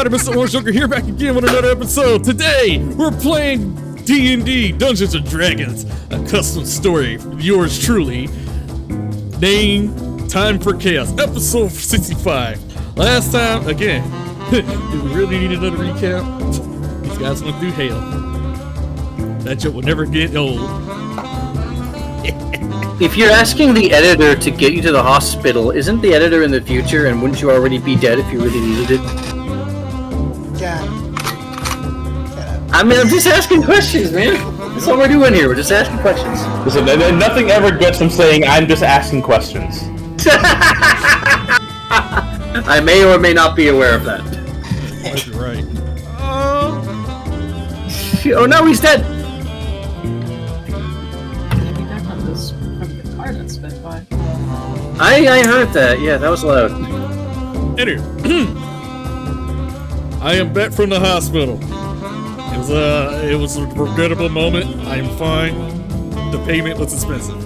everybody, MrOrangeJoker here, back again with another episode. Today, we're playing D&D, Dungeons & Dragons, a custom story from yours truly, named Time for Chaos, episode 65. Last time, again, do we really need another recap? These guys went through hell. That joke will never get old. If you're asking the editor to get you to the hospital, isn't the editor in the future, and wouldn't you already be dead if you really needed it? Yeah. I mean, I'm just asking questions, man. That's all we're doing here. We're just asking questions. Listen, nothing ever gets from saying, I'm just asking questions. I may or may not be aware of that. That's right. Oh no, he's dead! I heard that. Yeah, that was loud. Anyway, I am back from the hospital. It was a regrettable moment. I am fine. The payment was expensive.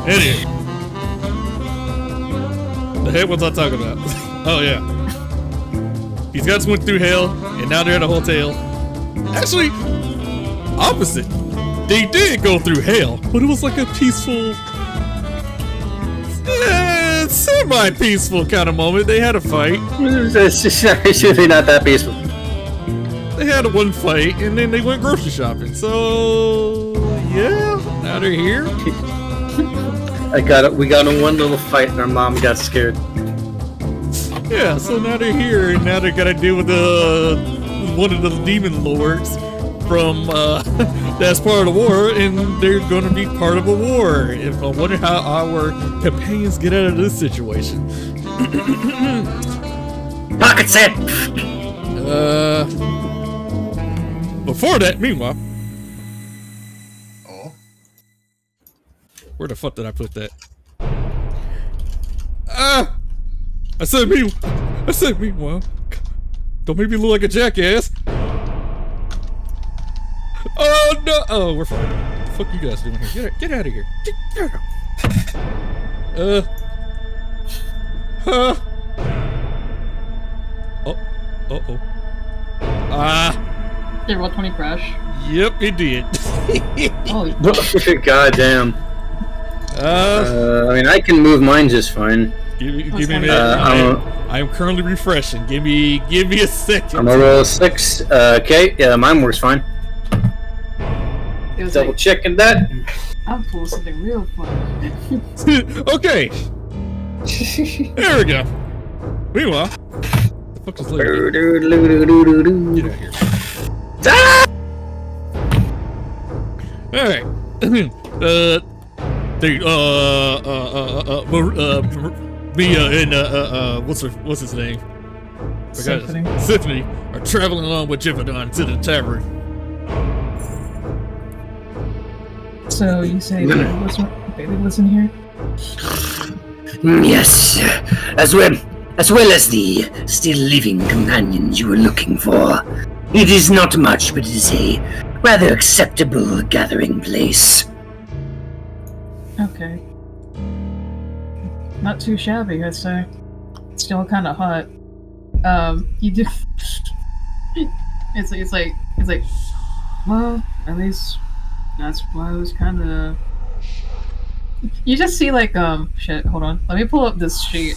Anyway, the heck was I talking about? Oh yeah, these guys went through hell, and now they're in a hotel. Actually, opposite. They did go through hell, but it was like a peaceful. Semi-peaceful kind of moment. They had a fight. It's really not that peaceful. They had one fight, and then they went grocery shopping. So, yeah, now they're here. We got in one little fight, and our mom got scared. Yeah, so now they're here, and now they're gonna deal with one of the demon lords from that's part of the war, and they're going to be part of a war. If I wonder how our companions get out of this situation. Pocket set. Before that, meanwhile. Oh. Where the fuck did I put that? I said meanwhile. Don't make me look like a jackass. Oh no! Oh, we're fine. What the fuck you guys doing here? Get out of here! Get out! Did roll 20 crash? Yep, it did. Oh, God damn. I mean, I can move mine just fine. Give me a minute. I am currently refreshing. Give me a second. I'm gonna roll a 6. Okay, yeah, mine works fine. it was Double like, checking that. I'll pull something real fun. Okay. There we go. Meanwhile, the fuck is later? Get out of here. Ah! All right. Mia and what's his name? Symphony are traveling along with Jiffadon to the tavern. So you say Bailey was in here? Yes, as well as the still living companions you were looking for. It is not much, but it is a rather acceptable gathering place. Okay. Not too shabby, I'd say. It's still kind of hot. You do. It's like. Well, at least that's why I was kind of. You just see like shit. Hold on. Let me pull up this sheet.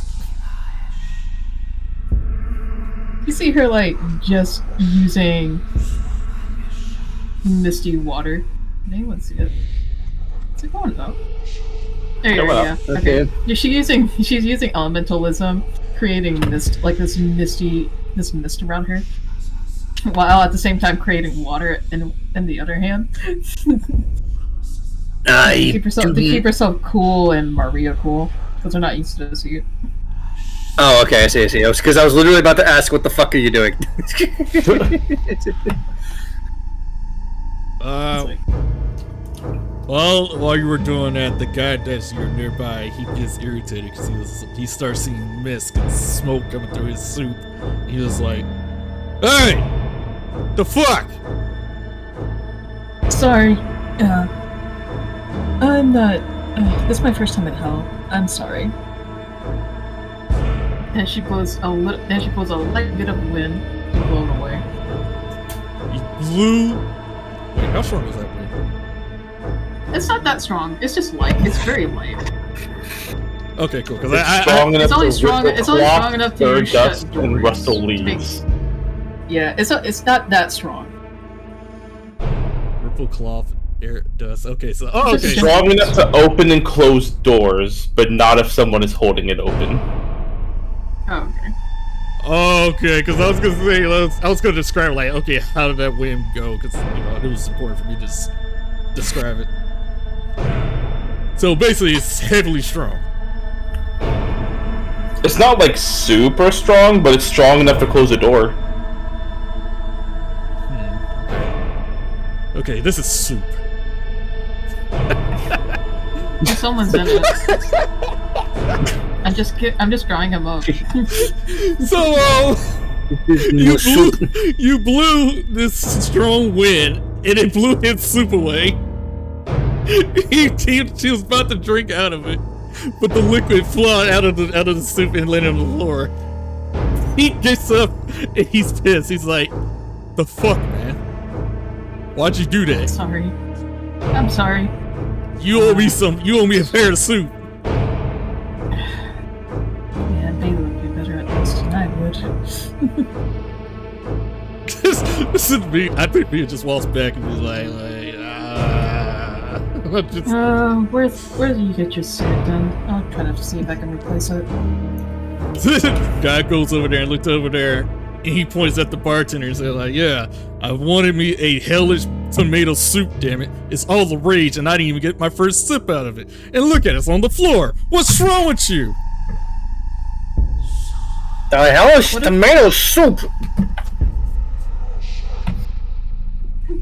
You see her like just using misty water. Did anyone see it? Is it going up? There you go. Yeah. Okay. Yeah, she's using elementalism, creating mist, like this mist around her, while at the same time creating water in the other hand. to keep herself cool and Maria cool, because they're not used to this heat. Oh, okay, I see. Because I was literally about to ask, what the fuck are you doing? Well, while you were doing that, the guy that's nearby, he gets irritated because he starts seeing mist and smoke coming through his soup. He was like, "Hey, the fuck!" Sorry, I'm not. This is my first time at hell. I'm sorry. And she blows a light bit of wind blown away. You blew. Wait, how strong is that wind? It's not that strong. It's just light. It's very light. Okay, cool. Because It's only strong enough to use shut dust and doors rustle to make- leaves. Yeah, it's not that strong. Ripple cloth, air, dust. Okay, so okay. Strong enough to open and close doors, but not if someone is holding it open. Oh, okay. Okay, because I was gonna say, I was gonna describe like, okay, how did that wind go? Because it was important for me to just describe it. So basically, it's heavily strong. It's not like super strong, but it's strong enough to close a door. Okay, this is soup. Someone's in it. I'm just drawing him up. So, you blew this strong wind, and it blew his soup away. She was about to drink out of it, but the liquid flowed out of the soup and landed on the floor. He gets up and he's pissed. He's like, "The fuck, man? Why'd you do that? Sorry. I'm sorry. You owe me You owe me a pair of soup." Yeah, Bailey would be better at this than I would. This is me. I think me just walks back and be like, just... Where do you get your suit done? I'll try to see if I can replace it. Guy goes over there and looks over there, and he points at the bartender and says, like, "Yeah, I wanted me a hellish tomato soup, damn it. It's all the rage, and I didn't even get my first sip out of it. And look at it, it's on the floor. What's wrong with you?" The hellish tomato soup!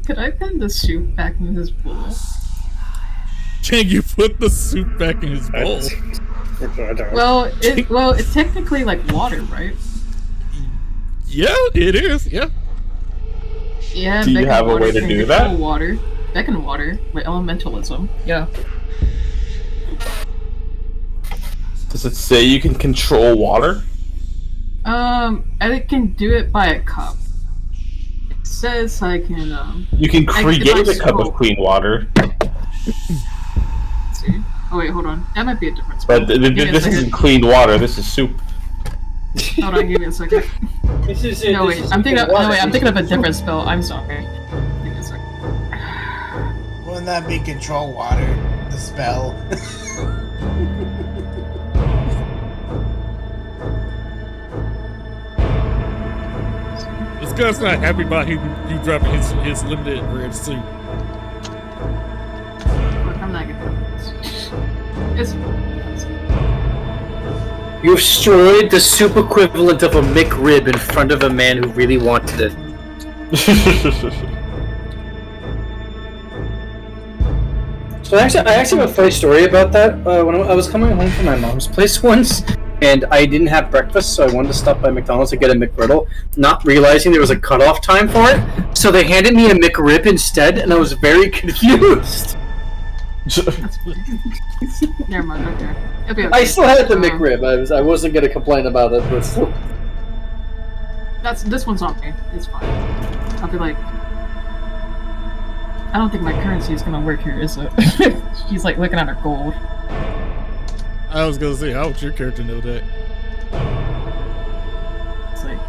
Could I put the soup back in his bowl? Can you put the soup back in his bowl? Well, it's technically like water, right? Yeah, it is, yeah. Yeah, Do you have a way to can do control that? Water. Beckoned water with elementalism. Yeah. Does it say you can control water? I can do it by a cup. It says I can, You can I create a cup scroll. of clean water, let's see. Oh wait, hold on. That might be a different spell. but Give me a this second. isn't clean water. This is soup. Hold on, give me a second. No wait, I'm thinking of a different spell. I'm sorry. Give me a second. Wouldn't that be control water? The spell. This guy's not happy about you dropping his limited red soup. Look, I'm not gonna do this. You've destroyed the soup equivalent of a McRib in front of a man who really wanted it. So I actually have a funny story about that. When I was coming home from my mom's place once, and I didn't have breakfast, so I wanted to stop by McDonald's to get a McGriddle, not realizing there was a cutoff time for it. So they handed me a McRib instead, and I was very confused. That's funny. Never mind. Okay. It'll be okay. I still had the McRib. I wasn't gonna complain about it, but still. This one's on me. It's fine. I'll be like, I don't think my currency is gonna work here, is it? She's like looking at her gold. I was gonna say, how would your character know that? It's like,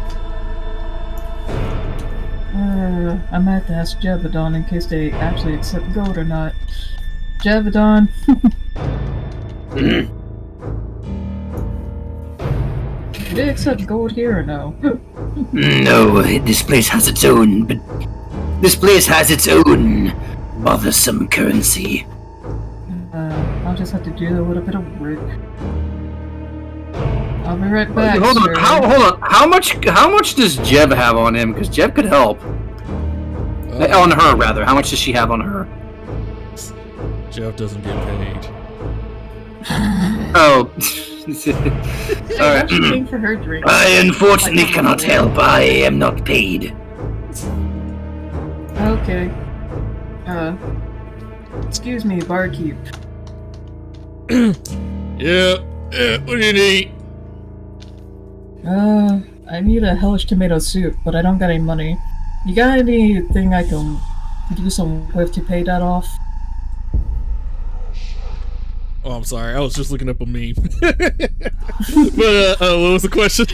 I might have to ask Javadon in case they actually accept gold or not. Javadon. Do they accept gold here or no? No, this place has its own, but this place has its own bothersome currency. I'll just have to do a little bit of work. I'll be right back. Hold on. sir. Hold on. How much does Jeb have on him? Because Jeb could help. On her, rather. How much does she have on her? Jeff doesn't get paid. Oh. Alright. Paying for her drink. I unfortunately cannot help. I am not paid. Okay. Excuse me, barkeep. Yeah, what do you need? I need a hellish tomato soup, but I don't got any money. You got anything I can do some with to pay that off? Oh, I'm sorry. I was just looking up a meme. But what was the question?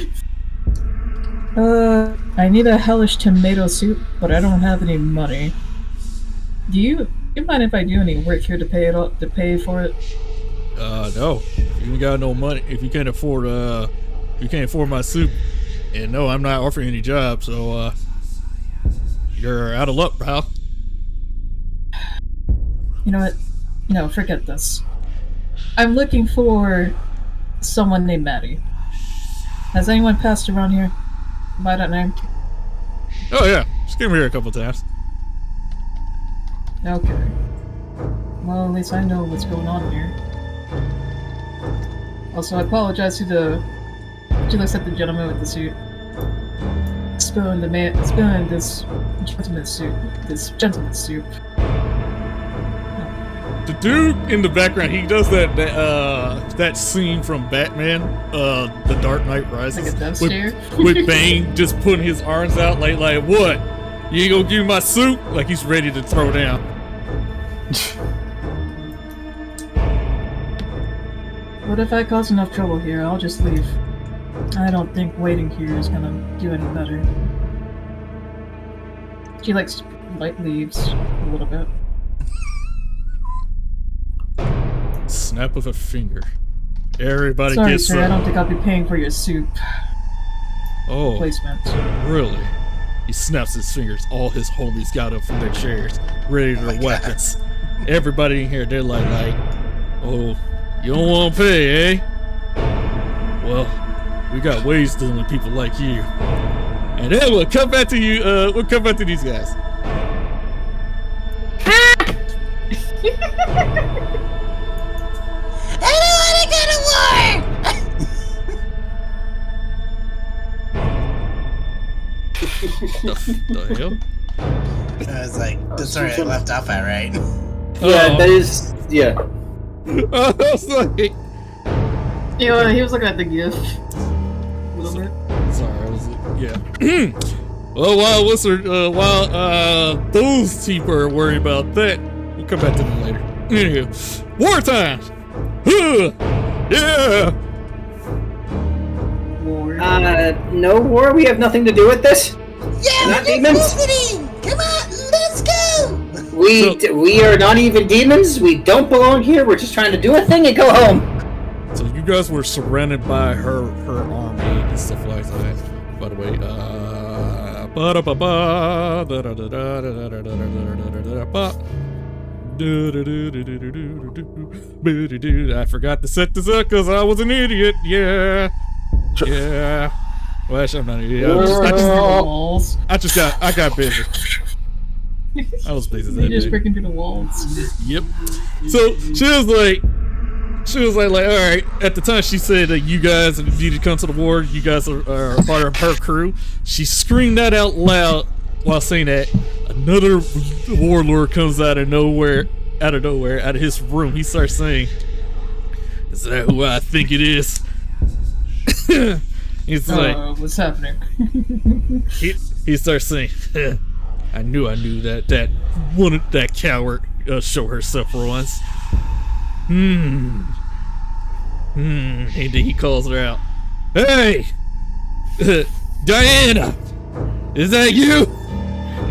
I need a hellish tomato soup, but I don't have any money. Do you mind if I do any work here to pay for it? No. You ain't got no money. If you can't afford my soup, and no, I'm not offering any jobs, so you're out of luck, pal. You know what? No, forget this. I'm looking for someone named Maddie. Has anyone passed around here by that name? Oh yeah, she came here a couple times. Okay. Well, at least I know what's going on here. Also, I apologize to the... She looks at the gentleman with the suit. Spilling this gentleman's soup. The dude in the background, he does that scene from Batman, The Dark Knight Rises, Like a death stare? with Bane just putting his arms out like what? You ain't gonna give me my soup? Like he's ready to throw down. What if I cause enough trouble here? I'll just leave. I don't think waiting here is gonna do any better. She leaves a little bit. Snap of a finger. Everybody Sorry, gets sir. I some. don't think I'll be paying for your soup Oh, placement. really? He snaps his fingers. All his homies got up from their chairs, ready to their weapons. Everybody in here, they're like, oh, you don't want to pay, eh? Well, we got ways dealing with people like you. And then we'll come back to you. We'll come back to these guys. I don't want to go to war! The hell? I was like, that's where I left off at, right? Yeah, that is. Yeah. I was like, Yeah, he was looking at the gift. A little bit. sorry, I was yeah. Well, while those people are worried about that, we'll come back to them later. Anywho, wartime. Yeah. War. No war. We have nothing to do with this. Yeah, Not we're demons? visiting! Come on, let's go! We are not even demons. We don't belong here. We're just trying to do a thing and go home. So you guys were surrounded by her army and stuff like that. By the way, I forgot to set this up because I was an idiot. Yeah. Well, actually, I'm not an idiot. Walls. I got busy. I was busy that You just day. breaking through the walls. Yep. So she was like, all right. At the time, she said that you guys need to come to the war. You guys are part of her crew. She screamed that out loud while saying that. Another warlord comes out of nowhere, out of his room. He starts saying, "Is that who I think it is?" He's like, What's happening? he starts saying, I knew that coward show herself for once. And then he calls her out. Hey, Diana, is that you?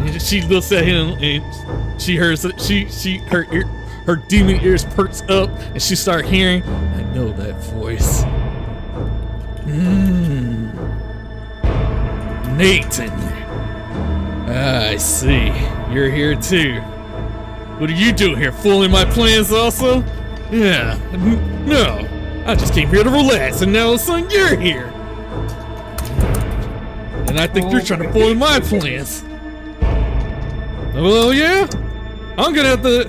And she looks at him and she hears her demon ears perks up and she start hearing. I know that voice. Nathan. I see. You're here too. What are you doing here? Fooling my plans also? Yeah. No. I just came here to relax and now all of a sudden you're here. And I think you're trying to foil my plans. Well, yeah? I'm gonna have to...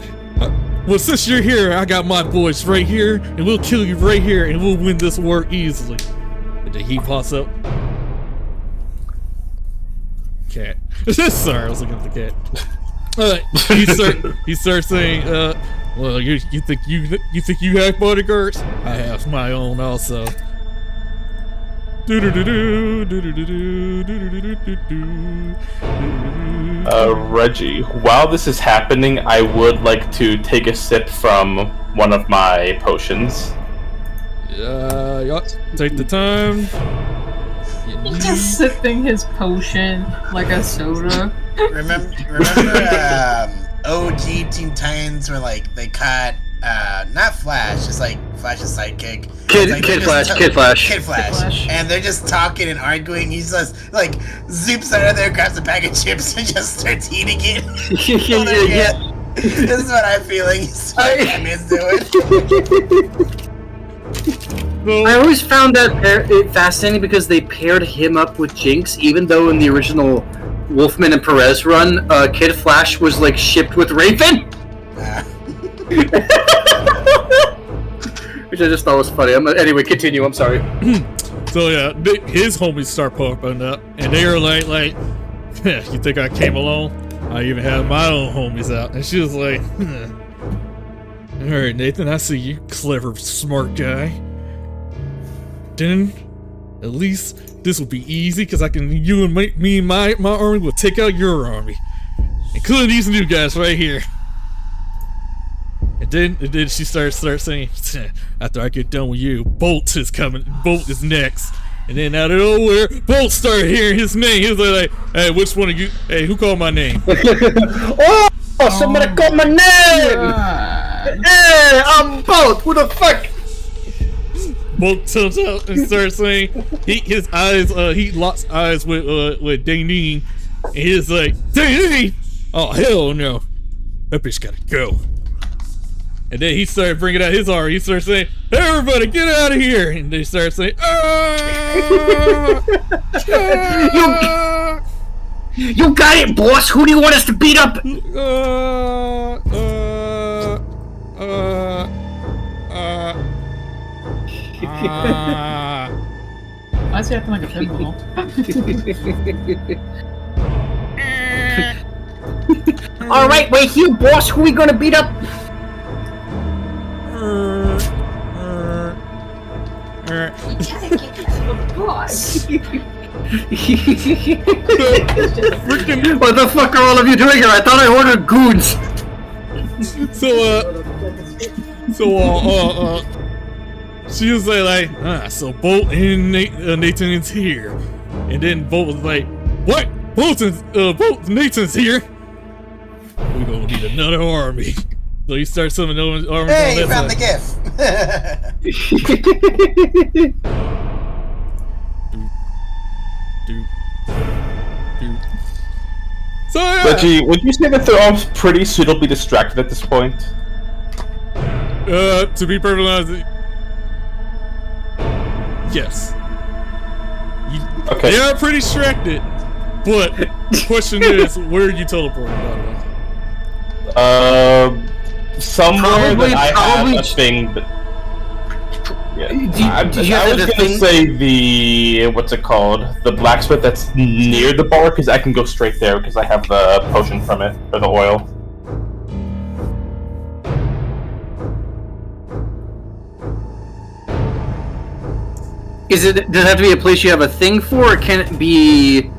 well, since you're here, I got my boys right here, and we'll kill you right here, and we'll win this war easily. And then he pops up. Cat. Sorry, I was looking at the cat. He starts saying, well, you think you think you think you have bodyguards? I have my own also. Reggie, while this is happening, I would like to take a sip from one of my potions. Yeah, take the time. Just sipping his potion like a soda. Remember OG Teen Titans where like they caught not Flash, just like Flash's sidekick. Kid Flash. And they're just talking and arguing. He's just like zoops out of there, grabs a bag of chips, and just starts eating it. Yeah. This is what I'm feeling. Batman's doing. I always found that fascinating because they paired him up with Jinx, even though in the original Wolfman and Perez run, Kid Flash was like shipped with Raven. Which I just thought was funny. Anyway, continue. I'm sorry. So yeah, his homies start popping up, and they are like, you think I came along? I even have my own homies out. And she was like, all right, Nathan, I see you, clever, smart guy. Then, at least this will be easy, because you and me and my army will take out your army, including these new guys right here. And then she starts saying, after I get done with you, Bolt is coming. Bolt is next. And then out of nowhere, Bolt started hearing his name. He was like, hey, which one of you? Hey, who called my name? Somebody called my name! Hey, I'm Bolt. Who the fuck? Bolt turns out and starts saying, he locks eyes with Dane, and he's like, Dane! Oh, hell no. That bitch gotta go. And then he started bringing out his arm. He started saying, hey, everybody, get out of here. And they started saying, You got it, boss. Who do you want us to beat up? Why is he acting like a pinball? All right, wait here, boss. Who we gonna beat up? What the fuck are all of you doing here? I thought I ordered goons. She was like, so Bolt and Nathan is here. And then Bolt was like, what? Nathan's here? We're gonna need another army. So he starts summoning armies on that Hey, you found the gift. So yeah. Reggie, would you say that they're all pretty suitably distracted at this point? To be perfectly honest, yes. Okay. They are pretty distracted, but the question is, where are you teleporting, by the way? Somewhere that I have a thing, but yeah. I was gonna say the what's it called? The blacksmith that's near the bar, because I can go straight there because I have the potion from it or the oil. Does it have to be a place you have a thing for, or can it be?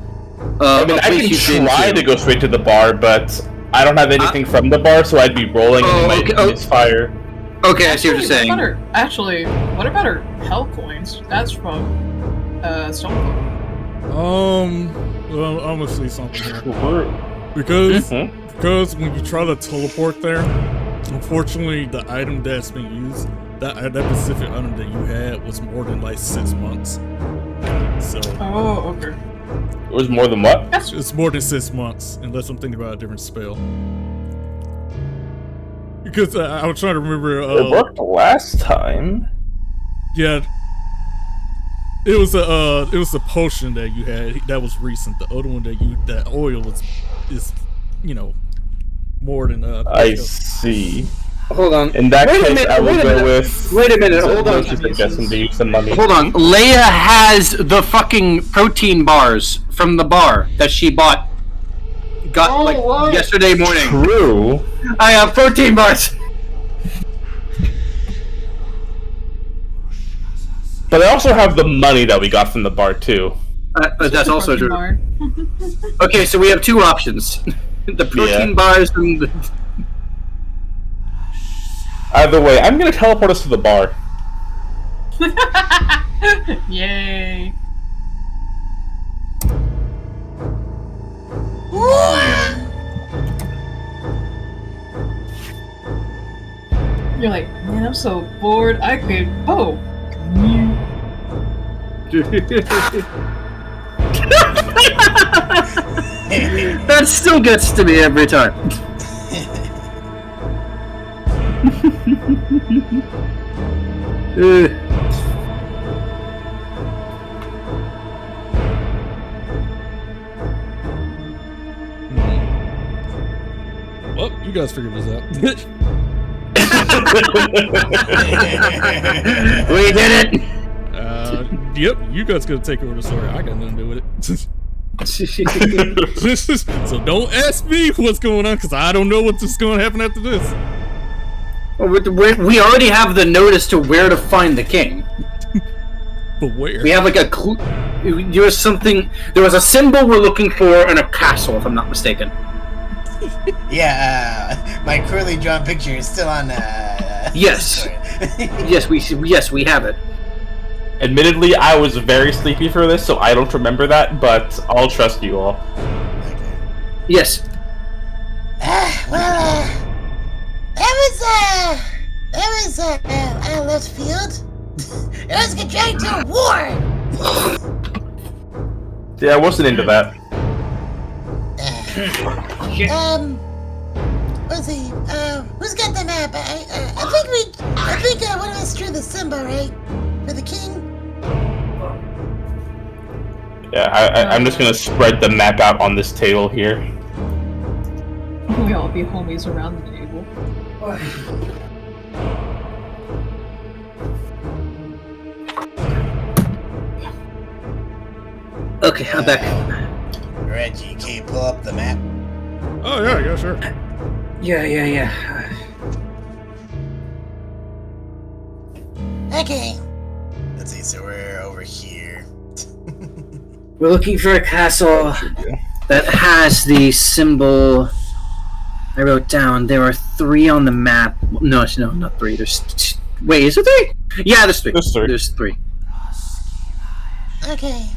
I mean, I can try to go straight to the bar, but I don't have anything from the bar, so I'd be rolling and it might misfire. Okay, I see what you're saying. What about our hell coins? That's from Stone. Well, I'm gonna say something here. Because when you try to teleport there, unfortunately, the item that's been used, that specific item that you had, was more than like 6 months. So. Oh, okay. It was more than what? It's more than 6 months, unless I'm thinking about a different spell. Because I was trying to remember. It worked last time. Yeah. It was a potion that you had that was recent. The other one that oil is more than I see. Hold on. In that case, I will go with. Wait a minute. Hold on. Suggesting to use some money. Hold on. Leia has the fucking protein bars from the bar that she bought. Yesterday morning. True. I have protein bars. But I also have the money that we got from the bar too. That's also true. Bar. Okay, so we have two options: the protein bars and the... Either way, I'm gonna teleport us to the bar. Yay! You're like, man, I'm so bored. I could. Oh. That still gets to me every time. Well, you guys figured this out. We did it! Yep, you guys gonna take over the story. I got nothing to do with it. So don't ask me what's going on, because I don't know what's going to happen after this. We already have the notice to where to find the king. But where? We have like a clue. There was something. There was a symbol we're looking for in a castle, if I'm not mistaken. Yeah, my cruelly drawn picture is still on. Yes. Yes, we have it. Admittedly, I was very sleepy for this, so I don't remember that, but I'll trust you all. Yes. Well, that was left field. Let's get dragged to a war. Yeah, I wasn't into that. Let's see. Who's got the map? I think one of us drew the symbol, right? For the king. Yeah, I'm just gonna spread the map out on this table here. We all be homies around the table. Okay, I'm back. Reggie, can you pull up the map? Oh, yeah, sure. Yeah. Okay. Let's see, so we're over here. We're looking for a castle that has the symbol I wrote down. There are 3 on the map. No, not 3. Wait, is there 3? Yeah, there's 3. There's 3. Okay.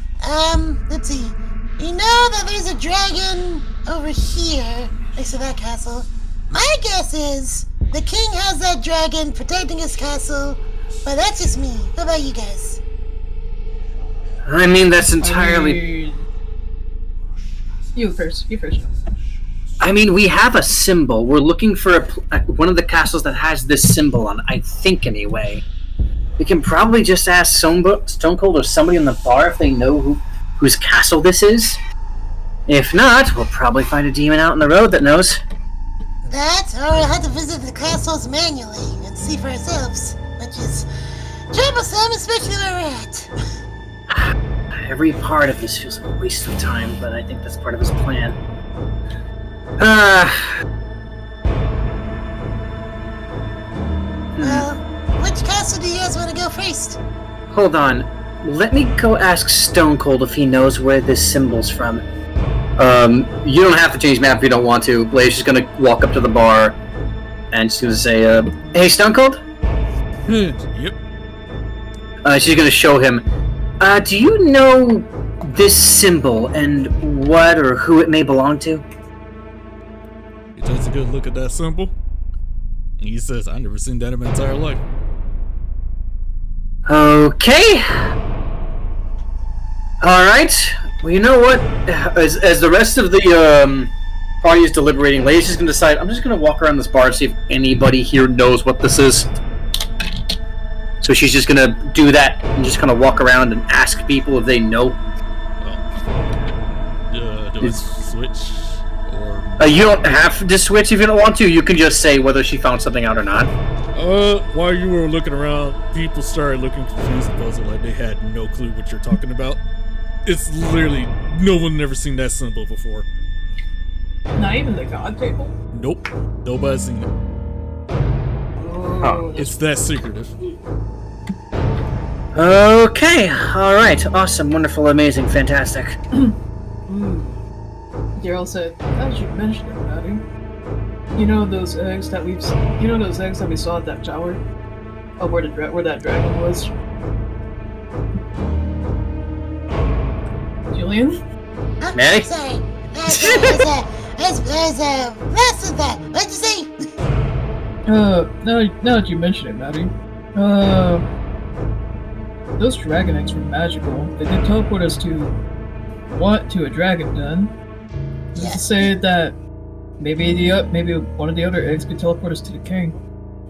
Let's see. You know that there's a dragon over here next to that castle. My guess is the king has that dragon protecting his castle, but that's just me. How about you guys? I mean, that's entirely... You first. I mean, we have a symbol. We're looking for one of the castles that has this symbol on, I think, anyway. We can probably just ask Stone Cold or somebody in the bar if they know whose castle this is. If not, we'll probably find a demon out on the road that knows. That, or we'll have to visit the castles manually and see for ourselves, which is troublesome, especially where we're at. Every part of this feels like a waste of time, but I think that's part of his plan. Well, which castle do you guys want to go first? Hold on. Let me go ask Stone Cold if he knows where this symbol's from. You don't have to change map if you don't want to. Blaze is gonna walk up to the bar and she's gonna say, hey, Stone Cold? Yep. She's gonna show him. Do you know this symbol and what or who it may belong to? He takes a good look at that symbol. And he says, I've never seen that in my entire life. Okay. Alright. Well, you know what? As the rest of the party is deliberating, Leia's just gonna decide, I'm just gonna walk around this bar and see if anybody here knows what this is. So she's just gonna do that and just kind of walk around and ask people if they know. Do I switch? Or... you don't have to switch if you don't want to. You can just say whether she found something out or not. While you were looking around, people started looking confused and puzzled, like they had no clue what you're talking about. It's literally, no one never seen that symbol before. Not even the god table? Nope. Nobody's seen it. Oh, It's that secretive. Okay, alright, awesome, wonderful, amazing, fantastic. Daryl said, as you mentioned it, Maddie. You know those eggs that we saw at that tower? Oh, where that dragon was? Julian? Maddie? Sorry. There's less of that. What'd you say? Now that you mention it, Maddie. Those dragon eggs were magical. They did teleport us to a dragon den. Just to say that maybe one of the other eggs could teleport us to the king.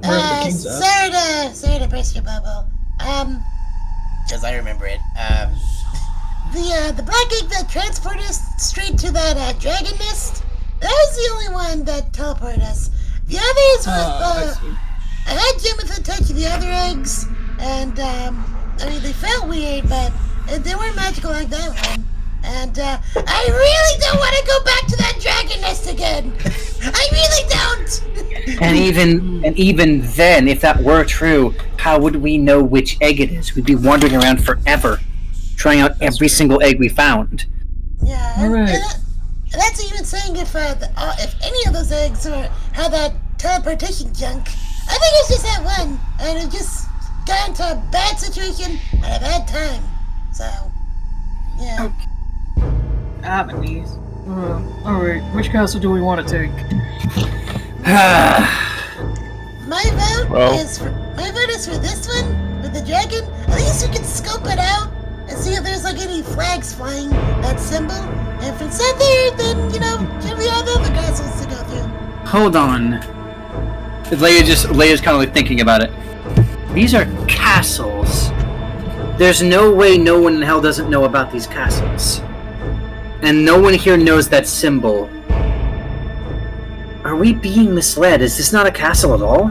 Wherever the king's at. Sorry to burst your bubble. Because I remember it. The black egg that transported us straight to that dragon nest, that was the only one that teleported us. The others was, I had Jimothy touch the other eggs, and, I mean, they felt weird, but they weren't magical like that one. And, I really don't want to go back to that dragon nest again. I really don't. And even then, if that were true, how would we know which egg it is? We'd be wandering around forever, trying out every single egg we found. Yeah, Alright. and that's even saying if any of those eggs had that teleportation junk. I think it's just that one, and it just got into a bad situation at a bad time. So, yeah. Okay. My knees. Alright, which castle do we want to take? My vote is for this one with the dragon. At least we can scope it out and see if there's like any flags flying that symbol. And if it's not there, then we have other castles to go through. Hold on. Leia's kind of like thinking about it. These are castles. There's no way no one in hell doesn't know about these castles. And no one here knows that symbol. Are we being misled? Is this not a castle at all?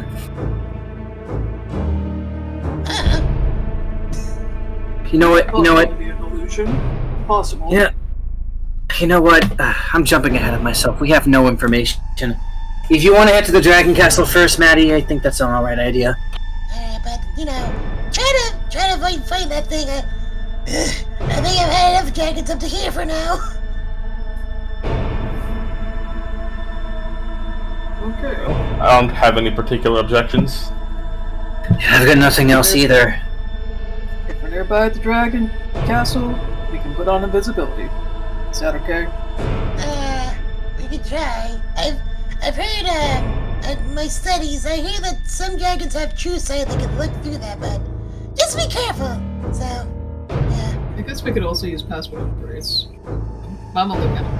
You know what? Be an illusion. Possible. Yeah. You know what? I'm jumping ahead of myself. We have no information. If you want to head to the Dragon Castle first, Maddie, I think that's an alright idea. Alright, but try to find that thing. I think I've had enough dragons up to here for now. Okay. I don't have any particular objections. I've got nothing else either. If we're nearby the dragon castle, we can put on invisibility. Is that okay? We could try. I've heard, at my studies, I hear that some dragons have true sight that can look through that, but just be careful. So, yeah. I guess we could also use password upgrades. I'm gonna look at it.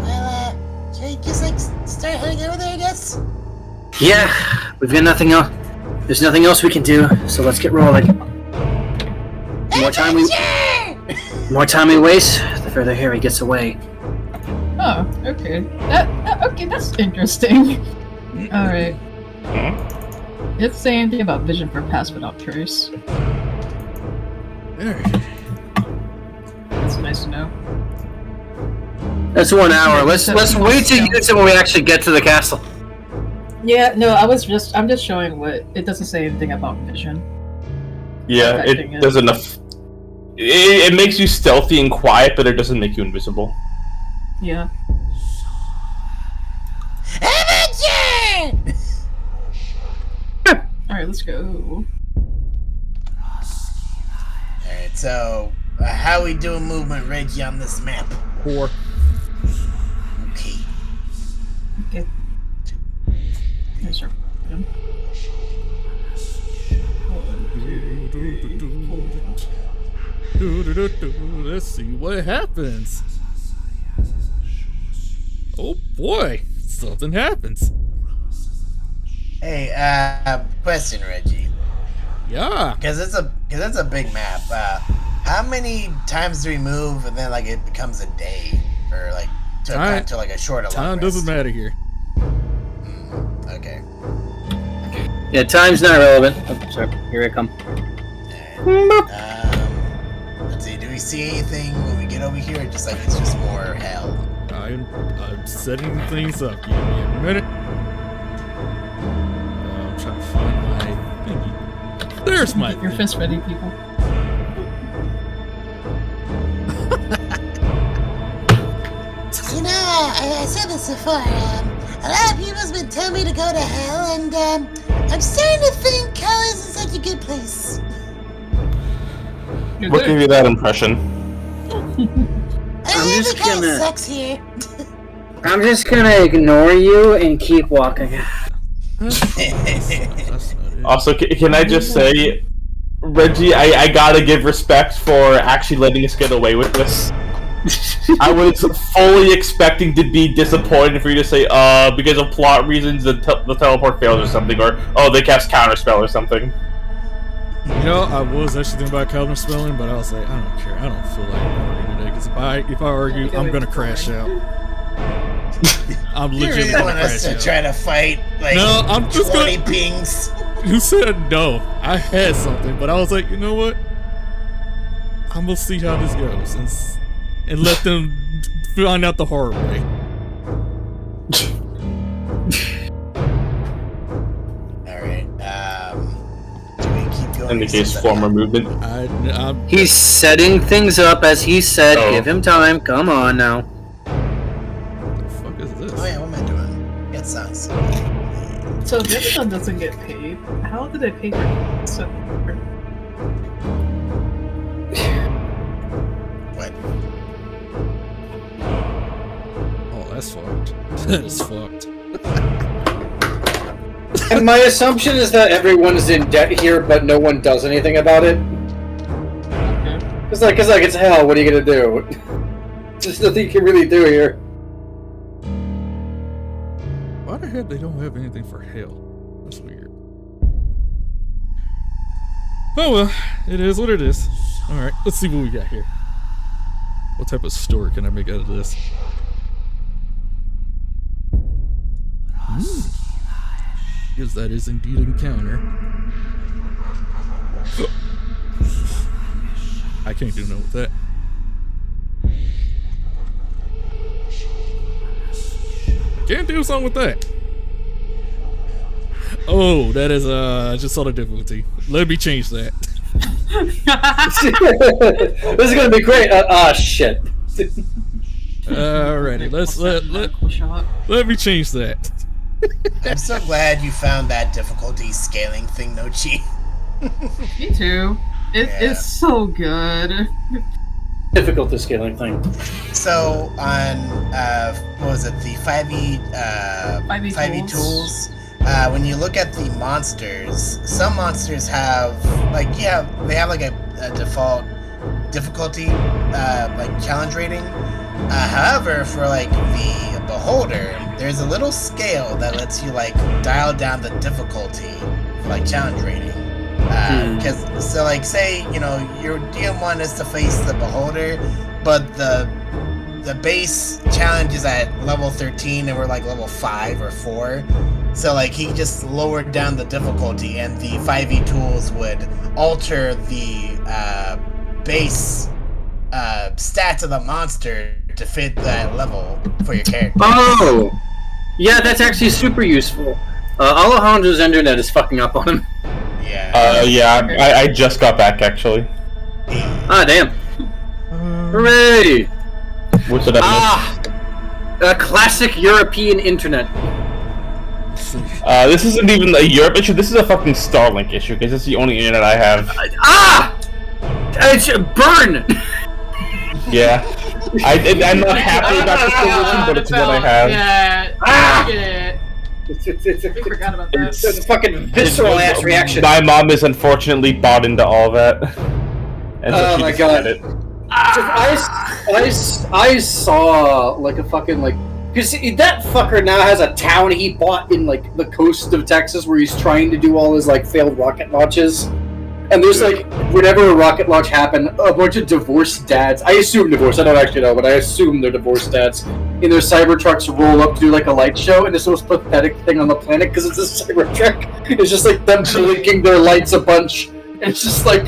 Well, should we just, start heading over there, I guess? Yeah, we've got nothing else. There's nothing else we can do, so let's get rolling. The more time we waste, the further Harry gets away. Oh, okay. Okay, that's interesting. Alright. It doesn't say anything about vision for pass without trace. Alright. That's nice to know. That's 1 hour. Let's wait to use it when we actually get to the castle. Yeah, no, I'm just showing what it doesn't say anything about vision. Yeah, it does enough. It makes you stealthy and quiet, but it doesn't make you invisible. Yeah. Adventure! Alright, let's go. Alright, so how we doing movement, Reggie, on this map? Poor. Okay. Okay. Here's our freedom. Let's see what happens. Oh boy, something happens. Hey, question, Reggie. Yeah. Because it's a big map. How many times do we move and then like it becomes a day, or like to like a short or long Time rest? doesn't matter here. Okay. Yeah, time's not relevant. Oh, sorry, here I come. Let's see. Do we see anything when we get over here? Or just like it's just more hell. I'm setting things up. Give me a minute. I'm trying to find my thingy. There's my Your fist ready, people. You know, I said this before. A lot of people's been telling me to go to hell, and I'm starting to think hell isn't such a good place. What gave you that impression? I think it kind of sucks here. I'm just gonna ignore you and keep walking. Also, can I just say, Reggie, I gotta give respect for actually letting us get away with this. I was fully expecting to be disappointed for you to say, because of plot reasons, the teleport fails or something, or, oh, they cast counterspell or something. You know, I was actually thinking about counterspelling, but I was like, I don't care. I don't feel like arguing today, because if I argue, I'm gonna crash out. I'm legitimately you really want us to try to fight, like, no, I'm just 20 pings? You said no. I had something, but I was like, you know what? I'm gonna see how this goes, and let them find out the hard way. Alright, do we keep going? In the case, former movement. He's setting things up as he said. Oh. Give him time. Come on now. What the fuck is this? Oh yeah, what am I doing? That sounds So if this one doesn't get paid, how did I pay for so? What? Oh, that's fucked. That is fucked. And my assumption is that everyone's in debt here, but no one does anything about it. It's like it's hell. What are you gonna do? There's nothing you can really do here. Why the heck they don't have anything for hell? That's weird. Oh well, it is what it is. Alright, let's see what we got here. What type of story can I make out of this? Because that is indeed an encounter. I can't do nothing with that. Can't do something with that. Oh, that is I just saw the difficulty. Let me change that. This is gonna be great. Shit. Alrighty, let me change that. I'm so glad you found that difficulty scaling thing, Nochi. Me too. It's so good. Difficulty scaling thing. So on what was it, the 5e tools? When you look at the monsters, some monsters have they have like a default difficulty like challenge rating. However, for like the beholder, there's a little scale that lets you like dial down the difficulty for like challenge rating. Because so like say your DM1 is to face the beholder, but the base challenge is at level 13 and we're like level 5 or 4. So like he just lowered down the difficulty, and the 5e tools would alter the base stats of the monster to fit that level for your character. Oh! Yeah, that's actually super useful. Alejandro's internet is fucking up on him. Yeah. I just got back actually. Ah, damn. Hooray! What's it up? A classic European internet. This isn't even a Europe issue, this is a fucking Starlink issue, because it's the only internet I have. It's burn! Yeah. I'm not happy about this solution, but it's what I have. Yeah, I get it. It's We forgot about that. It's a fucking visceral ass reaction. My mom is unfortunately bought into all that. And so Oh she my just God. had it. I saw like a fucking because that fucker now has a town he bought in like the coast of Texas where he's trying to do all his like failed rocket launches. And there's like, whenever a rocket launch happened, a bunch of divorced dads, I assume divorced, I don't actually know, but I assume they're divorced dads, in their Cybertrucks roll up to do like a light show, and it's the most pathetic thing on the planet because it's a Cybertruck. It's just like them blinking their lights a bunch. And it's just like,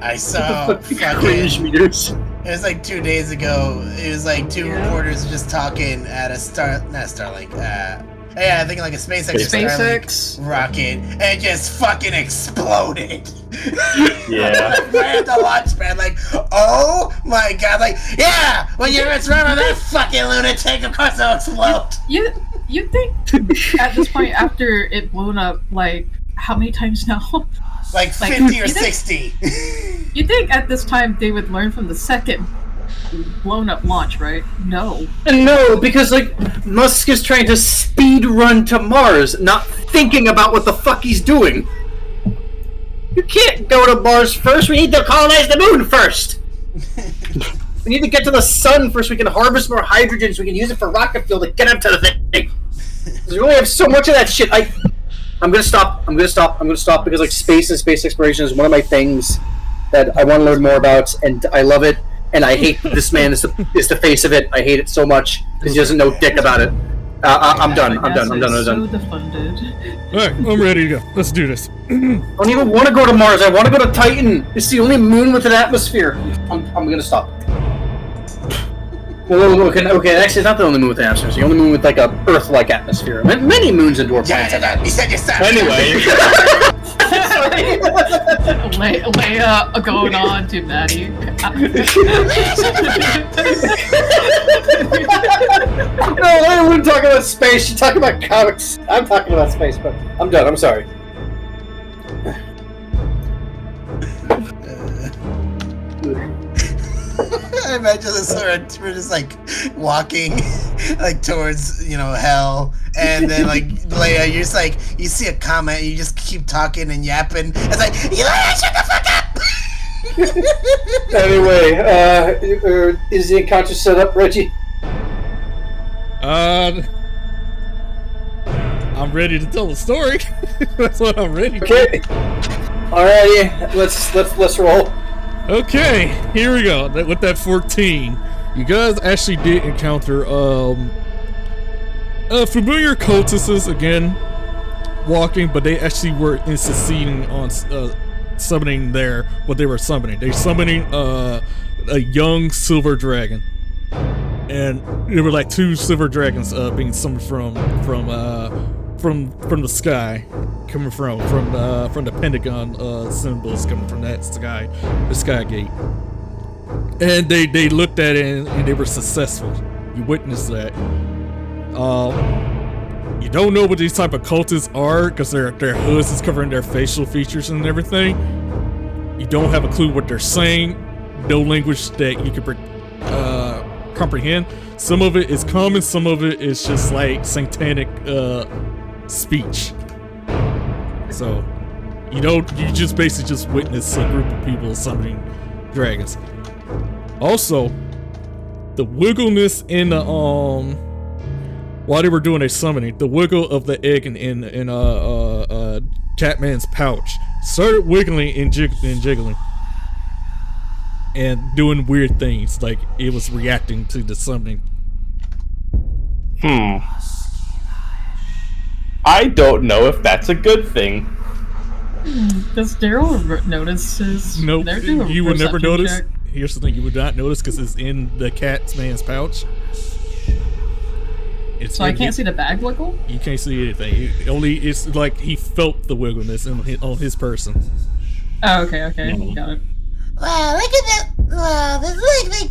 I saw cringe meters. It was like 2 days ago. It was like two reporters just talking at a Starlink. Yeah, I think like a SpaceX rocket, and it just fucking exploded. Yeah. Right at the launch pad, like, oh my god, like, yeah, when you remember that fucking lunatic, of course it'll explode. You think at this point after it blown up, like, how many times now? Like 50 or 60. You think at this time they would learn from the second blown up launch, right? No. No, because like Musk is trying to speed run to Mars, not thinking about what the fuck he's doing. You can't go to Mars first. We need to colonize the moon first. We need to get to the sun first. We can harvest more hydrogen so we can use it for rocket fuel to get up to the thing. We only have so much of that shit. I'm gonna stop because like space and space exploration is one of my things that I want to learn more about, and I love it. And I hate this man is the face of it. I hate it so much because he doesn't know dick about it. I'm done. I'm done. So defunded. All right, I'm ready to go. Let's do this. I don't even want to go to Mars. I want to go to Titan. It's the only moon with an atmosphere. I'm gonna stop. Well, okay. Actually, it's not the only moon with an atmosphere. It's the only moon with like a Earth-like atmosphere. Many moons and dwarf planets. Yeah, he said you stop. Anyway. Leia going on to Maddie. No, I wouldn't talk about space. She's talking about comics. I'm talking about space, but I'm done. I'm sorry. I imagine this we're just like walking like towards hell, and then like Leia, you're just like you see a comment, you just keep talking and yapping. It's like Leia, shut the fuck up. Anyway, is the encounter set up, Reggie? I'm ready to tell the story. That's what I'm ready for. Okay. Alrighty, let's roll. Okay, here we go. With that 14, you guys actually did encounter familiar cultists again, walking, but they actually were succeeding on summoning what they were summoning. They summoning a young silver dragon, and there were like 2 silver dragons being summoned from the sky, coming from the Pentagon symbols coming from the sky gate, and they looked at it and they were successful. You witnessed that. You don't know what these type of cultists are because their hoods is covering their facial features and everything. You don't have a clue what they're saying. No language that you can comprehend. Some of it is common. Some of it is just like satanic speech. So you just basically just witness a group of people summoning dragons. Also, the wiggleness in the while they were doing a summoning, the wiggle of the egg in Catman's pouch started wiggling and jiggling and doing weird things, like it was reacting to the summoning. I don't know if that's a good thing. Does Daryl notice his? Nope, you would never notice. Check? Here's the thing: you would not notice because it's in the Catman's pouch. So I can't see the bag wiggle? You can't see anything. It's like he felt the wiggleness on his person. Oh, okay, got it. Wow, look at that! Wow,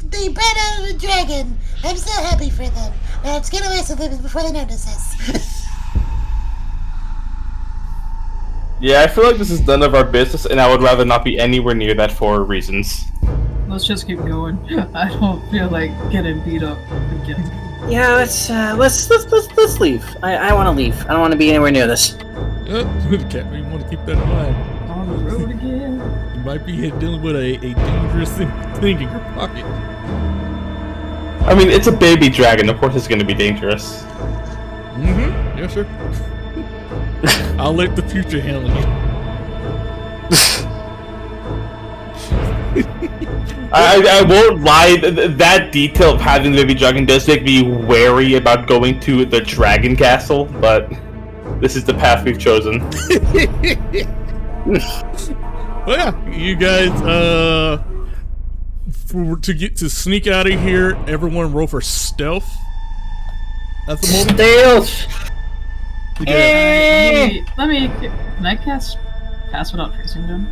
they brought out a dragon. I'm so happy for them. Let's get away from them before they notice us. Yeah, I feel like this is none of our business, and I would rather not be anywhere near that for reasons. Let's just keep going. I don't feel like getting beat up again. Yeah, let's leave. I want to leave. I don't want to be anywhere near this. Catman, you want to keep that in mind. On the road again. You might be dealing with a dangerous thing in your pocket. I mean, it's a baby dragon. Of course, it's going to be dangerous. Yeah, sure. I'll let the future handle you. I won't lie, that detail of having the baby dragon does make me wary about going to the dragon castle, but this is the path we've chosen. Well, yeah, you guys, to sneak out of here, everyone roll for stealth at the moment. Stealth! Let me. Can I cast Pass Without Tracing then?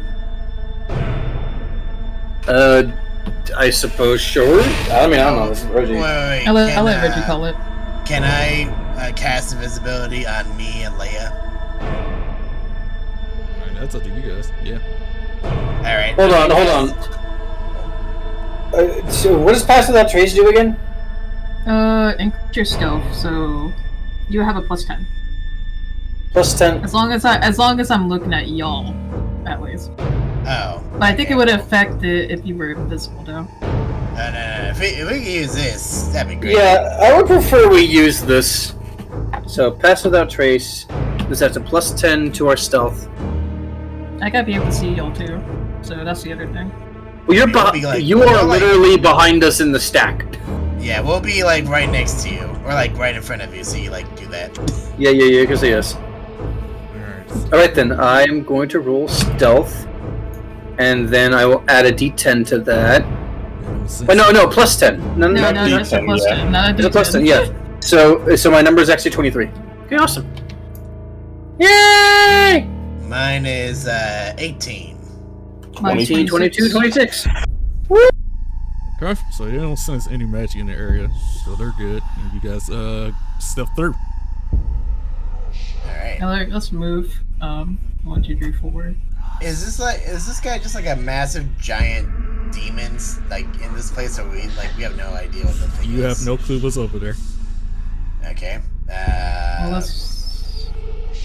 I suppose, sure. I mean, I don't know. This is Reggie. Wait. I'll let Reggie call it. Can I cast invisibility on me and Leia? Alright, that's up to you guys. Yeah. Alright. Hold on. So what does Pass Without Trace do again? Increase your stealth, so you have a +10. +10. As long as I'm looking at y'all, at least. Oh. But I think it would affect it if you were invisible, though. No. If we can use this, that'd be great. Yeah, I would prefer we use this. So Pass Without Trace. This adds a +10 to our stealth. I gotta be able to see y'all too, so that's the other thing. Well, you are literally behind us in the stack. Yeah, we'll be like right next to you, or like right in front of you, so you like do that. Yeah, you can see us. Alright. Alright then, I'm going to roll stealth. And then I will add a d10 to that. Oh, no, +10. No, that's a +10. Not a it's a +10, yeah. So my number is actually 23. Okay, awesome. Yay! Mine is 18. 19, 22, 26. Okay, so they don't sense any magic in the area, so they're good. And you guys step through. Alright. Let's move 1, 2, 3, 4. Is this guy just like a massive giant demons like in this place, or we have no idea what the thing is? You have no clue what's over there. Okay.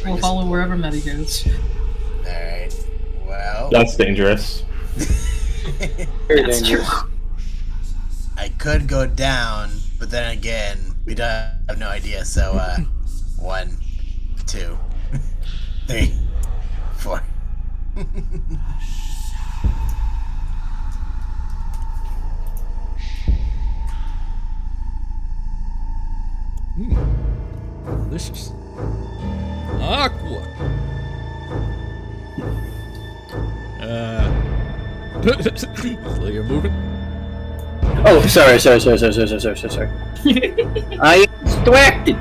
We'll follow wherever Medi goes. Alright. Well, That's dangerous. Very That's dangerous. true. I could go down, but then again, we don't have no idea, so 1, 2, 3, 4. Delicious. Aqua. So you're moving? Oh, sorry. I distracted.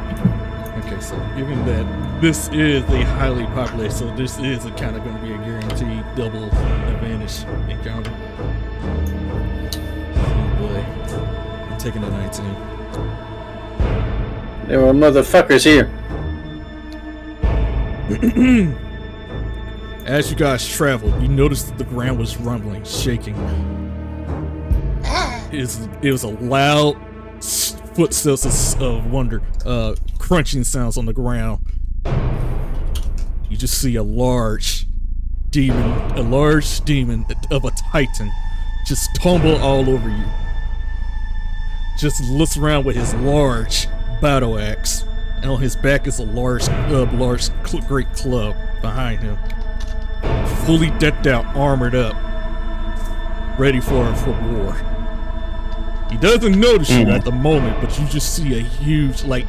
Okay, so given that this is a highly populated, so this is kind of going to be a guaranteed double advantage encounter. Oh boy. I'm taking a 19. There were motherfuckers here. As you guys traveled, you noticed that the ground was rumbling, shaking. It was a loud footsteps of wonder, crunching sounds on the ground. You just see a large demon of a titan just tumble all over you. Just looks around with his large battle axe, and on his back is a great club behind him. Fully decked out, armored up, ready for war. He doesn't notice you at the moment, but you just see a huge, like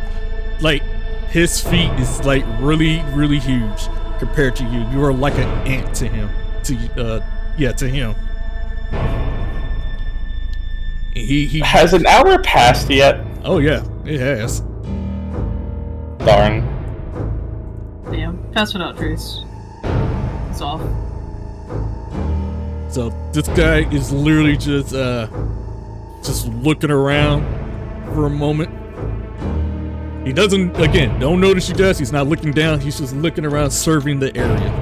his feet is like really, really huge compared to you. You are like an ant to him. To him. He Has an hour passed yet? Oh yeah, it has. Darn. Damn. Pass Without Trace. It's off. So this guy is literally just looking around for a moment. He don't notice you guys. He's not looking down. He's just looking around, surveying the area.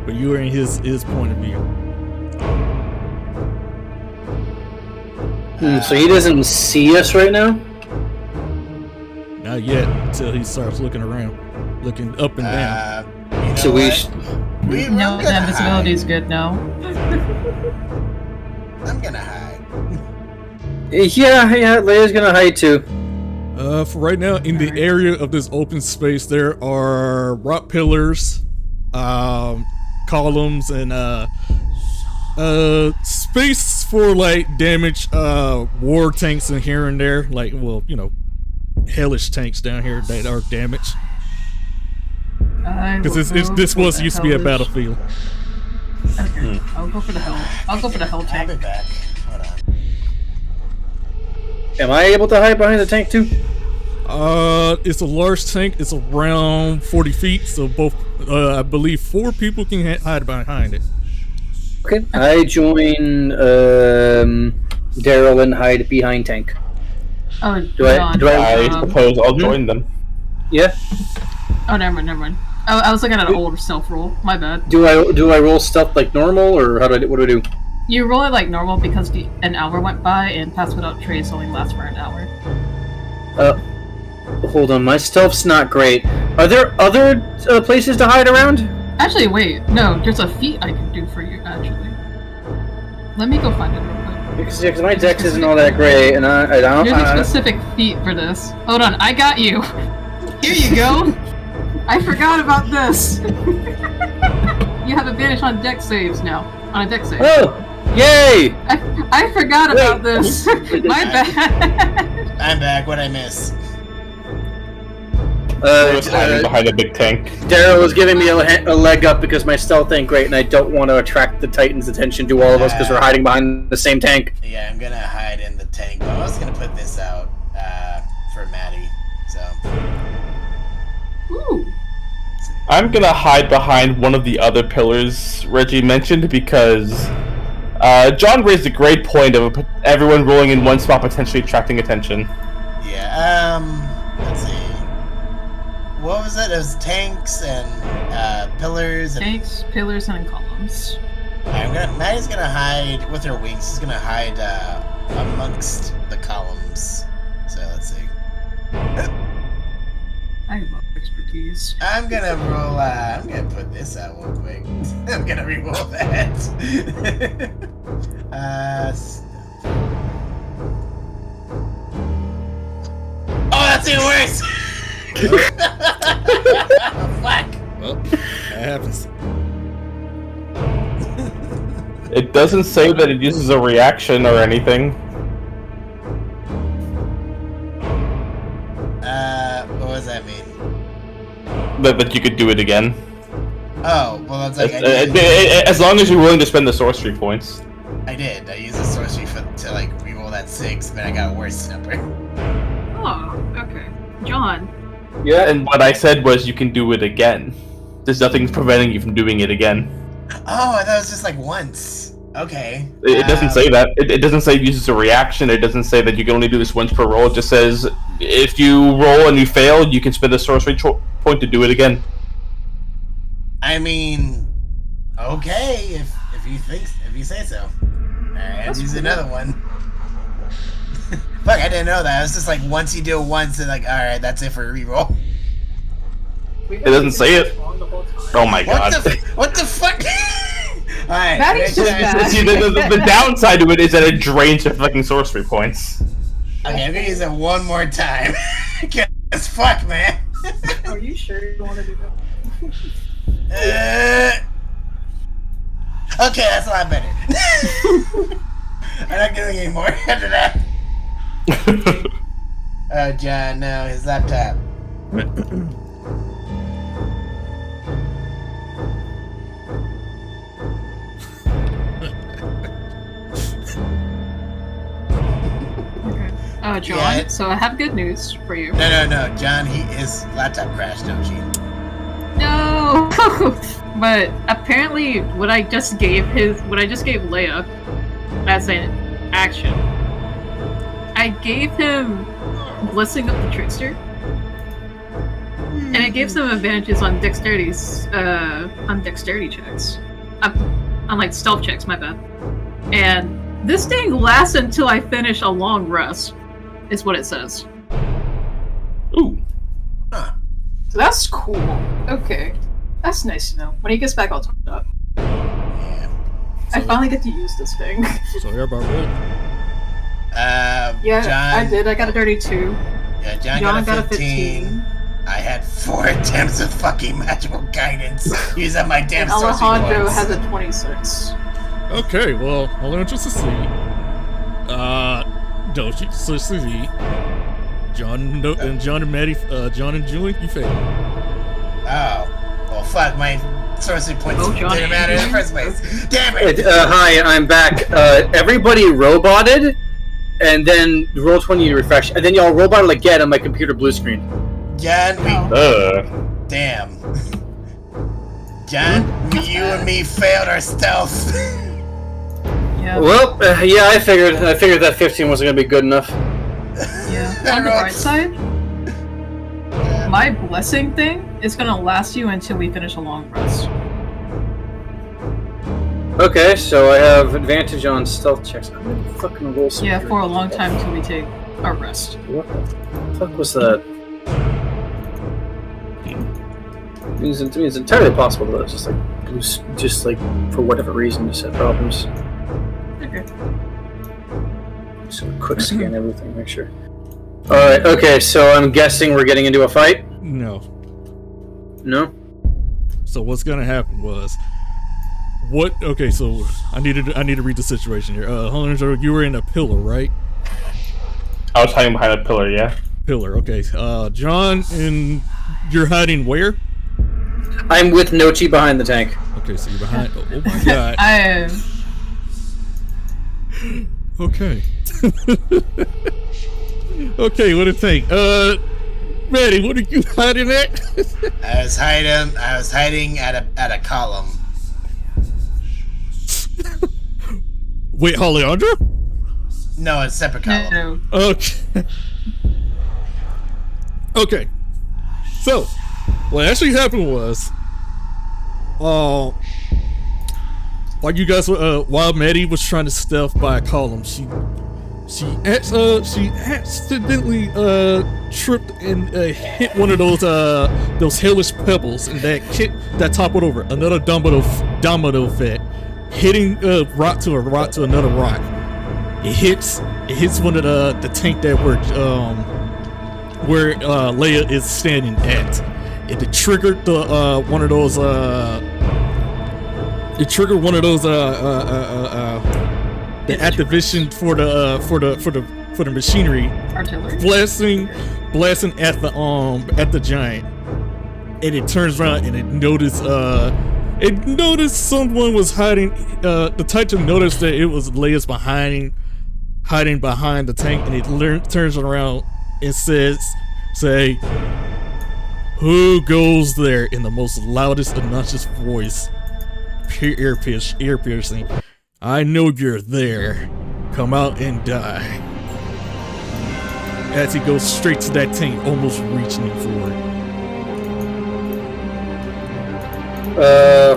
But you are in his point of view. So he doesn't see us right now? Not yet, until he starts looking around, looking up and down. You know So No, the invisibility is good now. I'm gonna hide. Yeah, Leia's gonna hide too. For right now, in the area of this open space, there are rock pillars, columns, and space for like damaged war tanks in here and there, like hellish tanks down here that are damaged. Because this was used to be a battlefield. Okay, I'll go for the hell. I'll go for the hell I'll tank. be back. Hold on. Am I able to hide behind the tank too? It's a large tank. It's around 40 feet, so both, I believe 4 people can hide behind it. Okay, I join Daryl and hide behind tank. Oh, I suppose I'll join them. Yeah. Oh, never mind. I was looking at an older stealth roll. My bad. Do I roll stealth like normal, or what do I do? You roll it like normal because an hour went by, and Pass Without Trace only lasts for an hour. Hold on, my stealth's not great. Are there other places to hide around? Actually, wait. No, there's a feat I can do for you, actually. Let me go find it real quick. Because my dex isn't all that great, and I don't... There's a specific feat for this. Hold on, I got you. Here you go. I forgot about this. You have advantage on dex saves now. On a dex save. Oh! Yay! I forgot about this. My bad. I'm back. What'd I miss? Hiding behind a big tank. Daryl was giving me a leg up because my stealth ain't great, and I don't want to attract the Titan's attention to all of us because we're hiding behind the same tank. Yeah, I'm gonna hide in the tank, but I was gonna put this out for Maddie. So. Ooh. I'm gonna hide behind one of the other pillars Reggie mentioned because John raised a great point of everyone rolling in one spot potentially attracting attention. Yeah. Let's see. What was it? It was tanks and pillars. And... Tanks, pillars, and columns. Maddie's gonna hide with her wings. She's gonna hide amongst the columns. So let's see. I love expertise. I'm gonna roll. I'm gonna put this out real quick. I'm gonna re-roll that. Oh, that's even worse. Fuck. Well, that happens. It doesn't say that it uses a reaction or anything. What does that mean? That you could do it again. Oh, well, that's like as long as you're willing to spend the sorcery points. I did. I used the sorcery to like re-roll that 6, but I got a worse number. Oh, okay. John. Yeah. And what I said was you can do it again. There's nothing preventing you from doing it again. Oh, I thought it was just like once. Okay. It doesn't say that. It doesn't say it uses a reaction. It doesn't say that you can only do this once per roll. It just says if you roll and you fail, you can spend a sorcery point to do it again. I mean, okay, if you say so. Alright, I'll use another one. Fuck, I didn't know that. It was just like once you do it once, and like, alright, that's it for a reroll. It doesn't say it. Oh my god. What the fuck? Alright. See, the downside to it is that it drains your fucking sorcery points. Okay, I'm gonna use it one more time. Cause fuck, man. Are you sure you want to do that? Okay, that's a lot better. I'm not doing any more after that. Oh, John, no, his laptop. Okay. John, so I have good news for you. No, John, his laptop crashed, don't you? No! But apparently what I just gave Leia as an action, I gave him Blessing of the Trickster. And it gives him advantages on dexterity checks. On like stealth checks, my bad. And this thing lasts until I finish a long rest, is what it says. Ooh. Huh. So that's cool. Okay. That's nice to know. When he gets back, I'll talk it up. Yeah. I finally get to use this thing. So everybody roll. Yeah, John, I did. I got a 32. Yeah, John got a 15. I had 4 attempts of fucking magical guidance. Use up my damn sorcery Alejandro points. has a 26. Okay, well, Alejandro see. Doshi, see. John and Maddie, John and Julie, you failed. Oh. Well, fuck, my sorcery points didn't matter in the first place. Damn it! Hi, I'm back. Everybody roboted, and then roll 20 to refresh, and then y'all roll by again on my computer blue screen. Yeah, damn. John, you and me failed our stealth. Yeah. Well, yeah, I figured that 15 wasn't gonna be good enough. Yeah. On the bright side, my blessing thing is gonna last you until we finish a long rest. Okay, so I have advantage on stealth checks. I'm gonna fucking roll some. Yeah, for a long time until we take our rest. What the fuck was that? To me, it's entirely possible that it's just like for whatever reason, just had problems. Okay. Just a quick scan everything, make sure. Alright, okay, so I'm guessing we're getting into a fight? No. No? So what's gonna happen was okay, so I need to read the situation here. Hunter, you were in a pillar, right? I was hiding behind a pillar, yeah. Pillar, okay. John, and you're hiding where? I'm with Nochi behind the tank. Okay, so you're behind. Oh my god. Okay. Okay, what a tank. Maddie, what are you hiding at? I was hiding at a column. Wait, Alejandro? No, it's a separate column. No. Okay. Okay. So, what actually happened was, while you guys were, while Maddie was trying to stealth by a column, she accidentally tripped and hit one of those hellish pebbles, and that toppled over another domino effect, hitting rock to another rock. It hits one of the tank that where Leia is standing at. It triggered one of those the activation for the machinery, Artillery. blasting at the giant, and it turns around and it noticed someone was hiding. The Titan noticed that it was Leia's hiding behind the tank, and it turns around and say, "Who goes there?" in the most loudest, obnoxious voice, ear piercing. "I know you're there. Come out and die." As he goes straight to that tank, almost reaching for it.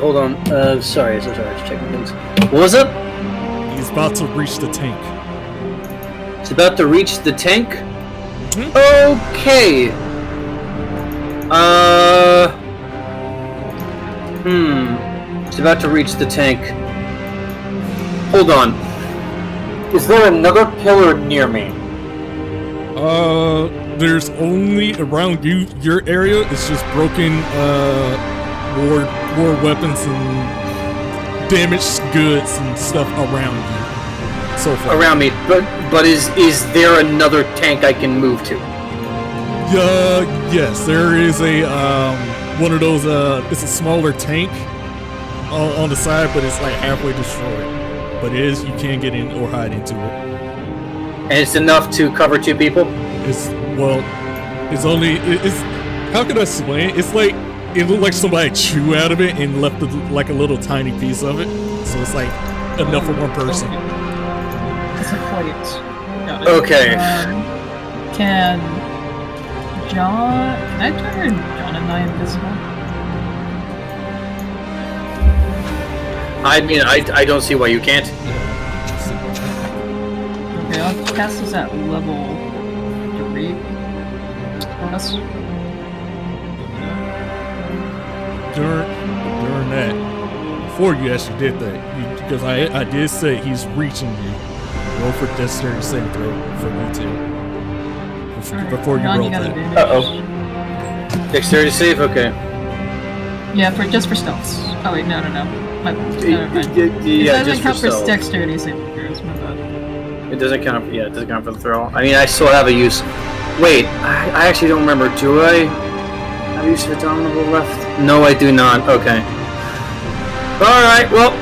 Hold on. Sorry, I was checking things. What was it? He's about to reach the tank. It's about to reach the tank? Mm-hmm. Okay. It's about to reach the tank. Hold on. Is there another pillar near me? There's only around your area. It's just broken, war weapons and damaged goods and stuff around you. So far. Around me, but is there another tank I can move to? Yes, there is a one of those. It's a smaller tank on the side, but it's like halfway destroyed. But you can get in or hide into it. And it's enough to cover two people? It's how can I explain it? It's like, it looked like somebody chewed out of it and left like a little tiny piece of it. So it's like enough for one person. It's a plate. Got it. Okay. Can I turn John and I invisible? I mean, I don't see why you can't. Okay, I'll cast this at level 3. Plus. During that, before you actually did that, because I did say he's reaching you. Roll for dexterity saving throw for you too. Before you roll that. Dexterity save? Okay. Yeah, just for stealths. Oh wait, no. Never mind. Yeah, it doesn't count for dexterity saving throws, my bad. It doesn't count. Yeah, it doesn't count for the throw. I mean, I still have a use. Wait, I actually don't remember. Do I have use for dominable left? No, I do not. Okay. All right. Well.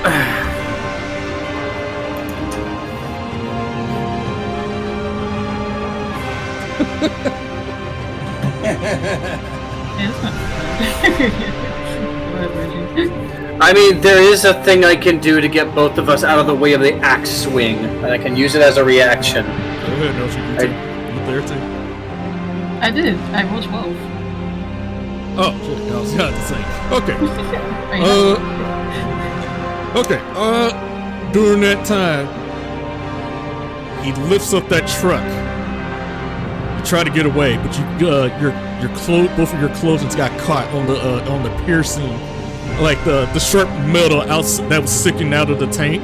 I mean, there is a thing I can do to get both of us out of the way of the axe swing, and I can use it as a reaction. Go ahead, no, you there too? I did. I rolled 12. Oh, shit, I was about to say. Okay. During that time, he lifts up that truck. You try to get away, but your both of your clothing got caught on the piercing, like the sharp metal that was sticking out of the tank.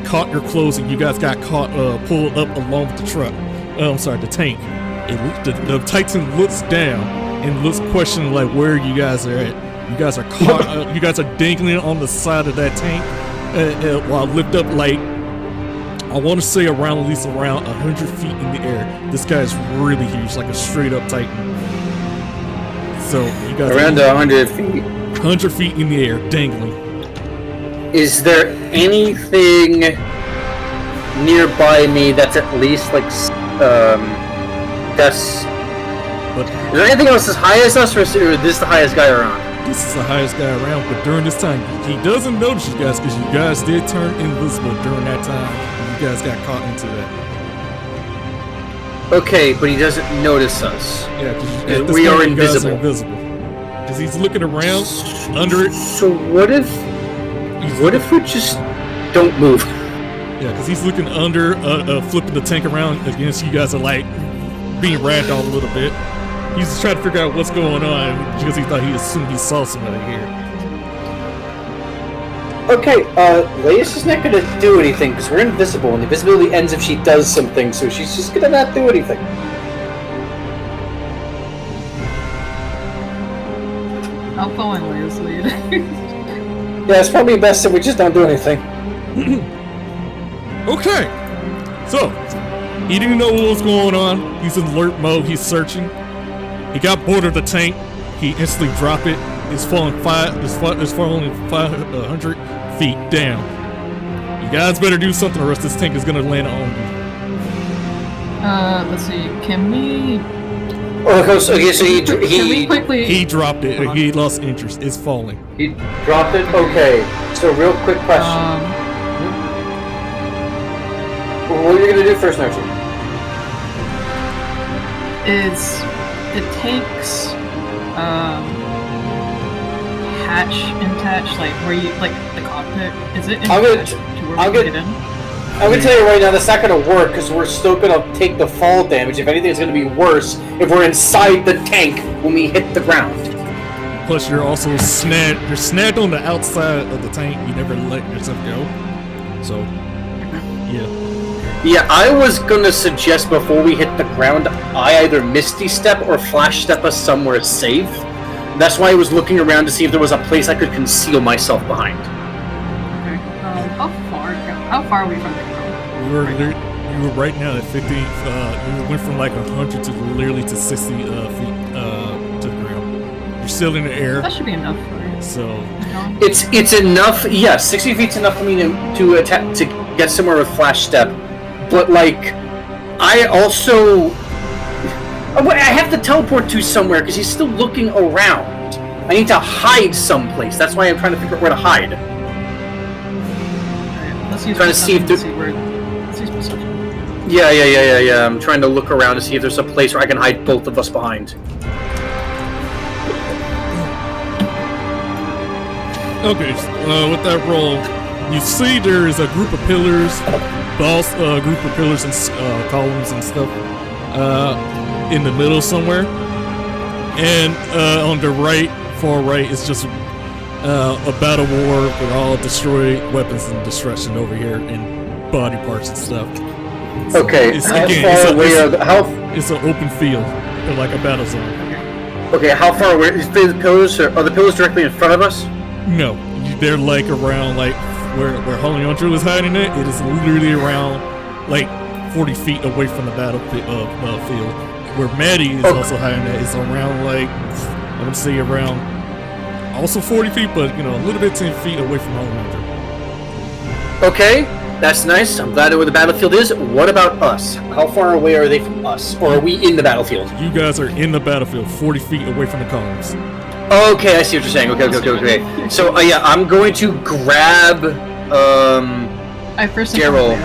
Caught your clothing. You guys got caught, pulled up along with the truck. I'm sorry, the tank. The Titan looks down and looks questioning like where you guys are at. You guys are caught. You guys are dangling on the side of that tank while lift up like I want to say around at least around 100 feet in the air. This guy is really huge, like a straight up Titan. So you guys around 100 feet. 100 feet in the air, dangling. Is there anything nearby me that's at least like that's? But is there anything else as high as us, or is this the highest guy around? This is the highest guy around, but during this time, he doesn't notice you guys because you guys did turn invisible during that time. You guys got caught into that. Okay, but he doesn't notice us. Yeah, because we are invisible. Because he's looking around under it. So what if we just don't move? Yeah, because he's looking under, flipping the tank around against you guys are like being ragdolled a little bit. He's just trying to figure out what's going on because he thought he assumed he saw somebody here. Okay, Leia's just not gonna do anything because we're invisible, and the invisibility ends if she does something, so she's just gonna not do anything. I'll follow in Leia's lead. Yeah, it's probably best if we just don't do anything. Okay, so he didn't know what was going on. He's in alert mode. He's searching. He got bored of the tank. He instantly dropped it. It's falling 500 feet down. You guys better do something, or else this tank is gonna land on you. Let's see. Can we? Okay, so he dropped it. He lost interest. It's falling. He dropped it. Okay. So real quick question. What are you gonna do first, Narcy? Is the tank's hatch attached, like where you like the cockpit? Is it? I'm gonna tell you right now, that's not gonna work because we're still gonna take the fall damage. If anything, it's gonna be worse if we're inside the tank when we hit the ground. Plus, you're also snagged. You're snagged on the outside of the tank. You never let yourself go. So, yeah. Yeah, I was gonna suggest before we hit the ground, I either Misty Step or Flash Step us somewhere safe. That's why I was looking around to see if there was a place I could conceal myself behind. Okay. How far are we from the ground? You were right now at 50. You went from like 100 to literally to 60 feet to the ground. You're still in the air. That should be enough for you. So it's enough. Yeah, 60 feet's enough for me to get somewhere with Flash Step. But like, I have to teleport to somewhere because he's still looking around. I need to hide someplace. That's why I'm trying to figure out where to hide. Alright, let's use trying to see if let's use perception. Yeah. I'm trying to look around to see if there's a place where I can hide both of us behind. okay, with that roll, you see there is a group of pillars, group of pillars and columns and stuff in the middle somewhere, and on the far right is just a battle war with all destroyed weapons and destruction over here and body parts and stuff. So okay, it's how an open field, like a battle zone. Okay, how far away is the pillars? Are the pillars directly in front of us? No, they're like around like where Xenogenesis is hiding it. It is literally around like 40 feet away from the battlefield. Where Maddie is also hiding at is around like I would say around also 40 feet, but a little bit 10 feet away from Xenogenesis. Okay, That's nice. I'm glad where the battlefield is. What about us? How far away are they from us? Or are we in the battlefield? You guys are in the battlefield, 40 feet away from the cars. Okay, I see what you're saying. Okay. So, yeah, I'm going to grab, Daryl.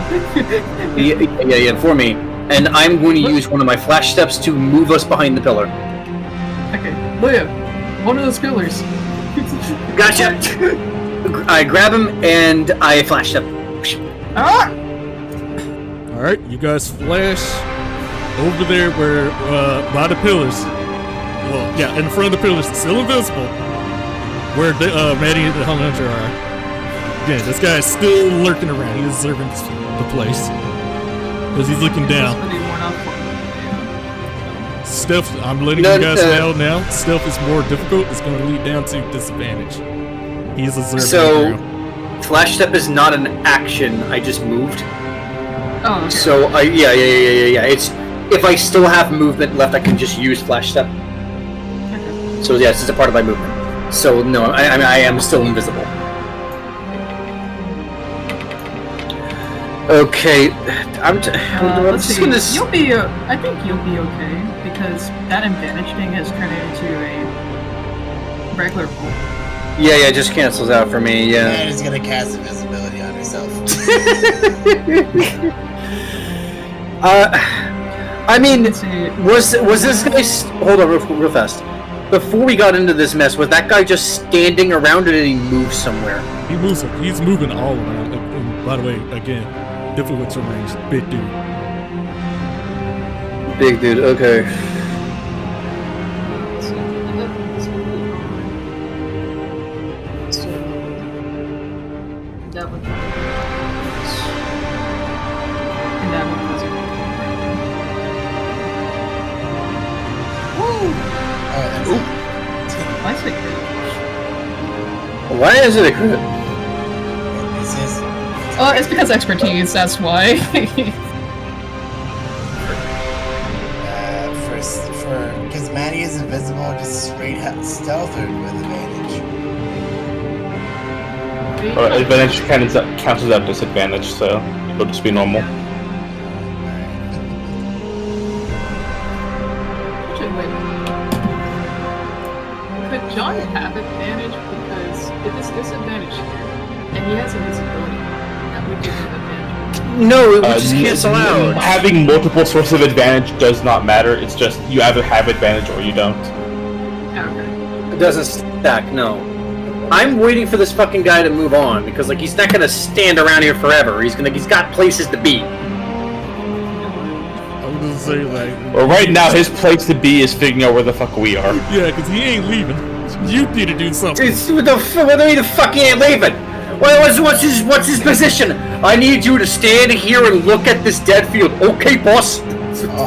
yeah, for me. And I'm going to use one of my flash steps to move us behind the pillar. Okay, Leah, one of those pillars. Gotcha! I grab him and I flash step. Ah! Alright, you guys flash over there where, by the pillars. Well, yeah, in front of the pillars, still invisible. Where Maddie and the Hunter are. Again, this guy is still lurking around. He's observing the place. Because he's looking down. Stealth, I'm letting you guys know now. Stealth is more difficult. It's going to lead down to disadvantage. He's observing. So, flash step is not an action. I just moved. Oh. Okay. So, yeah. It's if I still have movement left, I can just use flash step. Okay. So yes, it's a part of my movement. So no, I am still invisible. Okay, I'm just gonna. You'll be. I think you'll be okay because that advantage thing has turned into a regular pull. Yeah, it just cancels out for me. Yeah. Anna's gonna cast invisibility on herself. I mean, was this guy? Hold on, real fast. Before we got into this mess, was that guy just standing around, or did he move somewhere? He moves. He's moving all around. And by the way, again, difficult to range. Big dude. Big dude. Okay. That would. Why is it a crit? Oh, it's because expertise, that's why. Because Maddie is invisible, just straight stealth or with advantage? Advantage counts as disadvantage, so it'll just be normal. Could John have advantage because if it's disadvantage here, and he has invisibility, that would give him advantage? No, it would just cancel out. Having multiple sources of advantage does not matter. It's just you either have advantage or you don't. Okay. It doesn't stack. No. I'm waiting for this fucking guy to move on because like he's not gonna stand around here forever. He's got places to be. Say like, well, right now his place to be is figuring out where the fuck we are. Yeah, because he ain't leaving. You need to do something. What the fuck he ain't leaving? What's his position? I need you to stand here and look at this dead field. Okay, boss.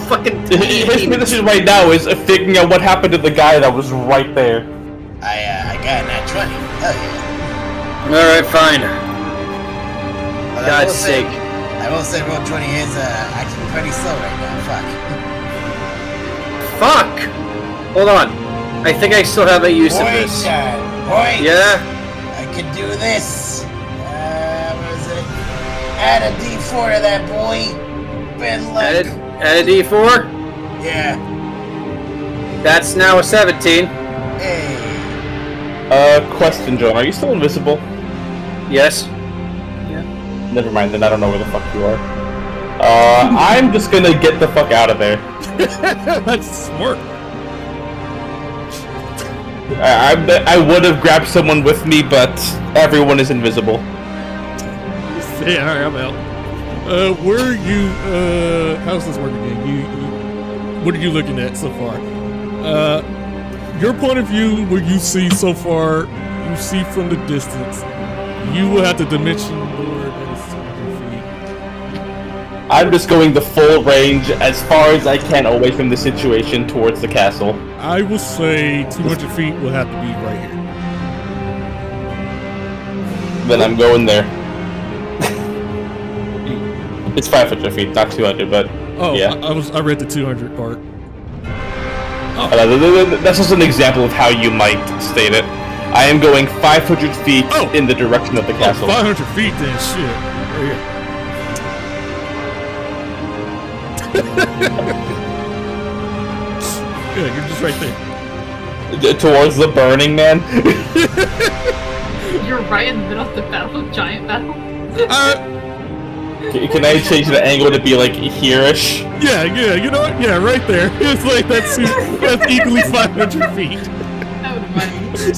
Fucking. His position right now is figuring out what happened to the guy that was right there. I got that 20. Hell yeah. All right, fine. Well, God's sake. I will say roll 20 is actually pretty slow right now. Fuck! Hold on. I think I still have a use of this. Point! Yeah? I can do this. What is it? Add a D4 to that, boy. Ben luck. Add a D4? Yeah. That's now a 17. Hey. Question, John. Are you still invisible? Yes. Never mind, then I don't know where the fuck you are. I'm just gonna get the fuck out of there. That's smart. I would have grabbed someone with me, but everyone is invisible. Yeah, alright, I'm out. Where are you, how's this working again? What are you looking at so far? Your point of view, what you see so far, you see from the distance. You will have to dimension board that is 200 feet. I'm just going the full range as far as I can away from the situation towards the castle. I will say 200 feet will have to be right here. Then I'm going there. It's 500 feet, not 200, but yeah. I read the 200 part. That's just an example of how you might state it. I am going 500 feet in the direction of the castle. 500 feet then, shit. Right here. Yeah, you're just right there. Towards the Burning Man. You're right in the middle of the battle, giant battle. Can I change the angle to be like here-ish? Yeah, you know what? Yeah, right there. It's like that's equally 500 feet. That would have been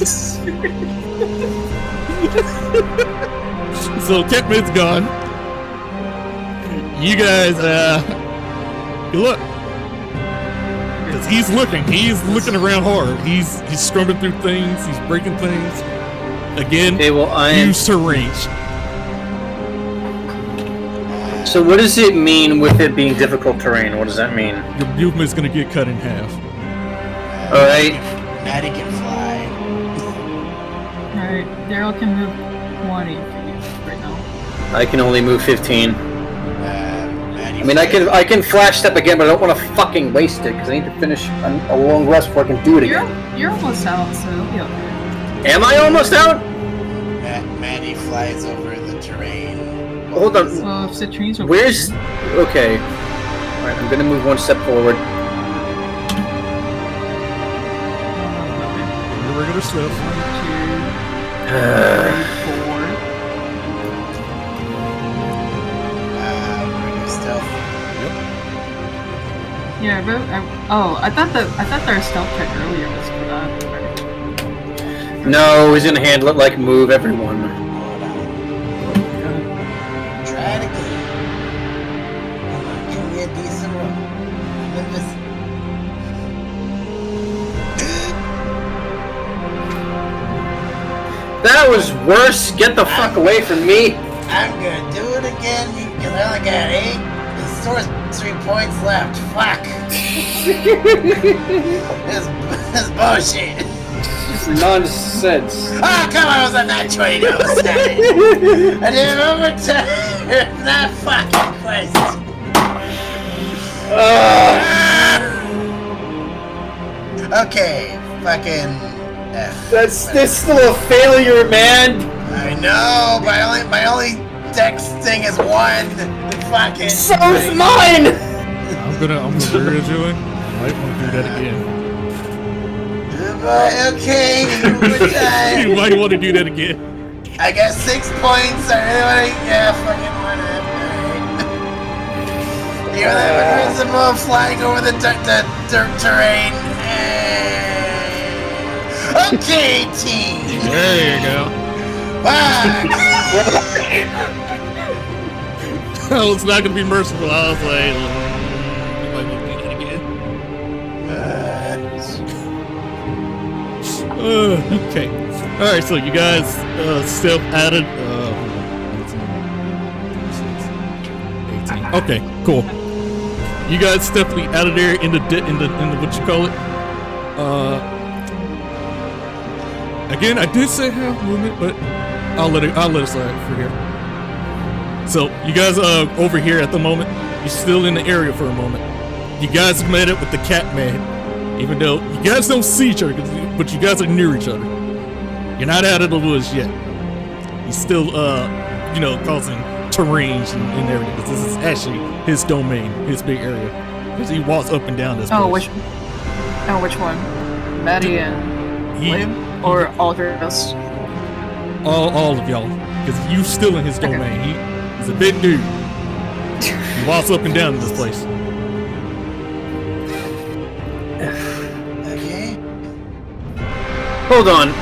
So Ketman's gone. You guys, good luck. Because he's looking around hard. He's scrubbing through things. He's breaking things. Again, Okay, well, use to range. So what does it mean with it being difficult terrain? What does that mean? Your movement's gonna get cut in half. Alright. Maddie can fly. Alright, Daryl can move 20 feet right now. I can only move 15. Maddie I mean, I can flash step again, but I don't want to fucking waste it because I need to finish a long rest before I can do it again. You're almost out, so it'll be okay. Am I almost out? Maddie flies over the terrain. Hold on. Well, if the trees are Where's... Okay. Alright, I'm gonna move one step forward. Your regular stuff. 1, 2, 3, 4. Stealth. Yeah, I thought their stealth check earlier was for that. No, he's gonna handle it like move everyone. Try it again. Come on, give me a decent roll. That was worse. Get the fuck away from me. I'm gonna do it again because I only got 8. The store's 3 points left. Fuck. This bullshit. Nonsense. Oh, come on, I was on that 20 to 7. I did it overtime. That fucking quest. Okay, fucking F. That's still a failure, man. I know, my only dex thing is 1. Fucking. So's mine. I'm gonna agree with you. I might want to do that again. Okay, overtime. You might want to do that again. I got 6 points. I really want to. Yeah, fucking want it. Alright. You're the invincible flying over the dirt terrain. Okay, team. There you go. Fuck. Oh, it's not gonna be merciful. I was like, you might want to do that again. Okay. All right. So you guys still added. 18. Okay. Cool. You guys definitely out of there in the what you call it. Again, I did say half movement, but I'll let it slide for here. So you guys over here at the moment. You're still in the area for a moment. You guys met up with the cat man, even though you guys don't see each other, but you guys are near each other. You're not out of the woods yet. He's still causing terrain and everything. Because this is actually his domain, his big area. Because he walks up and down this place. Which one? Maddie and Liam? Or all of us? All of y'all. Because you still in his domain. He's a big dude. He walks up and down in this place. Okay. Hold on.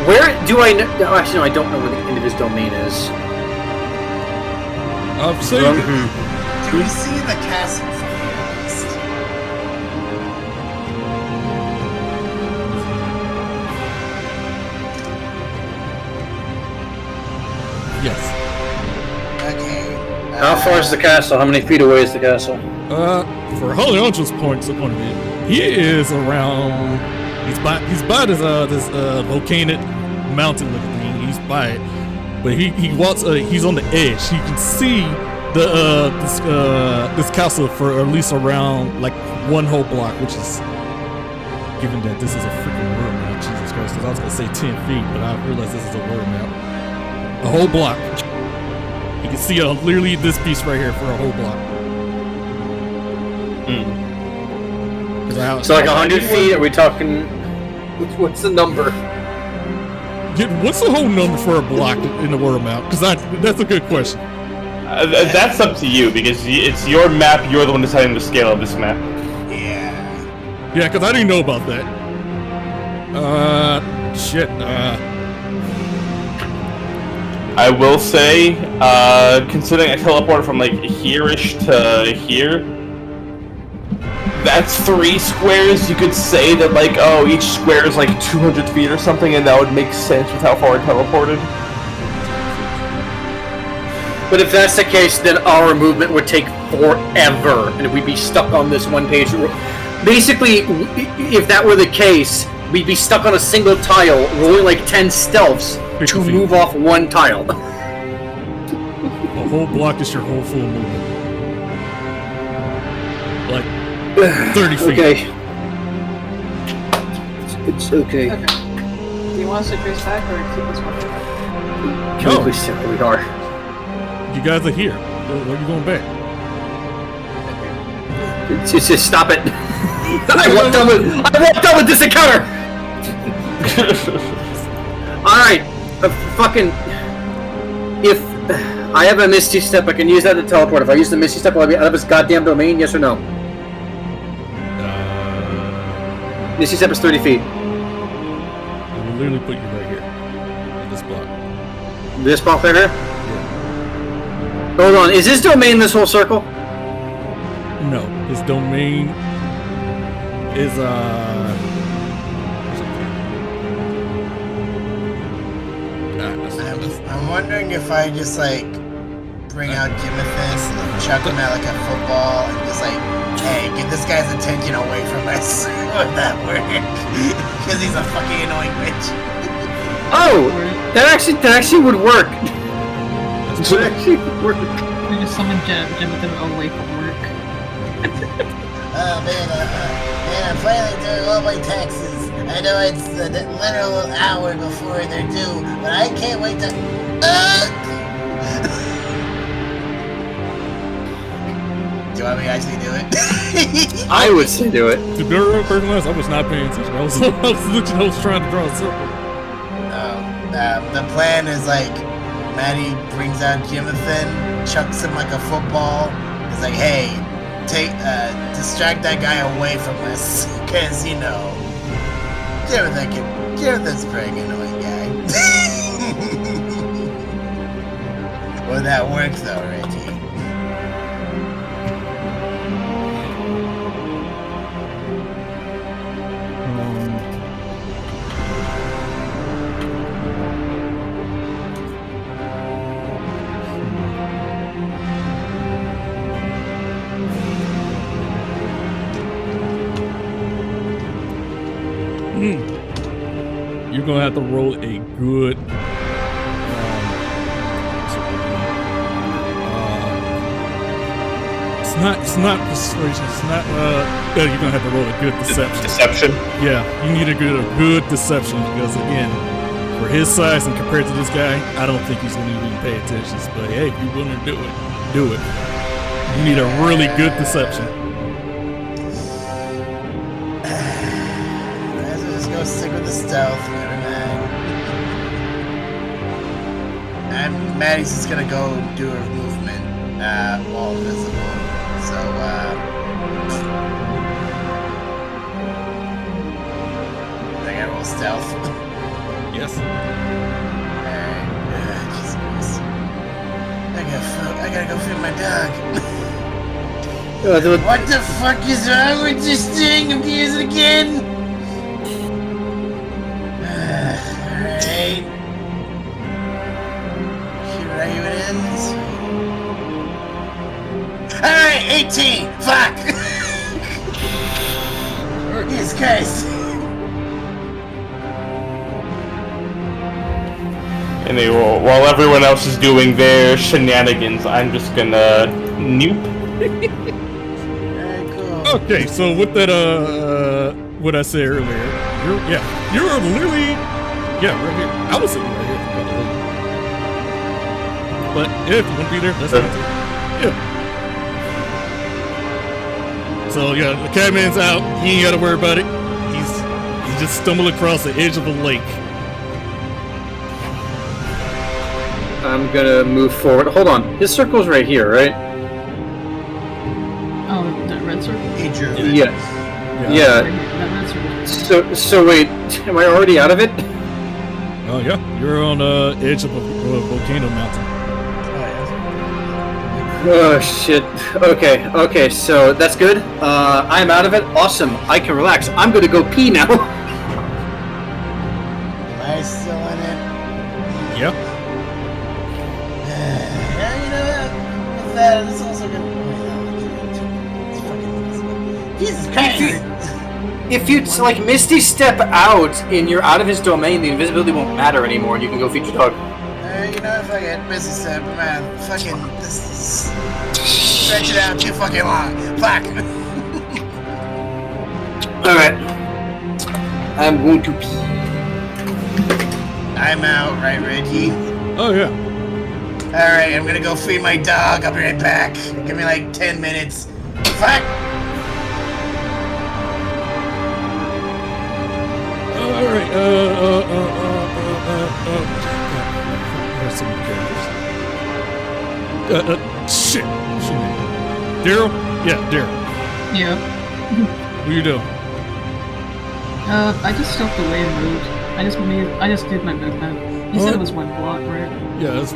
Where do I know? Actually, no, I don't know where the end of his domain is. I've seen it. Do we see the castle from here at least? Yes. Okay. How far is the castle? How many feet away is the castle? For Holy Angel's point of view, he is around. He's by this volcanic mountain looking thing. He's by it, but he walks. He's on the edge. You can see this castle for at least around like one whole block, which is, given that this is a freaking world map. Jesus Christ! Because I was gonna say 10 feet, but I realized this is a world map. A whole block. You can see literally this piece right here for a whole block. So like 100 feet? Are we talking? What's the number? What's the whole number for a block in the world map? Because that's a good question. That's up to you because it's your map. You're the one deciding the scale of this map. Yeah. Yeah, because I didn't know about that. Shit. I will say, considering I teleported from like here-ish to here, that's 3 squares. You could say that like, oh, each square is like 200 feet or something, and that would make sense with how far I teleported. But if that's the case, then our movement would take forever, and we'd be stuck on this one page. Basically, if that were the case, we'd be stuck on a single tile, rolling like 10 stealths to move off one tile. A whole block is your whole full movement. Like 30 feet. Okay. It's okay. Okay. Do you want us to trace back or keep us walking? Can we please check where we are? You guys are here. Where are you going back? Just stop it. I want done with this encounter. Alright. Fucking. If I have a Misty Step, I can use that to teleport. If I use the Misty Step, will I be out of his goddamn domain? Yes or no? Misty Step is 30 feet. It will literally put you right here. In this block. This block right here? Yeah. Hold on. Is his domain this whole circle? No. His domain is I'm wondering if I just like bring out Jimothan, chuck him at like a football, and just like, hey, get this guy's attention away from us. Would that work? Because he's a fucking annoying bitch. Oh, that actually would work. That actually would work. We just summon Jimothan away from work. Oh man, I'm finally doing all my taxes. I know it's a literal hour before they're due, but I can't wait to. Do you want me to actually do it? I would say do it. To be real personalized, I was not paying attention. I was literally trying to draw a circle. The plan is like, Maddie brings out Jimothan, chucks him like a football. It's like, hey, distract that guy away from us, because you know, Jimothan's a pretty annoying guy. Would that work though, Reggie? You're gonna have to roll a good. It's not persuasion. It's not. You're gonna have to roll a good deception. Deception. Yeah, you need a good deception because again, for his size and compared to this guy, I don't think he's gonna even pay attention. But hey, if you're willing to do it, do it. You need a really good deception. Go stick with the stealth, never mind. And Maddie's just gonna go do her movement while visible. So, I gotta roll stealth. Yes. Alright, Jesus. I gotta go feed my dog. What the fuck is wrong with this thing? I'm using it again. Alright. Shoot right here it ends. Alright, 18! Fuck! Jesus Christ. Anyway, while everyone else is doing their shenanigans, I'm just gonna nope. Alright, cool. Okay, so with that, what I said earlier, you're literally, right here. I was sitting right here, by the way. But yeah, if you want to be there, that's fine too. Yeah. So yeah, the Catman's out. You ain't gotta worry about it. He's just stumbled across the edge of a lake. I'm gonna move forward. Hold on. His circle's right here, right? Oh, that red circle? Hey, Drew. Yes. Yeah. Right here, that red circle. So wait, am I already out of it? Oh yeah, you're on the edge of a volcano mountain. Oh shit. Okay, so that's good. I'm out of it. Awesome. I can relax. I'm gonna go pee now. Am I still in it? Yeah. Yeah, you know what? With that, it's also gonna. Jesus Christ! If you like Misty step out and you're out of his domain, the invisibility won't matter anymore, and you can go feed your dog. You know, fuck it, Misty step, man. Fucking this is stretch it out too fucking long. Fuck. All right. I'm going to pee. I'm out, right, Reggie? Oh yeah. Alright, I'm gonna go feed my dog. I'll be right back. Give me like 10 minutes. Fuck! All right. There's some characters. Shit. What's your name? Daryl? Yeah, Daryl. Yeah. What you doing? I just stopped the way and moved. I just did my movement. You said it was 1 block, right? Yeah, it's,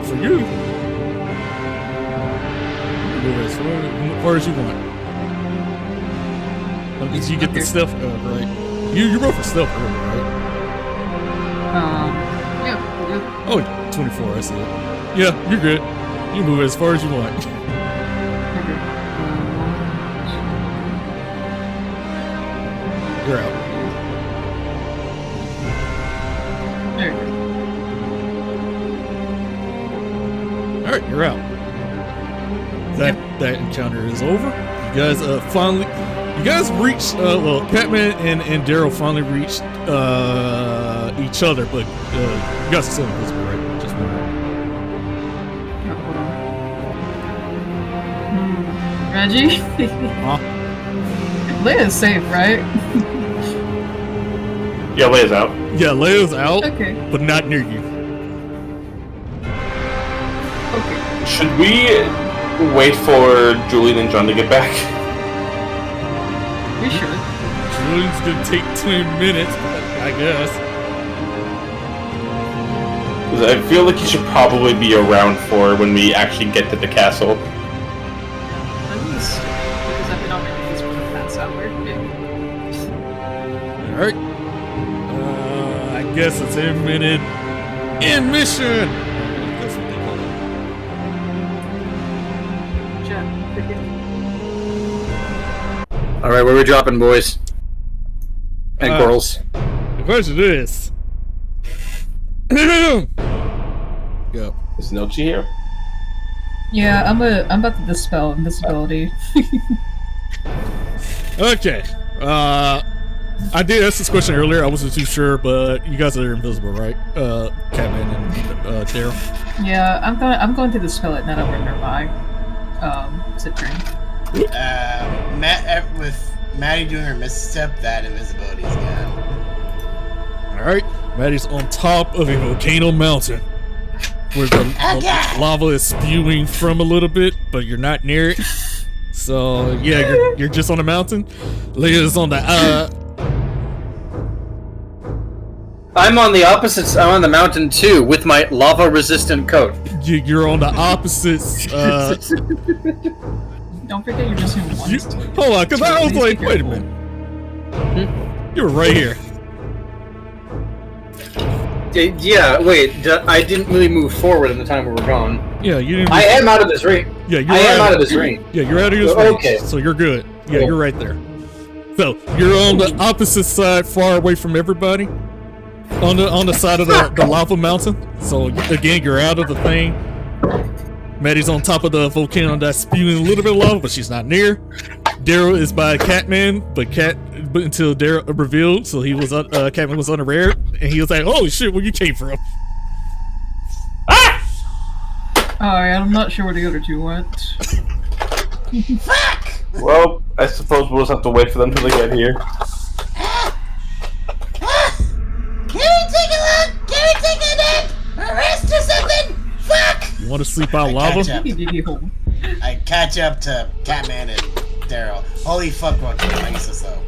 for you, move as far as you want. Because you get the stealth, right? You roll for stealth early, right? Yeah. Oh, 24, I see it. Yeah, you're good. You move as far as you want. Okay. You're out. There you go. Alright, you're out. That encounter is over. You guys finally... You guys reached... well, Catman and Daryl finally reached each other, but you guys are still invisible, right? Just wondering. Hold on. Reggie? Huh? Leia's safe, right? Yeah, Leia's out. Yeah, Leia's out, Okay. but not near you. Okay. Should we wait for Julian and John to get back? We should. Julian's gonna take 20 minutes, I guess. 'Cause I feel like he should probably be around for when we actually get to the castle. At least, because I've been on my knees for the past hour. Alright. I guess it's a minute in mission! That's what they call it. Chat. All right, where we dropping, boys and girls? The question is... Go. Is Nochi here? Yeah, I'm about to dispel invisibility. Okay. I did ask this question earlier. I wasn't too sure, but you guys are invisible, right? Catman and Daryl. Yeah, I'm going to dispel it now that we're nearby. Citrine. With Maddie doing her misstep, that invisibility is gone. Alright. Maddie's on top of a volcano mountain. Where the lava is spewing from a little bit, but you're not near it. So, yeah, you're just on the mountain. Leia's on the, I'm on the opposite. I'm on the mountain too, with my lava-resistant coat. You're on the opposites, Don't forget you're just in one. hold on, because I was like, wait a minute. You were right here. Yeah, wait. I didn't really move forward in the time we were gone. Yeah, you didn't. I am out of this ring. Yeah, you're I am out of this ring. Yeah, you're out of this range. Okay. So you're good. Yeah, Cool. you're right there. So you're on the opposite side, far away from everybody. On the side of the lava mountain. So again, you're out of the thing. Maddie's on top of the volcano that's spewing a little bit of lava, but she's not near. Daryl is by Catman, but until Daryl revealed, so he was Catman was unaware, and he was like, "Holy shit, where you came from?" Alright, I'm not sure where the other two went. Fuck! Well, I suppose we'll just have to wait for them till they get here. Can we take a look? Can we take a nap? A rest or something? Fuck! You want to sleep out lava? I catch up to Catman and Daryl. Holy fuck, what makes us though?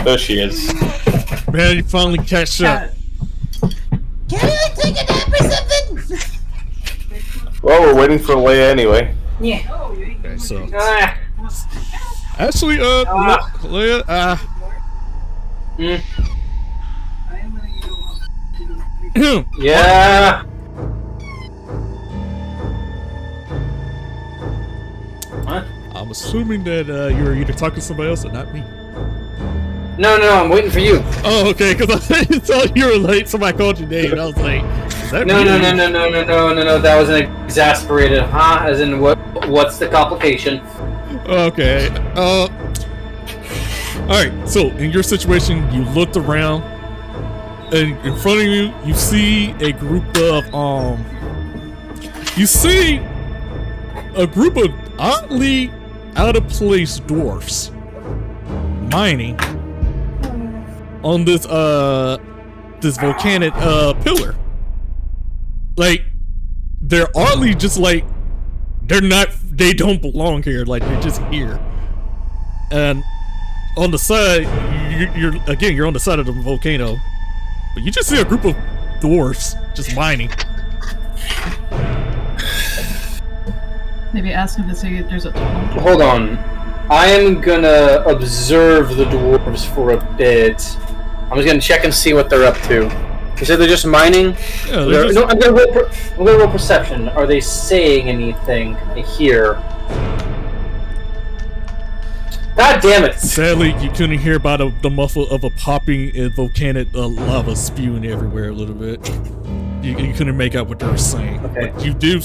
There she is. Man, you finally catch up. Can we like take a nap or something? Well, we're waiting for Leia anyway. Yeah. Okay, so actually, Leia, Yeah. What? I'm assuming that you're either talking to somebody else or not me. No, I'm waiting for you. Oh, okay, because I thought you were late. Somebody called your name, and I was like, is that No. me? That was an exasperated, huh? As in, what's the complication? Okay. All right. So in your situation, you looked around, and in front of you, you see a group of oddly out of place dwarfs mining on this volcanic pillar. Like, they're oddly just like they don't belong here. Like, they're just here. And on the side, you're on the side of the volcano, but you just see a group of dwarfs just mining. Maybe ask him to see if there's a tunnel. Hold on. I am gonna observe the dwarves for a bit. I'm just gonna check and see what they're up to. You said they're just mining? Yeah, No, I'm gonna roll perception. Are they saying anything? Can I hear? God damn it! Sadly, you couldn't hear about the muffle of a popping and volcanic lava spewing everywhere a little bit. You couldn't make out what they were saying. Okay. But you do,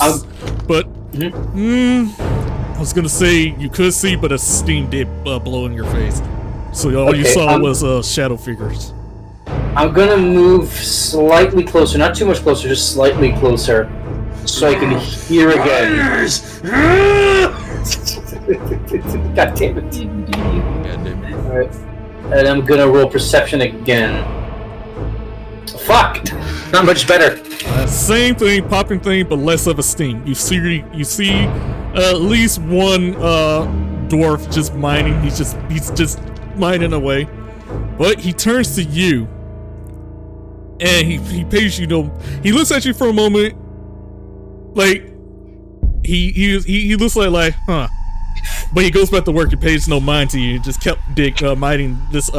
but I was gonna say you could see, but a steam did blow in your face. So all you saw was shadow figures. I'm gonna move slightly closer, not too much closer, just slightly closer, so I can hear again. God damn it. Alright. And I'm gonna roll perception again. Fuck! Not much better. Same thing, popping thing, but less of a steam. You see at least one dwarf just mining. He's just mining away. But he turns to you, and he pays you no. He looks at you for a moment, like he looks like huh. But he goes back to work and pays no mind to you. Just kept mining this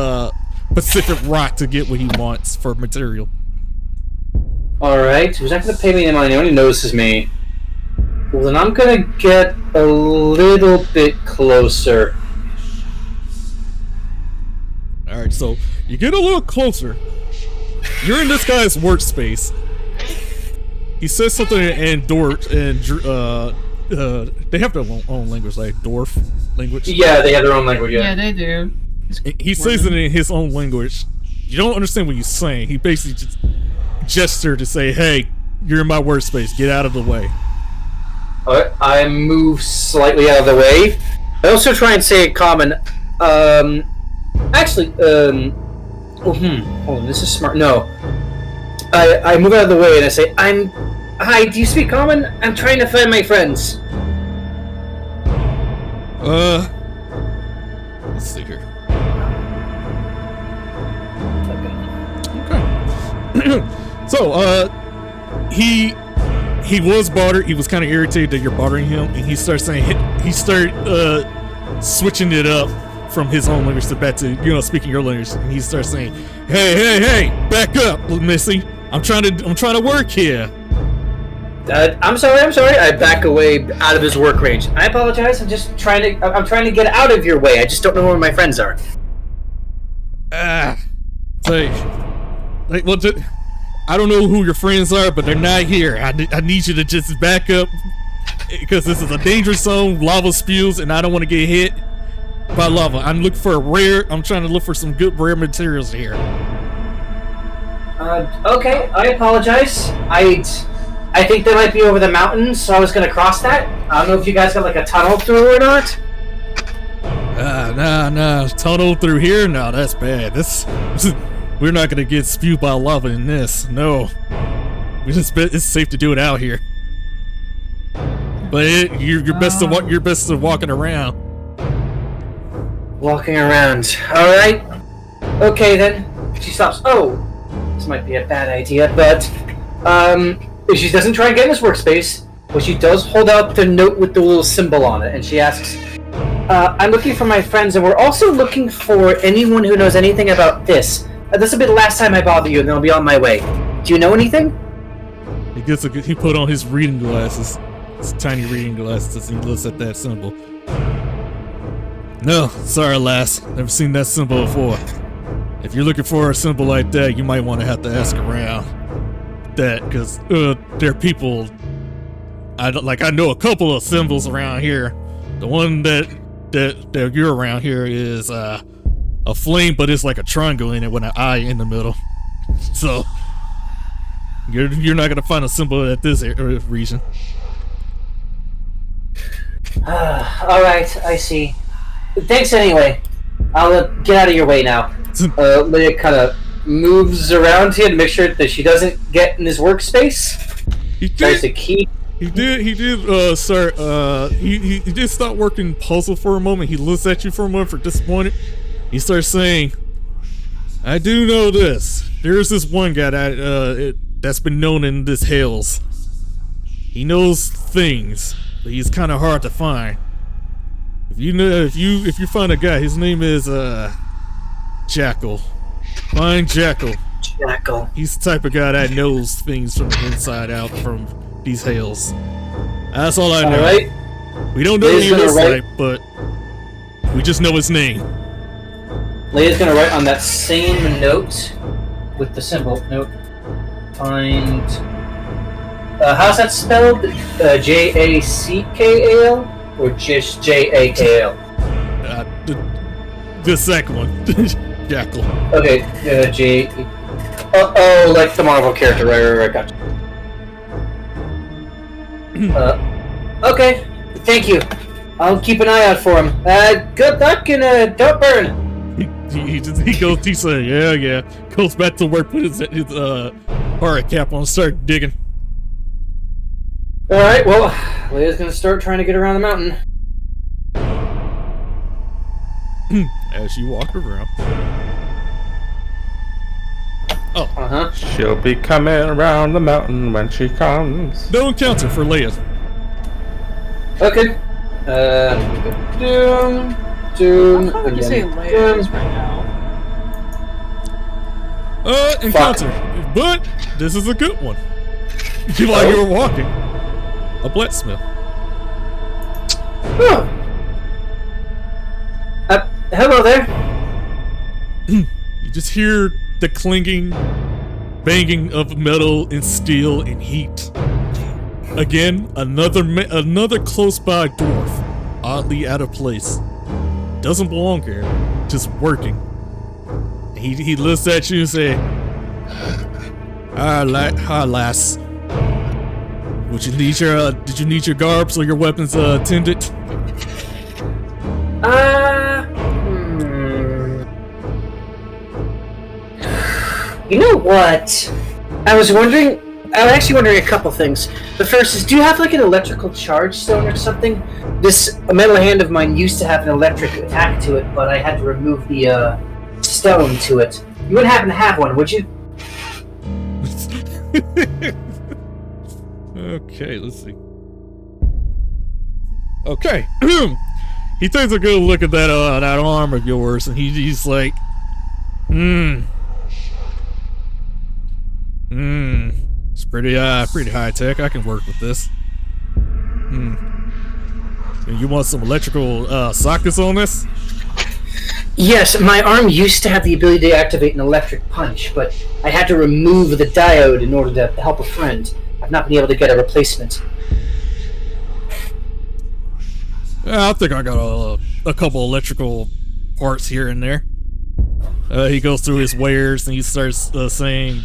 Pacific rock to get what he wants for material. Alright, he's not gonna pay me any money, he only notices me. Well, then I'm gonna get a little bit closer. Alright, so you get a little closer. You're in this guy's workspace. He says something in dwarf, and they have their own language, like dwarf language. Yeah, they have their own language, Yeah, they do. He says it in his own language. You don't understand what he's saying. He basically just gestured to say, hey, you're in my workspace, get out of the way. Alright, I move slightly out of the way. I also try and say a common, hold on, this is smart. No. I move out of the way and I say, hi, do you speak common? I'm trying to find my friends. Let's see here. Okay. So, he was bothered. He was kind of irritated that you're bothering him, and he started switching it up from his own language to back to speaking your language, and he starts saying, "Hey, back up, Missy. I'm trying to work here." I'm sorry. I back away out of his work range. I apologize. I'm trying to get out of your way. I just don't know where my friends are. I don't know who your friends are, but they're not here. I need you to just back up, because this is a dangerous zone. Lava spews, and I don't want to get hit by lava. I'm trying to look for some good rare materials here. Okay, I apologize. I think they might be over the mountains, so I was gonna cross that. I don't know if you guys got like a tunnel through or not. Nah. Tunnel through here? No, that's bad. We're not gonna get spewed by lava in this. No. It's safe to do it out here. But you're best to walking around. Walking around. All right. Okay then. She stops. Oh, this might be a bad idea, but if she doesn't try and get in his workspace, but she does hold out the note with the little symbol on it, and she asks, "I'm looking for my friends, and we're also looking for anyone who knows anything about this. This will be the last time I bother you, and then I'll be on my way. Do you know anything?" He put on his reading glasses, his tiny reading glasses, as he looks at that symbol. No, sorry, lass. Never seen that symbol before. If you're looking for a symbol like that, you might want to have to ask around. That, because there are people. I know a couple of symbols around here. The one that you're around here is a flame, but it's like a triangle in it with an eye in the middle. So you're not gonna find a symbol at this region. All right, I see. Thanks anyway. I'll get out of your way now. Leia kind of moves around here to make sure that she doesn't get in his workspace. He tries to keep. He did stop working puzzle for a moment. He looks at you for a moment for disappointed. He starts saying, "I do know this. There's this one guy that's been known in this Hales. He knows things, but he's kind of hard to find. If you find a guy, his name is Jackal. Find Jackal. Jackal. He's the type of guy that knows things from the inside out from these Hales. That's all I know. All right. We don't know what he looks like, but we just know his name." Leia's gonna write on that same note with the symbol. Note. Find. How's that spelled? Jackal or just Jakal? The second one, Jackal. Okay. J. Oh, like the Marvel character. Right. Gotcha. Okay. Thank you. I'll keep an eye out for him. Good luck and don't burn. He goes. He says, "Yeah." Goes back to work, put his hard cap on, start digging. All right. Well, Leia's gonna start trying to get around the mountain. As you walk around. Oh. Uh-huh. She'll be coming around the mountain when she comes. No encounter for Leia. Okay. Doom. How would you say Leia is right now? Encounter. But this is a good one. While you were walking. A blacksmith. Oh. Hello there. You just hear the clanging, banging of metal and steel and heat. Again, another close by dwarf, oddly out of place. Doesn't belong here, just working. He looks at you and say, "Hi, lass. Did you need your garbs or your weapons tended?" You know what? I was actually wondering a couple things. The first is, do you have like an electrical charge stone or something? This metal hand of mine used to have an electric attack to it, but I had to remove the stone to it. You wouldn't happen to have one, would you? Okay, let's see. Okay. He takes a good look at that arm of yours, and he's like, it's pretty high tech. I can work with this. You want some electrical sockets on this? Yes, my arm used to have the ability to activate an electric punch, but I had to remove the diode in order to help a friend. I've not been able to get a replacement. Yeah, I think I got a couple electrical parts here and there. He goes through his wares and he starts saying,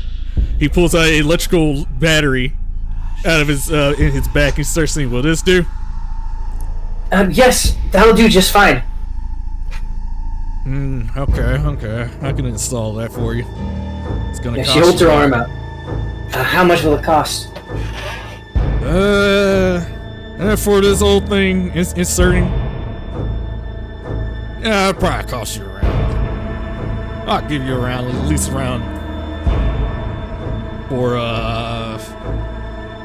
he pulls out an electrical battery, out of his in his back and starts saying, "Will this do?" Yes, that'll do just fine. Okay. I can install that for you. It's gonna cost She holds you. her arm out. How much will it cost? For this whole thing, inserting. Yeah, it'll probably cost you around. I'll give you around, at least around for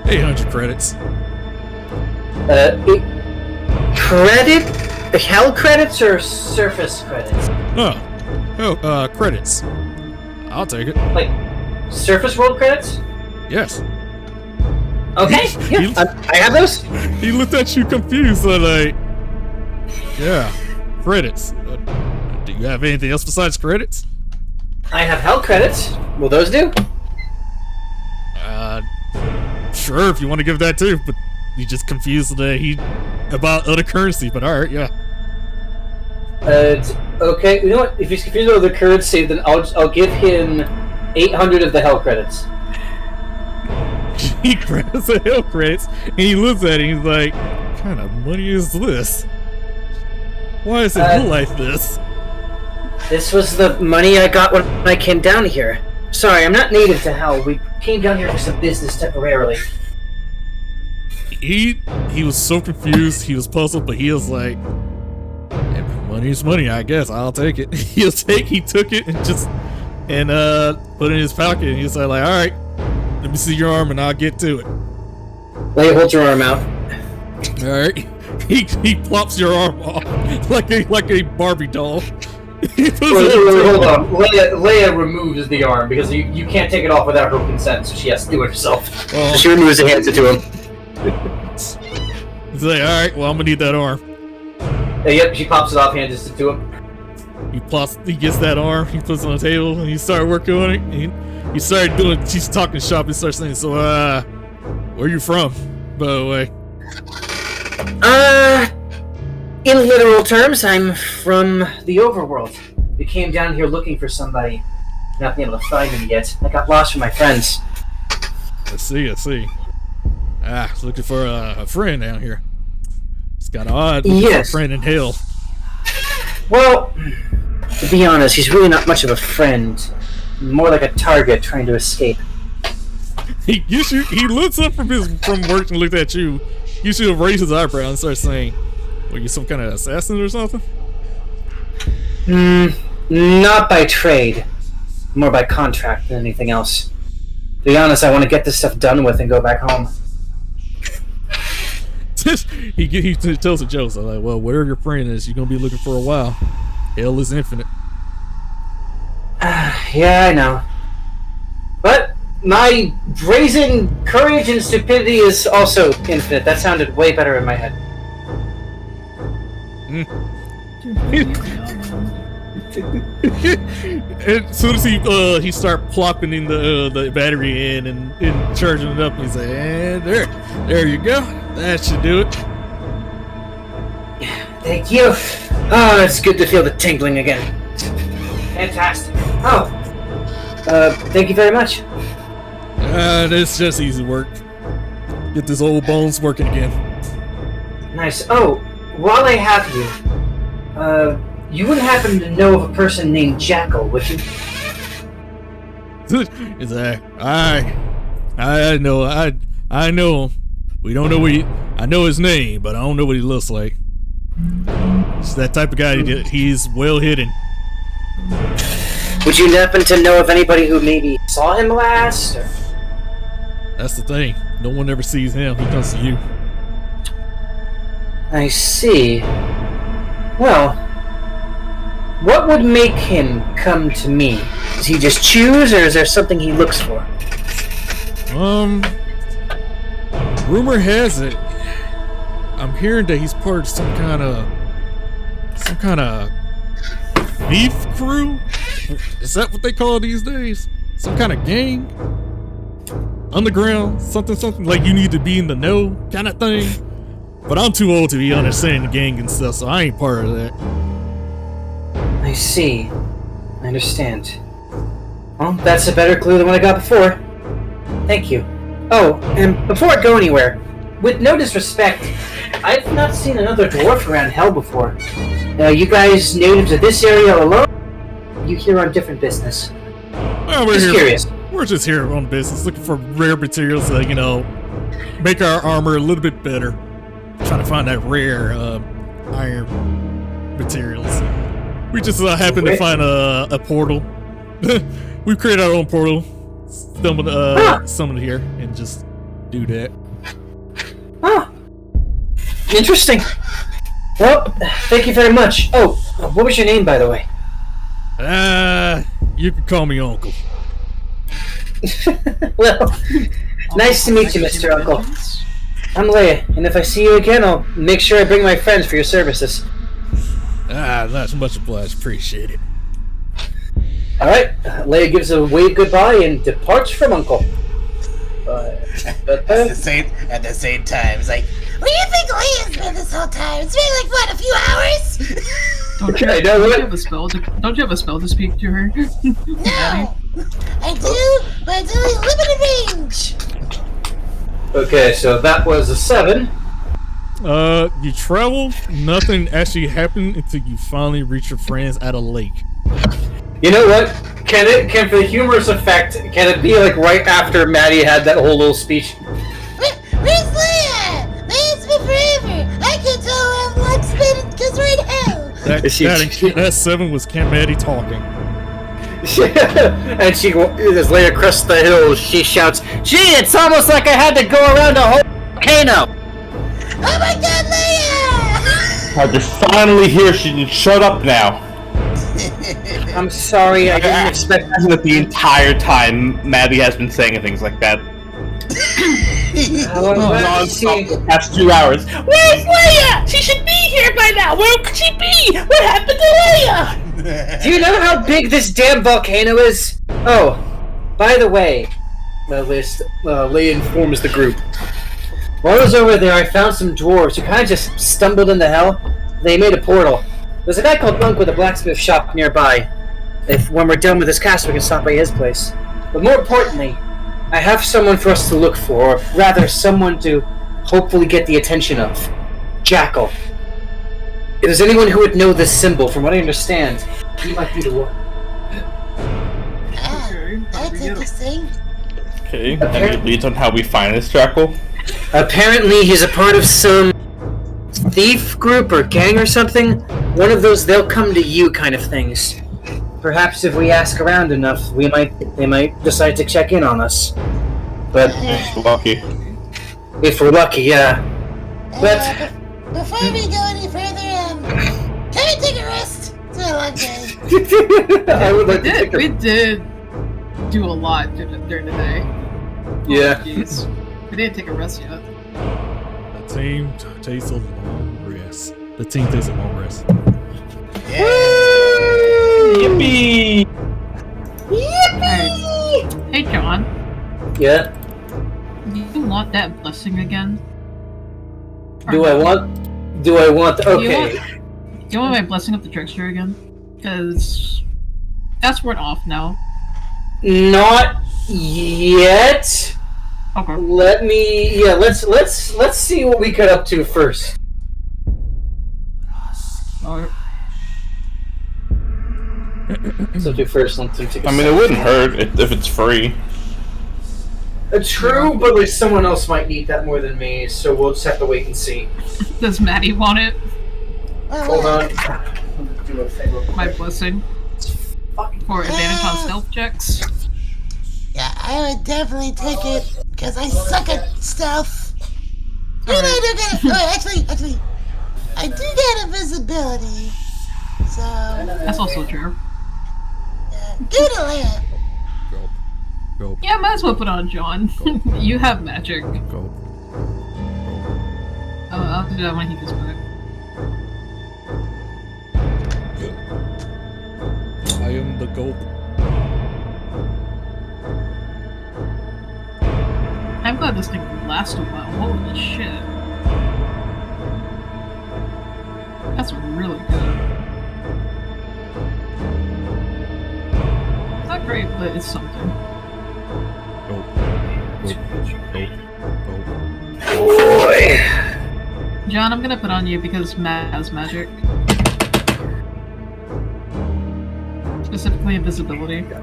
800 credits. Credit? Hell credits or surface credits? Credits. I'll take it. Like, surface world credits? Yes. Okay, yeah, I have those. He looked at you confused, like, yeah, credits. Do you have anything else besides credits? I have hell credits. Will those do? Sure, if you want to give that too, but he just confused about other currency, but alright, yeah. Okay, you know what? If he's confused about the currency, then I'll give him 800 of the hell credits. He grabs the hell credits and he looks at it and he's like, what kind of money is this? Why is it like this? This was the money I got when I came down here. Sorry, I'm not native to hell. We came down here for some business temporarily. He was so confused, he was puzzled, but he was like, money's money, I guess. I'll take it. He took it and put it in his pocket, and he was like, all right, let me see your arm and I'll get to it. Leia holds her arm out. All right. He plops your arm off like a Barbie doll. Hold on. Leia removes the arm because you can't take it off without her consent, so she has to do it herself. So she removes it and hands it to him. He's like, all right, well, I'm gonna need that arm. Yep, she pops it off, hands it to him. He gets that arm, he puts it on the table, and he started working on it. And he started doing. She's talking shop and starts saying, "So, where you from, by the way?" In literal terms, I'm from the overworld. We came down here looking for somebody. Not being able to find him yet. I got lost from my friends. I see. Looking for a friend down here. It's kind of odd. Yes. A friend in hell. Well, to be honest, he's really not much of a friend. More like a target trying to escape. He looks up from work and looked at you. You should have raised his eyebrow and started saying, "Were you some kind of assassin or something?" Not by trade. More by contract than anything else. To be honest, I want to get this stuff done with and go back home. He tells a joke. So like, well, wherever your friend is, you're gonna be looking for a while. Hell is infinite. Yeah, I know. But my brazen courage and stupidity is also infinite. That sounded way better in my head. As soon as he start plopping in the battery in and charging it up, he's like, and there you go. That should do it. Thank you. Oh, it's good to feel the tingling again. Fantastic. Oh, thank you very much. It's just easy work. Get this old bones working again. Nice. Oh, while I have you, you wouldn't happen to know of a person named Jackal, would you? Is that I know him. We don't know I know his name, but I don't know what he looks like. He's that type of guy. He's well hidden. Would you happen to know of anybody who maybe saw him last? Or? That's the thing. No one ever sees him. He comes to you. I see. Well, what would make him come to me? Does he just choose, or is there something he looks for? Rumor has it, I'm hearing that he's part of some kind of thief crew. Is that what they call it these days? Some kind of gang? Underground? Something like you need to be in the know kind of thing. But I'm too old to be understanding the gang and stuff, so I ain't part of that. I see. I understand. Well, that's a better clue than what I got before. Thank you. Oh, and before I go anywhere, with no disrespect, I've not seen another dwarf around hell before. You guys natives of this area alone? You here on different business? Well, Just curious. We're just here on business, looking for rare materials to, make our armor a little bit better. Trying to find that rare iron materials. We just happened to find a portal. We created our own portal. Summon here and just do that. Huh. Interesting. Well, thank you very much. Oh, what was your name, by the way? You can call me Uncle. Well, nice to meet you, Mr. Uncle. I'm Leia, and if I see you again, I'll make sure I bring my friends for your services. That's much obliged. Appreciate it. Alright, Leia gives a wave goodbye and departs from Uncle. At the same time, it's like, Where do you think Leia's been this whole time? It's been like, what, a few hours? Don't you have a spell? Don't you have a spell to speak to her? No! I do, but it's only limited range! Okay, so that was a 7. You travel, nothing actually happened until you finally reach your friends at a lake. You know what? Can for the humorous effect, can it be like right after Maddie had that whole little speech? Where's Leia? Leia's been forever! I can't tell where luck's been because we're in hell! That 7 was Camp Maddie talking. And she, as Leia crests the hill, she shouts, "Gee, it's almost like I had to go around a whole volcano!" Oh my god, Leia! I just finally hear she shut up now. I'm sorry, I didn't expect that the entire time Maddie has been saying things like that. Past 2 hours. Where's Leia? She should be here by now. Where could she be? What happened to Leia? Do you know how big this damn volcano is? Oh, by the way, Leia informs the group. While I was over there, I found some dwarves who kind of just stumbled into hell. They made a portal. There's a guy called Monk with a blacksmith shop nearby. When we're done with this castle, we can stop by his place. But more importantly, I have someone for us to look for, or rather, someone to hopefully get the attention of. Jackal. If there's anyone who would know this symbol, from what I understand, he might be the one. That's interesting. Okay, any leads on how we find this Jackal? Apparently, he's a part of some thief group or gang or something. One of those they'll come to you kind of things. Perhaps if we ask around enough, they might decide to check in on us. But if we're lucky. If we're lucky, yeah. But before we go any further, can we take a rest? It's been a long day. I would like to We did do a lot during the day. Yeah. Jeez. We didn't take a rest yet. The team takes a long rest. Yippee! Yippee! Hey, John. Yeah? Do you want that blessing again? Do I want? Okay. Do you want my blessing of the trickster again? Because that's worn off now. Not yet. Okay. Let's see what we get up to first. Alright. So do first. Let's take a I mean, it wouldn't hurt if it's free. True, but like someone else might need that more than me, so we'll just have to wait and see. Does Maddie want it? Hold on. Do a thing real quick. My blessing. For advantage on stealth checks. Yeah, I would definitely take it, because I suck at stealth. Really, I do get it. Oh, actually, I do get invisibility. So. That's also true. Give it a Leia. Go. Yeah, might as well put on John. You have magic. Go. I'll do that when he gets back. I am the goat. I'm glad this thing will last a while. Holy shit. That's really good. It's not great, but it's something. Go. Boy. John, I'm gonna put on you because Matt has magic. Specifically invisibility. Okay.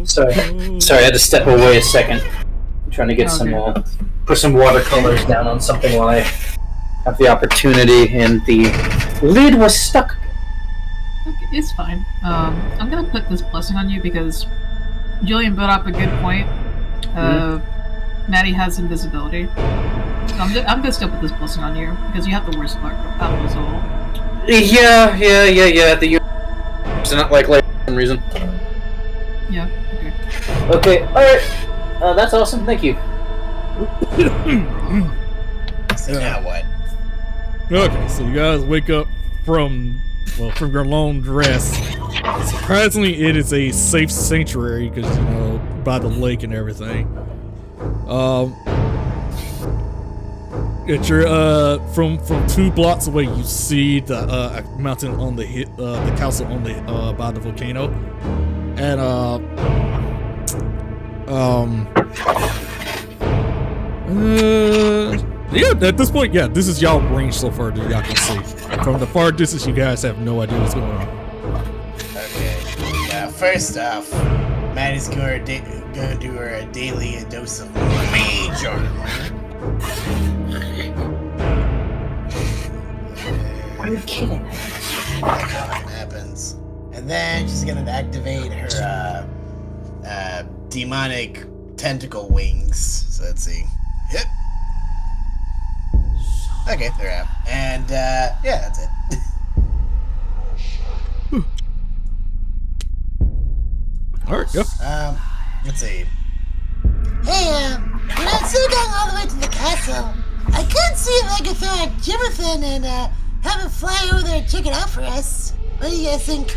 Sorry, I had to step away a second. I'm trying to get put some watercolors down on something while I have the opportunity, and the lid was stuck. Okay, it's fine. I'm gonna put this blessing on you because Julian brought up a good point. Maddie has invisibility. So I'm gonna still put this blessing on you because you have the worst luck out of us all. Yeah. The it's not like for some reason. Yeah. Okay. All right. That's awesome. Thank you. So now what? Okay, so you guys wake up from your long rest. Surprisingly, it is a safe sanctuary because by the lake and everything. At your from 2 blocks away, you see the mountain on the castle on the by the volcano, and yeah. At this point, yeah, this is y'all range so far that y'all can see. From the far distance, you guys have no idea what's going on. Okay. First off, Maddie's gonna do her daily dose of mage armor. Are you kidding? What happens? And then she's gonna activate her demonic tentacle wings. So let's see. Yep. Okay, they're out. And yeah, that's it. Alright, yeah. Let's see. Hey, we're not still going all the way to the castle. I could see if I could throw a Jimothan and have him fly over there and check it out for us. What do you guys think?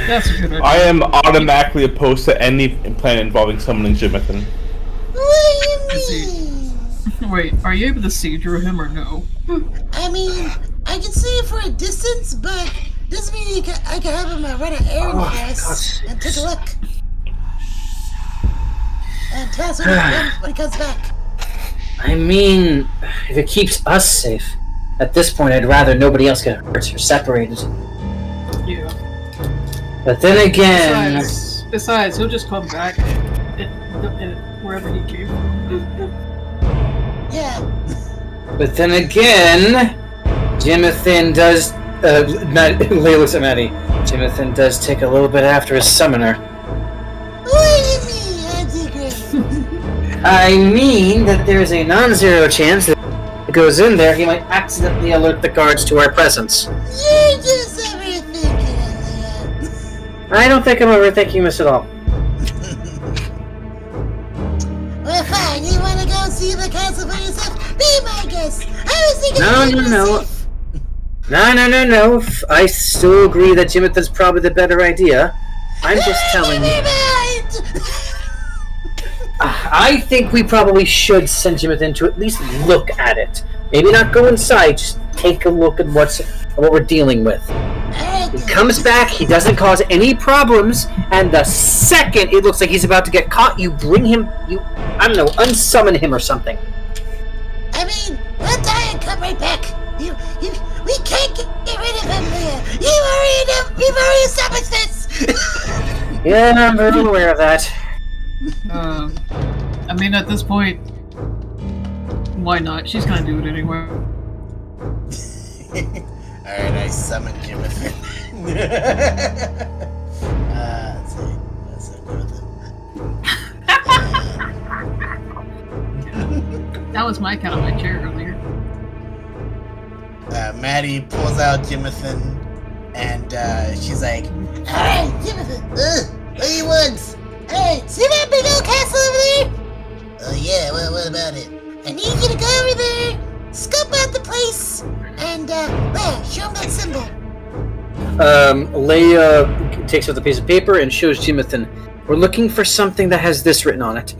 That's a good idea. I am automatically opposed to any plan involving summoning Jimothan. What do you mean? Wait, are you able to see through him or no? I mean, I can see it for a distance, but doesn't mean I can have him run an errand for us and take a look. And tell us when he comes back. I mean, if it keeps us safe, at this point I'd rather nobody else get hurt or separated. Yeah. But then again... Besides, he'll just come back wherever he came from. Yeah. But then again, Jimothan does... Leia looks at Maddie. Jimothan does take a little bit after his summoner. What do you mean, Anti-Gray? I mean that there's a non-zero chance that if it goes in there, he might accidentally alert the guards to our presence. You're just overthinking it, Leia. I don't think I'm overthinking this at all. Well, fine. You want to go see the castle for yourself? Be my guest. I was thinking. No. I still agree that Jimothan's probably the better idea. I'm just telling you. I think we probably should send Jimothan to at least look at it. Maybe not go inside, just take a look at what we're dealing with. He comes back, he doesn't cause any problems, and the second it looks like he's about to get caught, you bring him, unsummon him or something. I mean, let die and come right back. We can't get rid of him, Leia. We've already established this. Yeah, I'm very aware of that. I mean, at this point, why not? She's gonna do it anyway. Alright, I summoned Jimothan. Let's see. Let's go with him. That was my count on my chair earlier. Maddie pulls out Jimothan, and she's like, Alright, Jimothan. What do you want? Hey, see that big old castle over there? Oh yeah, what about it? I need you to go over there, scope out the place, and show him that symbol. Leia takes out the piece of paper and shows Jimothan. We're looking for something that has this written on it.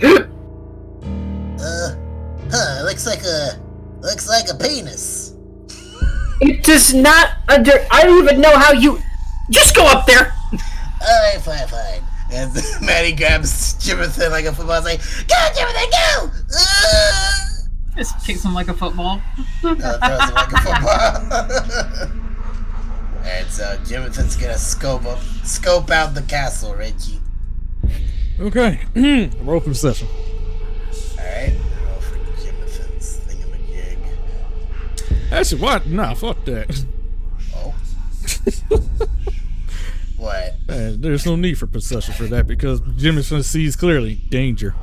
Looks like a penis. It does not I don't even know how you... Just go up there! Alright, fine. And Maddie grabs Jimothy like a football and is like, go, Jimothy, go! Just kicks him like a football. Throws him like a football. Alright, so Jimothy's gonna scope out the castle, Reggie. Okay. Roll perception. Alright, roll for Jimothy's thingamajig. Actually, what? Nah, fuck that. Oh. What? There's no need for perception for that because Jimison sees clearly danger.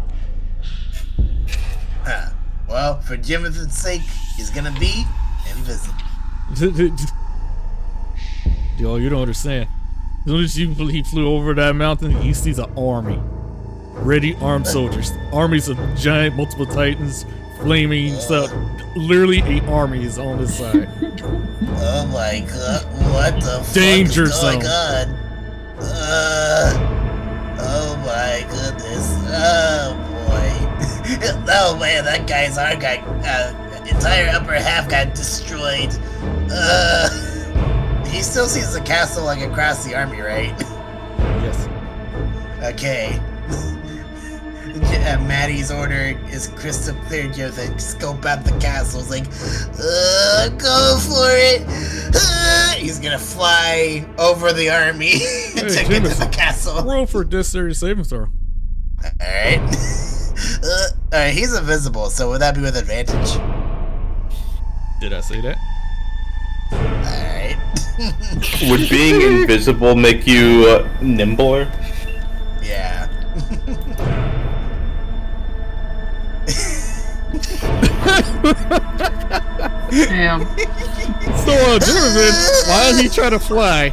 Huh. Well, for Jimothy's sake, he's gonna be invisible. Yo, you don't understand. As soon as he flew over that mountain, he sees an army. Ready armed soldiers. Armies of giant multiple titans, flaming stuff. Literally an army is on his side. Oh my god, what the Danger fuck is going zone. on? Oh my goodness. Oh boy. Oh man, that guy's arm got, entire upper half got destroyed. He still sees the castle like across the army, right? Yes. Okay. Maddie's order is crystal clear, Joe. Scope out the castle. It's like, go for it. He's gonna fly over the army to get to the castle. Roll for dexterity saving throw. Alright. Alright, he's invisible, so would that be with advantage? Did I say that? Alright. Would being invisible make you nimbler? Yeah. Damn. So, Jimothy, while he tried to fly,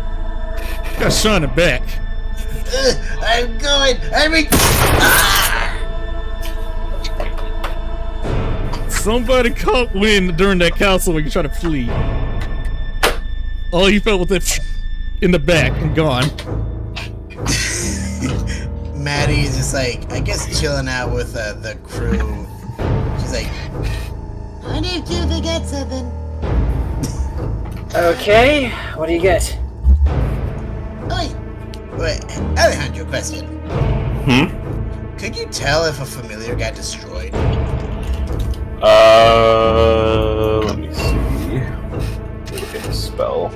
got shot in the back. I'm going. Somebody caught wind during that council when you tried to flee. All he felt was it in the back and gone. Maddie's just like, I guess, chilling out with the crew. She's like, I need you to get something. Okay, what do you get? Wait, Alejandro, question. Hmm? Could you tell if a familiar got destroyed? Let me see. Look at the spell.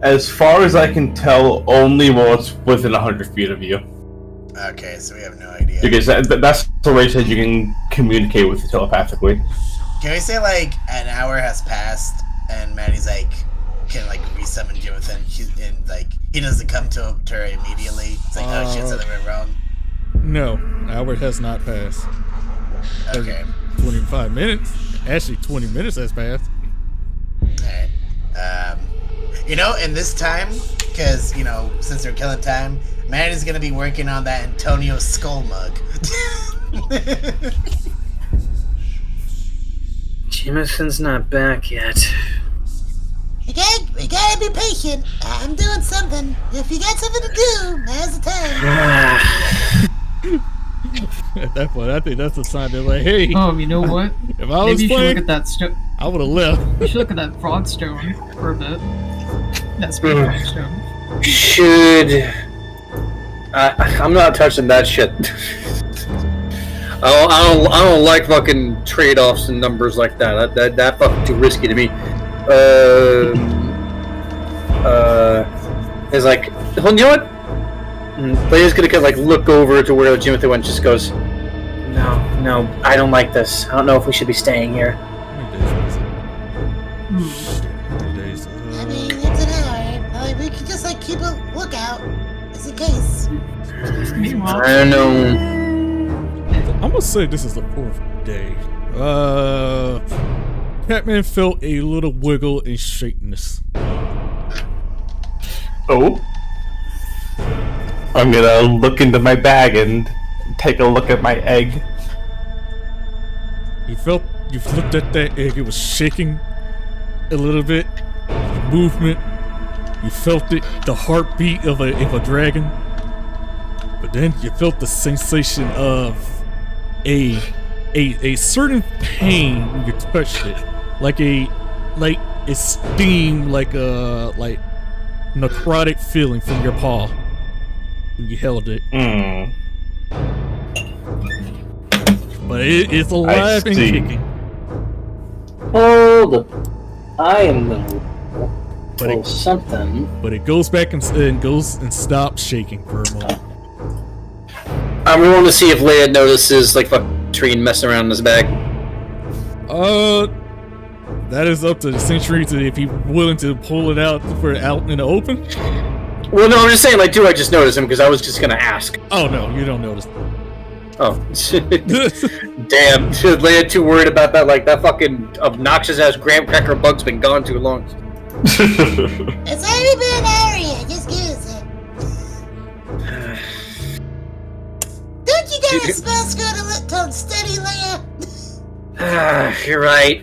As far as I can tell, only while it's within 100 feet of you. Okay, so we have no idea. Because that's the way that you can communicate with it telepathically. Can we say like an hour has passed and Maddie's like can like resummon Jimothy and like he doesn't come to her immediately? It's like, oh shit, something went wrong. No, hour has not passed. Okay. 25 minutes. Actually, 20 minutes has passed. Alright. You know, in this time, because, you know, since they're killing time, Maddie's gonna be working on that Antonio skull mug. Jameson's not back yet. We gotta be patient. I'm doing something. If you got something to do, now's the time. At that point, I think that's a sign they're like, hey. Oh, you know what? If I was Maybe you should playing, look at that stone. I would have left. You should look at that frog stone for a bit. That speed frog stone. I'm not touching that shit. I don't like fucking trade-offs and numbers like that. That fucking too risky to me. It's like, you know what? Leia's gonna like look over to where Jimothy went. Just goes, no, I don't like this. I don't know if we should be staying here. How many days was it? How many days? I mean, it's an hour. Like, we could just like keep a lookout, just in case. Meanwhile, I don't know. I'm gonna say this is the 4th day. Catman felt a little wiggle and shakiness. Oh? I'm gonna look into my bag and take a look at my egg. You looked at that egg, it was shaking a little bit, movement, You felt it, the heartbeat of a dragon. But then you felt the sensation of a certain pain when you touched it. Like a steam, like a necrotic feeling from your paw when you held it. But it's alive and kicking. Hold up. I am gonna roll something. But it goes back and goes and stops shaking for a moment. I'm rolling to see if Leia notices like fucking Trine messing around in his bag. That is up to the Century to if he's willing to pull it out for out in the open. Well, no, I'm just saying, like, do I just notice him? Because I was just gonna ask. Oh no, you don't notice. Oh, damn! Leia too worried about that. Like that fucking obnoxious ass graham cracker bug's been gone too long. It's only been an hour yet. Just give us it. Don't you got a spell scroll to study, Leia? You're right.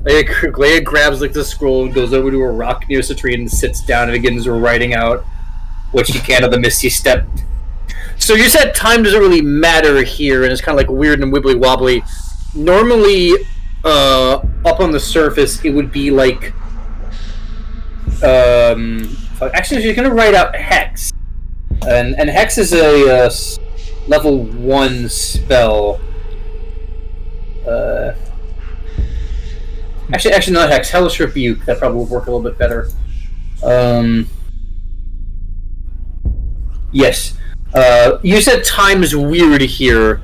Leia grabs like the scroll and goes over to a rock near Citrine and sits down and begins writing out what she can of the Misty Step. So you said time doesn't really matter here, and it's kind of like weird and wibbly wobbly. Normally, up on the surface, it would be like, actually, she's gonna write out Hex, and Hex is a level 1 spell. Actually, not Hex. Hellish Rebuke. That probably would work a little bit better. Yes. You said time is weird here.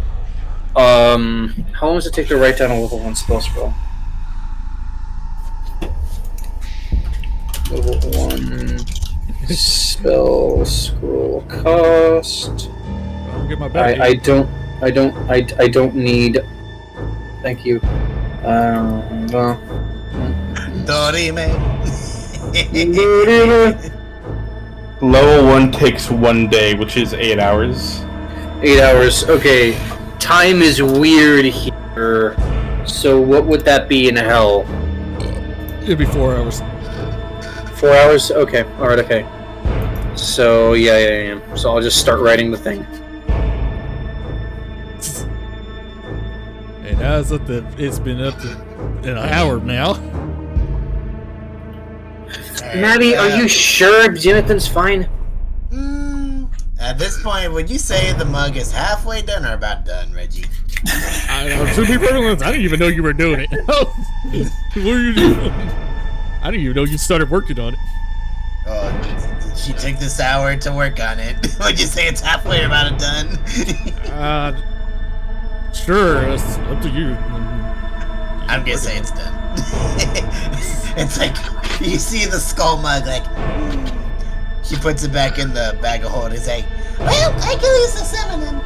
How long does it take to write down a level 1 spell scroll? Level 1 spell scroll cost. I'll get my bag. I don't need. Thank you. Dorime. Level 1 takes 1 day, which is 8 hours. 8 hours. Okay. Time is weird here. So what would that be in hell? It'd be 4 hours. 4 hours? Okay. Alright, okay. So, yeah. So I'll just start writing the thing. And as of it's been up to an hour now. Maddie, are you sure Jonathan's fine? At this point, would you say the mug is halfway done or about done, Reggie? To be perfectly honest, I didn't even know you were doing it. What were you doing? I didn't even know you started working on it. Oh, did she take this hour to work on it? Would you say it's halfway or about done? Sure, it's up to you. I'm gonna say it's done. It's like, you see the skull mug, like, she puts it back in the bag of holding. It's like, Well, I can use the 7 then.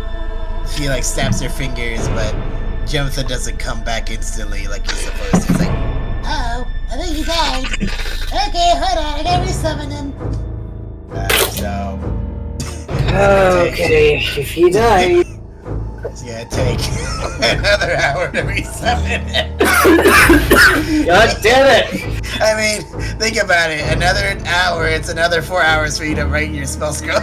she like snaps her fingers, but Jonathan doesn't come back instantly like he's supposed to. It's like, Uh-oh, I think he died. Okay, hold on, I gotta resummon him. Okay, if he died. It's gonna take another hour to resummon him. God damn it! I mean, think about it. Another hour, it's another 4 hours for you to write your spell scroll.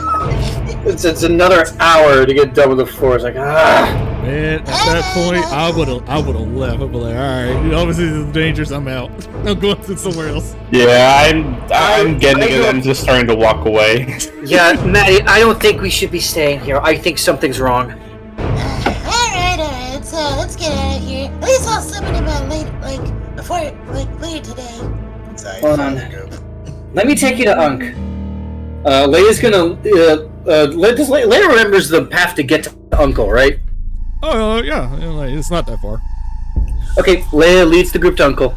It's another hour to get done with the floor. It's like, Man, at that point, I would have left. I'd be like, alright, obviously this is dangerous, I'm out. I'm going to somewhere else. Yeah, I'm getting it. I'm just starting to walk away. Yeah, Maddie, I don't think we should be staying here. I think something's wrong. Alright, so let's get out of here. At least I'll summon him out later today. Hold on. Let me take you to Unk. Leia's gonna. Leia remembers the path to get to Uncle, right? Oh, yeah, it's not that far. Okay, Leia leads the group to Uncle.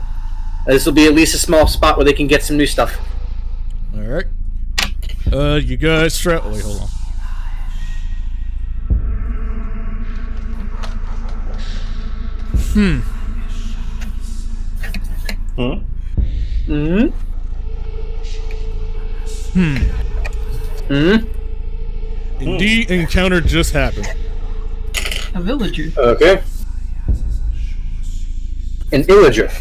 This will be at least a small spot where they can get some new stuff. Alright. You guys strap. Wait, hold on. The encounter just happened. A villager Okay. An illager.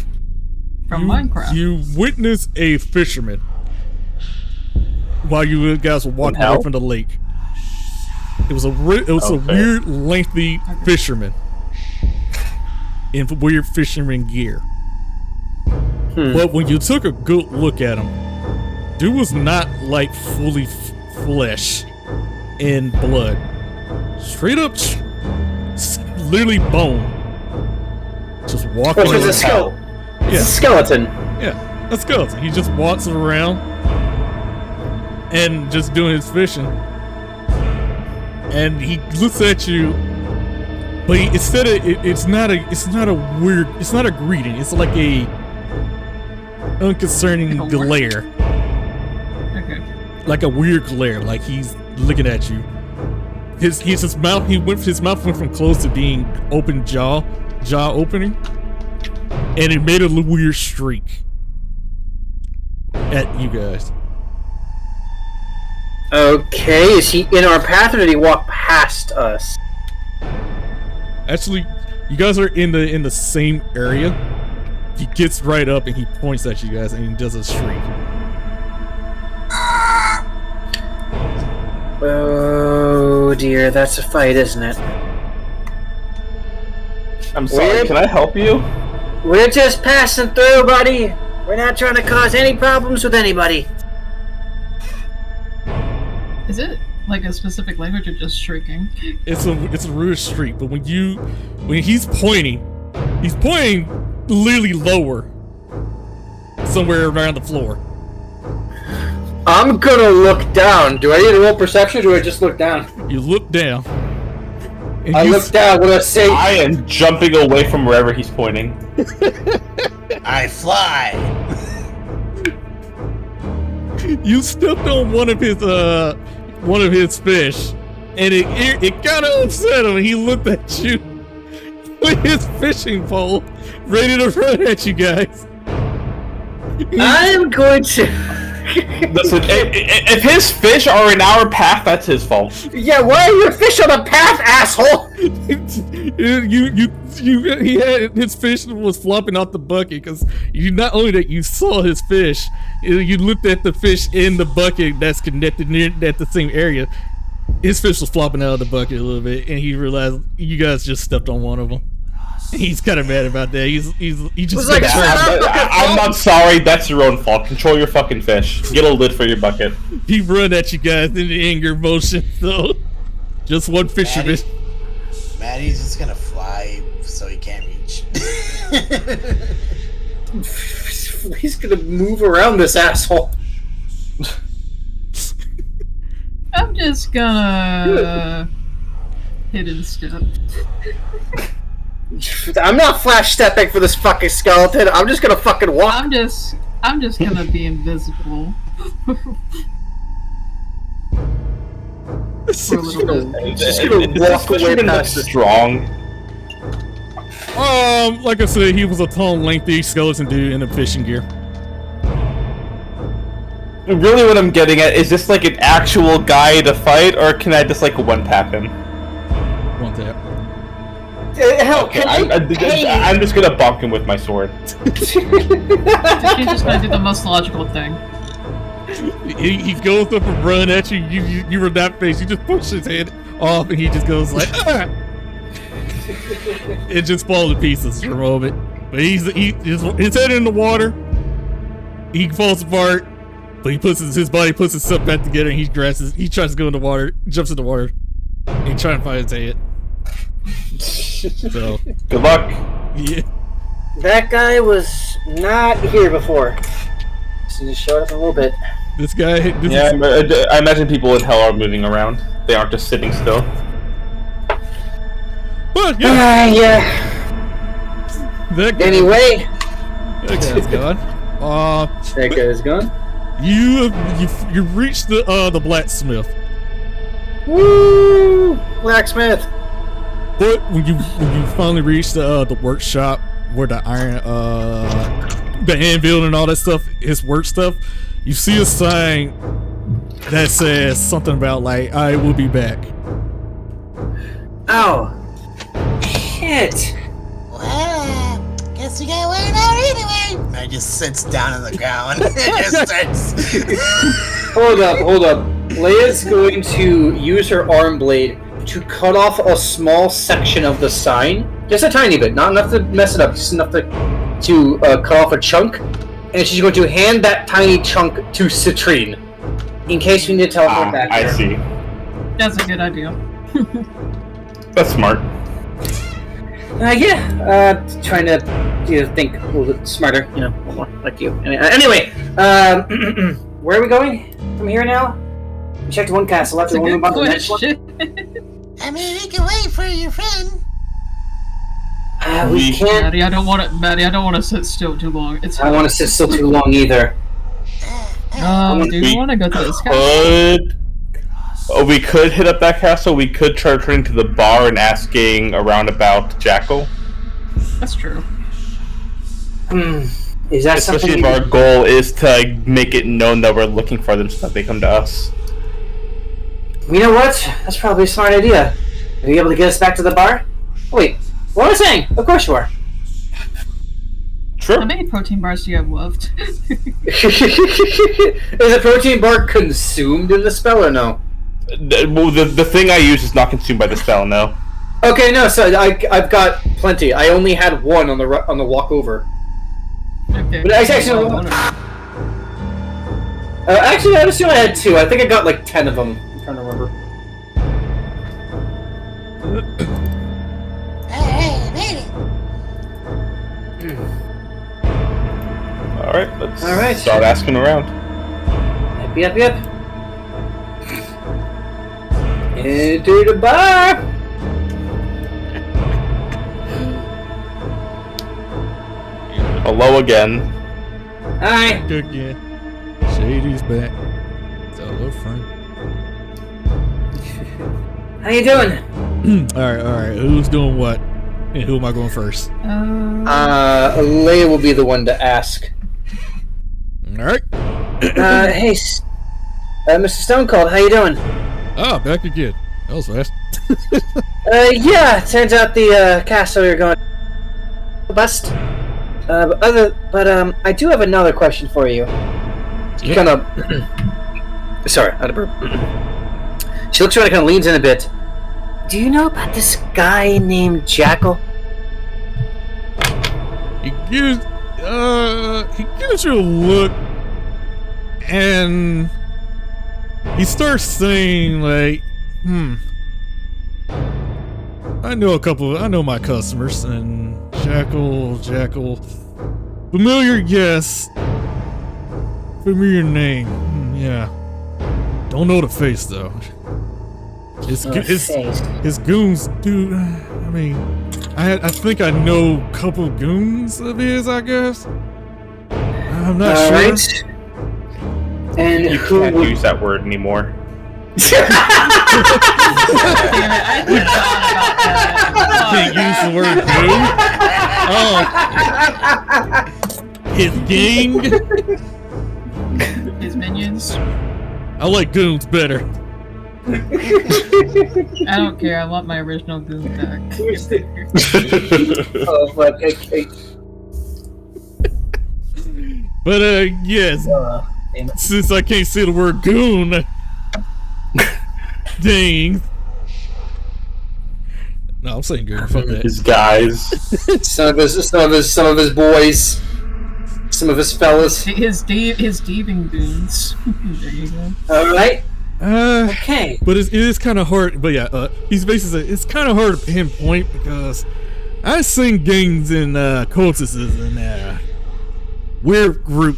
from Minecraft. You witness a fisherman while you guys were walking away from the lake. It was a weird, lengthy fisherman in weird fisherman gear. But when you took a good look at him, dude was not like fully flesh and blood. Straight up, literally bone. Just walking around. It's a skeleton. Yeah, a skeleton. He just walks around and just doing his fishing. And he looks at you, but it's not a greeting. It's like a unconcerning glare. Okay. Like a weird glare, like he's looking at you. His mouth went from closed to being open jaw opening, and it made a weird streak at you guys. Okay, is he in our path or did he walk past us? Actually, you guys are in the same area. He gets right up and he points at you guys and he does a shriek. Oh dear, that's a fight, isn't it? I'm sorry, can I help you? We're just passing through, buddy. We're not trying to cause any problems with anybody. Is it like a specific language or just shrieking? It's a rude shriek, but when he's pointing literally lower, somewhere around the floor. I'm gonna look down. Do I need to roll perception or do I just look down? You look down. I look down. What do I say? I am jumping away from wherever he's pointing. I fly. You stepped on one of his fish, and it kind of upset him. And he looked at you with his fishing pole, ready to run at you guys. I'm going to. Listen, if his fish are in our path, that's his fault. Yeah, why are your fish on the path, asshole? He had his fish was flopping out the bucket because you not only that you saw his fish, you looked at the fish in the bucket that's connected near at the same area. His fish was flopping out of the bucket a little bit, and he realized you guys just stepped on one of them. He's kind of mad about that. He just like, I'm not sorry. That's your own fault. Control your fucking fish. Get a lid for your bucket. He run at you guys in the anger motion. So just one fisherman. Maddie's just gonna fly so he can't reach. He's gonna move around this asshole. I'm just gonna hidden step. I'm not flash stepping for this fucking skeleton. I'm just gonna fucking walk. I'm just gonna be invisible. For a little bit. Just gonna walk away past this. Strong. Like I said, he was a tall, lengthy skeleton dude in a fishing gear. Really, what I'm getting at is this like an actual guy to fight, or can I just like one tap him? One tap. Hell, Okay, I'm just gonna bonk him with my sword. She's just gonna do the most logical thing. He goes up and run at you. You were that face. You just push his head off, and he just goes like, ah! It just falls to pieces for a moment. But his head in the water. He falls apart, but his body puts itself back together, and he tries to go in the water, jumps in the water, and he tries to find his head. So good luck. Yeah. That guy was not here before. So he just showed up a little bit. This guy. I imagine people in hell are moving around. They aren't just sitting still. But yeah. Yeah. That guy, Anyway. that guy's gone. That guy's gone. You reached the blacksmith. Woo! Blacksmith. But when you finally reach the workshop where the iron the anvil and all that stuff, his work stuff, you see a sign that says something about like I will be back. Oh. Shit. Well, guess we gotta wait out anyway. Maddie just sits down on the ground and just starts. Hold up. Leia's going to use her arm blade to cut off a small section of the sign. Just a tiny bit, not enough to mess it up, just enough to cut off a chunk. And she's going to hand that tiny chunk to Citrine, in case we need to teleport back I there. see. That's a good idea. That's smart. Trying to think a little bit smarter, a little more like you. Anyway, where are we going from here now? We checked one castle, left That's a one good about the next one. question. I mean, we can wait for your friend. We can't. Maddie, I don't want to sit still too long. I don't want to sit still too long either. Do you want to go to this castle? We could hit up that castle. We could try returning to the bar and asking around about Jackal. That's true. Is that Especially something? if our goal is to make it known that we're looking for them so that they come to us. You know what? That's probably a smart idea. Are you able to get us back to the bar? Wait, what was I saying? Of course you are. Sure. How many protein bars do you have left? Is a protein bar consumed in the spell or no? Well, the thing I use is not consumed by the spell, no. Okay, no. So I've got plenty. I only had one on the walk over. Okay. But actually, I assume I had two. I think I got like 10 of them. I'm trying to remember. Alright, made it. Alright, let's start asking around. Yep. Into the bar! Hello again. Hi. Good again. Shady's back. So, hello, friend. How you doing? Alright. Who's doing what? And who am I going first? Leia will be the one to ask. Alright. Hey, Mr. Stone Cold, how you doing? Ah, back again. That was fast. Yeah, turns out the castle you're going bust. I do have another question for you. She kind of, sorry, out of burp. She looks around and kind of leans in a bit. Do you know about this guy named Jackal? He gives you a look, and he starts saying like, I know my customers, and Jackal, familiar guess, familiar name, yeah. Don't know the face though. His goons do. I mean, I think I know a couple goons of his. I guess. I'm not sure. Right. And You can't use that word anymore. Damn it, I forgot about that. Can't use the word goon. Oh, his gang. His minions. I like goons better. I don't care. I want my original goon back. Oh, but But yes. Since I can't say the word goon, dang. No, I'm saying goon. Fuck that. His guys. some of his boys, some of his fellas. His thieving goons. There you go. All right. Okay. But it is kind of hard. But yeah, he's basically it's kind of hard to pinpoint because I've seen gangs and cultists and weird group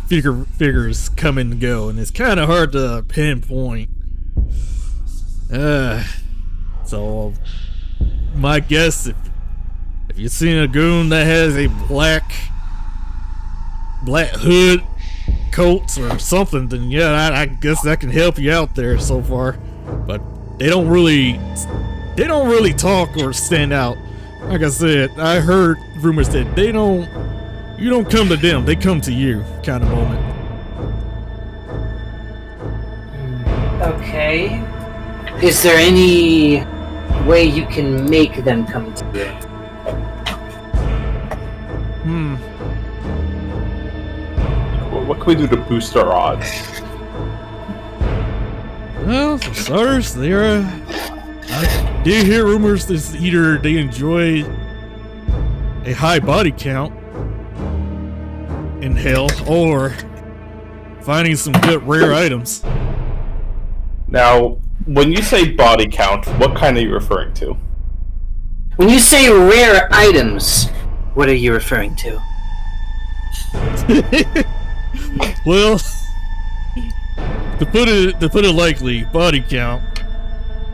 figures come and go, and it's kind of hard to pinpoint. So my guess, if you've seen a goon that has a black hood, coats or something, then yeah, I guess that can help you out there so far. But they don't really talk or stand out. Like I said, I heard rumors that you don't come to them, they come to you kind of moment. Okay. Is there any way you can make them come to you? What can we do to boost our odds? Well, for starters, I did hear rumors that either they enjoy a high body count in hell, or finding some good rare items. Now, when you say body count, what kind are you referring to? When you say rare items, what are you referring to? Well, to put it lightly, body count.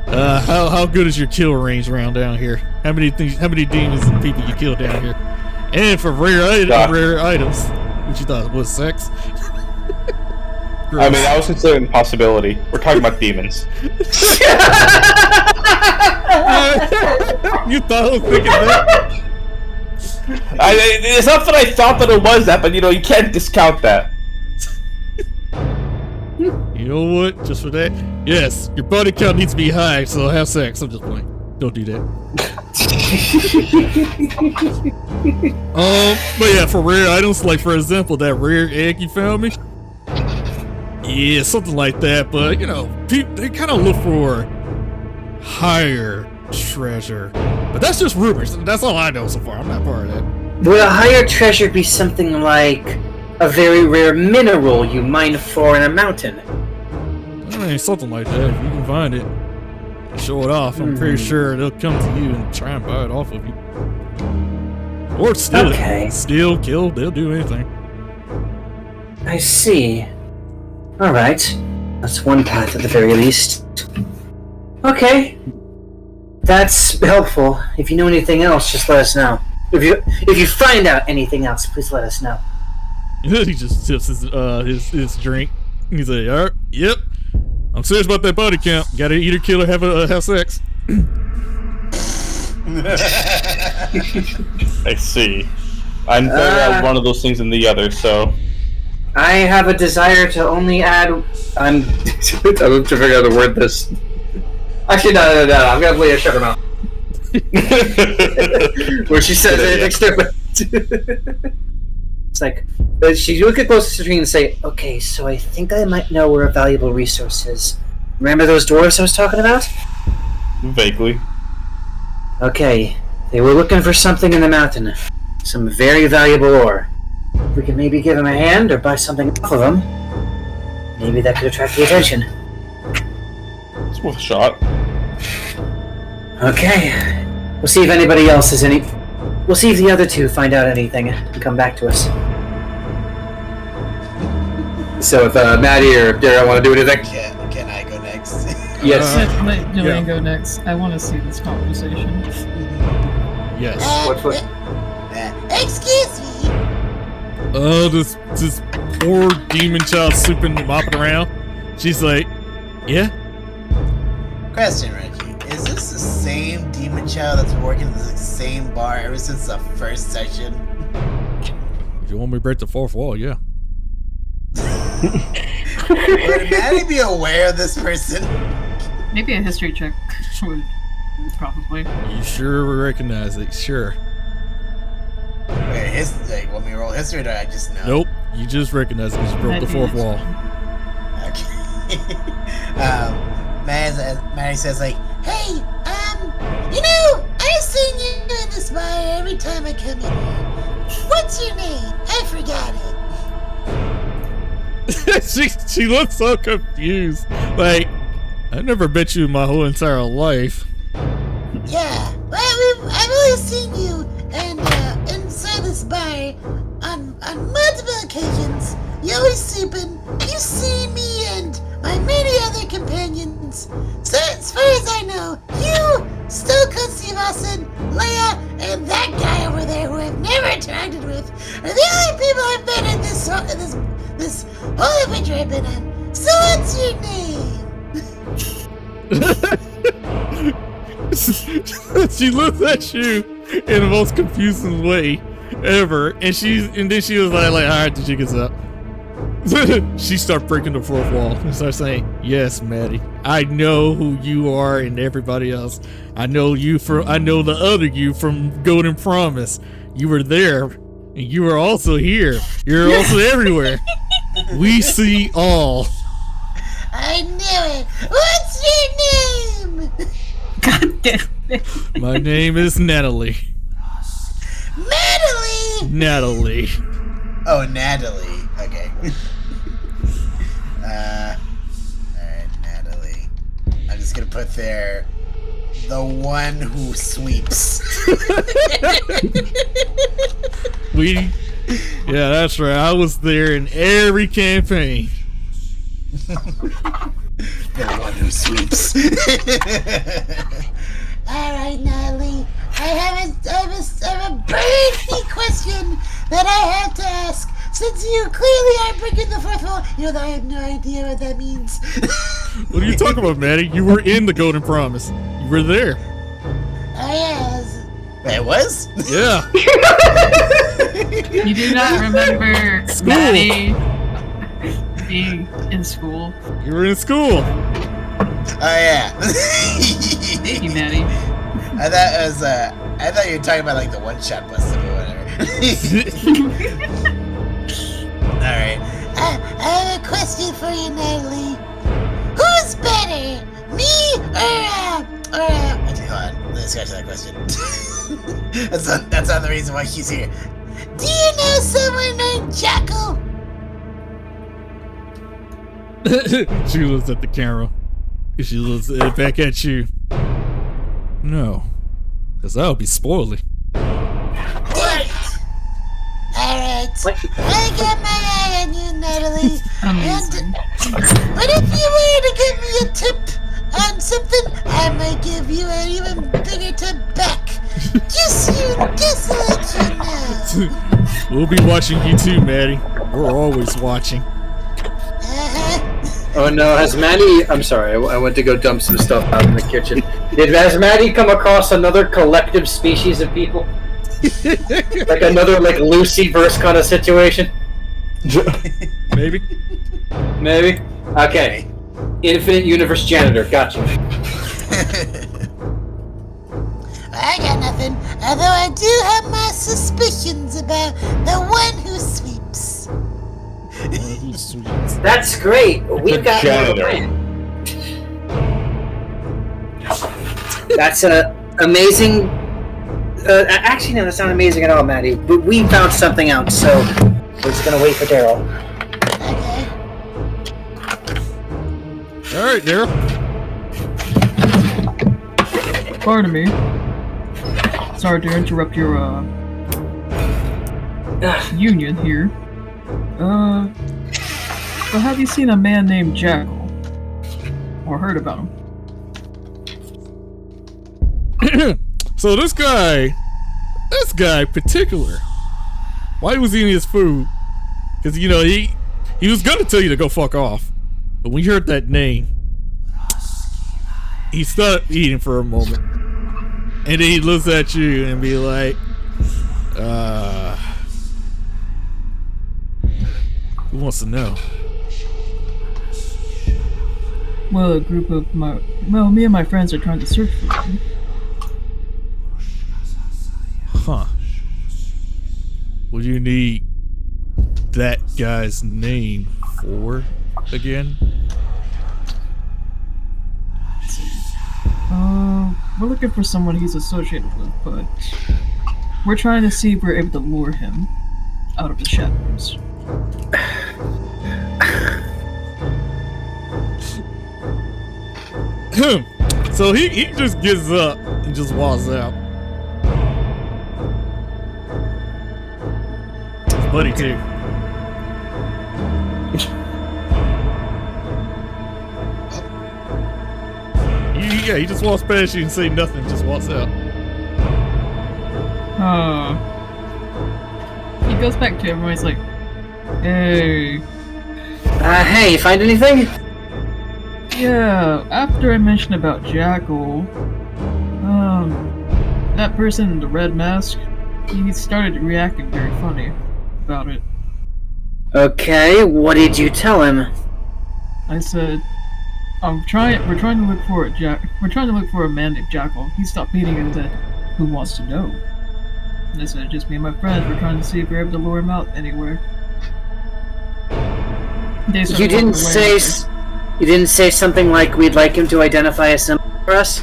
How good is your kill range around down here? How many demons and people you kill down here? And for rare items, what you thought was sex? I mean, I was considering the possibility. We're talking about demons. You thought I was thinking that? It's not that I thought that it was that, but you can't discount that. You know what? Just for that, yes, your body count needs to be high, so have sex. I'm just playing. Don't do that. But yeah, for rare items, like for example, that rare egg you found me. Yeah, something like that. But they kind of look for higher treasure. But that's just rumors. That's all I know so far. I'm not part of that. Would a higher treasure be something like a very rare mineral you mine for in a mountain? I mean, something like that. If you can find it, show it off. I'm pretty sure they'll come to you and try and buy it off of you. Or steal it. Steal, kill, they'll do anything. I see. Alright. That's one path at the very least. Okay. That's helpful. If you know anything else, just let us know. If you find out anything else, please let us know. He just sips his drink. He's like, alright, yep. I'm serious about that body count. Gotta either kill or have sex. I see. I'm better at one of those things than the other, so... I have a desire to only add... I'm trying to figure out how to word this. Actually, no. I'm gonna play a shut her mouth. Where she says anything stupid. It's like, she look at close to the screen and say, okay, so I think I might know where a valuable resource is. Remember those dwarves I was talking about? Vaguely. Okay, they were looking for something in the mountain. Some very valuable ore. We could maybe give them a hand or buy something off of them. Maybe that could attract the attention. It's worth a shot. Okay. We'll see if anybody else has any... We'll see if the other two find out anything and come back to us. So if Maddie or Dara want to do anything? Can I go next? Yes. Let Julian go next. I want to see this conversation. Yes. Excuse me. Oh, this poor demon child swooping and mopping around. She's like, yeah? Question, Reggie. Is this the same demon child that's working the same bar ever since the first session? If you want me to break the fourth wall, yeah. Would Maddie be aware of this person? Maybe a history check would probably. You sure recognize it? Sure. Wait, want me to roll history or do I just know? Nope. You just recognize it because you broke the fourth wall. Okay. Maddie says like, hey, I've seen you in this bar every time I come in here. What's your name? I forgot it. she looks so confused. Like, I've never met you in my whole entire life. Yeah, well, I've only seen you inside this bar on multiple occasions. You're always sleeping. You see me and my many other companions. So as far as I know, you, Stone Cold Steve Austin, Leia, and that guy over there who I've never interacted with are the only people I've met in this whole adventure I've been on. So what's your name? She looks at you in the most confusing way ever, and then she was like, all right, the jig is up. She started breaking the fourth wall and started saying, yes, Maddie, I know who you are and everybody else. I know the other you from Golden Promise. You were there, and you were also here. You're also everywhere. We see all. I do it. What's your name? God damn it. My name is Natalie. Natalie. Natalie. Oh, Natalie. Okay. Alright, Natalie. I'm just gonna put there the one who sweeps. Yeah, that's right. I was there in every campaign. The one who sweeps. Alright, Natalie. I have a burning question that I have to ask. Since you clearly are breaking the fourth wall, you know, I have no idea what that means. What are you talking about, Maddie? You were in the Golden Promise. You were there. Oh, yes. It was? Yeah. You do not remember School. Maddie being in school. You were in school. Oh yeah. Thank you, Maddie. I thought you were talking about like the one-shot busted or whatever. Alright. I have a question for you, Natalie. Who's better, me or Okay, hold on. Let's scratch that question. that's not the reason why she's here. do you know someone named Jackal? She looks at the camera. She looks back at you. No. Because that would be spoiling. What? Alright. I got my eye on you, Natalie. Amazing. But if you were to give me a tip on something, I might give you an even bigger tip back. Just to let you know. We'll be watching you too, Maddie. We're always watching. Oh no, has Maddie... I'm sorry, I went to go dump some stuff out in the kitchen. Has Maddie come across another collective species of people? Like another, like, Lucy-verse kind of situation? Maybe? Maybe? Okay. Infinite Universe Janitor, gotcha. I got nothing, although I do have my suspicions about the one who sweeps. That's great. We've got janitor. That's amazing. Actually, no, that's not amazing at all, Maddie. But we found something out, so we're just gonna wait for Daryl. Okay. All right, Daryl. Pardon me. Sorry to interrupt your union here. But have you seen a man named Jackal? Or heard about him? So this guy particular, why was he eating his food? Because, you know, he was gonna tell you to go fuck off, but when you heard that name, he stopped eating for a moment, and then he looks at you and be like, who wants to know? Well, me and my friends are trying to search for him. Huh. What do you need that guy's name for again? We're looking for someone he's associated with, but we're trying to see if we're able to lure him out of the shadows. So he just gets up and just walks out. His buddy too. Yeah, he just walks past you and say nothing, just walks out. He goes back to everyone, he's like, hey. Hey, you find anything? Yeah, after I mentioned about Jackal, that person in the red mask, he started reacting very funny about it. Okay, what did you tell him? I said, we're trying to look for a man named Jackal. He stopped beating him then. Who wants to know? And I said, just me and my friends, we're trying to see if we're able to lure him out anywhere. You didn't say... You didn't say something like we'd like him to identify a symbol for us?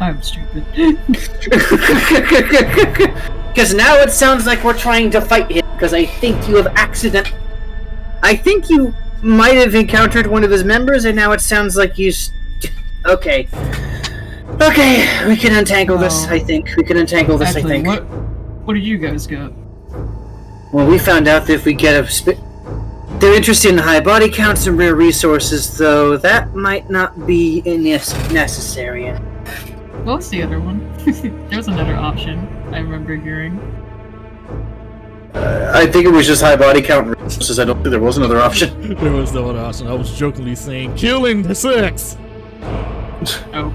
I'm stupid. Because now it sounds like we're trying to fight him, because I think you have I think you might have encountered one of his members, and now it sounds like you... Okay. Okay, we can untangle this, I think. We can untangle this, Actually, I think. What did you guys get? Well, we found out that if we get a... They're interested in high body counts and rare resources, though that might not be necessary. What was the other one? There was another option I remember hearing. I think it was just high body count and resources. I don't think there was another option. There was no other option. I was jokingly saying, killing the sex! Oh.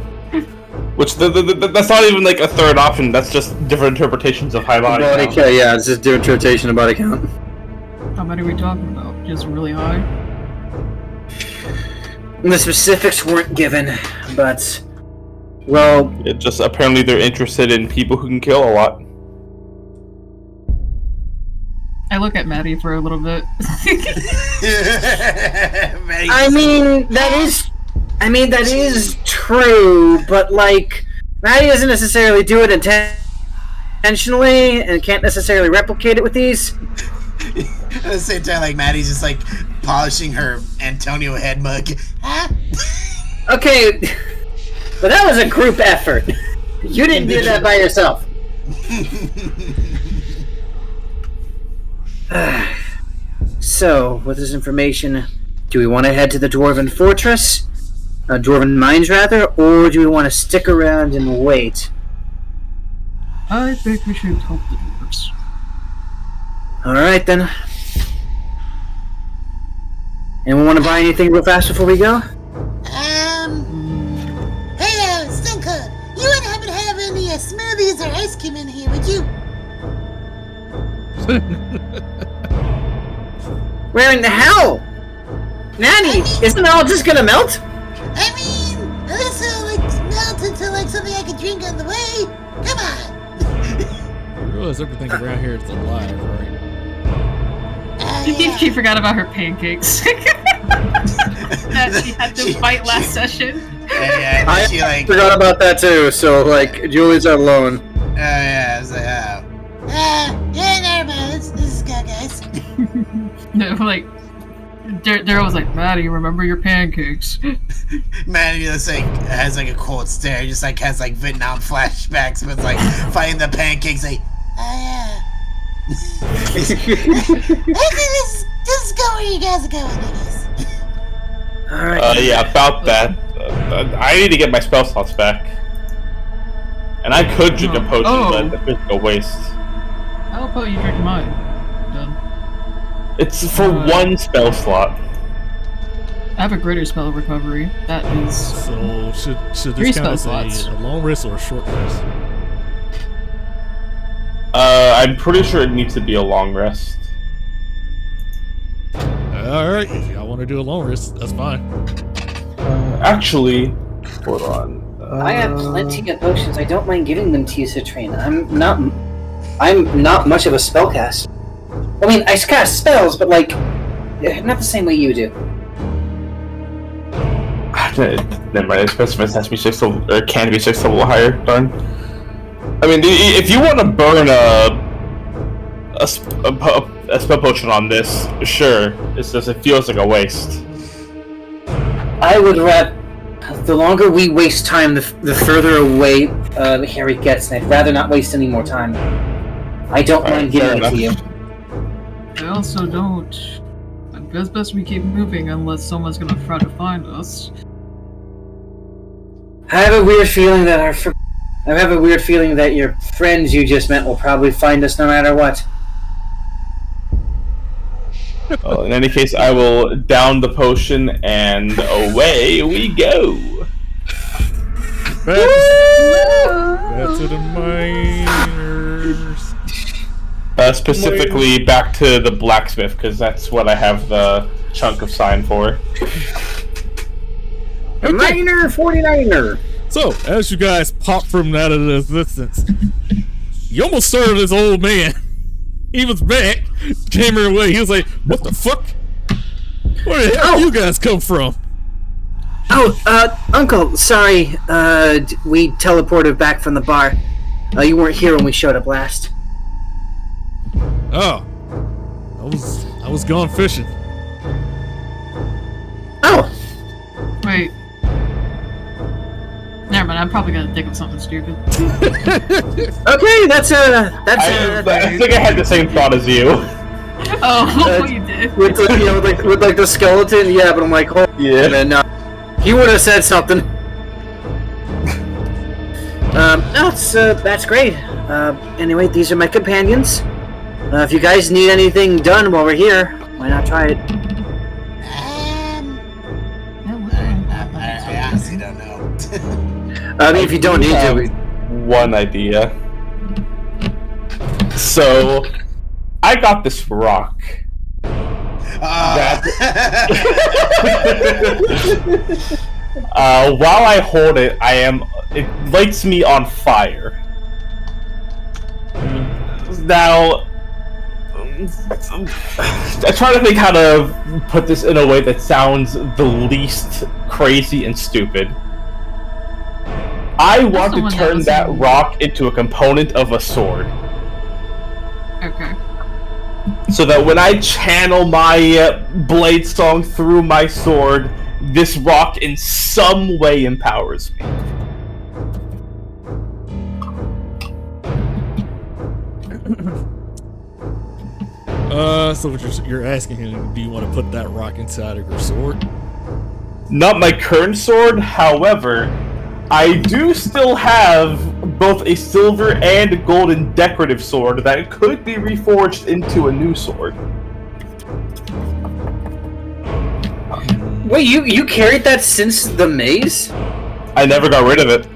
Which, that's not even like a third option, that's just different interpretations of high body count. Yeah, it's just different rotation of body count. How many are we talking about? Just really high? The specifics weren't given, but... Well... It just, apparently they're interested in people who can kill a lot. I look at Maddie for a little bit. I mean, that is true, but like, Maddie doesn't necessarily do it intentionally, and can't necessarily replicate it with these. At the same time, like, Maddie's just like polishing her Antonio head mug. Huh? Okay, but that was a group effort. You didn't do that by yourself. So, with this information, do we want to head to the Dwarven Fortress? Dwarven Mines, rather, or do we want to stick around and wait? I think we should help the dwarves. Alright then. Anyone want to buy anything real fast before we go? Hey, Stinker, you wouldn't happen to have any smoothies or ice cream in here, would you? Where in the hell? Nanny, isn't it all just gonna melt? I mean, unless it'll like melt into like something I can drink on the way. Come on. You realize everything around here is alive, right? She forgot about her pancakes. That she had to fight last session. Yeah, I she like forgot about that too, so like, Julie's not alone. yeah, I was like, oh. Yeah, never mind. This is good, guys. No, like, Daryl was like, Maddie, remember your pancakes. Maddie just like has like a cold stare, just like has like Vietnam flashbacks, but like fighting the pancakes. Like, I think this is go where you guys are going, I guess. Alright. Yeah, about that. I need to get my spell slots back. And I could drink a potion, but it's a waste. How about you drink mine? Done. It's for one spell slot. I have a greater spell recovery. That is... So, should 3 this spell count as slots. a long rest or a short rest? I'm pretty sure it needs to be a long rest. Alright, if y'all want to do a long rest, that's fine. Actually, hold on. I have plenty of potions. I don't mind giving them to you, Citrine. I'm not much of a spellcaster. I mean, I cast spells, but like, not the same way you do. Never mind. Specimen has to be 6 level, or can be 6 level higher. Darn. I mean, if you want to burn a spell potion on this, sure. It's just, it feels like a waste. I would rather. The longer we waste time, the further away Harry gets, and I'd rather not waste any more time. I don't mind giving it to you. I also don't. It's best we keep moving unless someone's gonna try to find us. I have a weird feeling that your friends you just met will probably find us no matter what. Well, in any case, I will down the potion and away we go. Back to the miners. Specifically back to the blacksmith, because that's what I have the chunk of sign for. Miner 49er. So, as you guys pop from out of the distance, you almost started this old man. He was back, came her away. He was like, "What the fuck?" Where the hell you guys come from? Oh, Uncle, sorry, we teleported back from the bar. You weren't here when we showed up last. Oh. I was gone fishing. Oh! Wait. Never mind, I'm probably gonna think of something stupid. Okay, that's I think I had the same thought as you. Oh, you did. with the skeleton, yeah, but I'm like, oh, Yeah. man, no. He would have said something. No, that's great. Anyway, these are my companions. If you guys need anything done while we're here, why not try it? I honestly don't know. I mean, if you don't need to. One idea. So, I got this rock. While I hold it, it lights me on fire. Now, I try to think how to put this in a way that sounds the least crazy and stupid. I want to turn that rock into a component of a sword. Okay. So that when I channel my blade song through my sword, this rock in some way empowers me. So what you're asking him, do you want to put that rock inside of your sword? Not my current sword, however, I do still have both a silver and a golden decorative sword that could be reforged into a new sword. Wait, you carried that since the maze? I never got rid of it.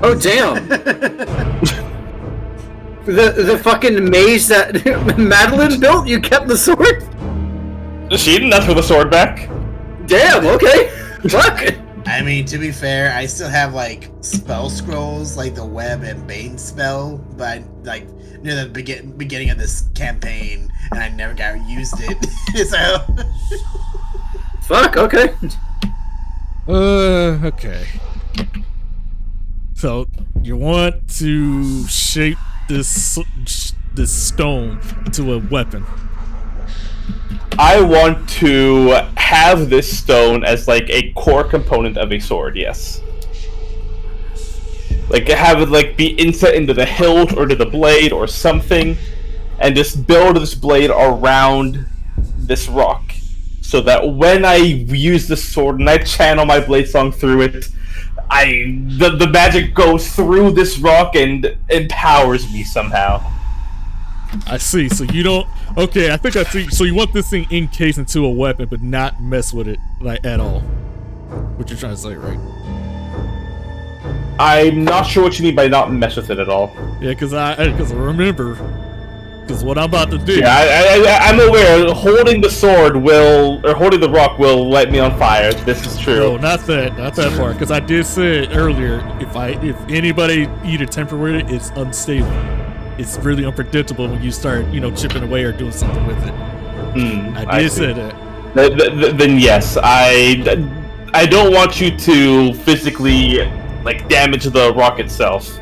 Oh, damn. The fucking maze that Madeline built, you kept the sword? She didn't ask for the sword back. Damn, okay. Fuck. I mean, to be fair, I still have like spell scrolls, like the web and bane spell, but like near the beginning of this campaign, and I never got used it. So. Fuck. Okay. Okay. So you want to shape this stone into a weapon? I want to have this stone as like a core component of a sword, yes. Like have it like be inset into the hilt or to the blade or something, and just build this blade around this rock, so that when I use the sword and I channel my blade song through it, the magic goes through this rock and empowers me somehow. I see. So you don't. Okay, I think I see. So you want this thing encased into a weapon, but not mess with it like at all. What you're trying to say, right? I'm not sure what you mean by not mess with it at all. Yeah, because remember, because what I'm about to do. Yeah, I'm aware. Holding the sword holding the rock will light me on fire. This is true. No, not that part. Because I did say earlier, if anybody eat a temporary, it's unstable. It's really unpredictable when you start, chipping away or doing something with it. I did say that. Then yes, I don't want you to physically like damage the rock itself.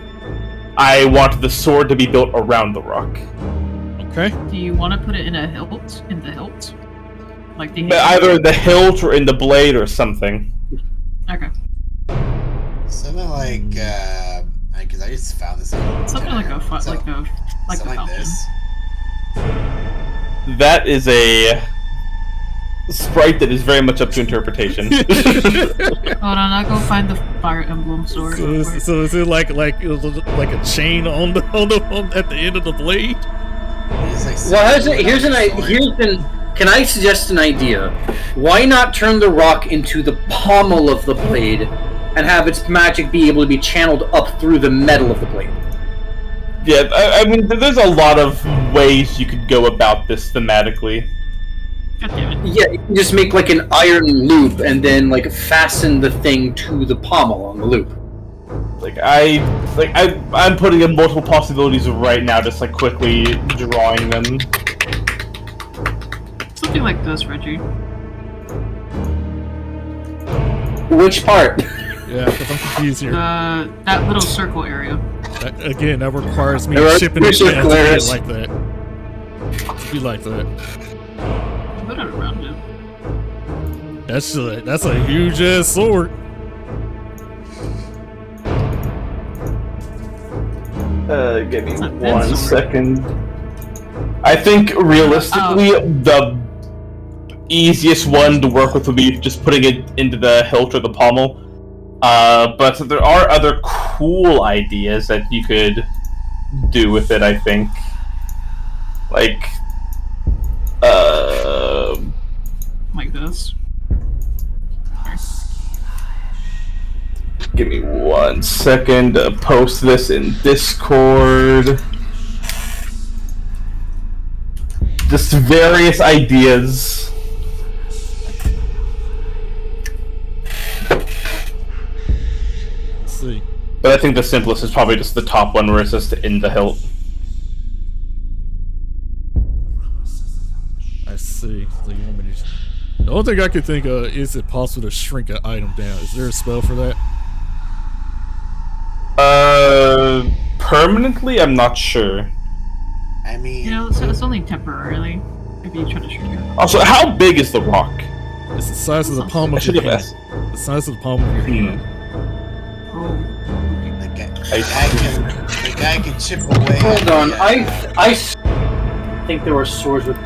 I want the sword to be built around the rock. Okay. Do you want to put it in a hilt? In the hilt? Like the either the hilt or in the blade or something. Okay. Something like, because I just found this. Something like something like this. That is a sprite that is very much up to interpretation. Hold on, I'll go find the Fire Emblem sword. So is it like a chain at the end of the blade? Well, can I suggest an idea? Why not turn the rock into the pommel of the blade and have its magic be able to be channeled up through the metal of the blade? Yeah, I mean, there's a lot of ways you could go about this thematically. God damn it. Yeah, you can just make like an iron loop and then like fasten the thing to the pommel on the loop. I'm putting in multiple possibilities right now, just like quickly drawing them. Something like this, Reggie. Which part? Yeah, because I'm confused here. That little circle area. Again, that requires me shipping it to get it like that. Be like that. Put it around it. That's a huge ass sword. Give me 1 second. I think realistically, the easiest one to work with would be just putting it into the hilt or the pommel. But there are other cool ideas that you could do with it, I think. Like, like this. Give me 1 second to post this in Discord. Just various ideas. Let's see. But I think the simplest is probably just the top one where it's just in the hilt. I see. So you want me to... The only thing I could think of is it possible to shrink an item down. Is there a spell for that? Permanently? I'm not sure. I mean... You know, it's only temporarily. If you try to shrink it. Also, how big is the rock? It's the size of the palm of your hand. The size of the palm of your hand. Oh. The guy can chip away. Hold on, I think there were swords with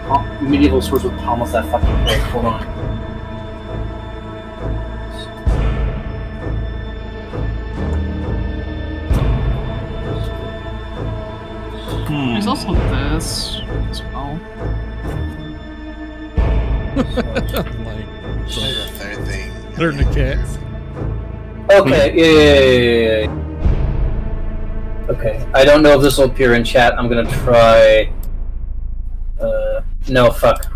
medieval swords with pommels that fucking big. Hold on. There's also this as well. There's a third thing. They're in the cats. Okay, yeah. Okay, I don't know if this will appear in chat. I'm gonna try. No, fuck.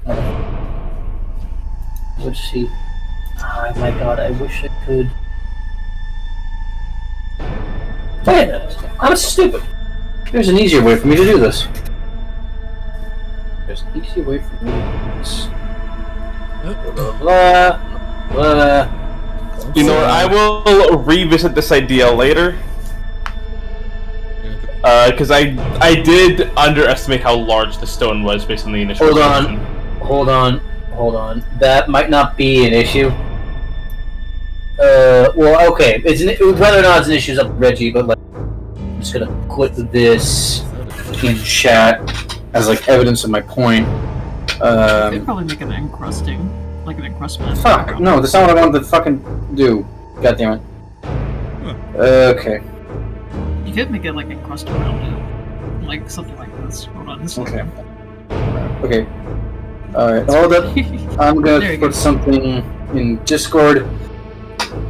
Let's see. Oh my god, I wish I could. Wait a minute. I'm stupid. There's an easier way for me to do this. There's an easier way for me to do this. Blah, blah, blah. You know what, I will revisit this idea later. Because I did underestimate how large the stone was based on the initial description. Hold on. That might not be an issue. Well, okay. Whether or not it's an issue is up to Reggie, but like, I'm just gonna put this in chat as like evidence of my point. They'd probably make an encrusting, like an encrustment. Fuck, no, that's not what I wanted to fucking do. God damn it. Okay. You could make it like encrust around it, like something like this. Hold on, this Okay. Okay. Alright, hold up. I'm gonna put something in Discord.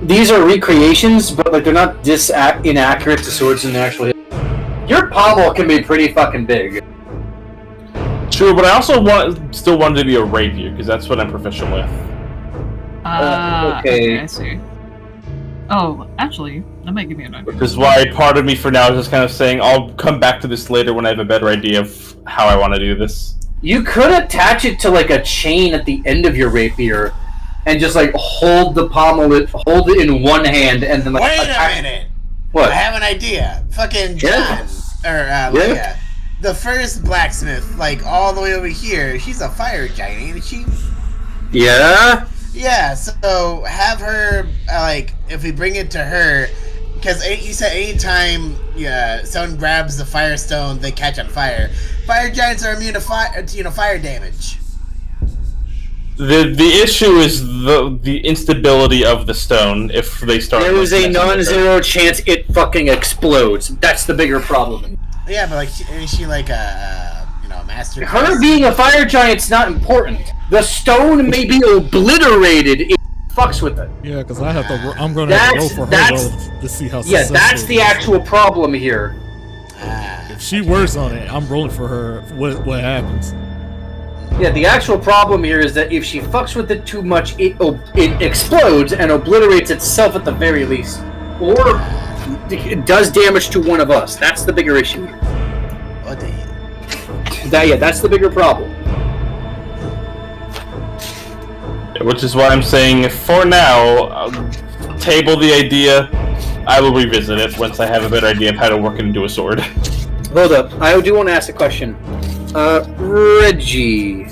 These are recreations, but like they're not inaccurate to swords in the actual hit. Your pommel can be pretty fucking big. True, but I also still wanted to be a rapier, because that's what I'm proficient with. Okay. I see. Oh, actually, that might give me an idea. Which is why part of me for now is just kind of saying, I'll come back to this later when I have a better idea of how I want to do this. You could attach it to like a chain at the end of your rapier, and just like hold the pommel, hold it in one hand, and then like. Wait a minute! What? I have an idea. Fucking John, Leia, the first blacksmith, like all the way over here. She's a fire giant, ain't she? Yeah. Yeah. So have her like if we bring it to her, because you said anytime someone grabs the firestone, they catch on fire. Fire giants are immune to fire damage. The issue is the instability of the stone if they start. There is a non-zero chance it fucking explodes. That's the bigger problem. Yeah, but like, is she like a master? Her being a fire giant's not important. The stone may be obliterated if it fucks with it. Yeah, because I have to. I'm going to have to roll for her roll to see how. Yeah, that's the actual problem here. If she works on it, I'm rolling for her. What happens? Yeah, the actual problem here is that if she fucks with it too much, it explodes and obliterates itself at the very least, or it does damage to one of us. That's the bigger issue. Oh damn. That's the bigger problem. Which is why I'm saying, for now, table the idea. I will revisit it once I have a better idea of how to work it into a sword. Hold up. I do want to ask a question. Reggie.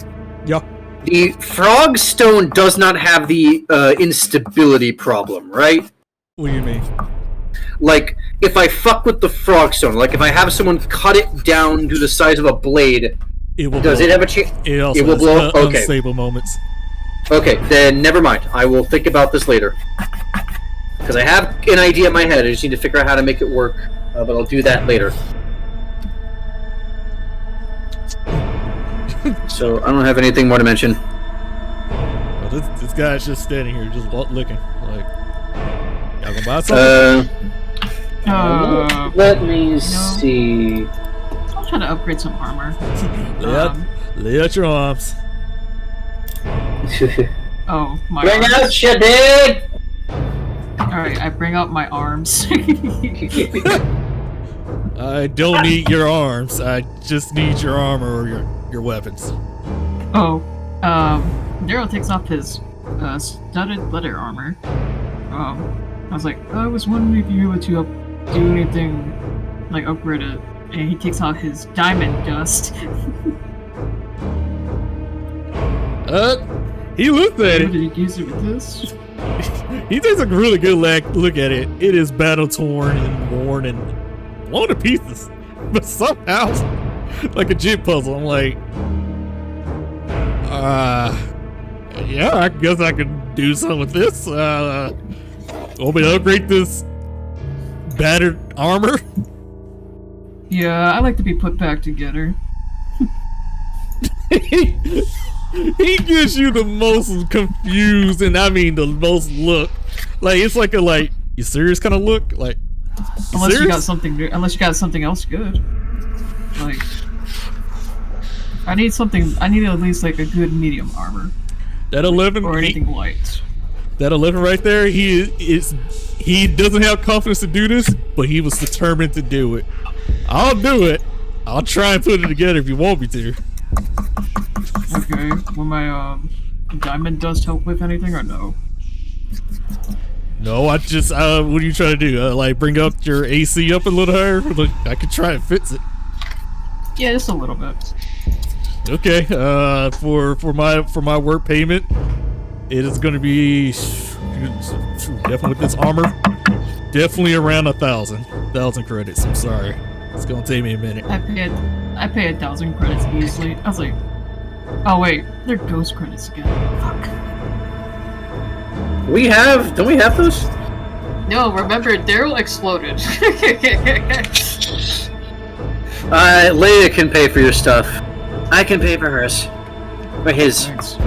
Yeah. The frog stone does not have the instability problem, right? What do you mean? Like, if I fuck with the frog stone, like if I have someone cut it down to the size of a blade, does it have a chance? It also will has blow up? Okay. unstable moments. Okay, then never mind. I will think about this later. Because I have an idea in my head. I just need to figure out how to make it work. But I'll do that later. So, I don't have anything more to mention. Well, this guy's just standing here, just looking. Like, y'all gonna buy something? Let me see. I'll try to upgrade some armor. Lay out your arms. Oh, my Bring arms. out your dick! Alright, I bring out my arms. I don't need your arms. I just need your armor or your weapons. Oh, Daryl takes off his studded leather armor. I was like, I was wondering if you were able to do anything, like upgrade it. And he takes out his diamond dust. He looked at it. Did he use it with this? He takes a really good look at it. It is battle torn and worn and blown to pieces. But somehow, like a jig puzzle, I'm like, yeah, I guess I could do something with this. Want me to upgrade this battered armor? Yeah, I like to be put back together. He gives you the most confused, and I mean the most look. Like, it's like a, like, you serious kind of look? Like, Unless serious? you got something else good. Like, I need at least like a good medium armor. That 11 or anything light. That 11 right there, he doesn't have confidence to do this, but he was determined to do it. I'll do it. I'll try and put it together if you want me to. Okay, will my diamond dust help with anything or no? No, I just what are you trying to do? Like bring up your AC up a little higher? Like, I could try and fix it. Yeah, just a little bit. Okay, for my work payment, it is going to be definitely with this armor, definitely around 1,000 credits. I'm sorry, it's gonna take me a minute. I pay 1,000 credits easily. I was like, oh wait, they're ghost credits again. Fuck. Don't we have those? No, remember Daryl exploded. Leia can pay for your stuff. I can pay for hers. For his. Thanks.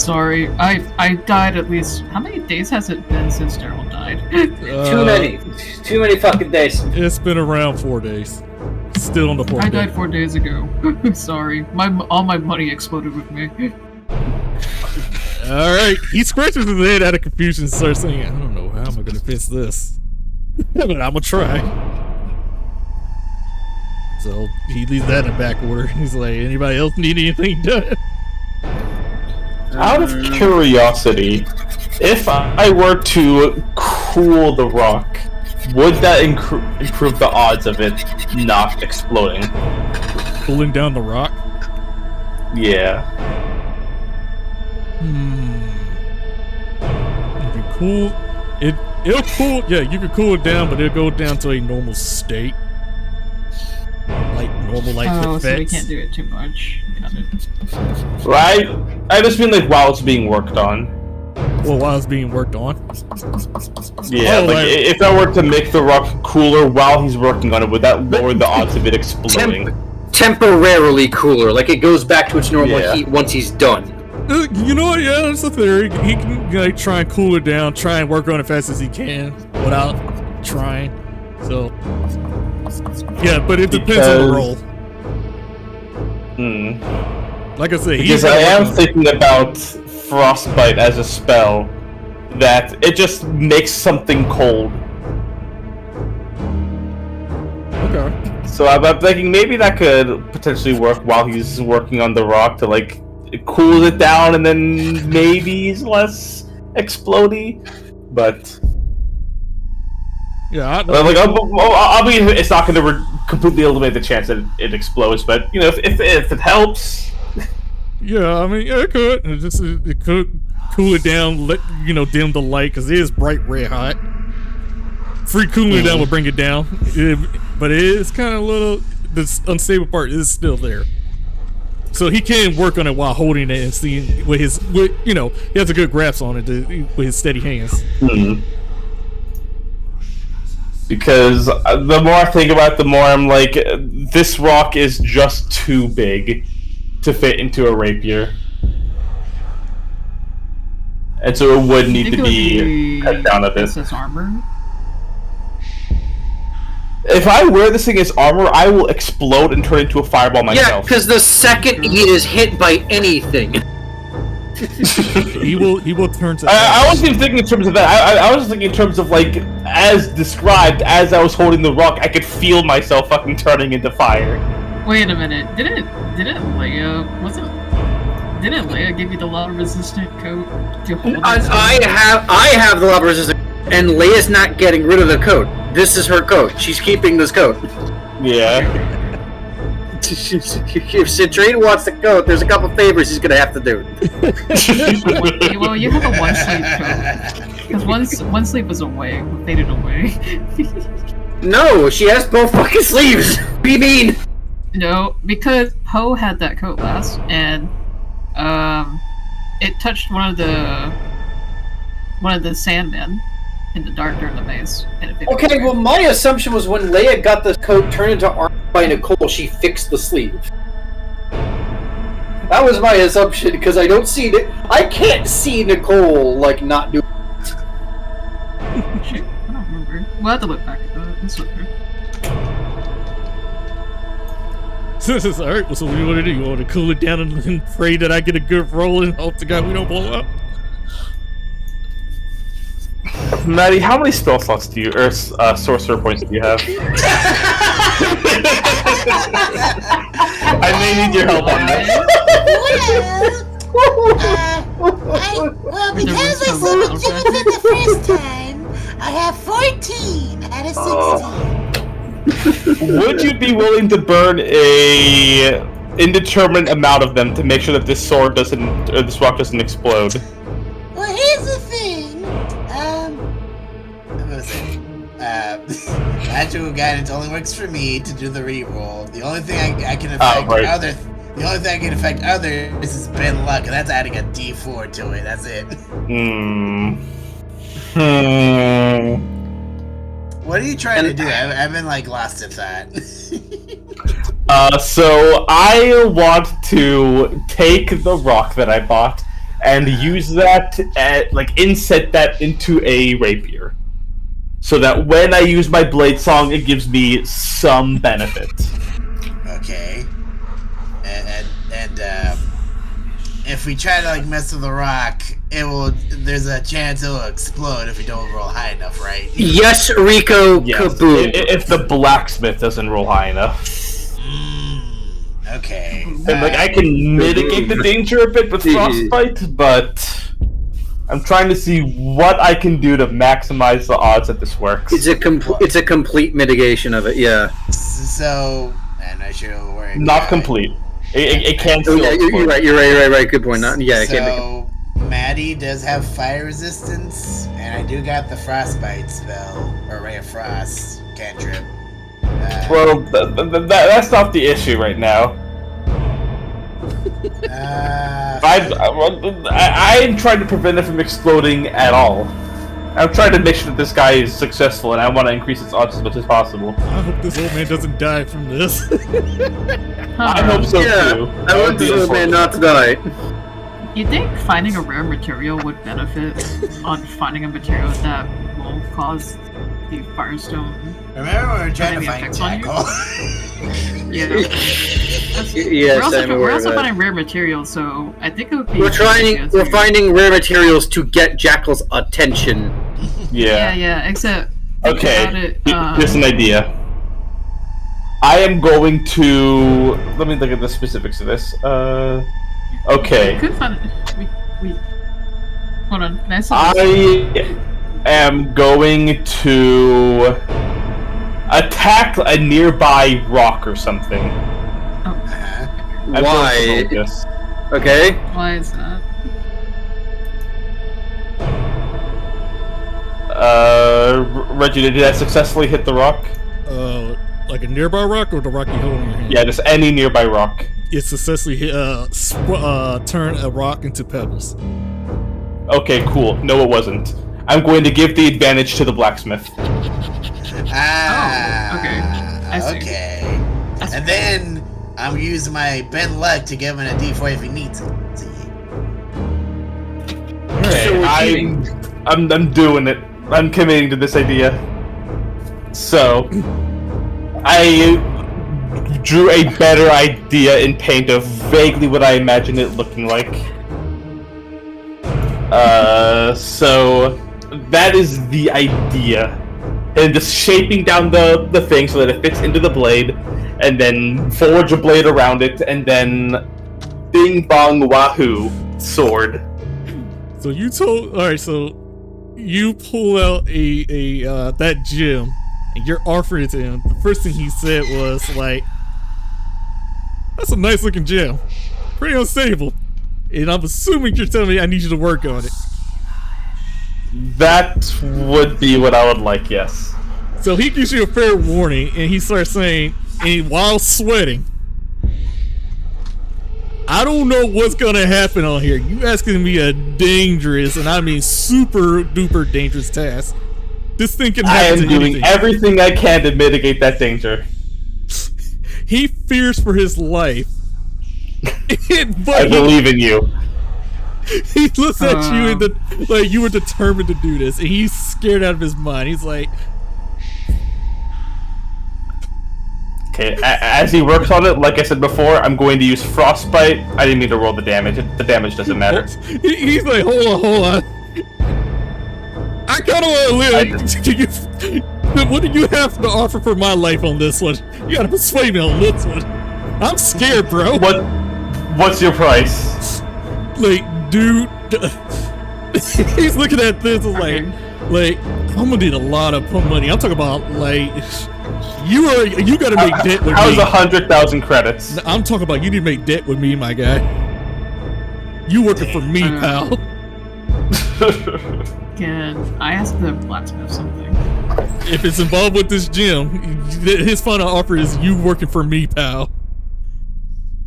Sorry, I died at least. How many days has it been since Daryl died? Too many fucking days. It's been around 4 days. Still on the 4th I day. died 4 days ago. Sorry, all my money exploded with me. Alright, he scratches his head out of confusion and starts saying, I don't know, how am I gonna fix this? But I'm gonna try. So he leaves that in back order. He's like, anybody else need anything done? Out of curiosity, if I were to cool the rock, would that improve the odds of it not exploding? Pulling down the rock? Yeah. If you cool it'll cool. Yeah, you can cool it down, but it'll go down to a normal state, like normal life effects. So we can't do it too much. Got it. Right. I just mean like while it's being worked on. Well, while it's being worked on. Yeah, like if I were to make the rock cooler while he's working on it, would that lower the odds of it exploding? Temporarily cooler, like it goes back to its normal heat once he's done. You know what? Yeah, that's a theory. He can like try and cool it down, try and work on it as fast as he can without trying. So, yeah, but it depends on the role. Like I said, because I am thinking about frostbite as a spell that it just makes something cold. Okay. So I'm thinking maybe that could potentially work while he's working on the rock to like it cools it down and then maybe he's less explodey. But Yeah, I mean, it's not going to completely eliminate the chance that it explodes, but you know, if it helps. Yeah, I mean, yeah, it could. It could cool it down, dim the light because it is bright red hot. Free cooling it down will bring it down, but it is kind of a little. This unstable part is still there, so he can work on it while holding it and seeing he has a good grasp on it with his steady hands. Because the more I think about it, the more I'm like, this rock is just too big to fit into a rapier. And so it would need to be cut down a bit. Armor? If I wear this thing as armor, I will explode and turn into a fireball myself. Yeah, because the second he is hit by anything... he will turn to... I wasn't even thinking in terms of that. I was thinking in terms of, like, as described, as I was holding the rock, I could feel myself fucking turning into fire. Wait a minute. Didn't Leia give you the lava resistant coat to hold it? I have the lava resistant, and Leia's not getting rid of the coat. This is her coat. She's keeping this coat. Yeah. If Citrine wants the coat, there's a couple favors he's gonna have to do. Well, you have a one sleeve coat. Because one sleeve was away, faded away. No, she has both fucking sleeves. What do you mean? No, because Poe had that coat last, and it touched one of the Sandmen in the dark during the maze. Okay, well, my assumption was when Leia got the coat turned into armor by Nicole, she fixed the sleeve. That was my assumption, because I can't see Nicole, like, not doing it. Shit, I don't remember. We'll have to look back at that. It's okay. Alright, so what do you want to do? You want to cool it down and pray that I get a good roll and hope to God we don't blow up? Maddie, how many spell slots do you, or sorcerer points do you have? I may need your help on that. Well, because I submitted it the first time, I have 14 out of 16. Would you be willing to burn a indeterminate amount of them to make sure that this sword doesn't, or this rock doesn't explode? Well, here's the thing. Magical guidance only works for me to do the reroll. The only thing I can affect the only thing I can affect others is bad luck, and that's adding a D4 to it. That's it. What are you trying to do? I've been like lost in that. So I want to take the rock that I bought and use that, inset that into a rapier. So that when I use my blade song, it gives me some benefit. Okay. And if we try to mess with the rock, there's a chance it will explode if we don't roll high enough, right? Yes, Rico. Yes. Kaboom. If the blacksmith doesn't roll high enough. Okay. And I can mitigate the danger a bit with frostbite, but I'm trying to see what I can do to maximize the odds that this works. It's a complete mitigation of it, yeah. So, I'm not sure what we're not complete. It can't. Oh, yeah, you're right. Good point. It can't So, Maddie does have fire resistance, and I do got the frostbite spell or ray of frost cantrip. Well, that's not the issue right now. I'm trying to prevent it from exploding at all. I'm trying to make sure that this guy is successful, and I want to increase its odds as much as possible. I hope this old man doesn't die from this. I hope so too. I want this old man not to die. You think finding a rare material would benefit on finding a material that will cause the firestone? Remember when we were trying to find Jackal? We're also finding rare materials, so I think it would be. We're finding rare materials to get Jackal's attention. Yeah. Except. Okay. Here's an idea. I am going to. Let me look at the specifics of this. Okay. We could find it. Hold on. am going to attack a nearby rock or something. Why? Okay. Why is that? Reggie, did that successfully hit the rock? Like a nearby rock or the rock you hold in your hand? Yeah, just any nearby rock. It successfully turn a rock into pebbles. Okay, cool. No, it wasn't. I'm going to give the advantage to the blacksmith. Okay. I see. Okay. And then I'm using my bent luck to give him a D4 if he needs it. Okay, I'm doing it. I'm committing to this idea. So, I drew a better idea in paint of vaguely what I imagined it looking like. So that is the idea. And just shaping down the thing so that it fits into the blade, and then forge a blade around it, and then bing bong wahoo, sword. So you alright, so you pull out that gem and you're offering it to him. The first thing he said was like, "That's a nice looking gem. Pretty unstable." And I'm assuming you're telling me I need you to work on it. That would be what I would like, yes. So he gives you a fair warning, and he starts saying, and while sweating, "I don't know what's gonna happen on here. You asking me a dangerous, and I mean super duper dangerous task. This thing can happen. I am doing everything I can to mitigate that danger." He fears for his life. I believe in you. He looks at you and like you were determined to do this, and he's scared out of his mind. He's like, okay, as he works on it, like I said before, I'm going to use frostbite. I didn't mean to roll the damage. The damage doesn't matter. He's like, hold on. I kind of want to live. What do you have to offer for my life on this one? You gotta persuade me on this one. I'm scared, bro. What's your price? Like, dude, he's looking at this and like, I'm gonna need a lot of money. I'm talking about like, you gotta make debt with me. How's 100,000 credits? I'm talking about you need to make debt with me, my guy. You working for me, pal. Can I ask the blacksmith something? If it's involved with this gym, his final offer is you working for me, pal.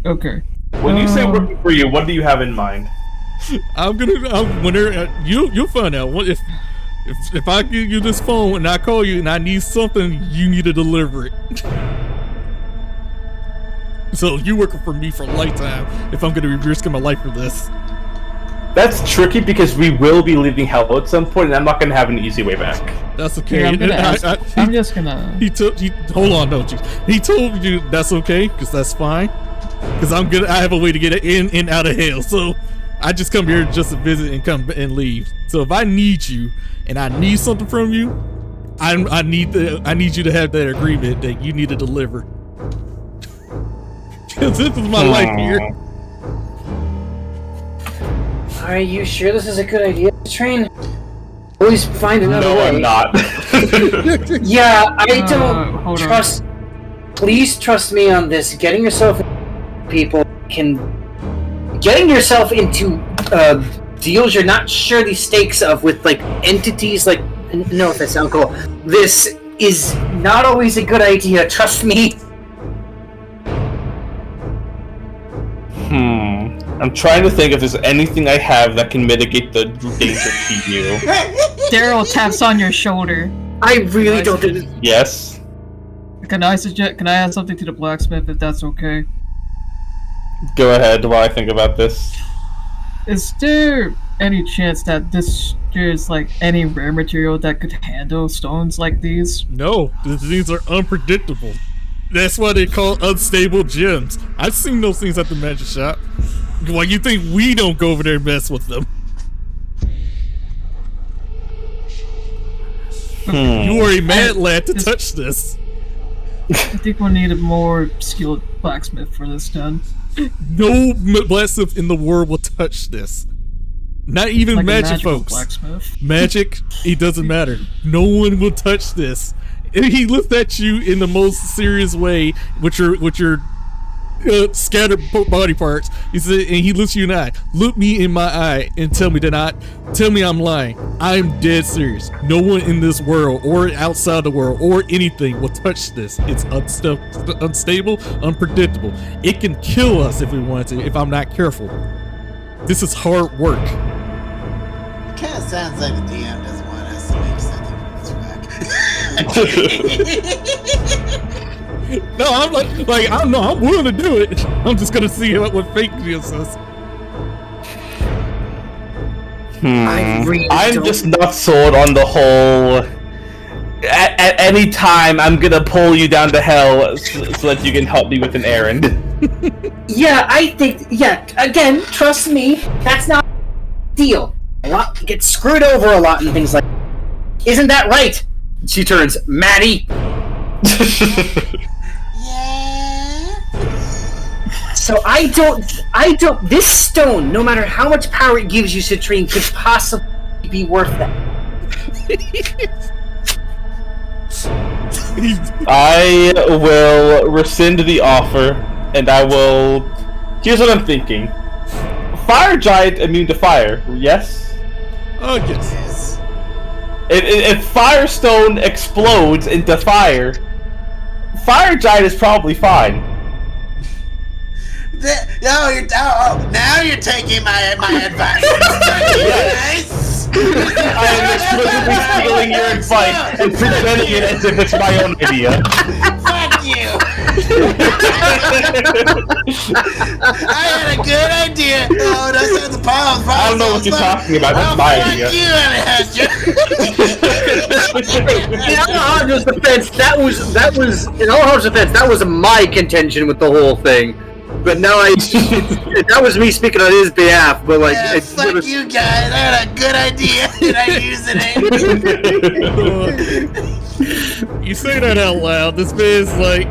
Okay. When you say working for you, what do you have in mind? You'll find out. If I give you this phone and I call you and I need something, you need to deliver it. So you working for me for a lifetime if I'm gonna be risking my life for this. That's tricky because we will be leaving hell at some point, and I'm not gonna have an easy way back. That's okay. Yeah, I'm just gonna. Hold on, don't you? He told you that's okay, because that's fine. Because I have a way to get in and out of hell. So I just come here just to visit and come and leave. So if I need you and I need something from you, I need you to have that agreement that you need to deliver. Because this is my life here. Are you sure this is a good idea, Train? Always find another way. No, I'm not. Yeah, I don't trust. Please trust me on this. Getting yourself into deals you're not sure the stakes of with like entities like no, if that sounds cool. This is not always a good idea. Trust me. I'm trying to think if there's anything I have that can mitigate the danger to you. Daryl taps on your shoulder. I really don't. Yes. Can I add something to the blacksmith if that's okay? Go ahead while I think about this. Is there any chance that there's like any rare material that could handle stones like these? No, these are unpredictable. That's why they call unstable gems. I've seen those things at the magic shop. Why you think we don't go over there and mess with them? You are a mad lad to touch this. I think we'll need a more skilled blacksmith for this done. No blacksmith in the world will touch this. Not even Like a magic, magical folks. blacksmith. Magic, it doesn't matter. No one will touch this. And he looked at you in the most serious way with your scattered body parts. He said, and he looks you in the eye. Look me in my eye and tell me I'm lying. I'm dead serious. No one in this world or outside the world or anything will touch this. It's unstable, unpredictable. It can kill us if we want to, if I'm not careful. This is hard work. It kind of sounds like the DM doesn't want us to make something from this No, I'm like I don't know. I'm willing to do it. I'm just gonna see what fake news says. I'm just not sold on the whole. At any time, I'm gonna pull you down to hell so that you can help me with an errand. Yeah, I think. Yeah, again, trust me, that's not a deal. A lot gets screwed over a lot and things like. Isn't that right? She turns, Maddie. So I don't. This stone, no matter how much power it gives you, Citrine, could possibly be worth that. I will rescind the offer, and I will. Here's what I'm thinking: Fire Giant immune to fire, yes? Oh yes. If Firestone explodes into fire, Fire Giant is probably fine. Now you're taking my advice. Nice. I am explicitly stealing your advice and presenting it as if it's my own idea. Fuck you. I had a good idea. Oh, that's not the problem. I don't know what you're talking about. That's my idea. In all Hodge's defense, that was my contention with the whole thing. But now that was me speaking on his behalf. But like, yeah, fuck you guys! I had a good idea, and I used it. You say that out loud. This man's like,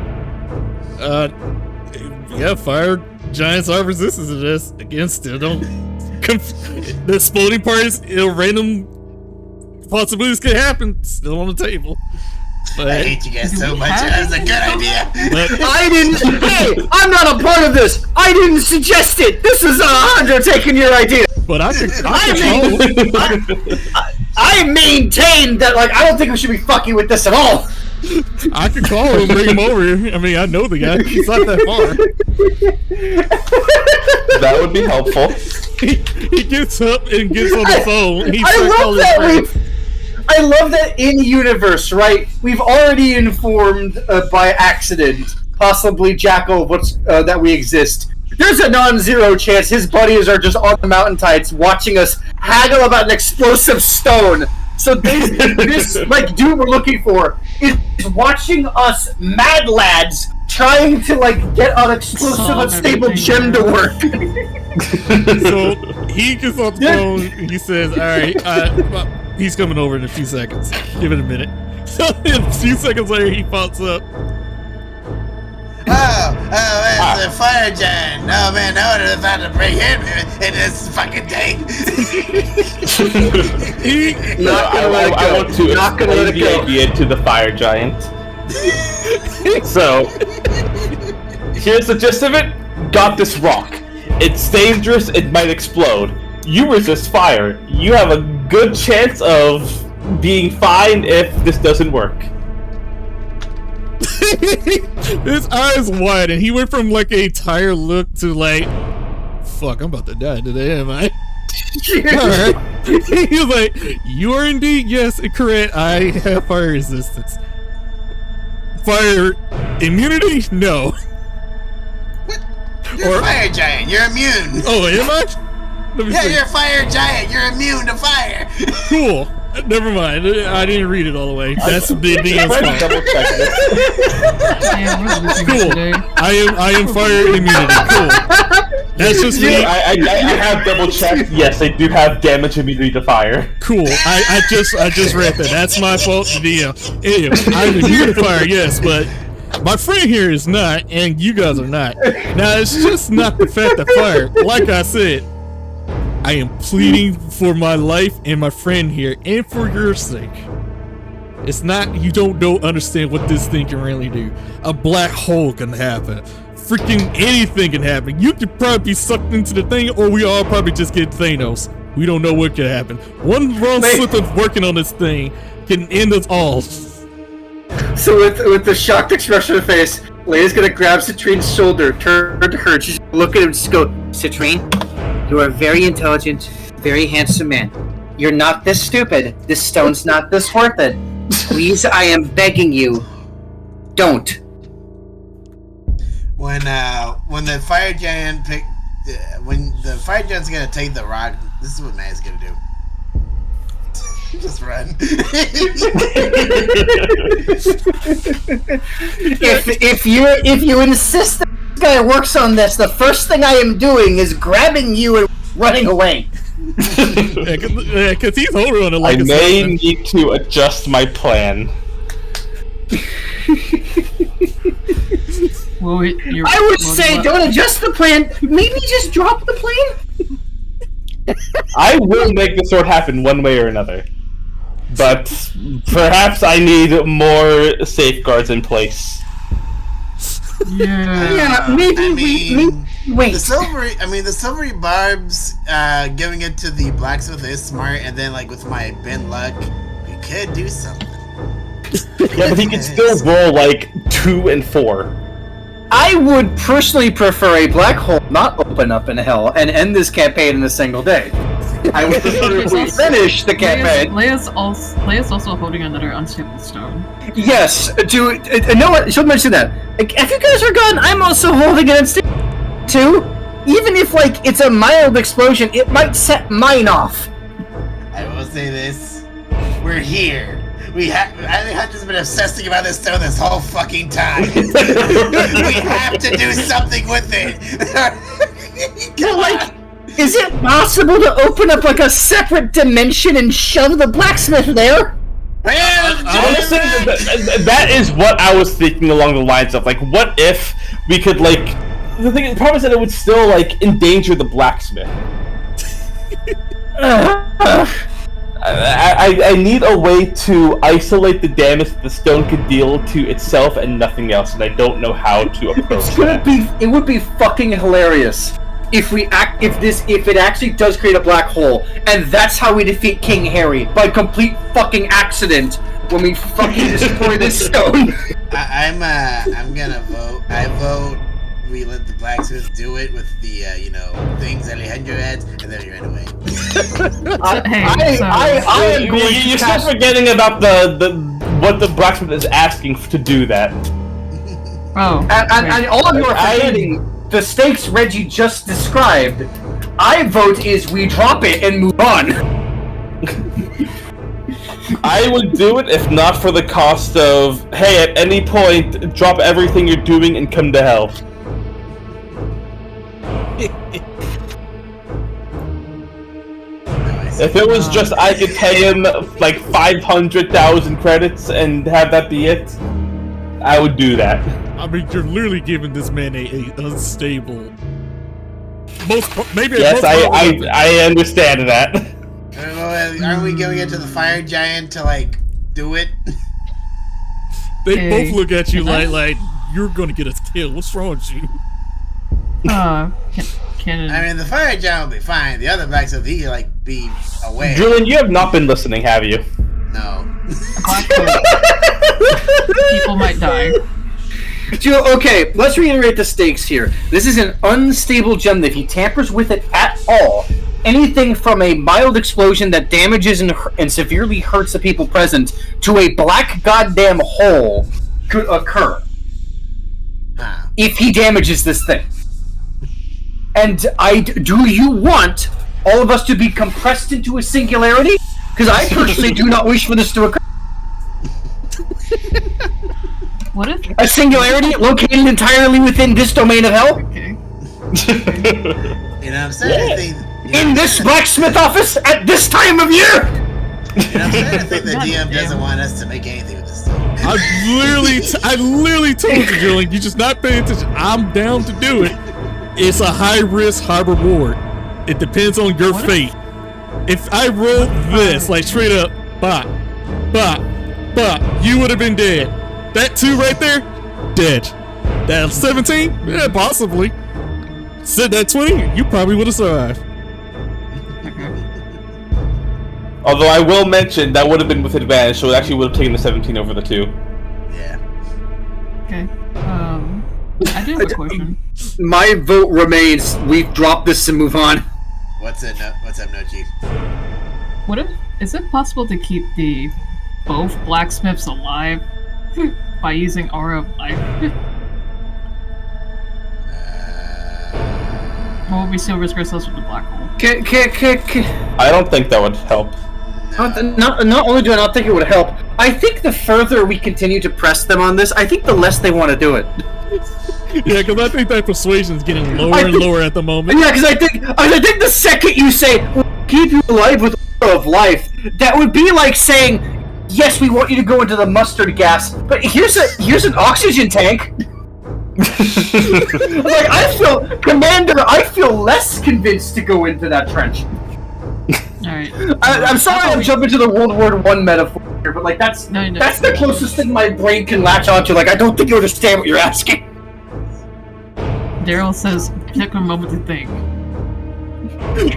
yeah, fire giants are resistant to this. Again, still don't. The exploding part is random possibilities could happen. Still on the table. But, I hate you guys so much. That was a good idea. But, I didn't. Hey, I'm not a part of this. I didn't suggest it. This is Alejandro taking your idea. But I maintain that like I don't think we should be fucking with this at all. I could call him and bring him over. I mean, I know the guy. He's not that far. That would be helpful. He gets up and gets on the phone. I love that in universe, right? We've already informed by accident, possibly Jackal, that we exist. There's a non-zero chance his buddies are just on the mountain tides watching us haggle about an explosive stone. So this like dude we're looking for is watching us mad lads trying to like get an explosive unstable gem to work. So he gets on the phone and he says, alright, he's coming over in a few seconds. Give it a minute. So a few seconds later, he pops up. It's the fire giant. Oh man, I would have had to bring him in this fucking thing. I want to explain the idea to the fire giant. So, here's the gist of it. Got this rock. It's dangerous. It might explode. You resist fire. You have a good chance of being fine if this doesn't work. His eyes wide, and he went from like a tired look to like, "Fuck, I'm about to die today, am I?" Alright. He was like, "You are indeed yes, correct. I have fire resistance. Fire immunity? No." What? You're a fire giant. You're immune. Oh, am I? Yeah, you're a fire giant. You're immune to fire. Cool. Never mind. I didn't read it all the way. That's the DM's fault. Cool. I am fire immunity. Cool. That's just me. I have double checked. Yes, I do have damage immunity to fire. Cool. I just read that. That's my fault. DM. Anyway, I'm immune to fire. Yes, but my friend here is not, and you guys are not. Now it's just not the fact that fire. Like I said, I am pleading for my life and my friend here, and for your sake. It's not, you don't understand what this thing can really do. A black hole can happen. Freaking anything can happen. You could probably be sucked into the thing, or we all probably just get Thanos. We don't know what could happen. One wrong slip of working on this thing can end us all. So with the shocked expression on her face, Leia's gonna grab Citrine's shoulder, turn to her, she's gonna look at him and just go, Citrine, you are a very intelligent, very handsome man. You're not this stupid. This stone's not this worth it. Please, I am begging you, don't. When the fire giant when the fire giant's gonna take the rock, this is what Matt's gonna do. Just run. if you insist that this guy works on this, the first thing I am doing is grabbing you and running away. Because he's holding on it like I may need to adjust my plan. Well, I would say don't adjust the plan. Maybe just drop the plan. I will make the sword happen one way or another. But perhaps I need more safeguards in place. Yeah, maybe wait. The silvery barbs, giving it to the blacksmith is smart, and then like with my Ben luck, we could do something. Yeah, but he can still roll like 2 and 4. I would personally prefer a black hole not open up in hell and end this campaign in a single day. I would prefer if we finish the campaign. Leia's also holding another unstable stone. Yes, no one should mention that. Like, if you guys are gone, I'm also holding an unstable too. Even if like it's a mild explosion, it might set mine off. I will say this: we're here. I have just been obsessing about this stone this whole fucking time. We have to do something with it. Like, is it possible to open up like a separate dimension and shove the blacksmith there? Honestly, that is what I was thinking along the lines of, like, what if we could, like, the thing, the problem is that it would still, like, endanger the blacksmith. I need a way to isolate the damage that the stone could deal to itself and nothing else, and I don't know how to approach that. It would be fucking hilarious if it actually does create a black hole, and that's how we defeat King Harry, by complete fucking accident when we fucking destroy this stone. I'm gonna vote. I vote we let the blacksmith do it with the things Alejandro adds, and then we run away. You're still forgetting about what the blacksmith is asking to do that. Oh, and all of you are forgetting the stakes Reggie just described. I vote is we drop it and move on. I would do it if not for the cost of, hey, at any point, drop everything you're doing and come to hell. If it was just I could pay him like 500,000 credits and have that be it, I would do that. I mean, you're literally giving this man a unstable. Yes, I understand that. Aren't we going into the fire giant to like do it? They both look at you like you're gonna get us killed. What's wrong with you? I mean, the fire giant will be fine. The other blacksmith, he can like be away. Julian, you have not been listening, have you? No. People might die. Okay, let's reiterate the stakes here. This is an unstable gem that if he tampers with it at all, anything from a mild explosion that damages and severely hurts the people present to a black goddamn hole could occur if he damages this thing. And do you want all of us to be compressed into a singularity? Because I personally do not wish for this to occur. What if a singularity located entirely within this domain of hell? Okay. You know what I'm saying? In this blacksmith office at this time of year? You know what I'm saying? I think the DM doesn't want us to make anything with this stuff. I literally told you, Julian, you're just not paying attention. I'm down to do it. It's a high risk, high reward. It depends on your fate. If I rolled this, like straight up, bop, you would have been dead. That 2 right there, dead. That 17, yeah, possibly. Said that 20, you probably would have survived. Although I will mention that would have been with advantage, so it actually would have taken the 17 over the 2. Yeah. Okay. I do have a question. My vote remains. We drop this and move on. What's up, Nochi? Is it possible to keep both blacksmiths alive by using Aura of Life? Or will we still risk ourselves with the black hole? I don't think that would help. Not only do I not think it would help, I think the further we continue to press them on this, I think the less they want to do it. Yeah, because I think that persuasion is getting lower and lower at the moment. Yeah, because I think the second you say, we'll keep you alive with Aura of Life, that would be like saying, yes, we want you to go into the mustard gas, but here's an oxygen tank. Commander, I feel less convinced to go into that trench. Alright. I'm sorry I'm jumping to the World War I metaphor here, but like that's the closest thing my brain can latch onto. Like, I don't think you understand what you're asking. Daryl says, take a moment to think.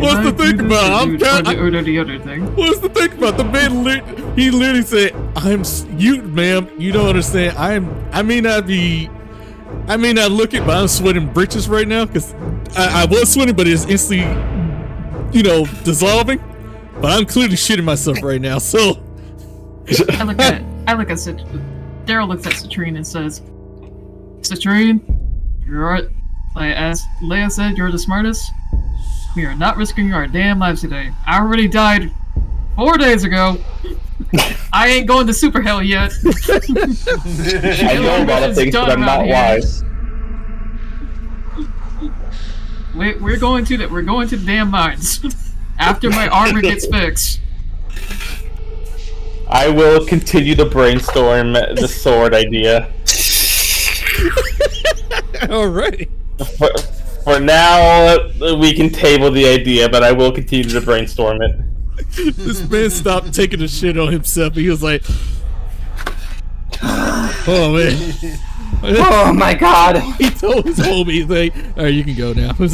What's the thing about? The other thing. What's the thing about? The man he literally said, ma'am, you don't understand. I may not look it, but I'm sweating britches right now because I was sweating, but it's instantly, dissolving. But I'm clearly shitting myself right now. So Daryl looks at Citrine and says, Citrine, you're right. As Leia said, you're the smartest. We are not risking our damn lives today. I already died 4 days ago. I ain't going to super hell yet. I know a lot of things, but I'm not wise. We're going to the damn mines after my armor gets fixed. I will continue to brainstorm the sword idea. Alright. For now, we can table the idea, but I will continue to brainstorm it. This man stopped taking a shit on himself. He was like, "Oh man, oh my god!" He told his homie, he's like, "All right, you can go now." He was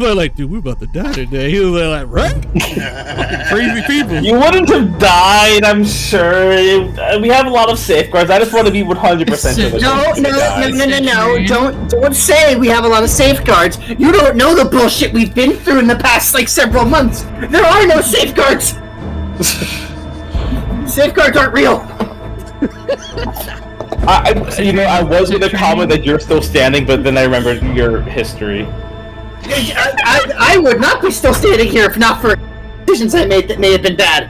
like, "Dude, we're about to die today." He was like, "Right? Fucking crazy people." You wouldn't have died, I'm sure. We have a lot of safeguards. I just want to be 100% sure. No. Don't say we have a lot of safeguards. You don't know the bullshit we've been through in the past, several months. There are no safeguards. Safeguards aren't real. I was going to comment that you're still standing, but then I remembered your history. I would not be still standing here if not for decisions I made that may have been bad.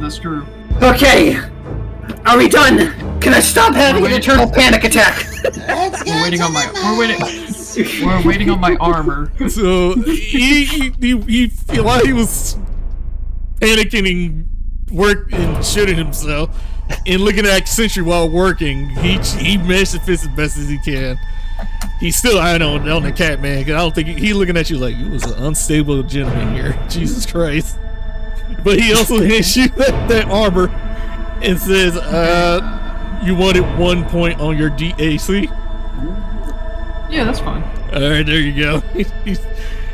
That's true. Okay, are we done? Can I stop having an eternal panic attack? We're waiting on my armor. So he while he was panicking, shooting himself, and looking at Sentry while working, he managed to fix as best as he can. He's still eyeing on the cat man, because I don't think he's looking at you like you was an unstable gentleman here. Jesus Christ. But he also hands you that armor and says, you wanted 1 point on your DAC? Yeah, that's fine. Alright, there you go.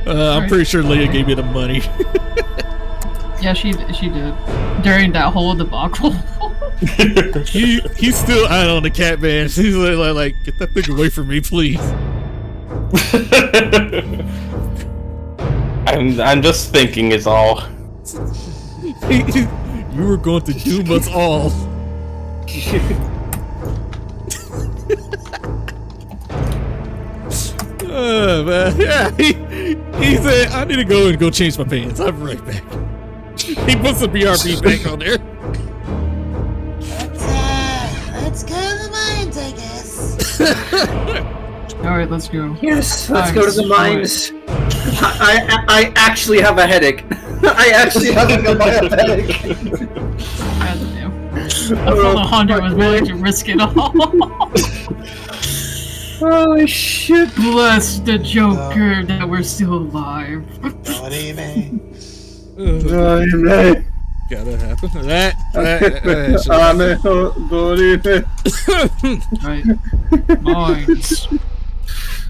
I'm pretty sure Leia gave you the money. Yeah, she did. During that whole debacle. He's still eyeing on the cat man. He's like, get that thing away from me, please. I'm just thinking is all. You were going to doom us all. Man. Yeah, he said, I need to go change my pants. I'll be right back. He puts the BRB back on there. Let's go to the mines, I guess. Alright, let's go. Yes, let's go to the mines. I actually have a headache. I actually have a headache. I thought 100 was willing to risk it all. Holy shit! Bless the Joker that we're still alive. Gotta happen. That. Right. Mines.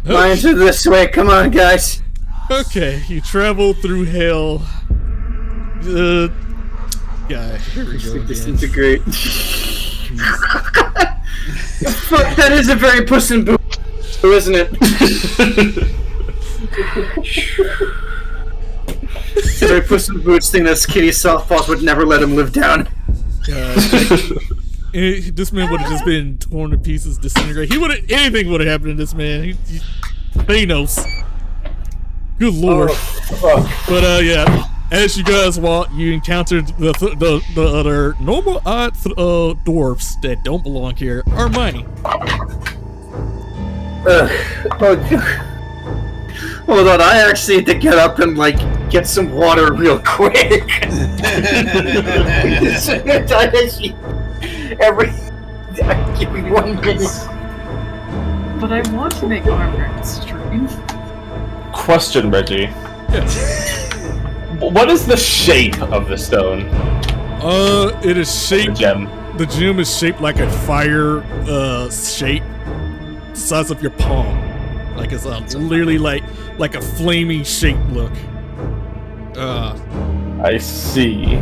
Mines are this way. Come on, guys. Okay, you travel through hell. Yeah, here we go again. Disintegrate. Fuck, that is a very Puss in Boots, isn't it? It's a very Puss in Boots thing that Kitty Softballs would never let him live down. This man would have just been torn to pieces, disintegrated. Anything would have happened to this man. Thanos. Good lord. But yeah, as you guys walk, you encountered the other normal odd dwarfs that don't belong here. Hermione. Hold on, I actually need to get up and get some water real quick. Give me 1 minute. But I want to make armor in stream. Question, Reggie. Yes. What is the shape of the stone? It is shaped. The gem. The gem is shaped like a fire shape, the size of your palm. Like it's literally like a flaming shape look. I see.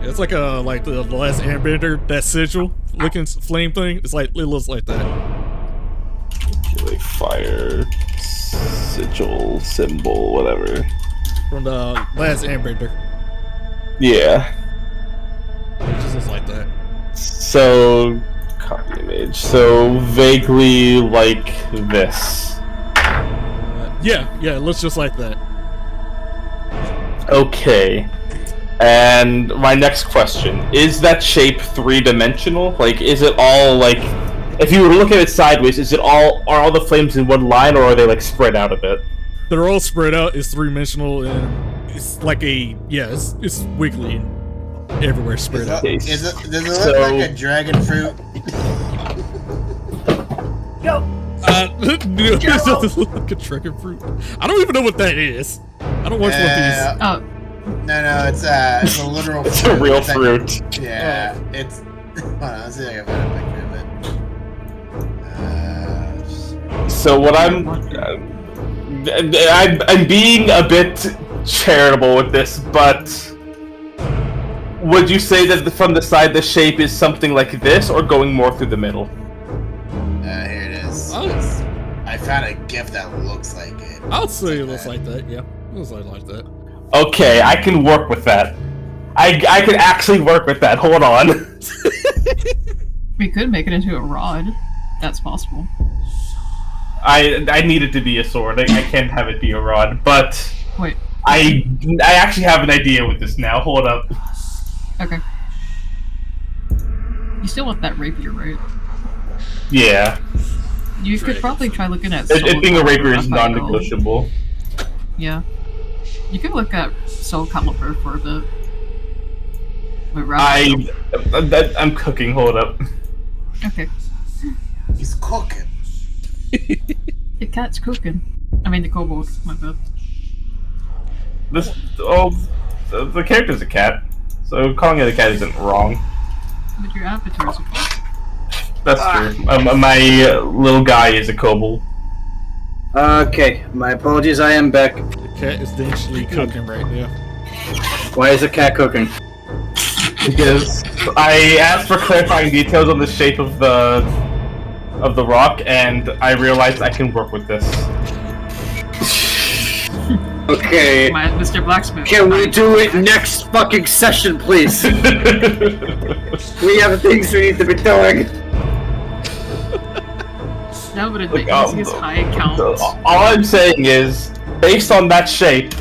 It's like the last airbender, that sigil looking flame thing. It looks like that. Like fire, sigil, symbol, whatever. From the last airbender. Yeah. It just looks like that. So, copy image. So vaguely like this. Yeah, it looks just like that. Okay. And my next question, is that shape 3-dimensional? Like, is it all like, if you were to look at it sideways, are all the flames in one line, or are they spread out a bit? They're all spread out. It's 3-dimensional, and it's like it's wiggly and everywhere spread out. Does it look like a dragon fruit? No, it doesn't look like a dragon fruit. I don't even know what that is. I don't watch One Piece. Oh. No, it's a literal fruit. It's a real fruit. Yeah, it's... Hold on, let's see if I can find a picture of it. So what I'm being a bit charitable with this, but would you say that from the side the shape is something like this, or going more through the middle? Here it is. I found a GIF that looks like it. I'll say it looks like that. Yeah, it looks like that. Okay, I can work with that. I can actually work with that. Hold on. We could make it into a rod. That's possible. I need it to be a sword. I can't have it be a rod. But wait, I actually have an idea with this now. Hold up. Okay. You still want that rapier, right? Yeah. You could probably try looking at. It being a rapier is non-negotiable. Yeah. You could look at Soul Calibur for a bit. Wait, I'm cooking. Hold up. Okay. He's cooking. The cat's cooking. I mean, the kobold. My bad. The character's a cat, so calling it a cat isn't wrong. But your avatar's a cat. That's true. My little guy is a kobold. Okay, my apologies. I am back. The cat is actually cooking right now. Why is the cat cooking? Because I asked for clarifying details on the shape of the rock, and I realized I can work with this. Okay. Mr. Blacksmith. Can we do it next fucking session, please? We have things we need to be doing. No, but the easiest high count. All I'm saying is, based on that shape,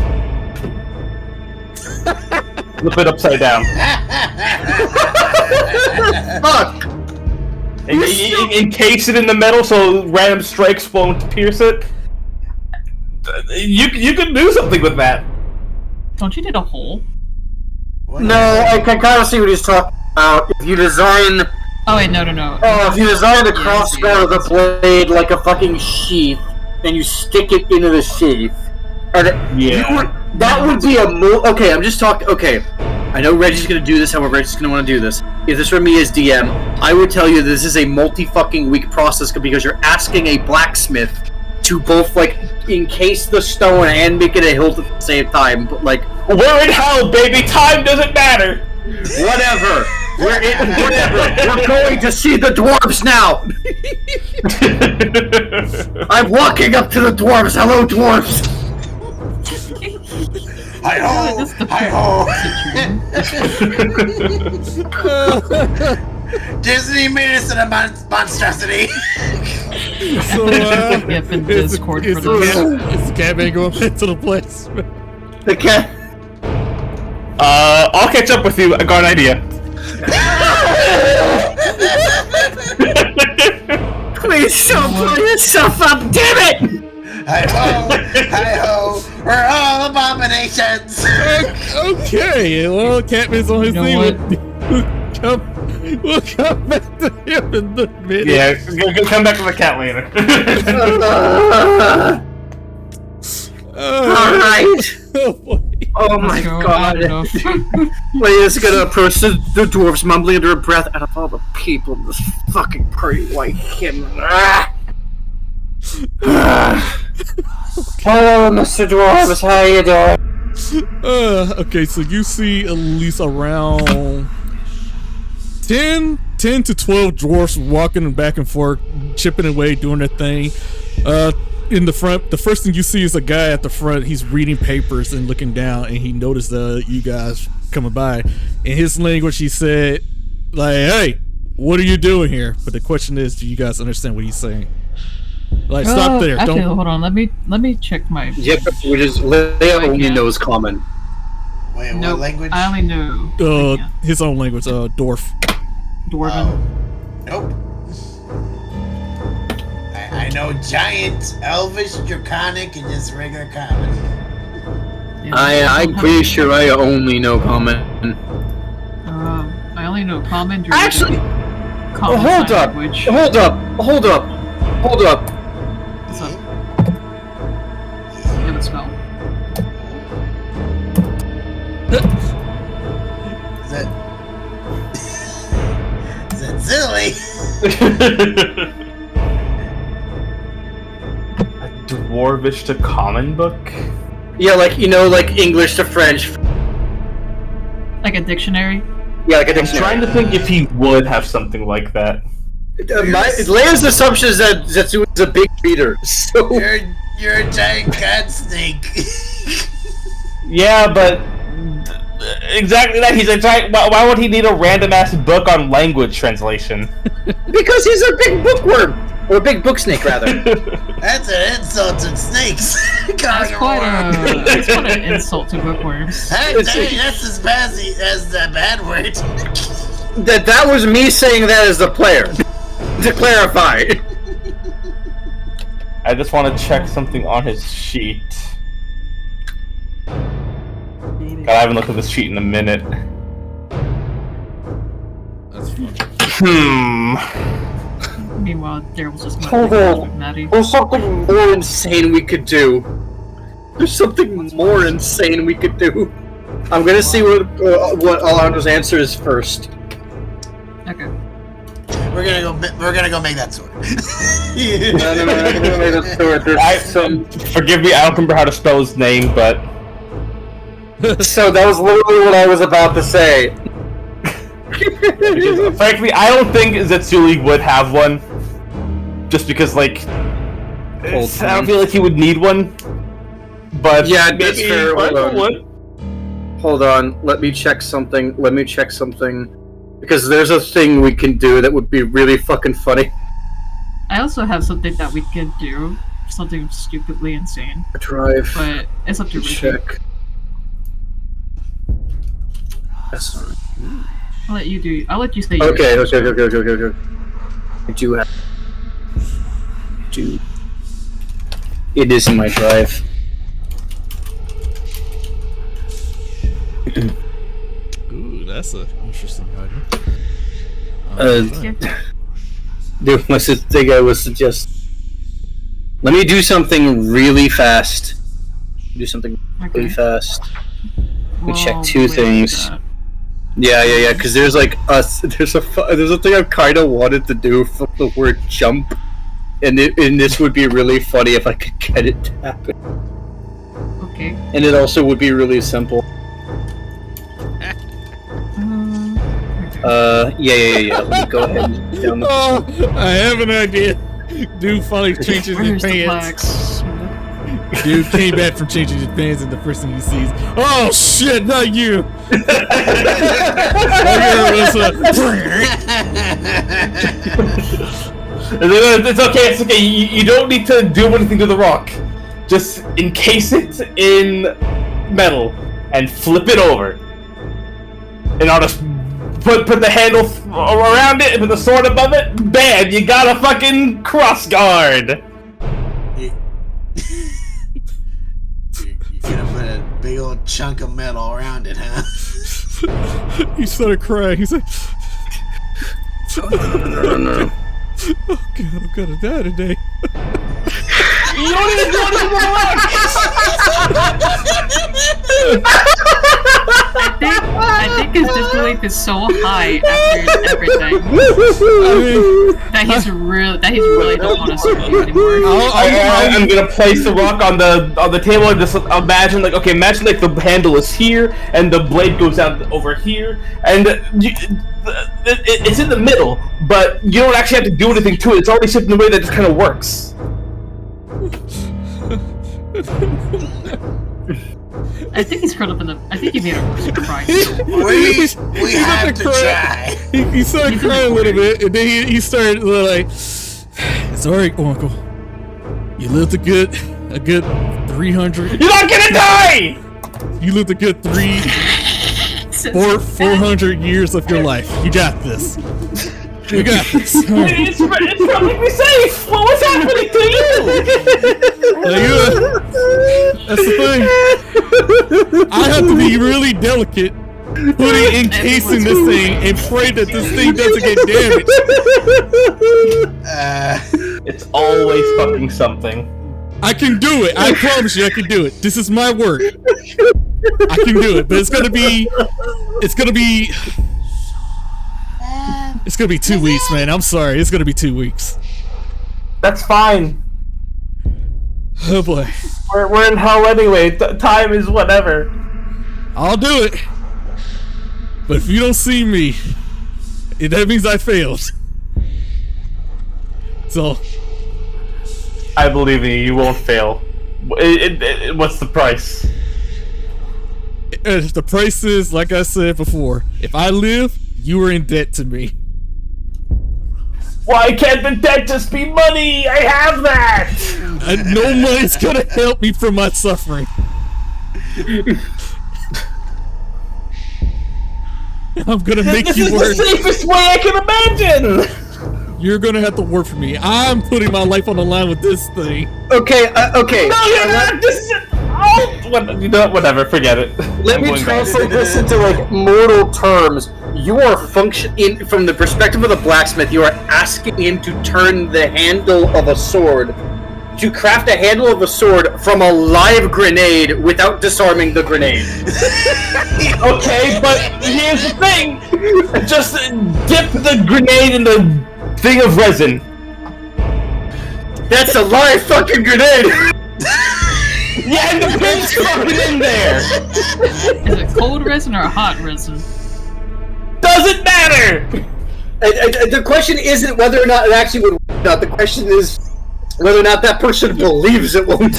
flip it upside down. Fuck! Encase it in the metal so random strikes won't pierce it. You can do something with that. Don't you need a hole? No, I can kind of see what he's talking about. If you design Oh wait, no. Oh, if you design the crossbow of the blade like a fucking sheath, and you stick it into the sheath, that would be a okay, I'm just talking. Okay, I know Reggie's gonna do this. However, Reggie's gonna want to do this. If this were me as DM, I would tell you this is a multi-fucking-week process because you're asking a blacksmith to both like encase the stone and make it a hilt at the same time. But like, we're in hell, baby. Time doesn't matter. Whatever. Whatever. We're going to see the dwarves now. I'm walking up to the dwarves. Hello, dwarves. Hi-ho! Hi-ho! Disney made us a monstrosity! So, it's the cat man going back to the place? The cat. I'll catch up with you. I got an idea. Please don't blow yourself up, damn it! Hi-ho! Hi-ho! We're all abominations! Okay, well, Catman's on his thing. We'll come back to him in the minute. Yeah, come back to the cat later. Alright! Oh, boy. Oh my god. Leia's gonna approach the dwarves, mumbling under her breath, out of all the people in this fucking pretty white kitten. Hello, Mr. Dwarves, how you doing? Okay, so you see at least around 10 to 12 dwarfs walking back and forth, chipping away, doing their thing. In the front, the first thing you see is a guy at the front. He's reading papers and looking down, and he noticed you guys coming by. In his language, he said, like, "Hey, what are you doing here?" But the question is, do you guys understand what he's saying? Like, stop there. Actually, Don't. hold on. Let me check my. Yep, Leia only knows common. Wait, Nope, what language? I only know. His own language, dwarf. Dwarven. Nope. I know giant, elvish, draconic, and just regular common. Yeah, I'm pretty sure I only know common. I only know common. Druidic, Actually, common hold up, language. hold up. What's up? Give it a spell. Is that silly? Dwarvish to common book? Yeah, like, like English to French. Like a dictionary? Yeah, like a I'm dictionary. trying to think if he would have something like that. Leia's assumption is that Zetsu is a big reader, so... You're a giant god snake. Yeah, but... Exactly that, he's a giant... Why would he need a random-ass book on language translation? Because he's a big bookworm! Or a big book snake, rather. That's an insult to snakes. That's quite an insult to bookworms. Hey, dang, that's as bad as the bad word. That was me saying that as the player. To clarify. I just want to check something on his sheet. God, I haven't looked at this sheet in a minute. That's fun. Meanwhile, Daryl's just Hold on. with Maddie. There's something more insane we could do. There's something more insane we could do. I'm gonna see what Alejandro's answer is first. Okay. We're gonna go make that sword. No, Forgive me, I don't remember how to spell his name, but... So that was literally what I was about to say. Because, frankly, I don't think Zetsuli would have one. Just because, like... I don't feel like he would need one. But yeah, that's fair. Would. Hold on, let me check something. Because there's a thing we can do that would be really fucking funny. I also have something that we can do. Something stupidly insane. Drive. But it's up to Ricky. Check. That's not... I'll let you say Okay. yours. I do have... It is in my drive. Ooh, that's an interesting item. Dude, my thing I would suggest. Let me do something really fast. Really fast. We check two things. Yeah. Because there's like there's a thing I've kind of wanted to do for the word jump, and this would be really funny if I could get it to happen. Okay. And it also would be really simple. Yeah. Let me go ahead and down the. Oh, I have an idea. Dude finally changes his pants. Dude came back from changing his pants, and the first thing he sees, oh shit, not you! It's okay. You don't need to do anything to the rock. Just encase it in metal and flip it over. And I'll just put the handle around it and put the sword above it. Bam! You got a fucking cross guard. You're gonna put a big old chunk of metal around it, huh? He started crying. He's like, No. oh god, I'm gonna die today. You don't even do anything with the rock! I think his disbelief is so high after everything that he's really don't want to serve you anymore. I'm gonna place the rock on the table and just imagine like the handle is here and the blade goes out over here and it's in the middle, but you don't actually have to do anything to it. It's already shaped in a way that just kind of works. I think he's curled up in the. I think he made a surprise. We have to try. He started crying a little bit, and then he started like, "It's alright, Uncle. You lived a good 300. You're not gonna die. You lived a good 400 years of your life. You got this. You got this. It's perfectly safe. Well, what's happening to you? That's the thing. I have to be really delicate, encasing this thing, and pray that this thing doesn't get damaged. It's always fucking something. I can do it. I promise you, I can do it. This is my work. I can do it, but it's gonna be 2 weeks, man. I'm sorry. It's gonna be 2 weeks. That's fine. Oh boy. We're in hell anyway. Time is whatever. I'll do it. But if you don't see me, that means I failed. So. I believe in you. You won't fail. What's the price? The price is, like I said before, if I live, you are in debt to me. Why can't the debt just be money? I have that! No money's gonna help me from my suffering. I'm gonna make you work. This is the safest way I can imagine! You're gonna have to work for me. I'm putting my life on the line with this thing. Okay. No, you're not! Whatever, forget it. Let me translate this into like mortal terms. You are functioning from the perspective of the blacksmith. You are asking him to turn the handle of a sword, to craft a handle of a sword from a live grenade without disarming the grenade. Okay, but here's the thing: just dip the grenade in the thing of resin. That's a live fucking grenade. Yeah, and the pin's fucking in there! Is it cold resin or hot resin? Doesn't matter! The question isn't whether or not it actually would work out. The question is whether or not that person believes it won't.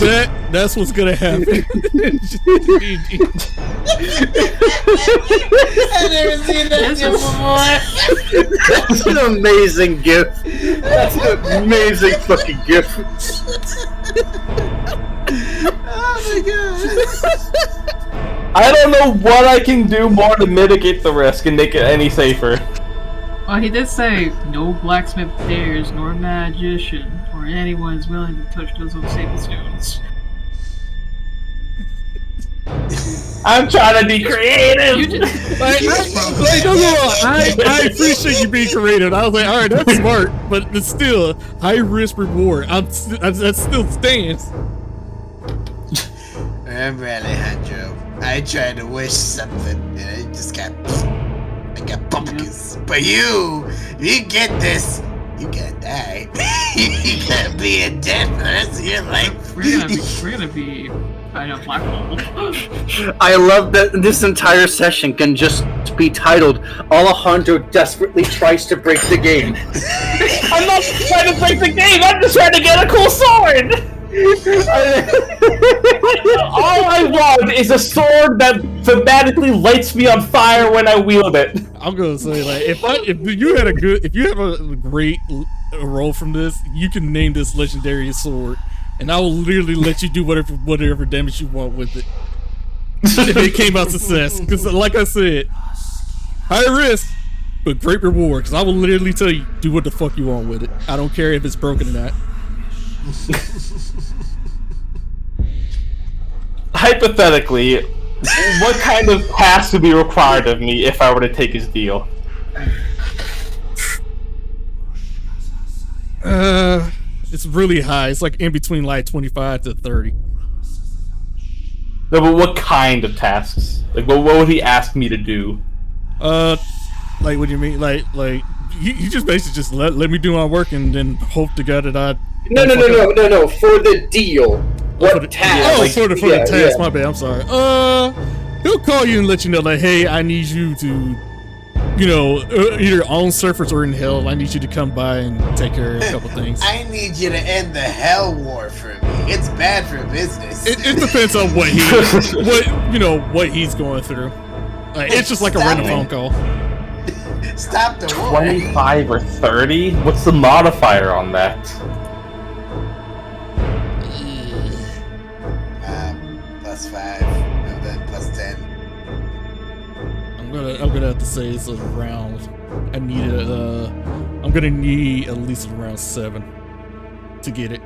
That's what's gonna happen. I've never seen that before. That's an amazing gift. That's an amazing fucking gift. Oh my god. I don't know what I can do more to mitigate the risk and make it any safer. Well, he did say, no blacksmith dares, nor magician, or anyone is willing to touch those sacred stones. I'm trying to be creative. I appreciate you being creative. I was like, all right, that's smart, but it's still high risk reward. That still stands. Remember, Alejandro, I tried to wish something and I just got pumpkins. But you get this, you gotta die. You gotta be in death for the rest of your life. We're gonna be I know black hole. I love that this entire session can just be titled Alejandro desperately tries to break the game. I'm not trying to break the game, I'm just trying to get a cool sword! All I want is a sword that thematically lights me on fire when I wield it. I'm gonna say, like, if you have a great roll from this, you can name this legendary sword. And I will literally let you do whatever damage you want with it. If it came out success. Because like I said, high risk, but great reward. Because I will literally tell you, do what the fuck you want with it. I don't care if it's broken or not. Hypothetically, what kind of task would be required of me if I were to take his deal? It's really high. It's like in between like 25 to 30. No, but what kind of tasks? Like, what would he ask me to do? Like, what do you mean? Like, you just basically just let me do my work and then hope to God that I. No. For the deal. What task? For the task. My bad. I'm sorry. He'll call you and let you know, like, hey, I need you to, either on surface or in hell. I need you to come by and take care of a couple things. I need you to end the hell war for me. It's bad for business. It depends on what he's going through. Like, it's just like a random phone call. Stop the war. 25 or 30? What's the modifier on that? +5 and then +10. I'm gonna have to say it's around. I'm gonna need at least around 7 to get it.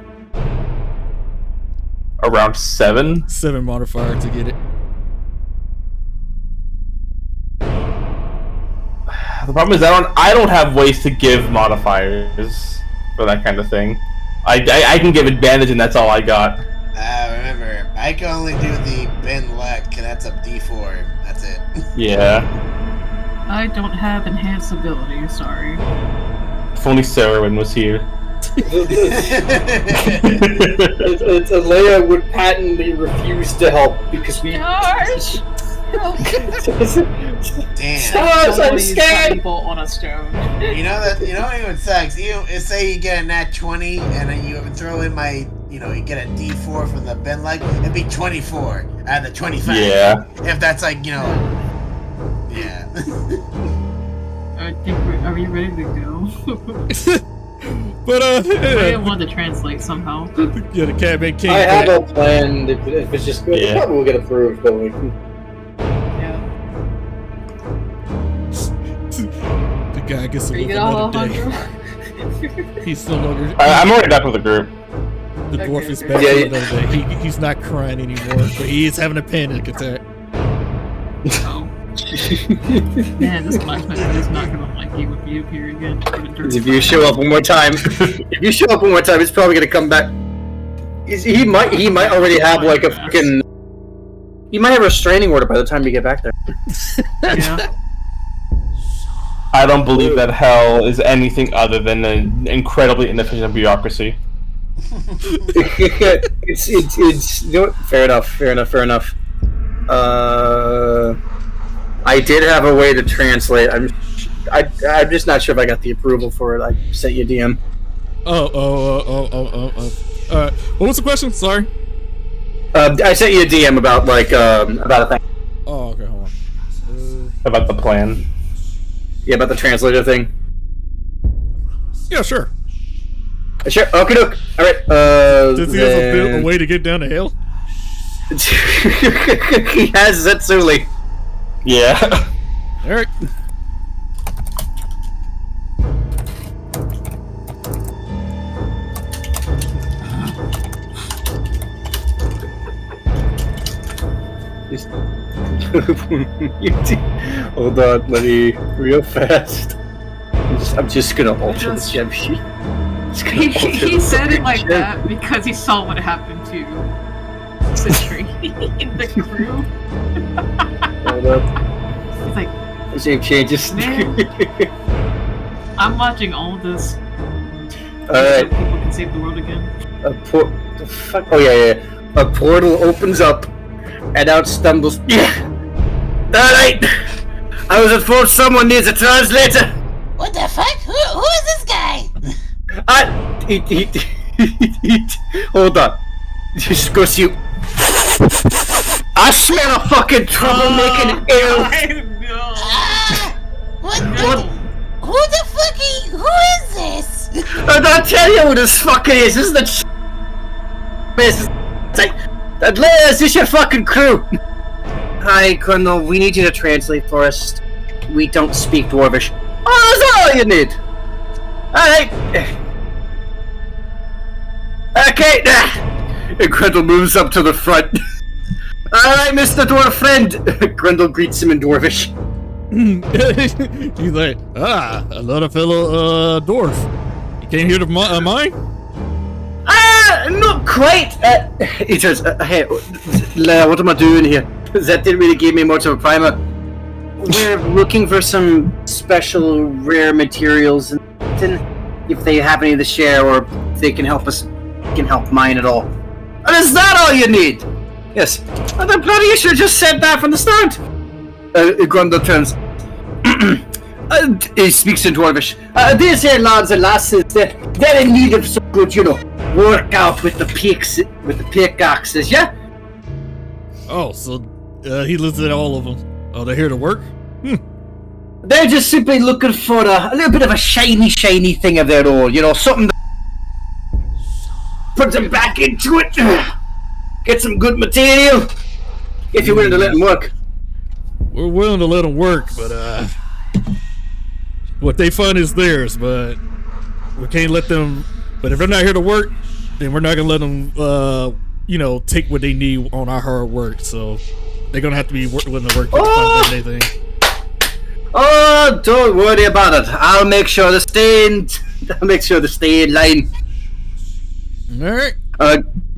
Around 7? 7 modifier to get it. The problem is I don't have ways to give modifiers for that kind of thing. I can give advantage and that's all I got. Remember, I can only do the Ben Luck, and that's a D4. That's it. Yeah. I don't have enhanced ability, sorry. If only Sarahwin was here. Leia would patently refuse to help because we. George! Damn. I'm scared. On a stone. You know what even sucks? Say you get a nat 20 and then you throw in my, you get a D4 from the Ben Luck, it'd be 24 out of the 25. Yeah. If that's like, yeah. Are we ready to go? But I want to translate somehow. Yeah, the Catman King. I have a plan. If it's just good, it probably will get approved, but like. The guy gets Are to you live another day. He's no longer. I'm already back with the group. The dwarf is back for another day. He's not crying anymore, but he is having a panic attack. Oh. Man, this blacksmith is not gonna like you if you appear again. If you show up one more time, it's probably gonna come back. He might already have like a fucking. He might have a restraining order by the time you get back there. Yeah. I don't believe that hell is anything other than an incredibly inefficient bureaucracy. It's fair enough. I did have a way to translate. I'm just not sure if I got the approval for it. I sent you a DM. What was the question? Sorry. I sent you a DM about about a thing. Oh, okay, hold on. About the plan. Yeah, about the translator thing. Yeah, sure. Sure. Okie doke. All right. Does he have a way to get down to hell? He has Zetsuli. Yeah. Eric. Hold on, let me real fast. I'm just gonna alter the gem sheet. He said it like that because he saw what happened to Citrine in the crew. Hold up. He's like, the shape changes. Man, I'm watching all this. Alright. So people can save the world again. The fuck? Oh yeah. A portal opens up, and out stumbles. Alright! I was informed someone needs a translator! What the fuck? Who is this guy? Hold on. Just go see. I smell a fucking troublemaking air! What the? Who the fuck who is this? I'll tell you who this fucking is. This is the it's like, this is your fucking crew. Hi, Colonel. We need you to translate for us. We don't speak Dwarvish. Oh, that's all you need. Alright. Okay. And Grendel moves up to the front. Alright, Mr. Dwarf friend. Grendel greets him in Dwarvish. He's like, another fellow dwarf. You came here to mine? Not quite. He says, hey, what am I doing here? That didn't really give me much of a primer. We're looking for some special rare materials, and if they have any to share, or if they can help us, can help mine at all. And is that all you need? Yes. Well, then bloody you should have just said that from the start. Grundle turns. He speaks in Dwarvish. These here lads and lasses, they're in need of some good, work out with the pickaxes, yeah? Oh, so he listed all of them. Oh, they're here to work? They're just simply looking for a little bit of a shiny thing of their own, something that puts them back into it. Get some good material, if you're willing to let them work. We're willing to let them work, but what they find is theirs, but we can't let them. But if they're not here to work, then we're not gonna let them, take what they need on our hard work. So they're gonna have to be willing to work to find anything. Oh, don't worry about it. I'll make sure to stay in line. All right.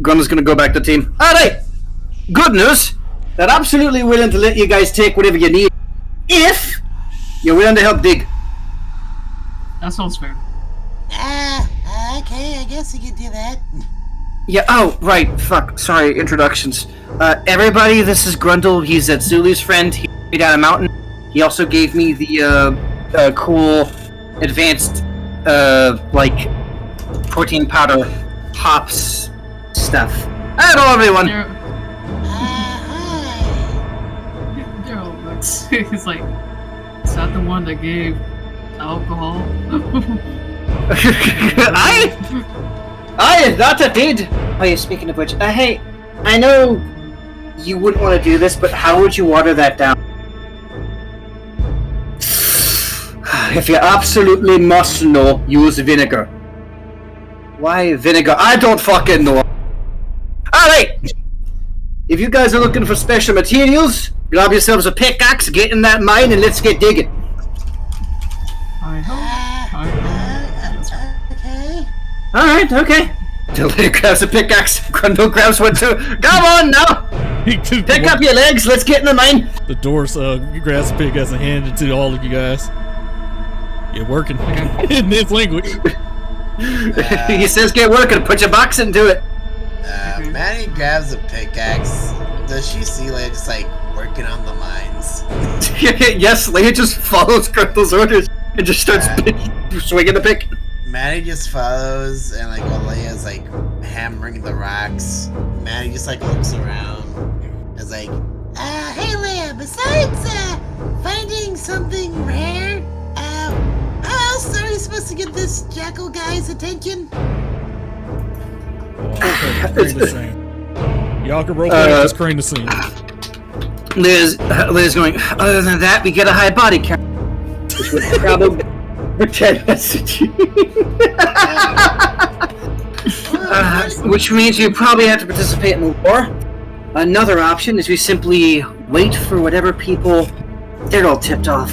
Gunner's gonna go back to the team. All right. Good news. They're absolutely willing to let you guys take whatever you need, if you're willing to help dig. That sounds fair. Okay, I guess you could do that. Yeah, oh, right, fuck, sorry, introductions. Everybody, this is Grundle, he's at Zulu's friend, he's down a mountain. He also gave me the, cool, advanced, protein powder, hops stuff. Hello, everyone! He's like, is that the one that gave alcohol? Aye, that I did! Oh yeah, speaking of which, hey, I know you wouldn't want to do this, but how would you water that down? If you absolutely must know, use vinegar. Why vinegar? I don't fucking know. Alright! If you guys are looking for special materials, grab yourselves a pickaxe, get in that mine, and let's get digging. Okay. Alright, okay. Tilly grabs a pickaxe, Grundle grabs one too. Come on now! Pick up your legs, let's get in the mine! The doors grabs a pickaxe and hands it to all of you guys. You're working in this language. He says get working, put your box into it. Maddie grabs a pickaxe. Does she see Leia just working on the mines? Yes, Leia just follows Grundle's orders and just starts swinging the pick. Maddie just follows, and while Leia's hammering the rocks, Maddie just looks around. Is hey Leia, besides finding something rare, how else are we supposed to get this jackal guy's attention? Y'all can roll play just crane the scene. Liz going, other than that, we get a high body count. Which would probably pretend messaging. Which means you probably have to participate in the war. Another option is we simply wait for whatever people they're all tipped off.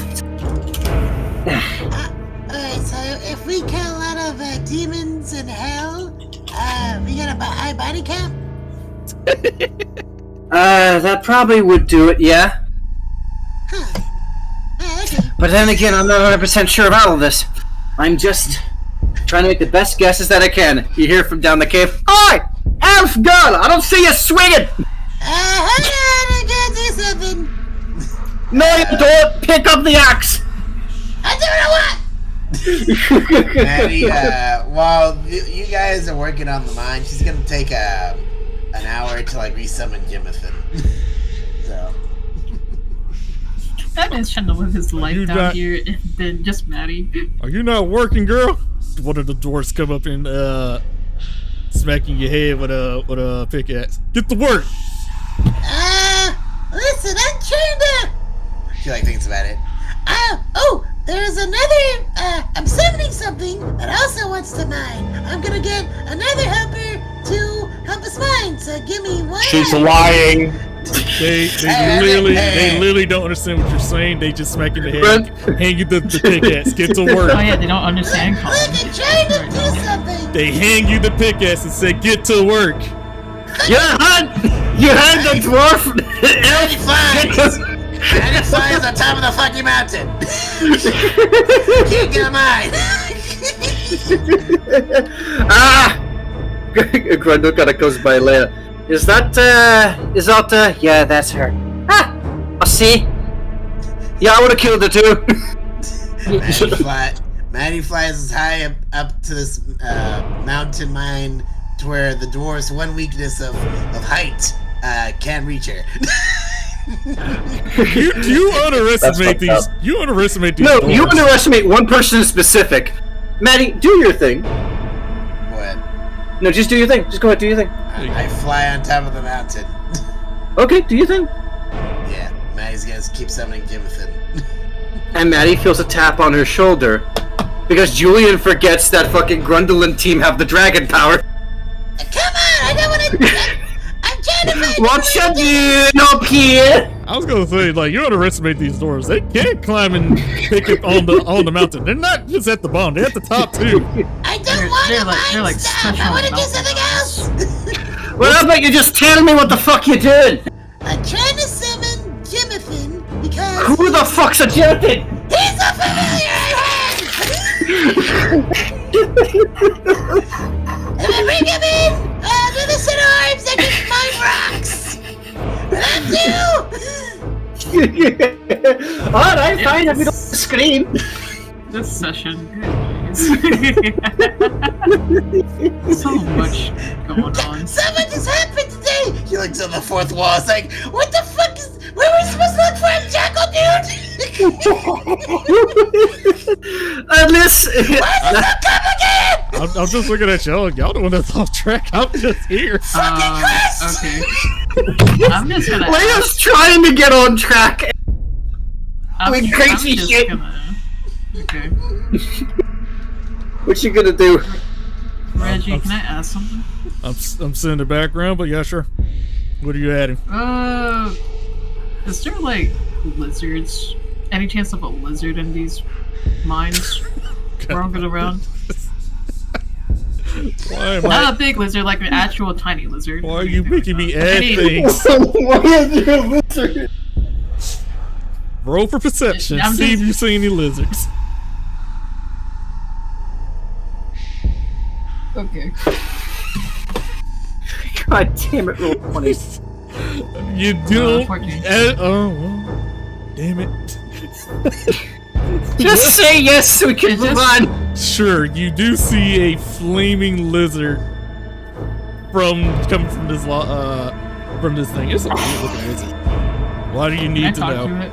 Alright, so if we kill a lot of demons in hell, we got a high body count? That probably would do it, yeah. Huh. Okay. But then again, I'm not 100% sure about all this. I'm just trying to make the best guesses that I can. You hear from down the cave, "Oi! Elf girl! I don't see you swinging!" Hold on, I gotta do something. No, you don't! Pick up the axe! I do what I want! Maddie, while you guys are working on the mine, she's gonna take an hour to like resummon Jimothan. So. That man's trying to live his life down not- here, and then just Maddie. Are you not working, girl? One of the dwarves come up and smacking your head with a pickaxe. Get to work. Listen, I'm trying to. She like thinks about it. There's another. I'm summoning something that also wants to mine. I'm gonna get another helper to help us mine. So give me one. She's lying. They literally don't understand what you're saying. They just smack you in the head, hand you the pickaxe. Get to work. Oh yeah, they don't understand Look, Colin. I'm trying to do something. They hand you the pickaxe and say, "Get to work." You hand the dwarf Maddie flies! Maddie flies on top of the fucking mountain! Can't get a mine! Grundle kind of goes by Leia. Is that Isolta? Yeah, that's her. I see. Yeah, I would have killed her too. Maddie flies as high up to this mountain mine to where the dwarf's one weakness of height can't reach her. You underestimate these. You underestimate these. No, dwarves. you underestimate one person in specific. Maddie, do your thing. What? No, just do your thing. Just go ahead, do your thing. I fly on top of the mountain. Okay, do your thing. Yeah, Maddie's gonna keep summoning Jimothan. And Maddie feels a tap on her shoulder because Julian forgets that fucking Grundle team have the dragon power. Come on, I don't want to. I'm trying to find. What you doing up here? I was gonna say, like, you underestimate these dwarves. They can't climb and pick up on the mountain. They're not just at the bottom; they're at the top too. I don't want to they're like stuff. special I want to do mountain something else. Well, how about you just tell me what the fuck you're doing? I'm trying to summon Jimothan because Who the fuck's a Jimothan? he's a familiar I had. If I bring him in, to the center arms, I can mine rocks. That's you. Alright, fine, if you don't scream. This session. So much going on. So much has happened today. He looks on the fourth wall. It's like, What the fuck is? Where were we supposed to look for him, Jackal dude? Unless. Why does it not come again? I'm just looking at y'all. Y'all the one that's off track. I'm just here. Okay. I'm just gonna. Leia's trying to get on track. I'm crazy just shit. Gonna, okay. What you gonna do? Reggie, can I ask something? I'm sitting in the background, but yeah, sure. What are you adding? Is there like lizards? Any chance of a lizard in these mines roaming around? Why am Not a big lizard, like an actual tiny lizard. Why are you making me add Any- things? Why is there a lizard? Roll for perception. I'm See if just- you see any lizards. Okay. God damn it, roll 20. You don't. 14. Oh, well, damn it. Just say yes so we can move on. Sure, you do see a flaming lizard coming from this thing. It's a weird looking lizard. Why do you Can I need to talk know? to it?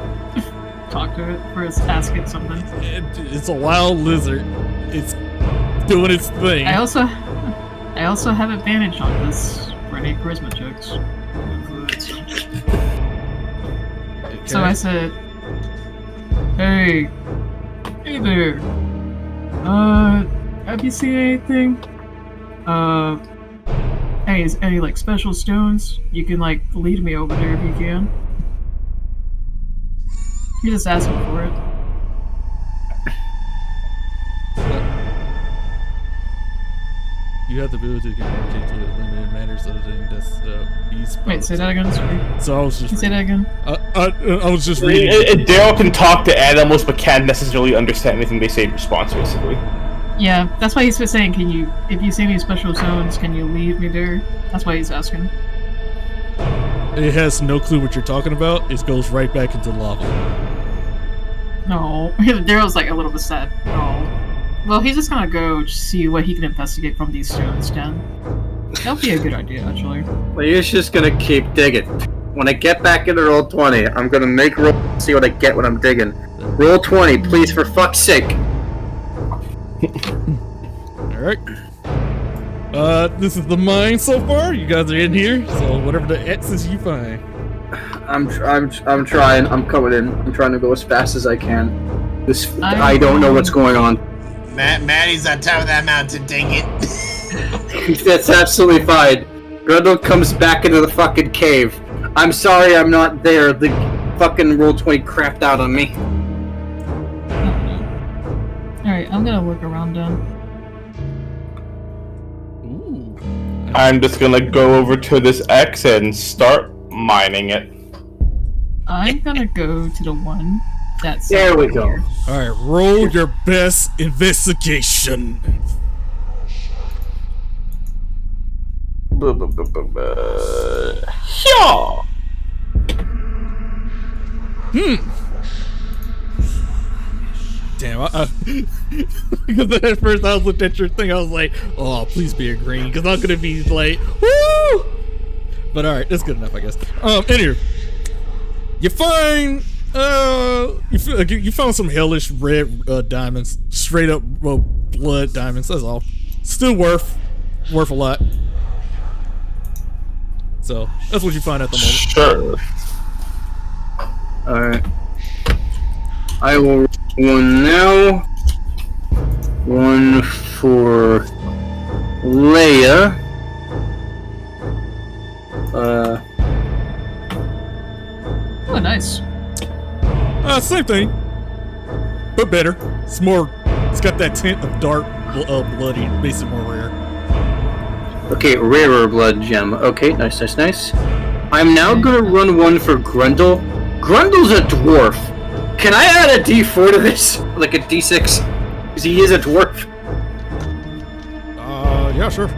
Talk to it first, ask it something. It's a wild lizard. It's doing its thing. I also have advantage on this for any charisma checks. So I said, hey there. Have you seen anything? any like special stones, you can like lead me over there if you can. You're just asking for it. You have the ability to communicate to limited matters other than these. Wait, say that again. Sorry. So I was just. Say that again. I was just reading. Daryl can talk to animals, but can't necessarily understand anything they say in response, basically. Yeah, that's why he's been saying, if you see any special zones, can you lead me there? That's why he's asking. It has no clue what you're talking about. It goes right back into lava. No, Daryl's like a little bit sad. Oh. Well, he's just gonna go see what he can investigate from these stones, then. That would be a good idea, actually. Well, you're just gonna keep digging. When I get back into roll 20, I'm gonna make roll, see what I get when I'm digging. Roll 20, please, for fuck's sake. Alright. This is the mine so far. You guys are in here, so whatever the X's you find. I'm trying. I'm coming in. I'm trying to go as fast as I can. I don't know what's going on. Maddie's on top of that mountain, dang it. That's absolutely fine. Grundle comes back into the fucking cave. I'm sorry I'm not there. The fucking roll 20 crapped out on me. Alright, I'm gonna look around then. Ooh. I'm just gonna go over to this X and start mining it. I'm gonna go to the one that's... There we go. Alright, roll your best investigation. Damn, because at first I was looking at your thing, I was like, oh, please be a green, because I'm gonna be like, woo! But alright, that's good enough, I guess. Anyway, you find, you found some hellish red diamonds, straight up blood diamonds, that's all. Still worth a lot. So, that's what you find at the moment. Sure. Alright. I will roll one now. One for Leia. Oh, nice. Same thing, but better. It's more, it's got that tint of dark, bloody, makes it more rare. Okay, rarer blood gem. Okay, nice. I'm now gonna run one for Grundle. Grundle's a dwarf. Can I add a D4 to this? Like a D6? Because he is a dwarf. Yeah, sure.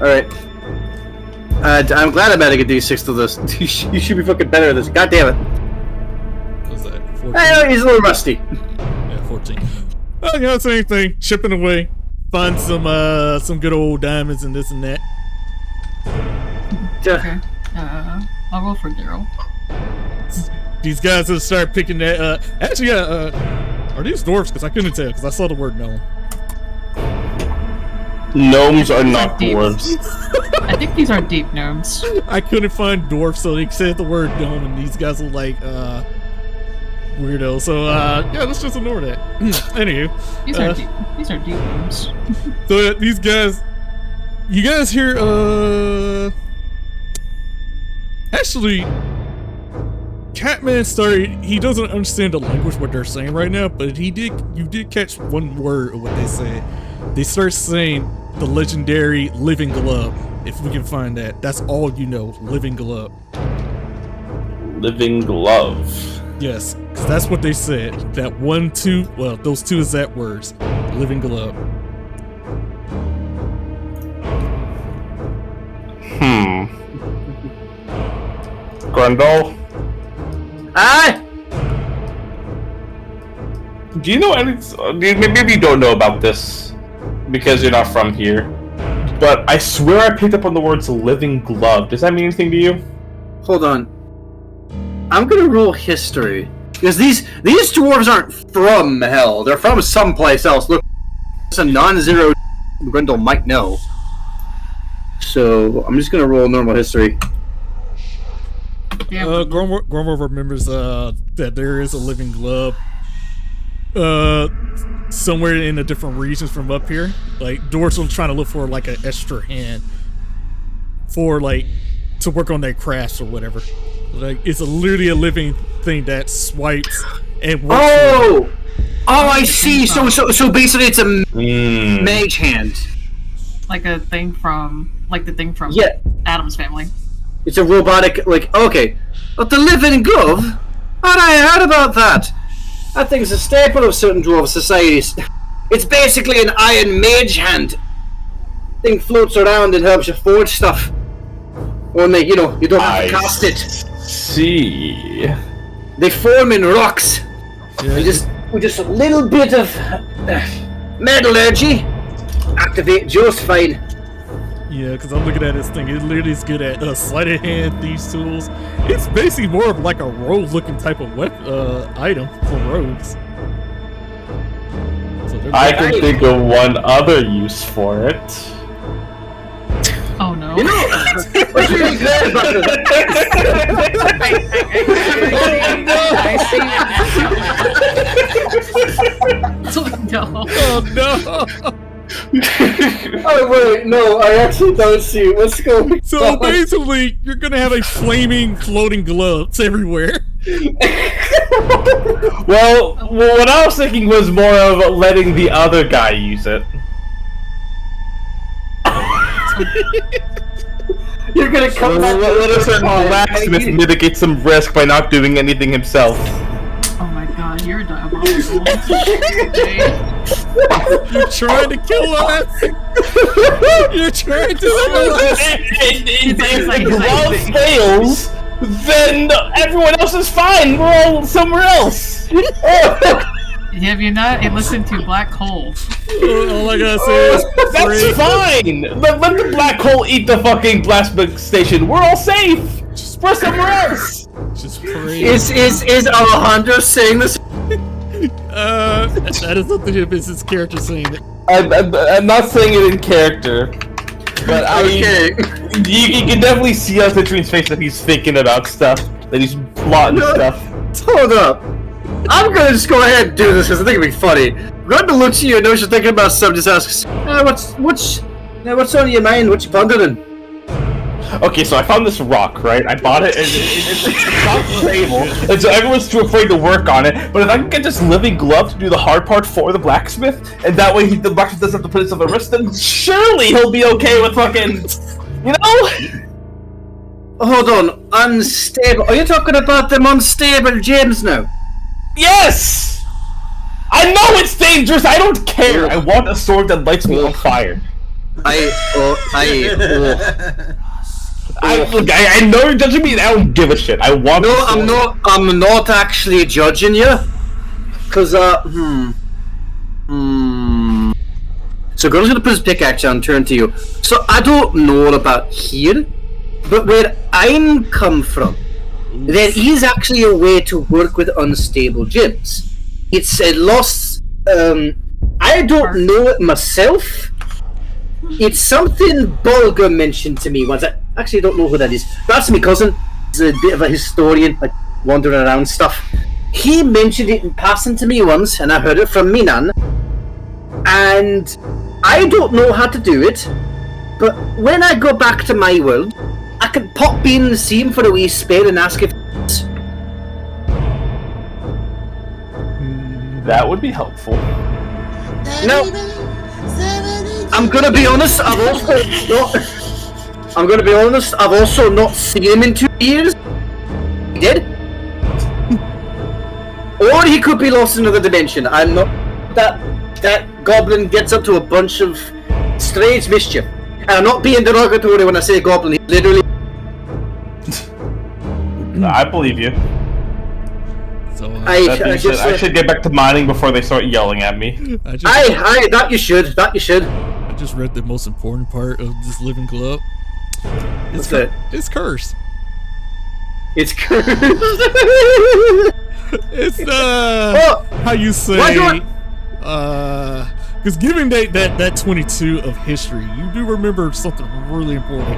Alright. I'm glad I'm adding a D6 to this. You should be fucking better at this. God damn it. What's that? 14? I know, he's a little rusty. Yeah, 14. Oh, yeah, same thing. Chipping away. Find some good old diamonds and this and that. Okay. I'll roll for Daryl. These guys will start picking that. Actually, are these dwarves? Because I couldn't tell, because I saw the word gnome. Gnomes are not dwarves. I think these are deep gnomes. I couldn't find dwarf, so they said the word gnome, and these guys are like, weirdo. So, yeah, let's just ignore that. Anywho. These are deep gnomes. So, these guys, you guys hear, actually, Catman started, he doesn't understand the language, what they're saying right now, but you did catch one word of what they said. They start saying the legendary living glove, if we can find that. That's all you know, living glove. Living glove. Yes, because that's what they said. That those two exact words, living glove. Grundle? Do you know maybe you don't know about this because you're not from here, but I swear I picked up on the words living glove. Does that mean anything to you? Hold on. I'm gonna roll history. Because these dwarves aren't from hell. They're from someplace else. Look, it's a non-zero Grundle might know. So, I'm just gonna roll normal history. Grumble remembers that there is a living glove somewhere in the different regions from up here. Like, dwarves are trying to look for like an extra hand for like to work on their crafts or whatever. Like it's literally a living thing that swipes and works. Oh, I see. So basically, it's a mage hand, like a thing from the thing from Adam's Family. It's a robotic, like, okay, but the living glove. I heard about that. That thing's a staple of certain dwarf societies. It's basically an iron mage hand. Thing floats around and helps you forge stuff. Only, you don't have to cast it. See. They form in rocks. Yeah. With just a little bit of metallurgy, activate just fine. Yeah, because I'm looking at this thing. It literally is good at sleight of hand, thieves' tools. It's basically more of like a rogue-looking type of item for rogues. So I can think of one other use for it. Oh no! What's really good about this? I see it now. No! Oh no! Oh wait, no, I actually don't see it. What's going on? So basically, you're gonna have a flaming, floating gloves everywhere. Well, what I was thinking was more of letting the other guy use it. You're gonna come back. Let us blacksmith mitigate some risk by not doing anything himself. Oh my god, you're diabolical. You're trying to kill us. You're trying to kill us. If glove fails, then everyone else is fine. We're all somewhere else. Have you not listened to Black Hole? All I gotta say is That's fine. Let the black hole eat the fucking plasma station. We're all safe. We're somewhere else. just pray. Is Alejandro saying this? That is not the business character saying it. I'm not saying it in character, but Okay. you can definitely see on Citrine's face that he's thinking about stuff, that he's plotting stuff. Hold up. I'm gonna just go ahead and do this because I think it'd be funny. Rhonda looks at you and knows you're thinking about something, just asks, what's on your mind? What you pondering? Okay, so I found this rock, right? I bought it, and it's not stable, and so everyone's too afraid to work on it. But if I can get this living glove to do the hard part for the blacksmith, and that way the blacksmith doesn't have to put himself at risk, then surely he'll be okay with fucking, Hold on, unstable. Are you talking about them unstable gems now? Yes! I know it's dangerous, I don't care! I want a sword that lights me on fire. I know you're judging me and I don't give a shit. I want I'm not actually judging you. Cause, So Gordon's gonna put his pickaxe down and turn to you. So I don't know about here, but where I'm come from, there is actually a way to work with unstable gems. It's a lost. I don't know it myself. It's something Bulger mentioned to me once. I actually don't know who that is. That's my cousin. He's a bit of a historian, like wandering around stuff. He mentioned it in passing to me once, and I heard it from me nan. And I don't know how to do it, but when I go back to my world, I can pop in and see him for a wee spell and ask if that would be helpful. No. I'm gonna be honest, I've also not seen him in 2 years. He did. Or he could be lost in another dimension. I'm not. That goblin gets up to a bunch of strange mischief. And I'm not being derogatory when I say goblin, he literally. I believe you. So, I should get back to mining before they start yelling at me. Aye, that you should. I just read the most important part of this living glove. It's cursed. It's cursed. It's how you say because given that 22 of history, you do remember something really important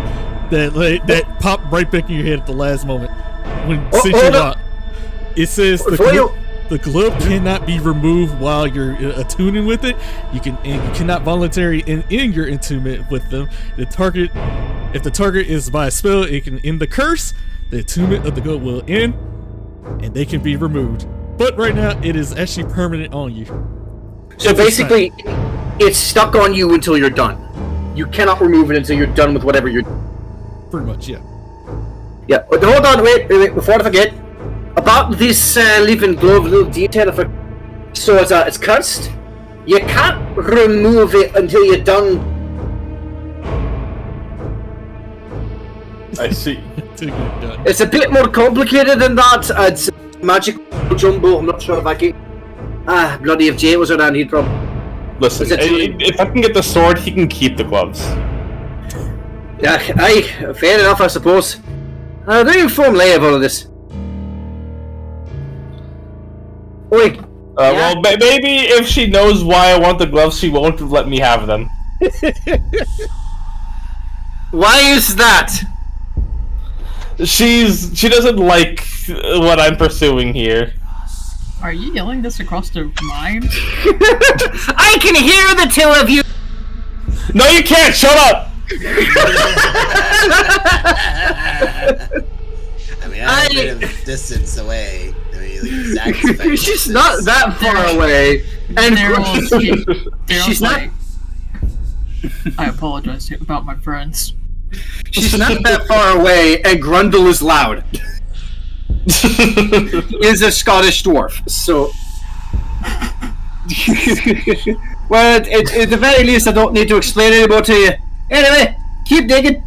that popped right back in your head at the last moment when it says the glove cannot be removed while you're attuning with it. You cannot voluntarily end your attunement with them. The target If the target is by a spell, it can end the curse. The attunement of the glove will end, and they can be removed. But right now, it is actually permanent on you. So basically, it's stuck on you until you're done. You cannot remove it until you're done with whatever you're doing. Pretty much, yeah. Yeah, but hold on, wait, before I forget. About this living glove, little detail. So it's cursed. You can't remove it until you're done. I see. It's a bit more complicated than that. It's magic jumbo. I'm not sure if I can. Bloody if Jay was around, he'd probably. Listen, if I can get the sword, he can keep the gloves. Yeah, aye, fair enough, I suppose. Do you inform Leia of all of this? Oi. Well, maybe if she knows why I want the gloves, she won't let me have them. Why is that? She doesn't like what I'm pursuing here. Are you yelling this across the mine? I can hear the two of you! No, you can't! Shut up! I mean, I'm a bit of distance away. I mean, the exact space. She's not that far away. And she's not. I apologize about my friends. She's not that far away, and Grundle is loud. Is a Scottish dwarf, so. Well, at the very least, I don't need to explain it anymore to you. Anyway, keep digging.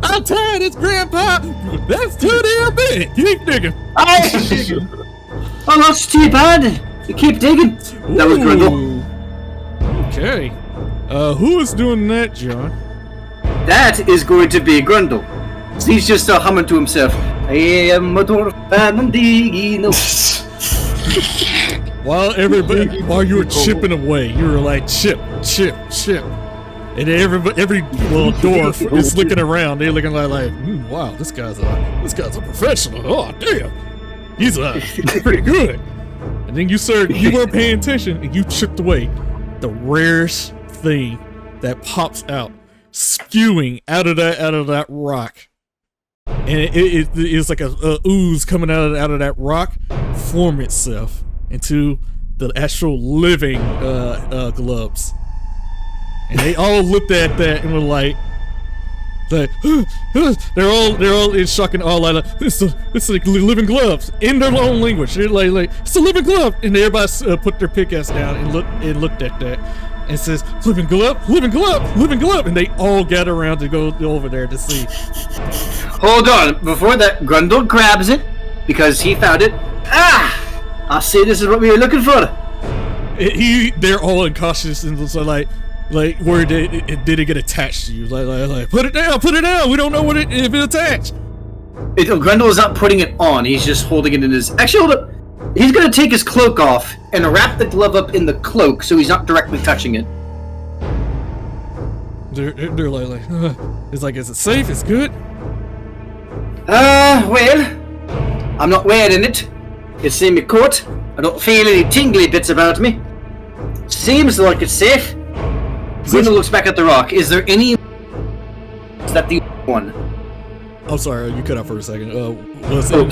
I'm tired, it's Grandpa. That's too damn big. Keep digging. Oh, that's too bad. You keep digging. That was Grundle. Okay. Who is doing that, John? That is going to be Grundle. He's just humming to himself. I am a dwarf and I'm digging. While you were chipping away, you were like chip. And every little dwarf is looking around. They're looking like wow, this guy's a professional. Oh damn, he's pretty good. And then you weren't paying attention, and you chipped away the rarest thing that pops out, spewing out of that rock, and it is like a ooze coming out of that rock, form itself into the actual living gloves. And they all looked at that and were like they're all in shock and all like it's like living gloves in their own language. They're like it's a living glove, and everybody put their pickaxe down and looked at that and says living glove, and they all gather around to go over there to see. Hold on, before that, Grundle grabs it because he found it. I see. This is what we were looking for. They're all incautious and so like where did it get attached to you? Like put it down. We don't know if it attached. Grundle is not putting it on. He's just holding it in his. Actually, hold up. He's gonna take his cloak off and wrap the glove up in the cloak so he's not directly touching it. They're like it's like, is it safe? It's good. Well, I'm not wearing it. It's in my coat. I don't feel any tingly bits about me. Seems like it's safe. Grundle looks back at the rock. Is there any? Is that the one? I'm sorry, you cut out for a second.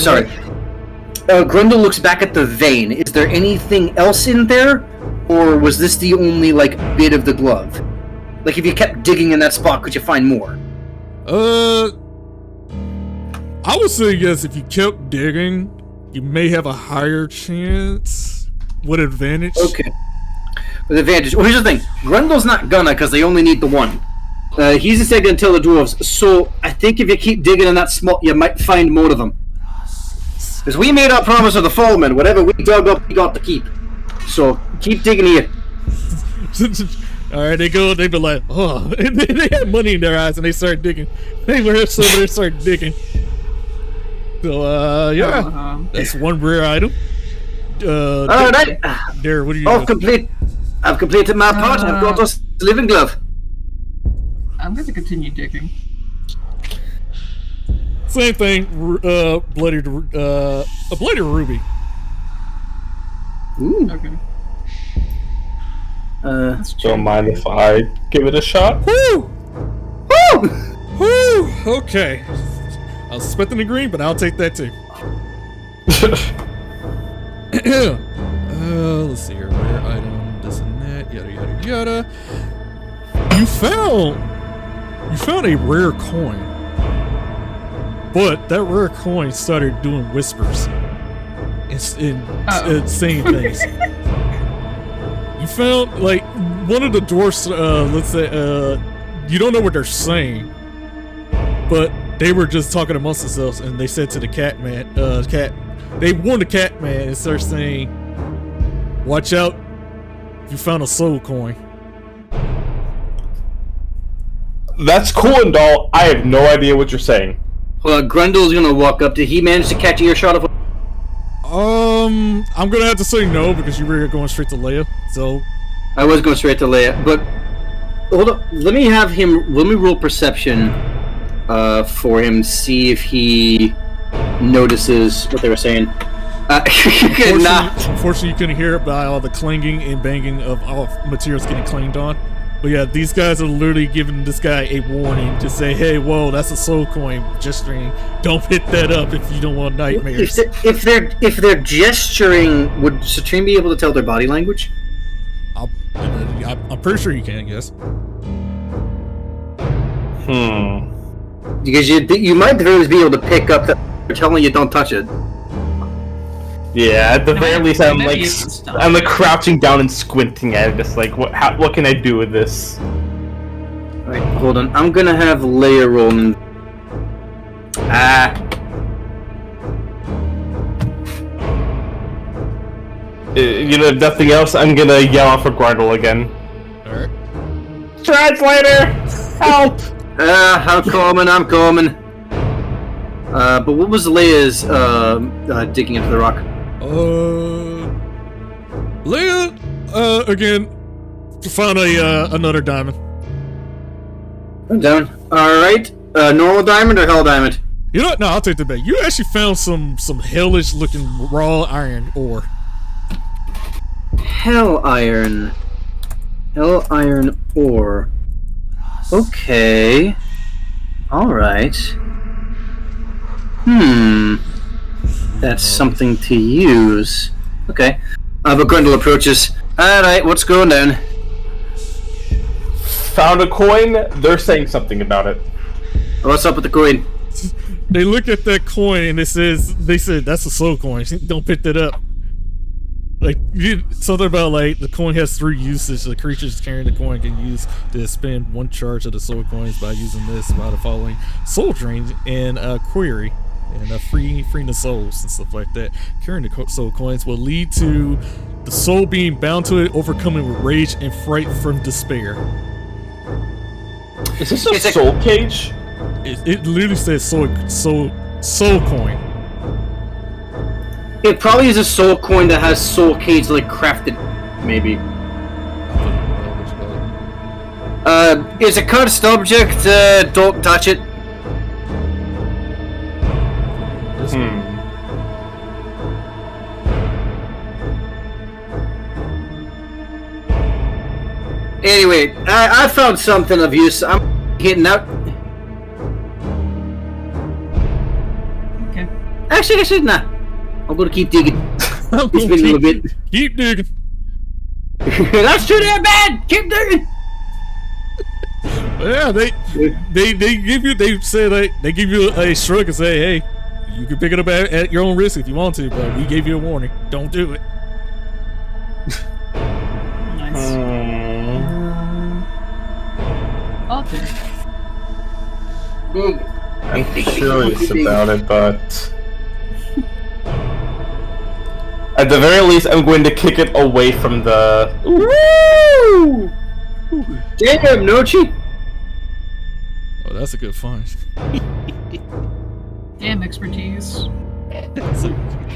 Sorry. Grundle looks back at the vein. Is there anything else in there, or was this the only bit of the glove? Like, if you kept digging in that spot, could you find more? I would say yes. If you kept digging, you may have a higher chance. What advantage? Okay. With advantage. Well, here's the thing. Grundle's not gonna, because they only need the one. He's instead gonna tell the dwarves. So I think if you keep digging in that spot, you might find more of them. Because we made our promise of the Fallmen. Whatever we dug up, we got to keep. So keep digging here. Alright, they be like, oh, they have money in their eyes and they start digging. They start digging. So, yeah, that's one rare item. Alright. There, what are you doing? I've completed my part. I've got us a living glove. I'm going to continue digging. Same thing, a bloody ruby. Ooh. Okay. Don't mind if I give it a shot. Woo! Woo! Whew, okay. I was expecting the green, but I'll take that too. Let's see here. Rare item, this and that, yada yada yada. You found a rare coin, but that rare coin started doing whispers and saying things. You found like one of the dwarfs. Let's say you don't know what they're saying, but they were just talking amongst themselves, and they said to the cat man, they warned the cat man and started saying, "Watch out! You found a soul coin." That's cool and all. I have no idea what you're saying. Grundle's gonna walk up. Did he manage to catch earshot of? I'm gonna have to say no because you were going straight to Leia. So I was going straight to Leia, but hold up. Let me roll perception for him. See if he notices what they were saying. Unfortunately, you couldn't hear it by all the clanging and banging of all materials getting clanged on. But yeah, these guys are literally giving this guy a warning to say, "Hey, whoa, that's a soul coin gesturing. Don't hit that up if you don't want nightmares." If they're gesturing, would Citrine be able to tell their body language? I'm pretty sure you can. Yes. Because you might be able to pick up that they're telling you don't touch it. Yeah, at the very least, I'm like crouching down and squinting at it, just like, what can I do with this? Alright, hold on. I'm gonna have Leia roll. You know, if nothing else, I'm gonna yell out for Grundle again. Alright. Translator! Help! I'm coming. But what was Leia's digging into the rock? Leia, again, found another diamond. I'm down. Alright. Normal diamond or hell diamond? You know what? No, I'll take the bet. You actually found some hellish looking raw iron ore. Hell iron ore. Okay. Alright. That's something to use. Okay. But Grundle approaches. Alright, what's going down? Found a coin. They're saying something about it. What's up with the coin? They look at that coin and they said that's a soul coin. Don't pick that up. Like something about like the coin has 3 uses. The creatures carrying the coin can use to spend 1 charge of the soul coins by using this by the following soul drain and query and freeing the souls and stuff like that. Carrying the soul coins will lead to the soul being bound to it, overcoming with rage and fright from despair. Is this a soul cage? It literally says soul coin. It probably is a soul coin that has soul cage like crafted, maybe. It's a cursed object. Don't touch it. Anyway, I found something of use. I'm hitting out. Okay. Actually, nah. I'm gonna keep digging. It's been a little bit. Keep digging. That's too damn bad. Keep digging. Yeah, they give you. They say they give you a shrug and say, "Hey, you can pick it up at your own risk if you want to, but we gave you a warning. Don't do it." Nice. Okay. I'm curious about it, but at the very least, I'm going to kick it away from the. Woo! Damn, Nochi! Oh, that's a good find. Damn expertise. That's a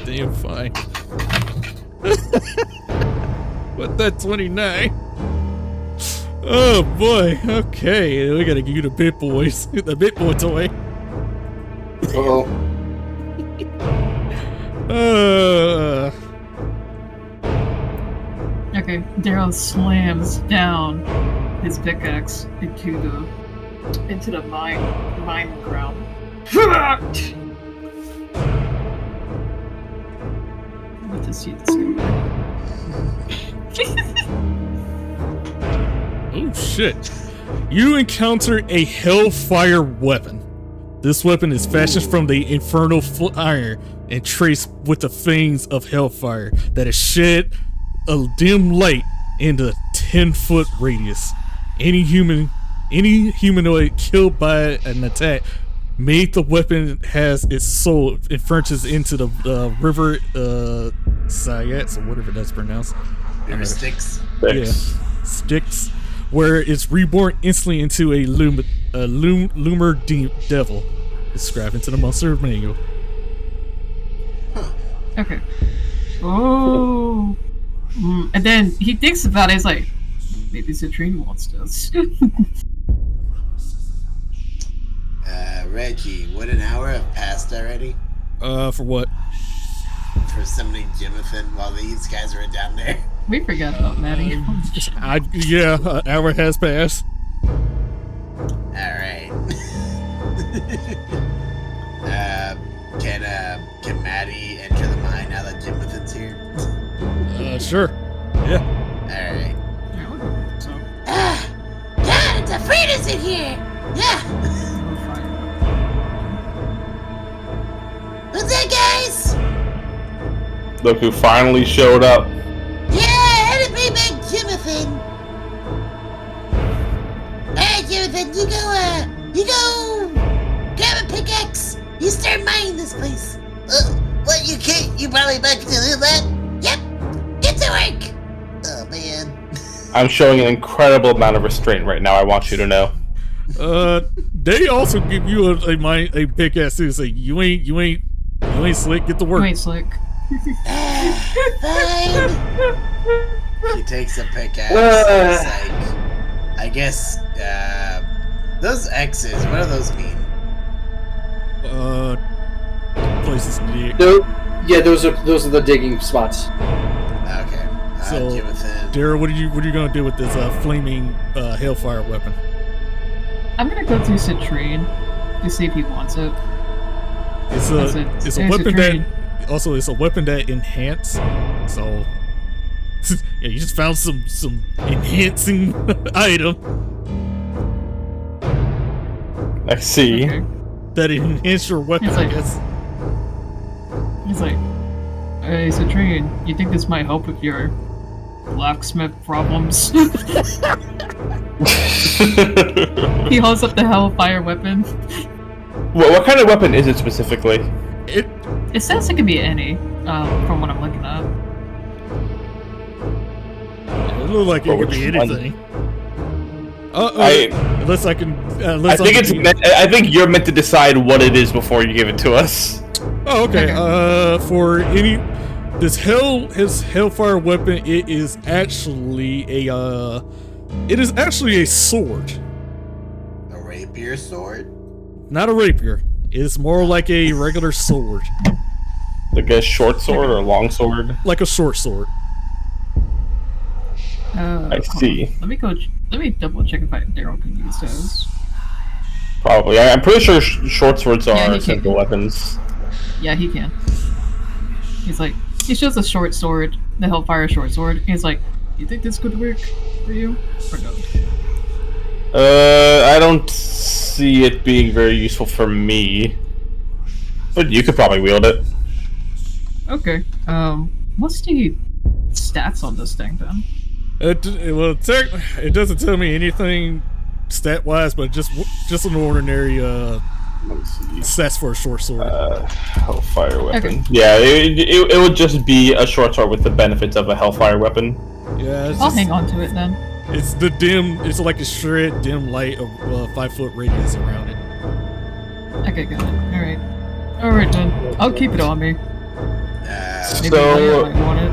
damn find. What that 29? Oh boy. Okay, we gotta give you the Bit Boys, the Bit Boy toy. Okay, Daryl slams down his pickaxe into into the mine ground. Let me see this guy. Oh shit. You encounter a hellfire weapon. This weapon is fashioned from the infernal iron and traced with the fangs of hellfire that has shed a dim light in the 10-foot radius. Any humanoid killed by an attack made the weapon has its soul infernus into the river Sayats, or whatever that's pronounced. River Styx. Yeah, Styx, where it's reborn instantly into a loomer devil. Described into the monster manual. Okay. Oh. And then he thinks about it. He's like, maybe Citrine wants this. Reggie, would an hour have passed already? For what? For summoning Jimothan while these guys were down there? We forgot about Maddie. Yeah, an hour has passed. Alright. Can Maddie enter the mine now that Jimothan's here? Sure. Yeah. Alright. God, it's a Frida's in here! Yeah! Who's that, guys? Look who finally showed up. Yeah, it'd be Big Jimothan. Alright, Jimothan, you go grab a pickaxe. You start mining this place. What, you can't? You probably back to do that? Yep, get to work. Oh, man. I'm showing an incredible amount of restraint right now, I want you to know. They also give you a pickaxe too. Say you ain't slick. Get to work. You ain't slick. Fine. He takes a pickaxe. It's like, I guess, those X's, what do those mean? Places to dig. Yeah, those are the digging spots. Okay. So, Dara, what are you gonna do with this flaming hellfire weapon? I'm gonna go to Citrine to see if he wants it. It's a weapon that also it's a weapon that enhance. So yeah, you just found some enhancing item. I see. Okay. That enhance your weapon. It's like, I guess. He's like, hey, Citrine, you think this might help with your blacksmith problems? He holds up the hellfire weapon. What kind of weapon is it specifically? It says it can be any, from what I'm looking at. It looks like it could be anything. Unless I can. I think you're meant to decide what it is before you give it to us. Oh, okay. For this hellfire weapon, it is actually a sword. A rapier sword? Not a rapier. It's more like a regular sword. Like a short sword or a long sword? Like a short sword. I see. Let me double check if Daryl can use those. Probably. I'm pretty sure short swords are simple weapons. Yeah, he can. He's like, he shows a short sword, the Hellfire short sword. He's like, you think this could work for you? Or no? I don't see it being very useful for me. But you could probably wield it. Okay. What's the stats on this thing then? It doesn't tell me anything stat-wise, but just an ordinary stats for a short sword. Hellfire weapon. Okay. Yeah, it would just be a short sword with the benefits of a hellfire weapon. Yeah, I'll hang on to it then. It's it's like a shred dim light of 5-foot radius around it. Okay, got it. Alright then. I'll keep it on me. Maybe I might want it.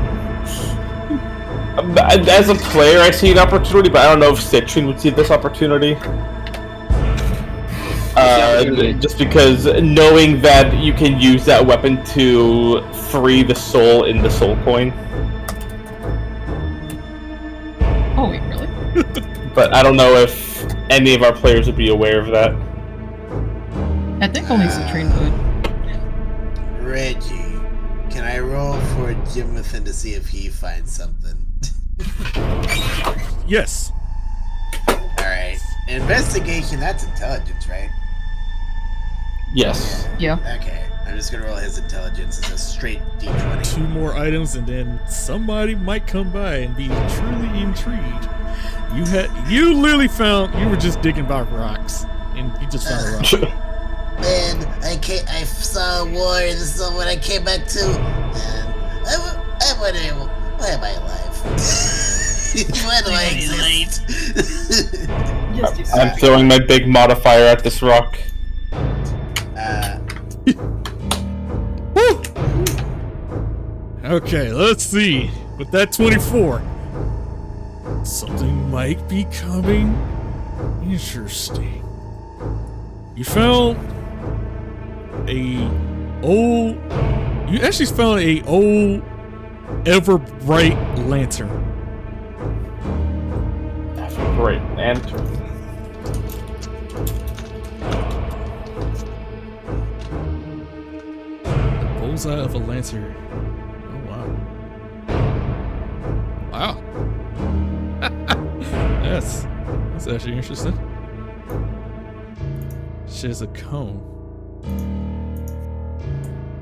As a player, I see an opportunity, but I don't know if Citrine would see this opportunity. Just because knowing that you can use that weapon to free the soul in the soul coin. Oh wait, really? But I don't know if any of our players would be aware of that. I think only Citrine would. Reggie, can I roll for Jimothan to see if he finds something? Yes. Alright. Investigation, that's intelligence, right? Yes. Yeah. Okay. I'm just gonna roll his intelligence as a straight D20. 2 more items, and then somebody might come by and be truly intrigued. You literally you were just digging about rocks, and you just found a rock. Man, I saw a war, and this is what I came back to, and why am I alive? Why do I exist? I'm throwing my big modifier at this rock. Okay, let's see. With that 24, something might be coming interesting. You found you actually found a old ever bright lantern. Ever bright lantern. The bullseye of a lantern. Wow. That's actually interesting. She has a cone.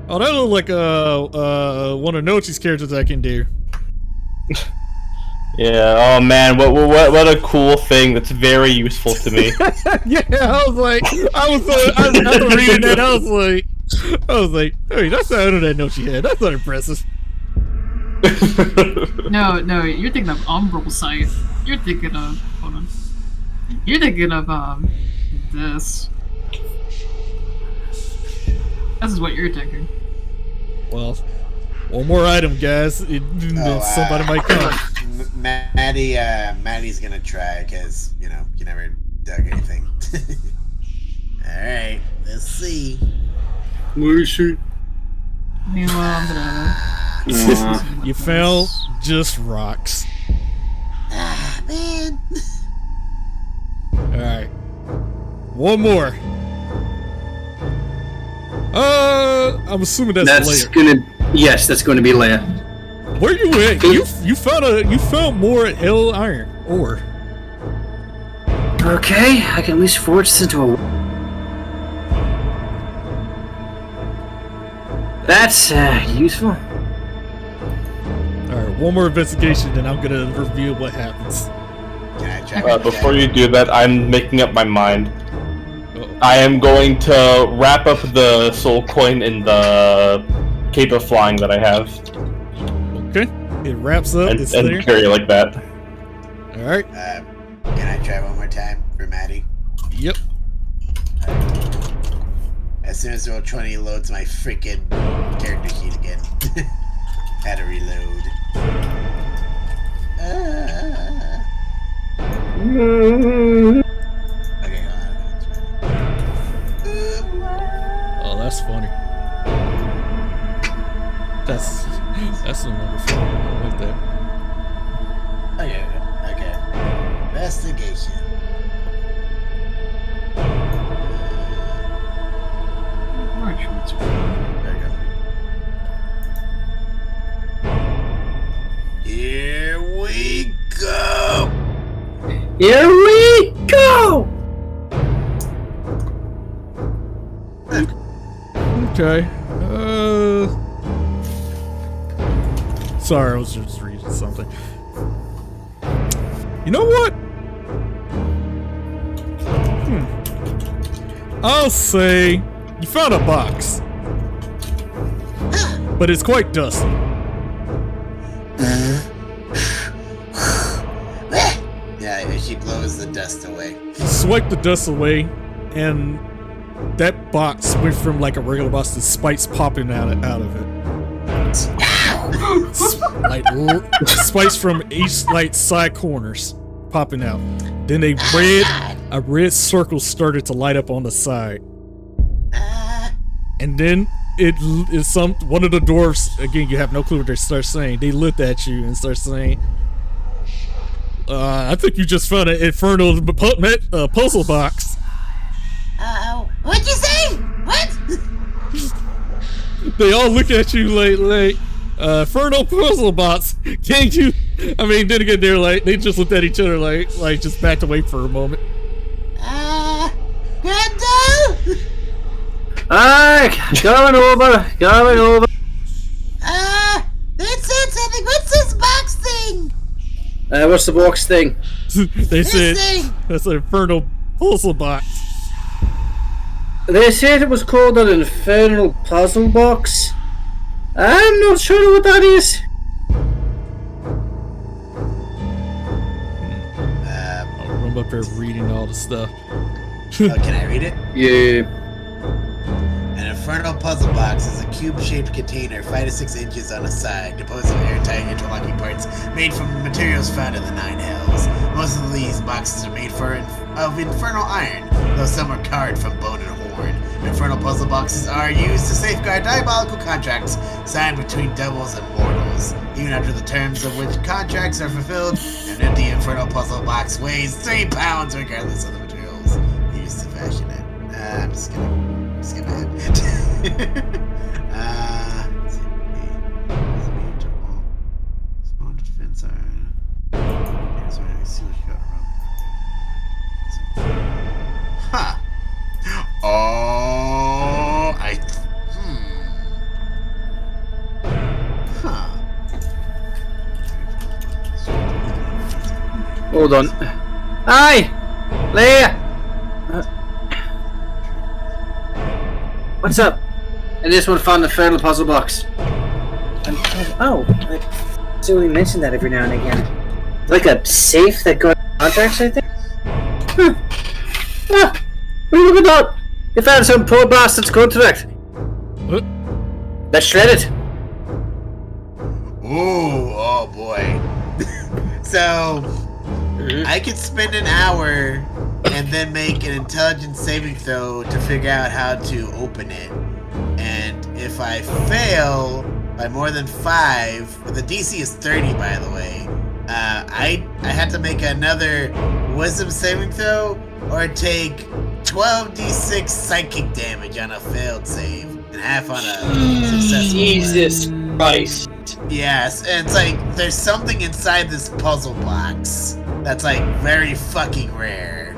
Oh, that looks like one of Nochi's characters I can do. Yeah. Oh man, what a cool thing that's very useful to me. Yeah, I was reading that. I was like, hey, that's not that Nochi had. That's not impressive. No, you're thinking of umbral sight. You're thinking of hold on. You're thinking of this. This is what you're thinking. Well, one more item, guys. Somebody might come. Maddie's gonna try because you never dug anything. All right, let's see. Where is she? Meanwhile, I'm gonna. You found just rocks. Ah, man. Alright. One more. I'm assuming that's Leia. Yes, that's going to be Leia. Where you at? You found more hell iron ore. Okay, I can at least forge this into a. That's useful. Alright, one more investigation, then I'm gonna reveal what happens. Can I check? Before you do that, I'm making up my mind. I am going to wrap up the soul coin in the cape of flying that I have. Okay, it wraps up. And carry it like that. Alright. Can I try one more time for Maddie? Yep. As soon as roll 20 loads my freaking character sheet again. Had to reload. Okay, Oh, that's funny. That's wonderful. I like that. Okay. Investigation. There you go. Here we go! Here we go! Okay. Sorry, I was just reading something. You know what? I'll say you found a box, but it's quite dusty. Yeah, she blows the dust away. Swipe the dust away, and that box went from like a regular box to spikes popping out of it. Spikes from each side corners popping out. Then a red circle started to light up on the side, and then one of the dwarves, again, you have no clue what they start saying. They looked at you and start saying, I think you just found an infernal puzzle box. What'd you say? What? They all look at you like, infernal puzzle box. Can't you? I mean, then again, they just looked at each other like just backed away for a moment. Grandad? Going over. They said something. What's this box thing? What's the box thing? They said thing. that's an infernal puzzle box. They said it was called an infernal puzzle box. I'm not sure what that is. I'm up here reading all the stuff. Can I read it? Yeah. An infernal puzzle box is a cube-shaped container 5 to 6 inches on a side, composed of airtight interlocking parts made from materials found in the Nine Hells. Most of these boxes are made of infernal iron, though some are carved from bone and horn. Infernal puzzle boxes are used to safeguard diabolical contracts signed between devils and mortals. Even after the terms of which contracts are fulfilled, an empty infernal puzzle box weighs 3 pounds regardless of the materials used to fashion it. I'm just gonna skip ahead. Let's see. Small defense iron. So I see what you got wrong. Huh. Oh, Huh. Hold on. Hi! Leia! What's up? I just want to find the infernal puzzle box. I see we mention that every now and again. Like a safe that goes contracts, I think? What are you looking at? You found some poor bastard's contract. Let's shred it. Ooh, oh boy. So, I could spend an hour and then make an intelligence saving throw to figure out how to open it. And if I fail by more than 5, the DC is 30 by the way, I had to make another wisdom saving throw or take 12d6 psychic damage on a failed save and half on a successful Jesus Christ. Yes, and it's like there's something inside this puzzle box that's like very fucking rare.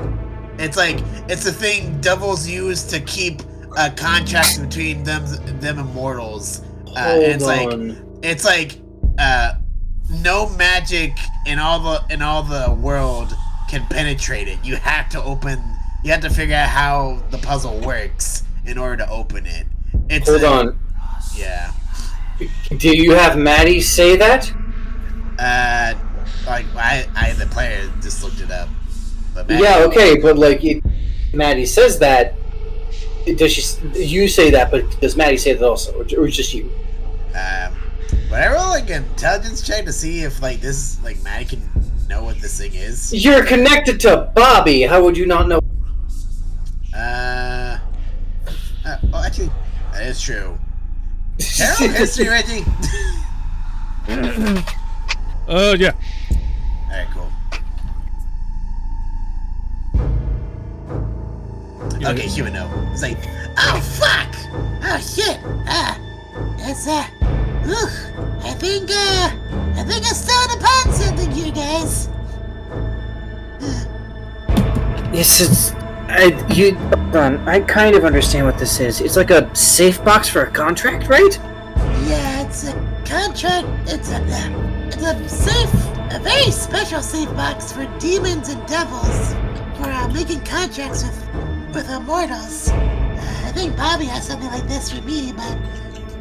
It's like it's a thing devils use to keep contracts between them and mortals. And it's like no magic in all the world can penetrate it. You have to figure out how the puzzle works in order to open it. Hold on. Yeah. Do you have Maddie say that? Like I the player just looked it up. But Maddie, yeah, okay, but like Maddie says that. Does you say that? But does Maddie say that also, or just you? But I roll like an intelligence check to see if like this like Maddie can know what this thing is. You're connected to Bobby. How would you not know? Oh, actually, that is true. Carol, history, Reggie. Yeah. Alright, cool. Okay, human no. It's like, Oh, fuck! Oh, shit! It's, I think I stumbled upon something here, guys. Yes, it's... hold on. I kind of understand what this is. It's like a safe box for a contract, right? Yeah, it's a contract. It's a very special safe box for demons and devils for making contracts with immortals. I think Bobby has something like this for me, but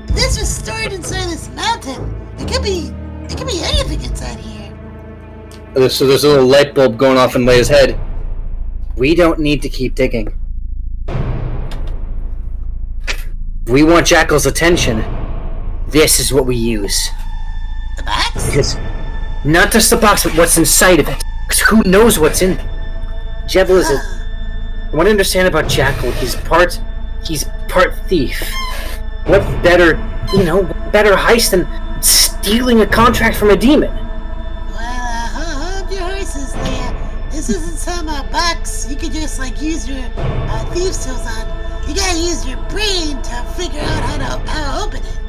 this was stored inside this mountain. It could be anything inside here. So there's a little light bulb going off in Leia's head. We don't need to keep digging. We want Jackal's attention. This is what we use. The box? Because not just the box, but what's inside of it. Because who knows what's in it? Jebel is what I understand about Jackal, he's part thief. What better heist than stealing a contract from a demon? Well, hold your horses this isn't some box you could just like use your thieves' tools on. You gotta use your brain to figure out how to open it.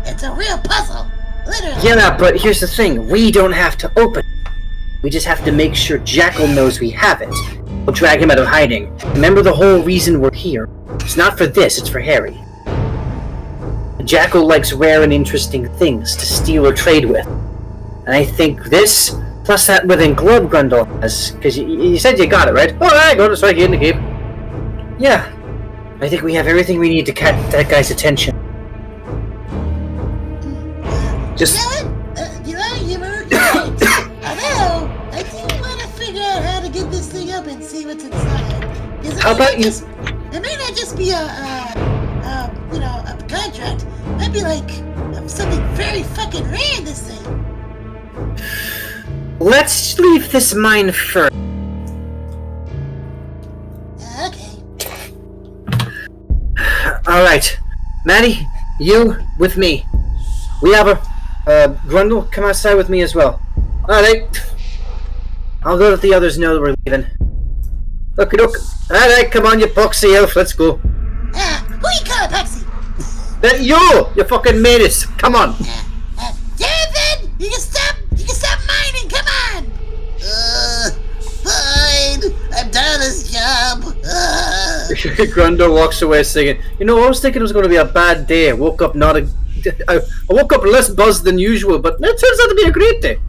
It's a real puzzle, literally. Yeah, but here's the thing: we don't have to open it. We just have to make sure Jackal knows we have it. We'll drag him out of hiding. Remember the whole reason we're here. It's not for this; it's for Harry. Jackal likes rare and interesting things to steal or trade with, and I think this. Plus that within glove Grundle has, because you said you got it, right? Oh, I got it, it's right here in the cave. Yeah, I think we have everything we need to catch that guy's attention. Just... You're right. Although, I do want to figure out how to get this thing up and see what's inside. How about you... It may not just be a contract. It might be like something very fucking rare in this thing. Let's leave this mine first. Okay. Alright. Maddie, you with me. We have a... Grundle, come outside with me as well. Alright. I'll go let the others know that we're leaving. Okie doke. Alright, come on, you poxy elf, let's go. Who you calling Poxy? That you fucking made it. Come on. Jonathan, you can stop mining, come on! Fine. I'm done with this job. Grundle walks away singing, I was thinking it was going to be a bad day. I woke up I woke up less buzzed than usual, but it turns out to be a great day.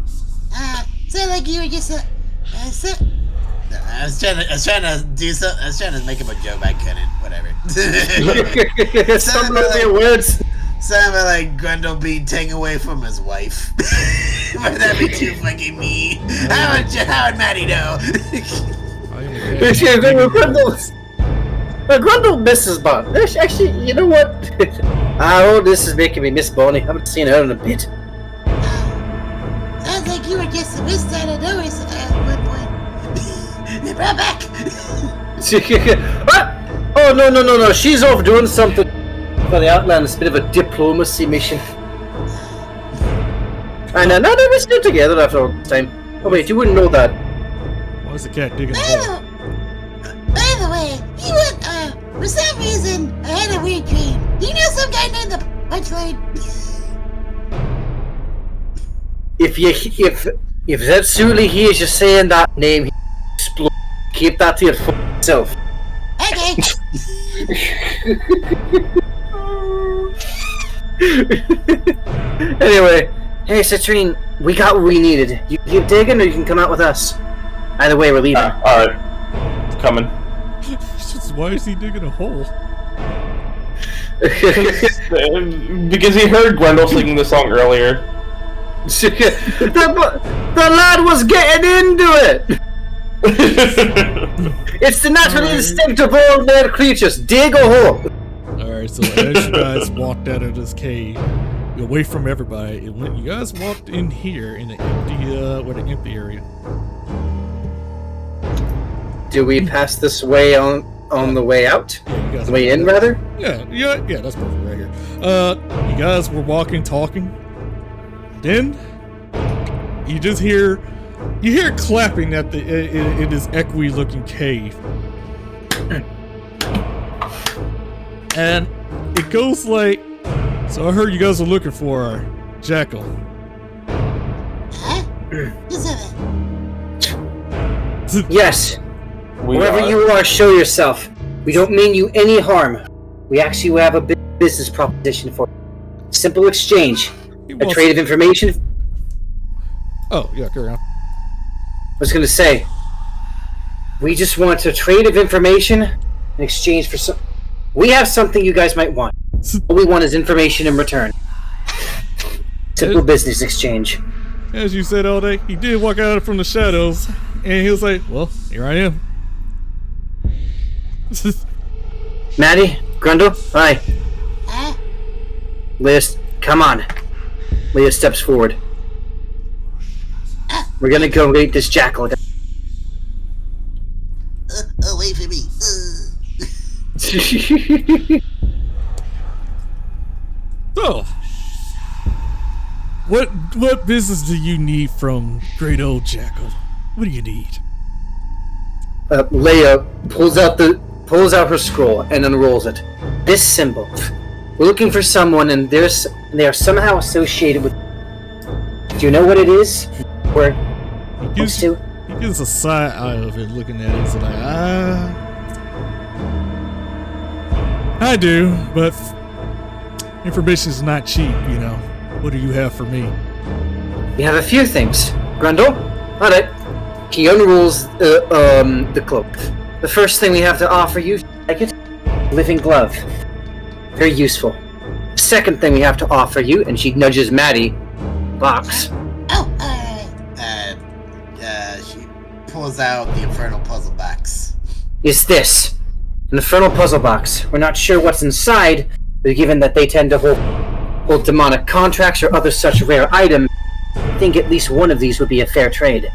Sound like you were just I was trying to make him a joke, I couldn't. Whatever. Some of your words. Sounded like Grundle being taken away from his wife. But that'd be too fucking mean. How would Maddie know? Grundle misses Bon. Actually, you know what? This is making me miss Bonnie. I haven't seen her in a bit. Sounds like you were just a missed out of nowhere at one point. They brought back. What? Oh, no. She's off doing something for the Outlands. A bit of a diplomacy mission. And now we're still together after all this time. Oh wait, you wouldn't know that. Why is the cat digging a hole? By the way, you went, for some reason, I had a weird dream. Do you know some guy named the Punchline? If that Sully hears you saying that name, he'll explode. Keep that to yourself. Okay. Anyway, hey Citrine, we got what we needed. You keep digging or you can come out with us. Either way, we're leaving. Alright. Coming. Why is he digging a hole? Because he heard Grundle singing the song earlier. The lad was getting into it! It's the natural instinct of all male creatures. Dig a hole! Alright, so as you guys walked out of this cave, away from everybody, you guys walked in here in an empty area. Do we pass this way on the way out? Yeah, you guys way in, rather? Yeah, that's perfect right here. You guys were walking, talking. Then you just hear clapping at in this echoey looking cave. And it goes like, so I heard you guys are looking for Jackal. Huh? Who's that? Yes. Wherever you are, show yourself. We don't mean you any harm. We actually have a business proposition for you. Simple exchange. A trade of information. Oh, yeah, carry on. I was going to say, we just want a trade of information in exchange for some... We have something you guys might want. All we want is information in return. Simple business exchange. As you said all day, he did walk out from the shadows, and he was like, well, here I am. Maddie, Grundle, hi. Huh? Leia, come on. Leia steps forward. We're gonna go meet this Jackal. Wait for me. So, what business do you need from great old Jackal? What do you need? Leia pulls out her scroll and unrolls it. This symbol. We're looking for someone, and they are somehow associated with. Do you know what it is? Where? He gives a side eye of it, looking at it. He's like, I do, but information is not cheap, you know. What do you have for me? We have a few things. Grundle? Alright. He unrolls the cloak. The first thing we have to offer you, like it? Living glove. Very useful. The second thing we have to offer you, and she nudges Maddie, box. She pulls out the Infernal Puzzle Box. Is this. An Infernal Puzzle Box. We're not sure what's inside, but given that they tend to hold demonic contracts or other such rare items, I think at least one of these would be a fair trade.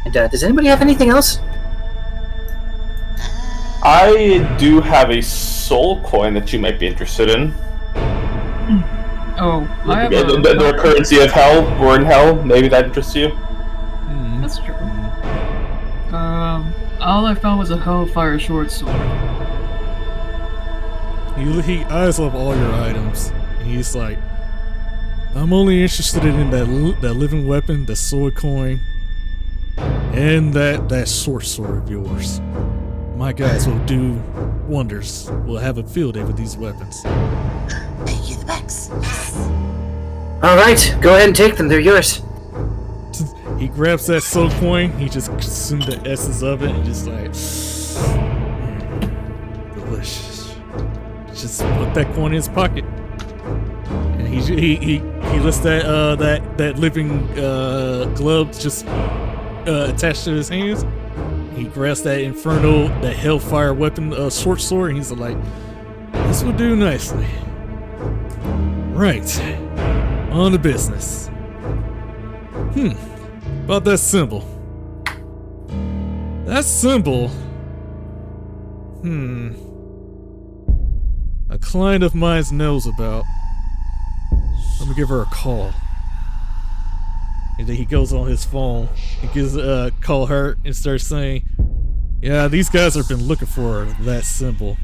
And does anybody have anything else? I do have a soul coin that you might be interested in. Oh, I have the currency of hell. We're in hell. Maybe that interests you. That's true. All I found was a Hellfire short sword. He eyes up all your items. And he's like, I'm only interested in that living weapon, the sword coin, and that short sword of yours. My guys will do wonders. We'll have a field day with these weapons. Thank you, the box. Yes. Alright, go ahead and take them. They're yours. He grabs that soul coin, he just consumes the essence of it, and just like, delicious. Just put that coin in his pocket, and he lets that living glove just attached to his hands. He grabs that that hellfire weapon, short sword, and he's like, this will do nicely. Right, on to business. About that symbol. That symbol. A client of mine knows about. Let me give her a call. And then he goes on his phone. He gives call her and starts saying, "Yeah, these guys have been looking for that symbol.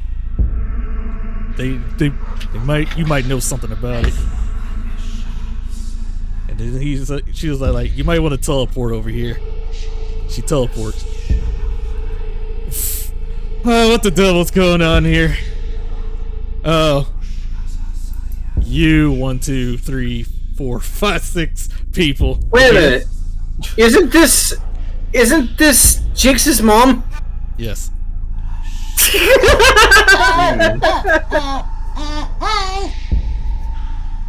You might know something about it." And then she was like, "You might want to teleport over here." She teleports. Oh, what the devil's going on here? Oh, you 1, 2, 3, 4, 5, 6 people. Wait a minute. Isn't this Jinx's mom? Yes. Hi.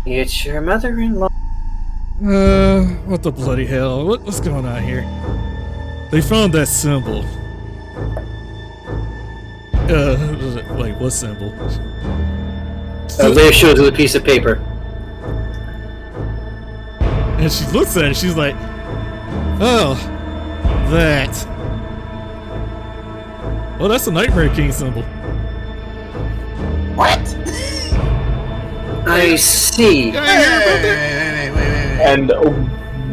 It's your mother-in-law. What the bloody hell? What's going on here? They found that symbol. Wait, what symbol? Leia shows her the piece of paper. And she looks at it, she's like, oh, that. Oh, that's a Nightmare King symbol. What? I see. Wait. And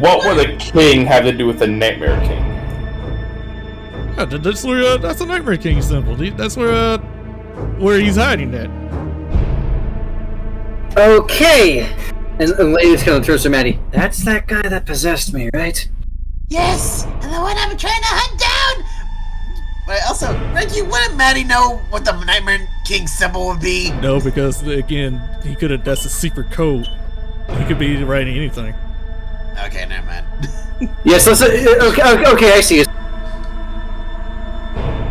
what would a king have to do with the Nightmare King? Yeah, that's a Nightmare King symbol. That's where he's hiding that. Okay. And Leia's kind of throws to Maddie. That's that guy that possessed me, right? Yes, and the one I'm trying to hunt down. But also, Reggie, wouldn't Maddie know what the Nightmare King symbol would be? No, because again, that's a secret code. He could be writing anything. Okay, never mind. Yes, let's. Okay, I see it.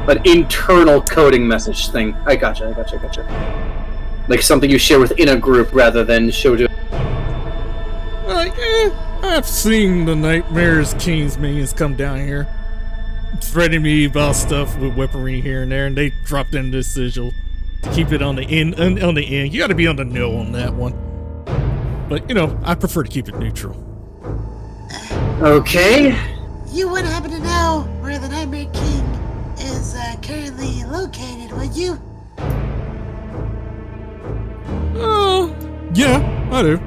An internal coding message thing. I gotcha. Like something you share within a group rather than show to. Like, I've seen the Nightmares King's minions come down here, threatening me about stuff with weaponry here and there, and they dropped in this sigil to keep it on the end. On the end, you got to be on the know on that one. But I prefer to keep it neutral. Okay. You wouldn't happen to know where the Nightmare King is currently located, would you? Oh, yeah, I do.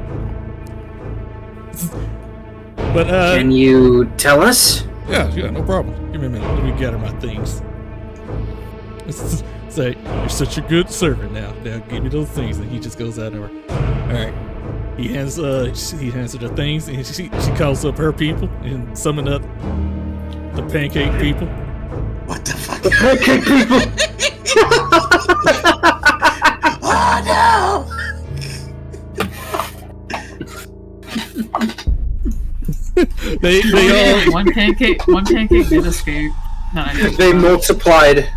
But Can you tell us? Yeah, no problem. Give me a minute. Let me gather my things. Say, you're such a good servant now. Now give me those things, and he just goes out of her. All right. He hands her the things, and she calls up her people and summon up the pancake people. What the fuck? The pancake people. Oh no! they all one pancake did escape. No, They multiplied.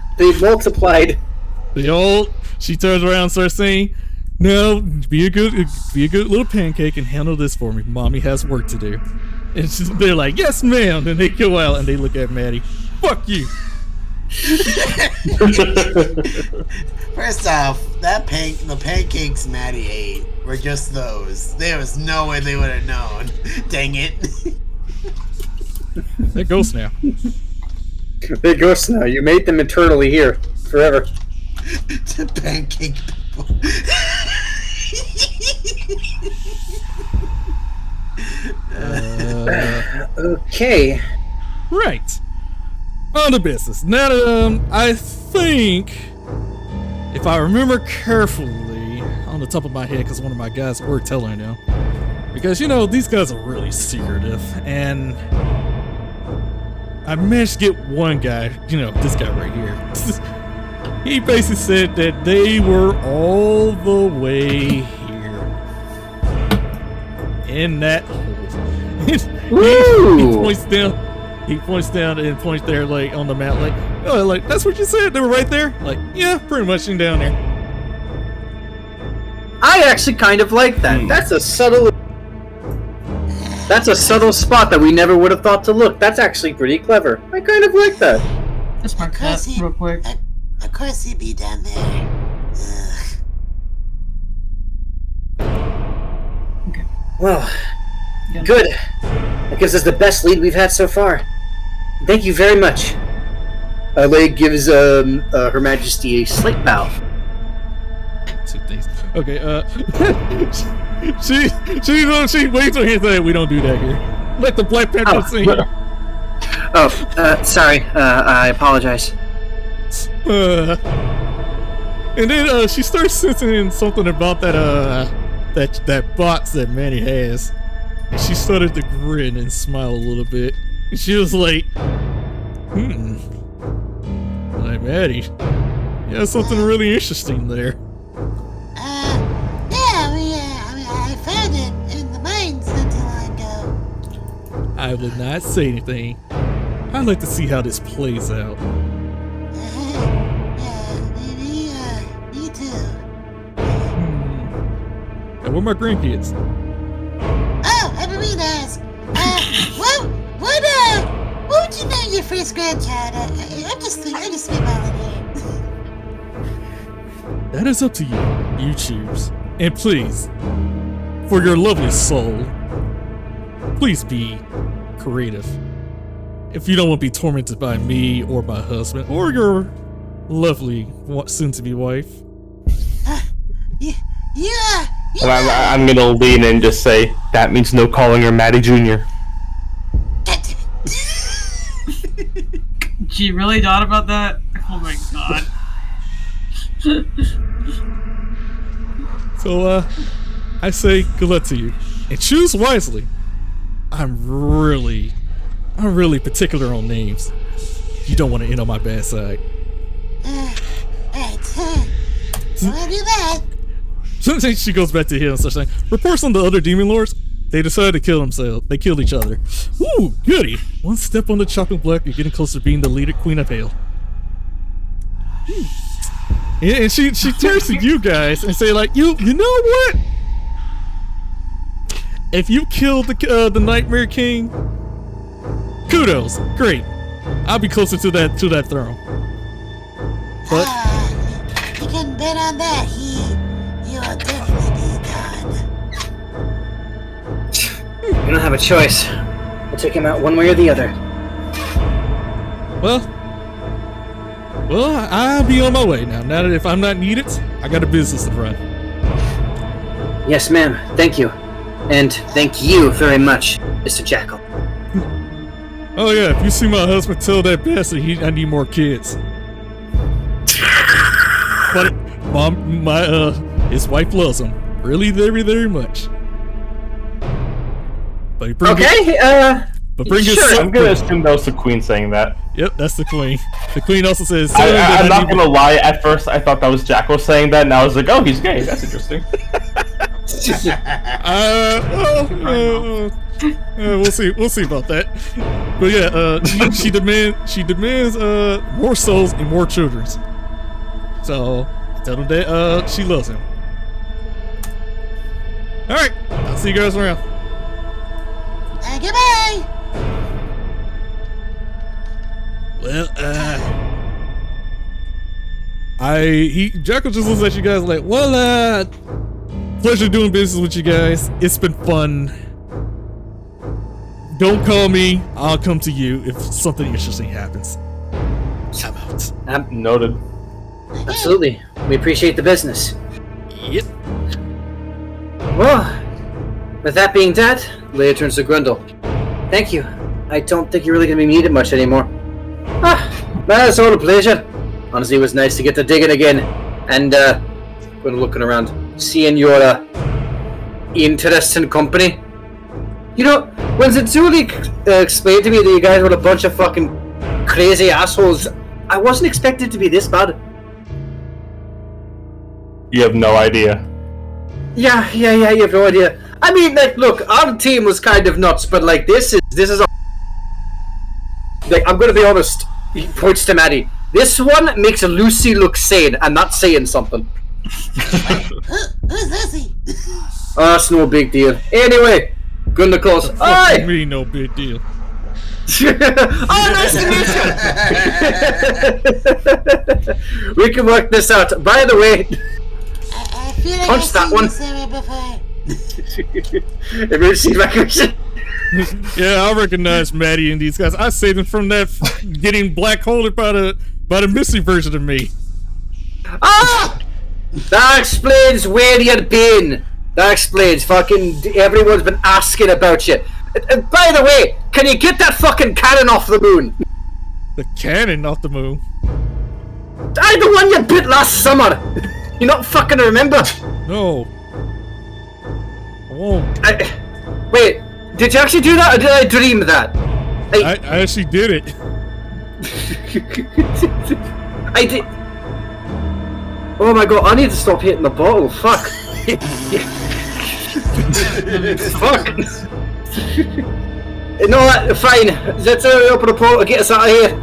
She turns around and starts saying, "No, be a good little pancake and handle this for me. Mommy has work to do." And they're like, "Yes, ma'am." Then they go out and they look at Maddie. "Fuck you." First off, the pancakes Maddie ate were just those. There was no way they would have known. Dang it. They're ghosts now. They're ghosts now. You made them eternally here, forever. The pancake people. Okay. Right. On to business. Now, I think, if I remember carefully, on the top of my head, because one of my guys were telling now, because, these guys are really secretive, and I managed to get one guy, this guy right here. He basically said that they were all the way here. In that hole. he points down. He points down and points there, like, on the map, like, "Oh, like, that's what you said? They were right there?" Like, "Yeah, pretty much down there." I actually kind of like that. That's a subtle spot that we never would have thought to look. That's actually pretty clever. I kind of like that. Just mark that real quick. Of course he'd be down there. Okay. Well, good. That gives us the best lead we've had so far. Thank you very much. Leia gives Her Majesty a slight bow. Two things. Okay, she waits on here saying, "We don't do that here. Let the Black Panther sing." Sorry. I apologize. And then she starts sensing something about that box that Manny has. And she started to grin and smile a little bit. And she was like, like, "Maddie, you have something really interesting there." I found it in the mines not too long ago. I will not say anything. I'd like to see how this plays out. Me too. And where are my grandkids? Oh, I've been meaning to ask. What would you name your first grandchild? I'm just spitballing here. That is up to you. You choose. And please, for your lovely soul, please be creative. If you don't want to be tormented by me or my husband or your lovely soon-to-be wife. I'm gonna lean in and just say, that means no calling her Maddie Jr. She really thought about that? Oh my god. So, I say good luck to you. And choose wisely. I'm really particular on names. You don't want to end on my bad side. Alright. I'll do that. So she goes back to him and starts saying, "Reports on the other demon lords. They decided to kill themselves. They killed each other. Woo, goody. One step on the chopping block, you're getting closer to being the leader queen of hell." And she turns to you guys and say, like, you know what? If you killed the Nightmare King, kudos, great. I'll be closer to that throne. But You can bet on that. You will definitely be gone. We don't have a choice. We'll take him out one way or the other. Well, I'll be on my way now. Now that if I'm not needed, I got a business to run. Yes, ma'am. Thank you. And thank you very much, Mr. Jackal. Oh yeah, if you see my husband, tell that bastard I need more kids. his wife loves him really very, very much. But I'm gonna assume that was the queen saying that. Yep, that's the queen. The queen also says. I'm not gonna lie. At first, I thought that was Jackal saying that, and I was like, "Oh, he's gay. That's interesting." We'll see. We'll see about that. But yeah, she demands more souls and more children. So tell him that she loves him. All right, I'll see you guys around. Goodbye. Well, Jackal just looks at you guys like, well, pleasure doing business with you guys. It's been fun. Don't call me. I'll come to you if something interesting happens. I'm out. Noted. Absolutely. We appreciate the business. Yep. Well, with that being said, Leia turns to Grundle. Thank you. I don't think you're really going to be needed much anymore. It's all a pleasure. Honestly, it was nice to get to digging again. And, when looking around, seeing your, interesting company. You know, when Zitsuli explained to me that you guys were a bunch of fucking crazy assholes, I wasn't expecting it to be this bad. You have no idea. Yeah, you have no idea. I mean, like, look, our team was kind of nuts, but, like, this is like, I'm gonna be honest, he points to Maddie. This one makes Lucy look sane, and not saying something. Who's Lucy? It's no big deal. Anyway, good to close. What do you mean, no big deal? Nice to meet you! We can work this out. By the way, I feel like punch that one. Emergency evacuation. Yeah, I recognize Maddie and these guys. I saved them from that getting black holed by the mystery version of me. That explains where you've been. That explains. Fucking everyone's been asking about you. By the way, can you get that fucking cannon off the moon? The cannon off the moon? The one you bit last summer. You not fucking remember? No. I won't. Wait, did you actually do that, or did I dream that? I actually did it. I did. Oh my god, I need to stop hitting the bottle. Fuck. Fuck. No, fine. Let's open the portal and get us out of here.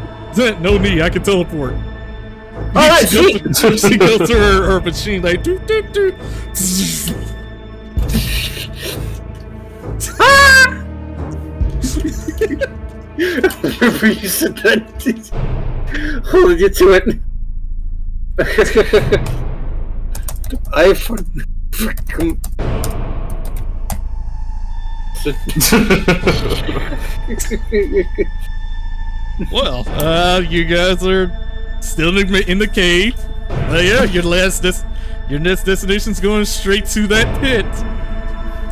No need, I can teleport. Alright, sweet. She goes to her machine like doot doot doot. Hold you to it. I fucking. Well, you guys are still in the cave. Yeah, your next destination's going straight to that pit.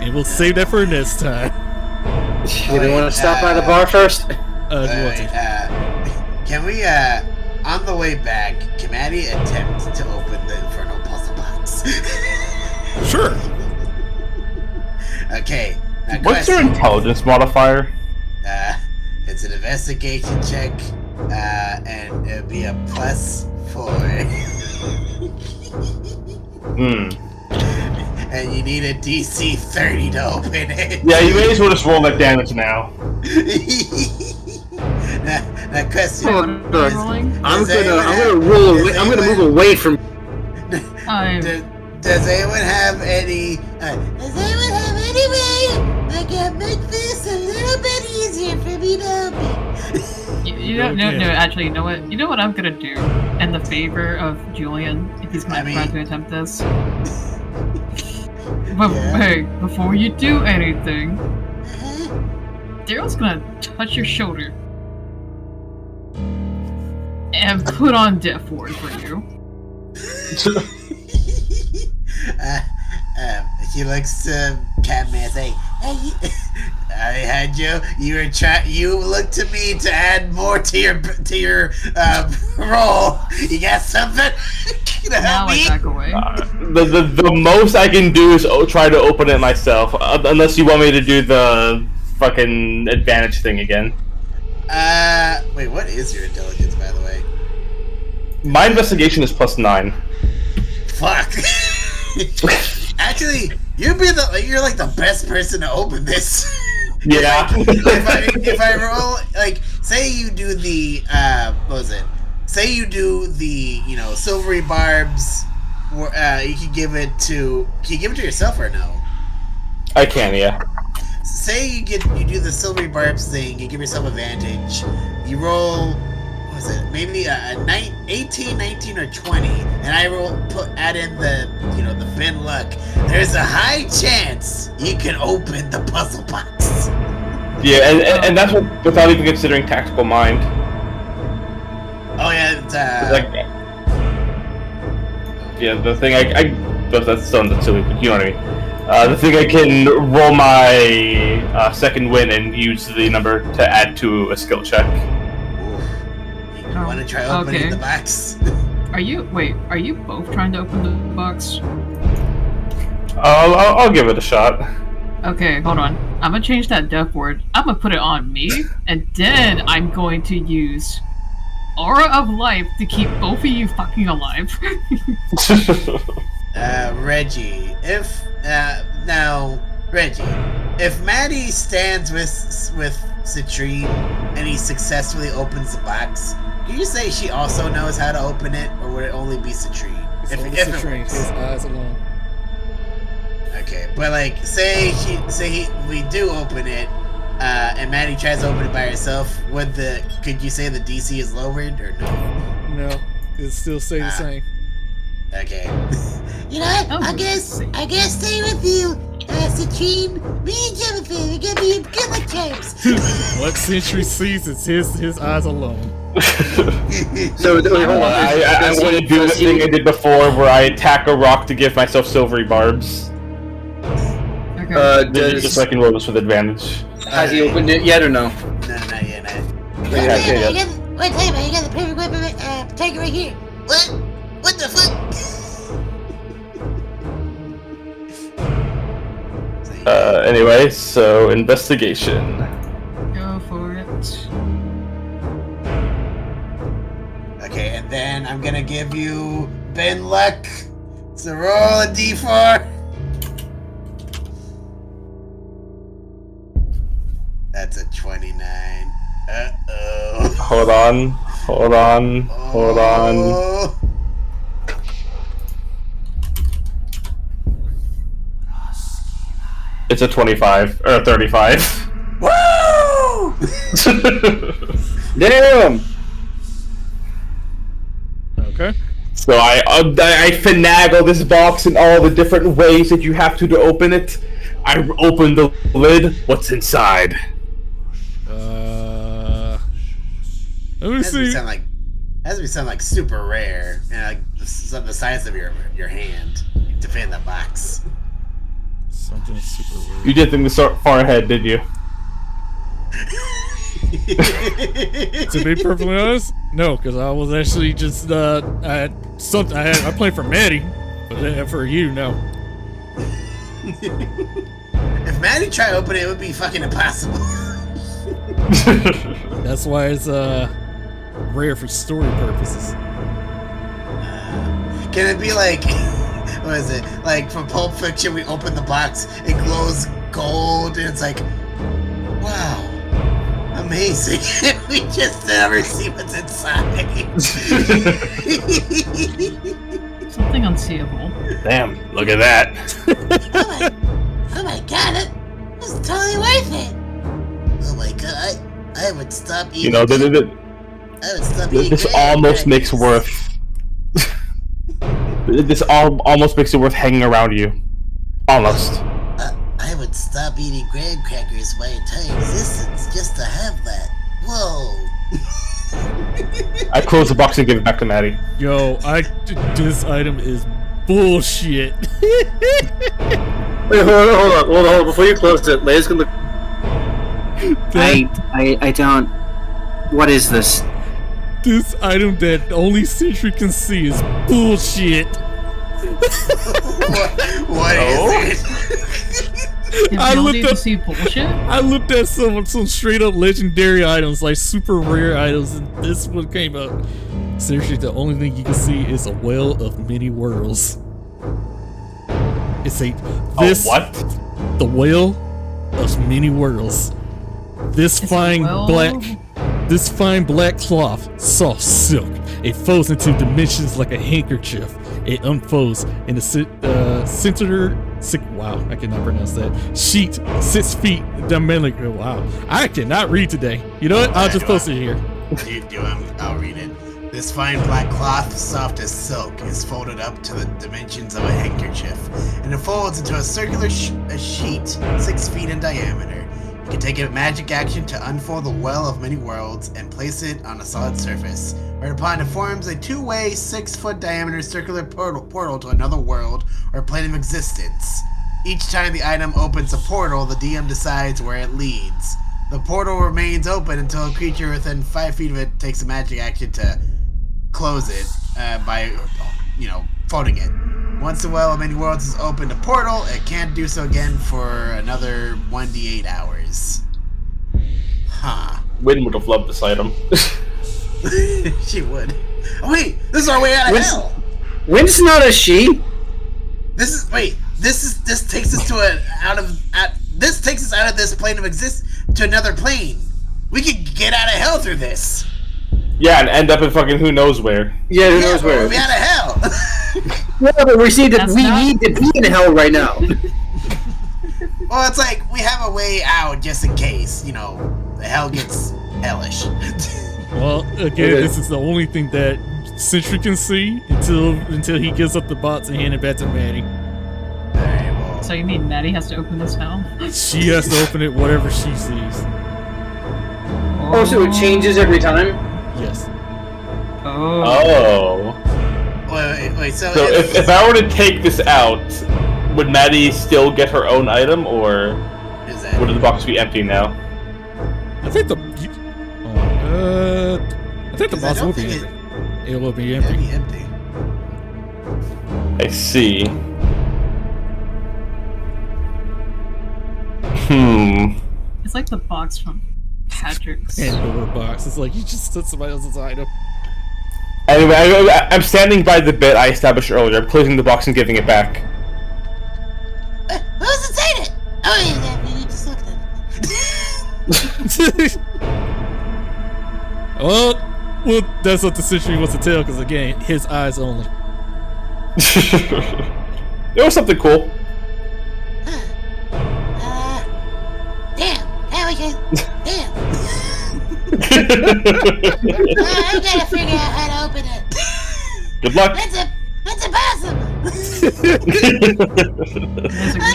And we'll save that for next time. You didn't want to stop by the bar first? Can we, on the way back, can Maddie attempt to open the Infernal Puzzle Box? Sure. Okay. What's your intelligence modifier? It's an investigation check, and it'll be a +4. And you need a DC 30 to open it. Yeah, you may as well just roll that damage now. Now question. I'm gonna roll away. I'm gonna move away from. Does anyone have any? Does anyone have any way I can make this a little bit easier for me to open? No, actually, you know what? You know what I'm gonna do in the favor of Julian if he's gonna try to attempt this. But hey, before you do anything, Daryl's gonna touch your shoulder and put on Death Ward for you. She looks to Catman saying, "Hey, I had you. You looked to me to add more to your role. You got something to help me?" I back away. The most I can do is try to open it myself, unless you want me to do the fucking advantage thing again. Wait, what is your intelligence, by the way? My investigation is +9. Fuck. Actually, you're like the best person to open this. Yeah. if I roll, like, say you do the what was it? Say you do the silvery barbs. You can give it to. Can you give it to yourself or no? I can, yeah. Say you do the silvery barbs thing. You give yourself advantage. You roll. What was it? Maybe a 18, 19, or 20, and I add in the the bin luck. There's a high chance you can open the puzzle box. Yeah, and that's without even considering tactical mind. Oh yeah, yeah, the thing that's silly, but you know what I mean. The thing I can roll my second win and use the number to add to a skill check. You want to try opening the box? Are you both trying to open the box? I'll give it a shot. Okay, hold on. I'm gonna change that death word. I'm gonna put it on me, and then I'm going to use Aura of Life to keep both of you fucking alive. Reggie, if Maddie stands with Citrine and he successfully opens the box, do you say she also knows how to open it, or would it only be Citrine? It's only Citrine, his eyes alone. Okay, but like, we do open it, and Maddie tries to open it by herself. Could you say the DC is lowered or no? No, it'll still stay the same. Okay. You know what? I guess stay with you, Citrine. Me and Jonathan, we're gonna be good like champs. What Sentry sees is his eyes alone. So hold on. I want to do the thing I did before, where I attack a rock to give myself silvery barbs. Okay. Just so I can roll this with advantage. Has he opened it yet or no? No, not yet. Wait, tell you about, you got the perfect weapon, take it right here. What? What the fuck? Anyway, so investigation. Go for it. Okay, and then I'm gonna give you Ben Luck. So roll a d4. That's a 29. Uh-oh. Hold on. Oh. It's a 25 or a 35. Woo! Damn! Okay. So I finagle this box in all the different ways that you have to open it. I open the lid. What's inside? Let me see. Has to sound like super rare, and like the size of your hand to fit in the box. Something super weird. You did think this far ahead, did you? To be perfectly honest, no, because I was actually just I played for Maddie, but then for you, no. If Maddie tried to open it, it would be fucking impossible. That's why it's rare for story purposes. Can it be like, what is it? Like from Pulp Fiction, we open the box, it glows gold, and it's like, wow, amazing. We just never see what's inside. Something unseeable. Damn, look at that. Oh my god, it was totally worth it. Oh my god, I would stop eating. You know, this almost makes worth. This almost makes it worth hanging around you. Almost. I would stop eating graham crackers my entire existence just to have that. Whoa. I close the box and give it back to Maddie. Yo, this item is bullshit. Wait, hold on. Before you close it, Leia's gonna look. I don't. What is this? This item that only Sentry can see is bullshit. What is it? I looked up. See bullshit? I looked at some straight up legendary items, like super rare items, and this one came up. Seriously, the only thing you can see is a well of many worlds. It's what? The well of many worlds. This fine black cloth, soft silk. It folds into dimensions like a handkerchief. It unfolds in the center. Wow, I cannot pronounce that. Sheet 6 feet diameter. Wow, I cannot read today. You know what? I'll just post it here. I'll read it. This fine black cloth, soft as silk, is folded up to the dimensions of a handkerchief, and it folds into a circular sheet 6 feet in diameter. You can take a magic action to unfold the well of many worlds and place it on a solid surface, whereupon it forms a two-way 6-foot diameter circular portal to another world or plane of existence. Each time the item opens a portal, the DM decides where it leads. The portal remains open until a creature within 5 feet of it takes a magic action to close it by, folding it. Once the well of many worlds is opened a portal, it can't do so again for another 1d8 hours. Huh. Wynn would have loved this item. She would. Oh wait, this is our way out of hell. Wynn's not a she. This takes us this takes us out of this plane of existence to another plane. We could get out of hell through this. Yeah, and end up in fucking who knows where. Yeah, who knows where? We'll be out of hell. Yeah, but we need to be in hell right now. Well, it's like we have a way out just in case, the hell gets hellish. Well, again, this is the only thing that Sentry can see until he gives up the box and hand it back to Maddie. Alright, well. So you mean Maddie has to open this now? She has to open it whatever she sees. Oh, so it changes every time? Yes. Oh. Wait, so if I were to take this out, would Maddie still get her own item, or would the box be empty now? I think the box will be empty. It will be empty. It'll be empty. I see. It's like the box from Patrick's. Pandora box. It's like you just took somebody else's item. Anyway, I'm standing by the bit I established earlier. I'm closing the box and giving it back. Who's inside it? Oh, yeah, you just looked at it. well, that's what the Sentry wants to tell, because again, his eyes only. It was something cool. Damn. Damn. I gotta figure out how to open it. Good luck. That's impossible. There's a good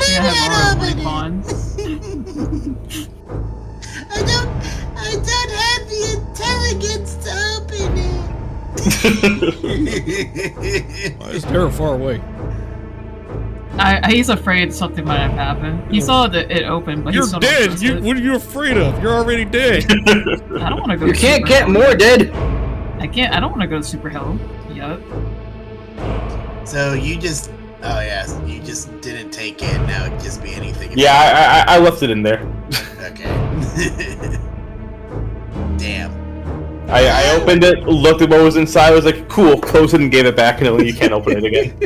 thing I have open it. I don't have the intelligence to open it. Why is Tara far away? He's afraid something might have happened. He saw that it opened, but you're he's still dead. not trusted. What are you afraid of? You're already dead. I don't want to go. You can't get more dead. I don't want to go to super hell yet. So you just didn't take it. Now it could just be anything. Yeah, I left it in there. Okay. Damn. I opened it, looked at what was inside, I was like, cool, closed it and gave it back, and you can't open it again.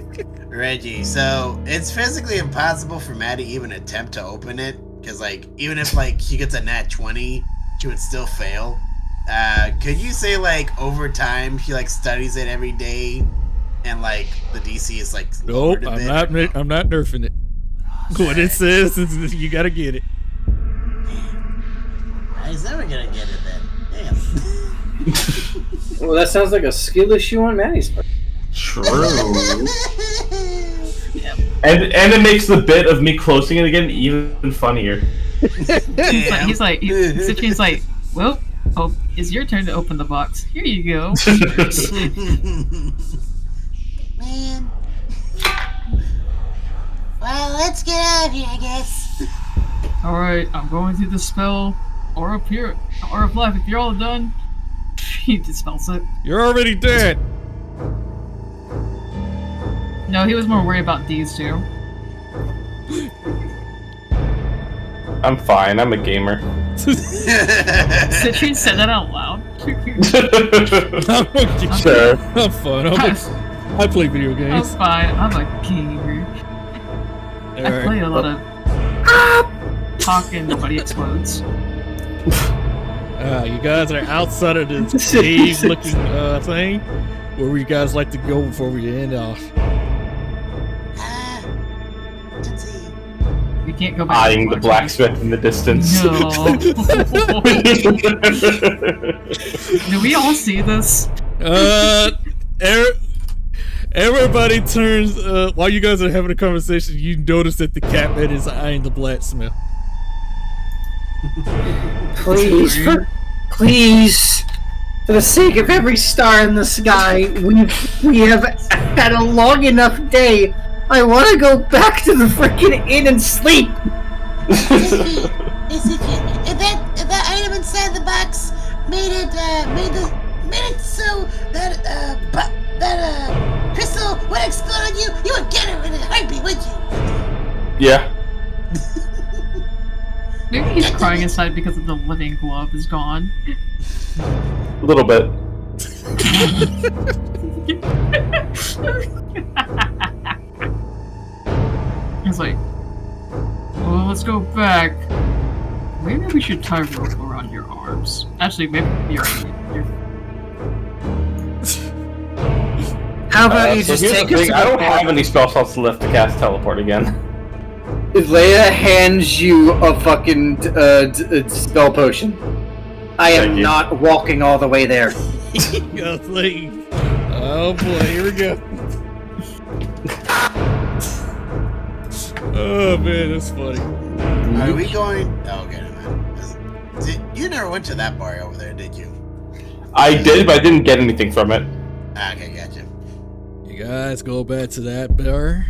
Reggie, so it's physically impossible for Maddie to even attempt to open it, because even if she gets a nat 20, she would still fail. Could you say over time she studies it every day, and the DC is nope, I'm not nerfing it. What it says is you gotta get it. He's never gonna get it then. Damn. Well, that sounds like a skill issue on Maddie's part. True. And it makes the bit of me closing it again even funnier. He's like, well, it's your turn to open the box. Here you go. Man. Well, let's get out of here, I guess. Alright, I'm going to dispel Aura of Life. If you're all done, he dispels it. You're already dead. No, he was more worried about these two. I'm fine. I'm a gamer. Citrine said that out loud. Sure. I'm fun. I play video games. I'm fine. I'm a gamer. I play a lot of talking, nobody explodes. You guys are outside of this cave-looking thing. Where would you guys like to go before we end off? Let's see. We can't go back. Eyeing the blacksmith in the distance. No. Do we all see this? Everybody turns. While you guys are having a conversation, you notice that the Catman is eyeing the blacksmith. Please, please, for the sake of every star in the sky, we have had a long enough day. I want to go back to the freaking inn and sleep. If that item inside the box made it so that crystal would explode on you, you would get it in a heartbeat, would you? Yeah. Maybe he's crying inside because of the living glove is gone. A little bit. It's like, well, let's go back. Maybe we should tie rope around your arms. Actually, maybe you're How about you just take us? I don't have any spell slots left to cast teleport again. Leia hands you a fucking spell potion. I am not walking all the way there. Oh boy, here we go. Oh man, that's funny. Are we going? Oh, okay, man. You never went to that bar over there, did you? I did, but I didn't get anything from it. Okay, gotcha. You guys go back to that bar.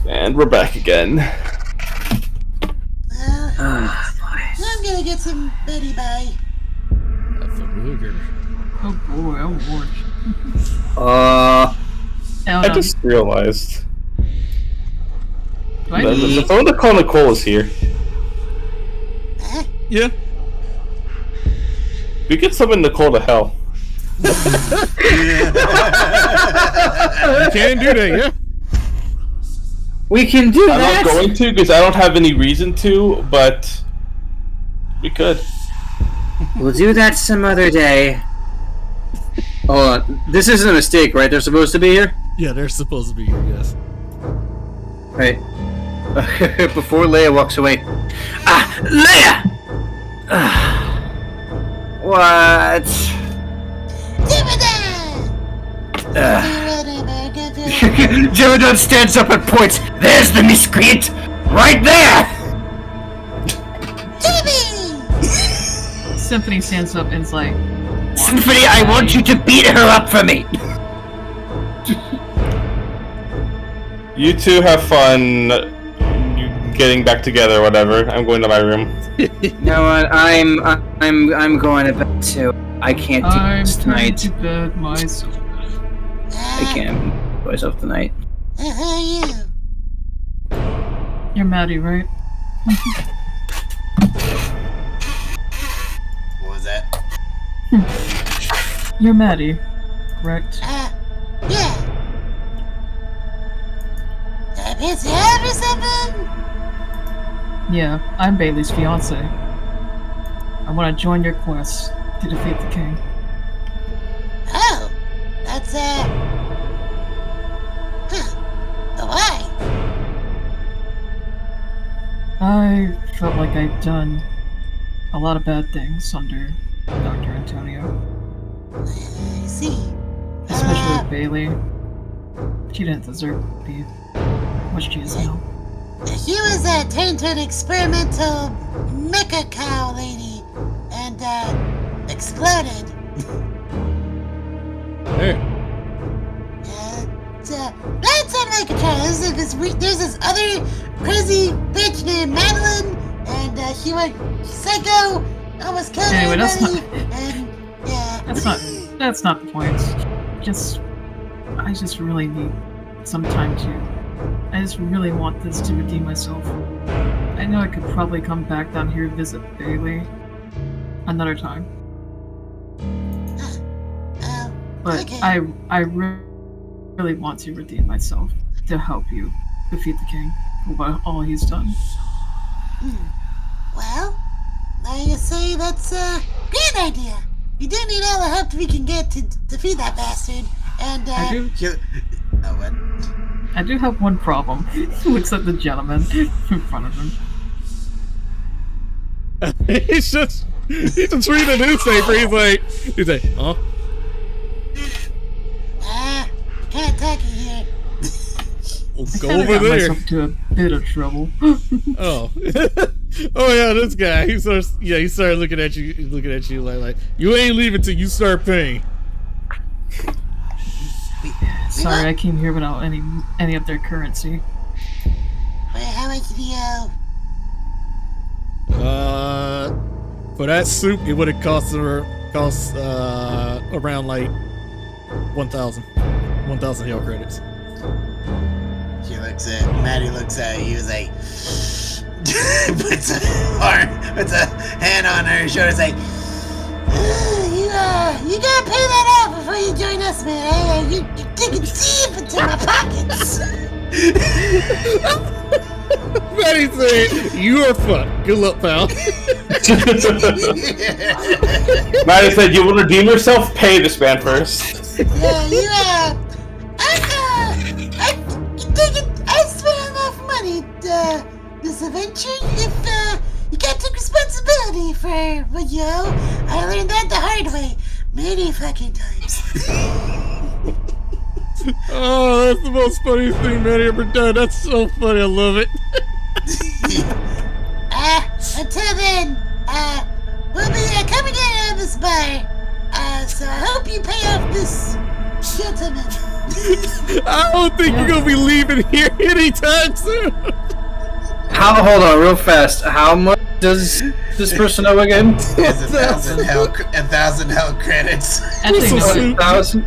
And we're back again. I'm gonna get some Betty Bye. Oh boy, I'm bored. I just realized. The phone to call Nicole is here. Yeah. We could summon Nicole to hell. You can do that, yeah. We can do I'm that. not going to because I don't have any reason to, but we could. We'll do that some other day. Hold on. This isn't a mistake, right? They're supposed to be here? Yeah, they're supposed to be here, yes. Right. Before Leia walks away. Leia! What? Jemadon stands up and points. There's the miscreant! Right there! Symphony stands up and is like, Symphony, I want you to beat her up for me! You two have fun getting back together, whatever. I'm going to my room. You know what? I'm going to bed too. I can't do this tonight. to bed myself. I can't do myself tonight. You're Maddie, right? What was that? You're Maddie, correct? Yeah. Did I piss you off or something? Yeah, I'm Bailey's fiance. I want to join your quest to defeat the king. Oh, that's But why? I felt like I'd done a lot of bad things under Dr. Antonio. I see. Especially with Bailey. She didn't deserve to be what she is now. She was turned to an experimental mecha cow lady and exploded. There. That sounded like a trial. There's this other crazy bitch named Madeline, and she went psycho, almost killed everybody. And yeah. That's not the point. I just really need some time to. I just really want this to redeem myself. I know I could probably come back down here and visit Bailey another time. But okay. I really want to redeem myself to help you defeat the king for all he's done. Well, I say that's a great idea. We do need all the help we can get to defeat that bastard. And I do have one problem. He looks at the gentleman in front of him. He's just reading a newspaper. He's like, huh? Can't attack you here. We'll go I over got there. myself into a bit of trouble. Oh. Oh yeah, this guy. He started looking at you like you ain't leaving till you start paying. Sorry, I came here without any of their currency. Wait, how much do you owe? For that soup, it would have cost around like 1,000 hell credits. Maddie looks at you, he's like, puts a hand on her shoulder, like, You gotta pay that off before you join us, man. You're digging deep into my pockets. Maddie said, "You are fucked. Good luck, pal." Maddie said, "You will redeem yourself. Pay this man first." Yeah, I spent enough money this adventure. If you can't take responsibility for what you owe, I learned that the hard way many fucking times. Oh, that's the most funniest thing Maddie ever done. That's so funny. I love it. Until then, we'll be coming in on this bar. So I hope you pay off this gentleman. I don't think you're gonna be leaving here anytime soon. Hold on, real fast. How much does this person owe again? It's 1,000 hell credits. Actually, no, 1,000?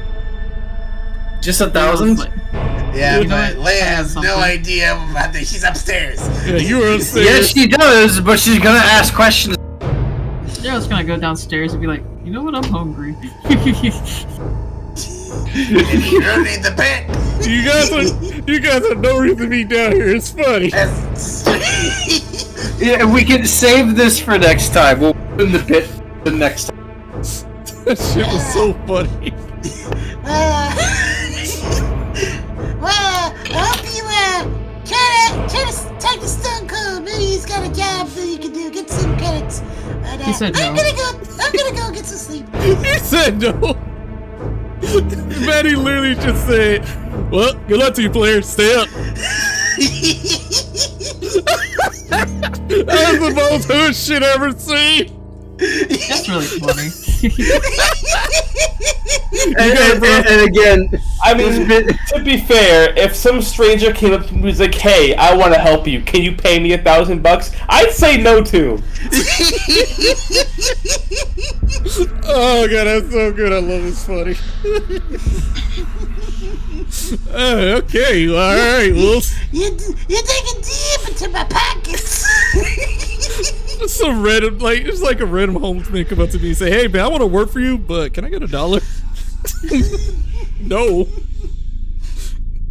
Just 1,000? Yeah, You know but what? Leia has no Something. idea about this. She's upstairs. Yeah, you were upstairs. Yes, she does, but she's gonna ask questions. They're just gonna go downstairs and be like, you know what, I'm hungry. You don't need the pit. You guys have no reason to be down here. It's funny. Yeah, we can save this for next time. We'll put in the pit the next time. That shit was so funny. Well, I hope you try to take the Stone Cold. Maybe he's got a job that you can do. Get some credits. But, He said no. I'm gonna go get some sleep. He said no. Maddie literally just said, "Well, good luck to you, players. Stay up." That was the most hood shit I ever seen. That's really funny. And again, I mean, to be fair, if some stranger came up to me and was like, "Hey, I want to help you. Can you pay me $1,000?" I'd say no to. Oh god, that's so good. I love this funny. Okay, all right. Well, You're digging deep into my pockets. some random, it's like a random homeless man come up to me and say, "Hey man, I want to work for you, but can I get $1?" No.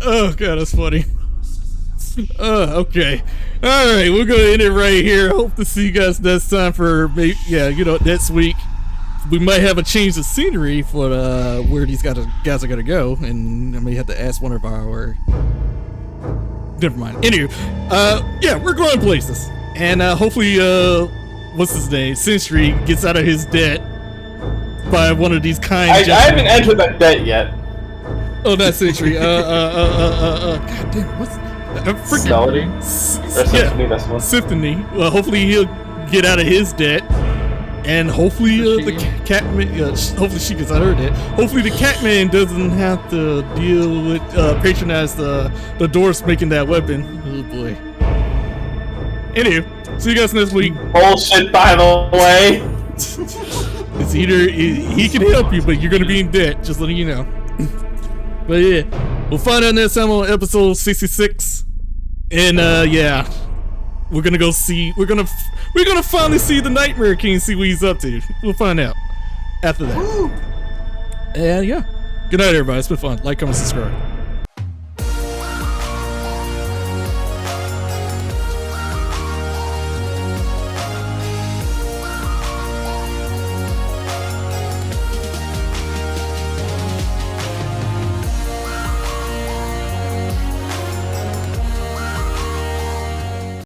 Oh god, that's funny. Okay. All right, we're gonna end it right here. Hope to see you guys next time for maybe, next week. We might have a change of scenery for where these guys are gonna go, and I may have to ask one of our. Never mind. Anyway, yeah, we're going places, and hopefully, what's his name, Century gets out of his debt by one of these kind. I haven't entered that debt yet. Oh, not Century. God damn, what's freaking Melody? Or Symphony, that's one. Symphony. Well, hopefully he'll get out of his debt. And hopefully the Catman, hopefully she gets heard it. Hopefully the Catman doesn't have to deal with patronize the dwarfs making that weapon. Oh boy. Anyway, see you guys next week. Bullshit, by the way. It's either he can help you, but you're gonna be in debt. Just letting you know. But yeah, we'll find out next time on episode 66. And yeah. We're gonna go see. We're gonna finally see the Nightmare King. See what he's up to. We'll find out after that. And yeah, good night, everybody. It's been fun. Like, comment, subscribe.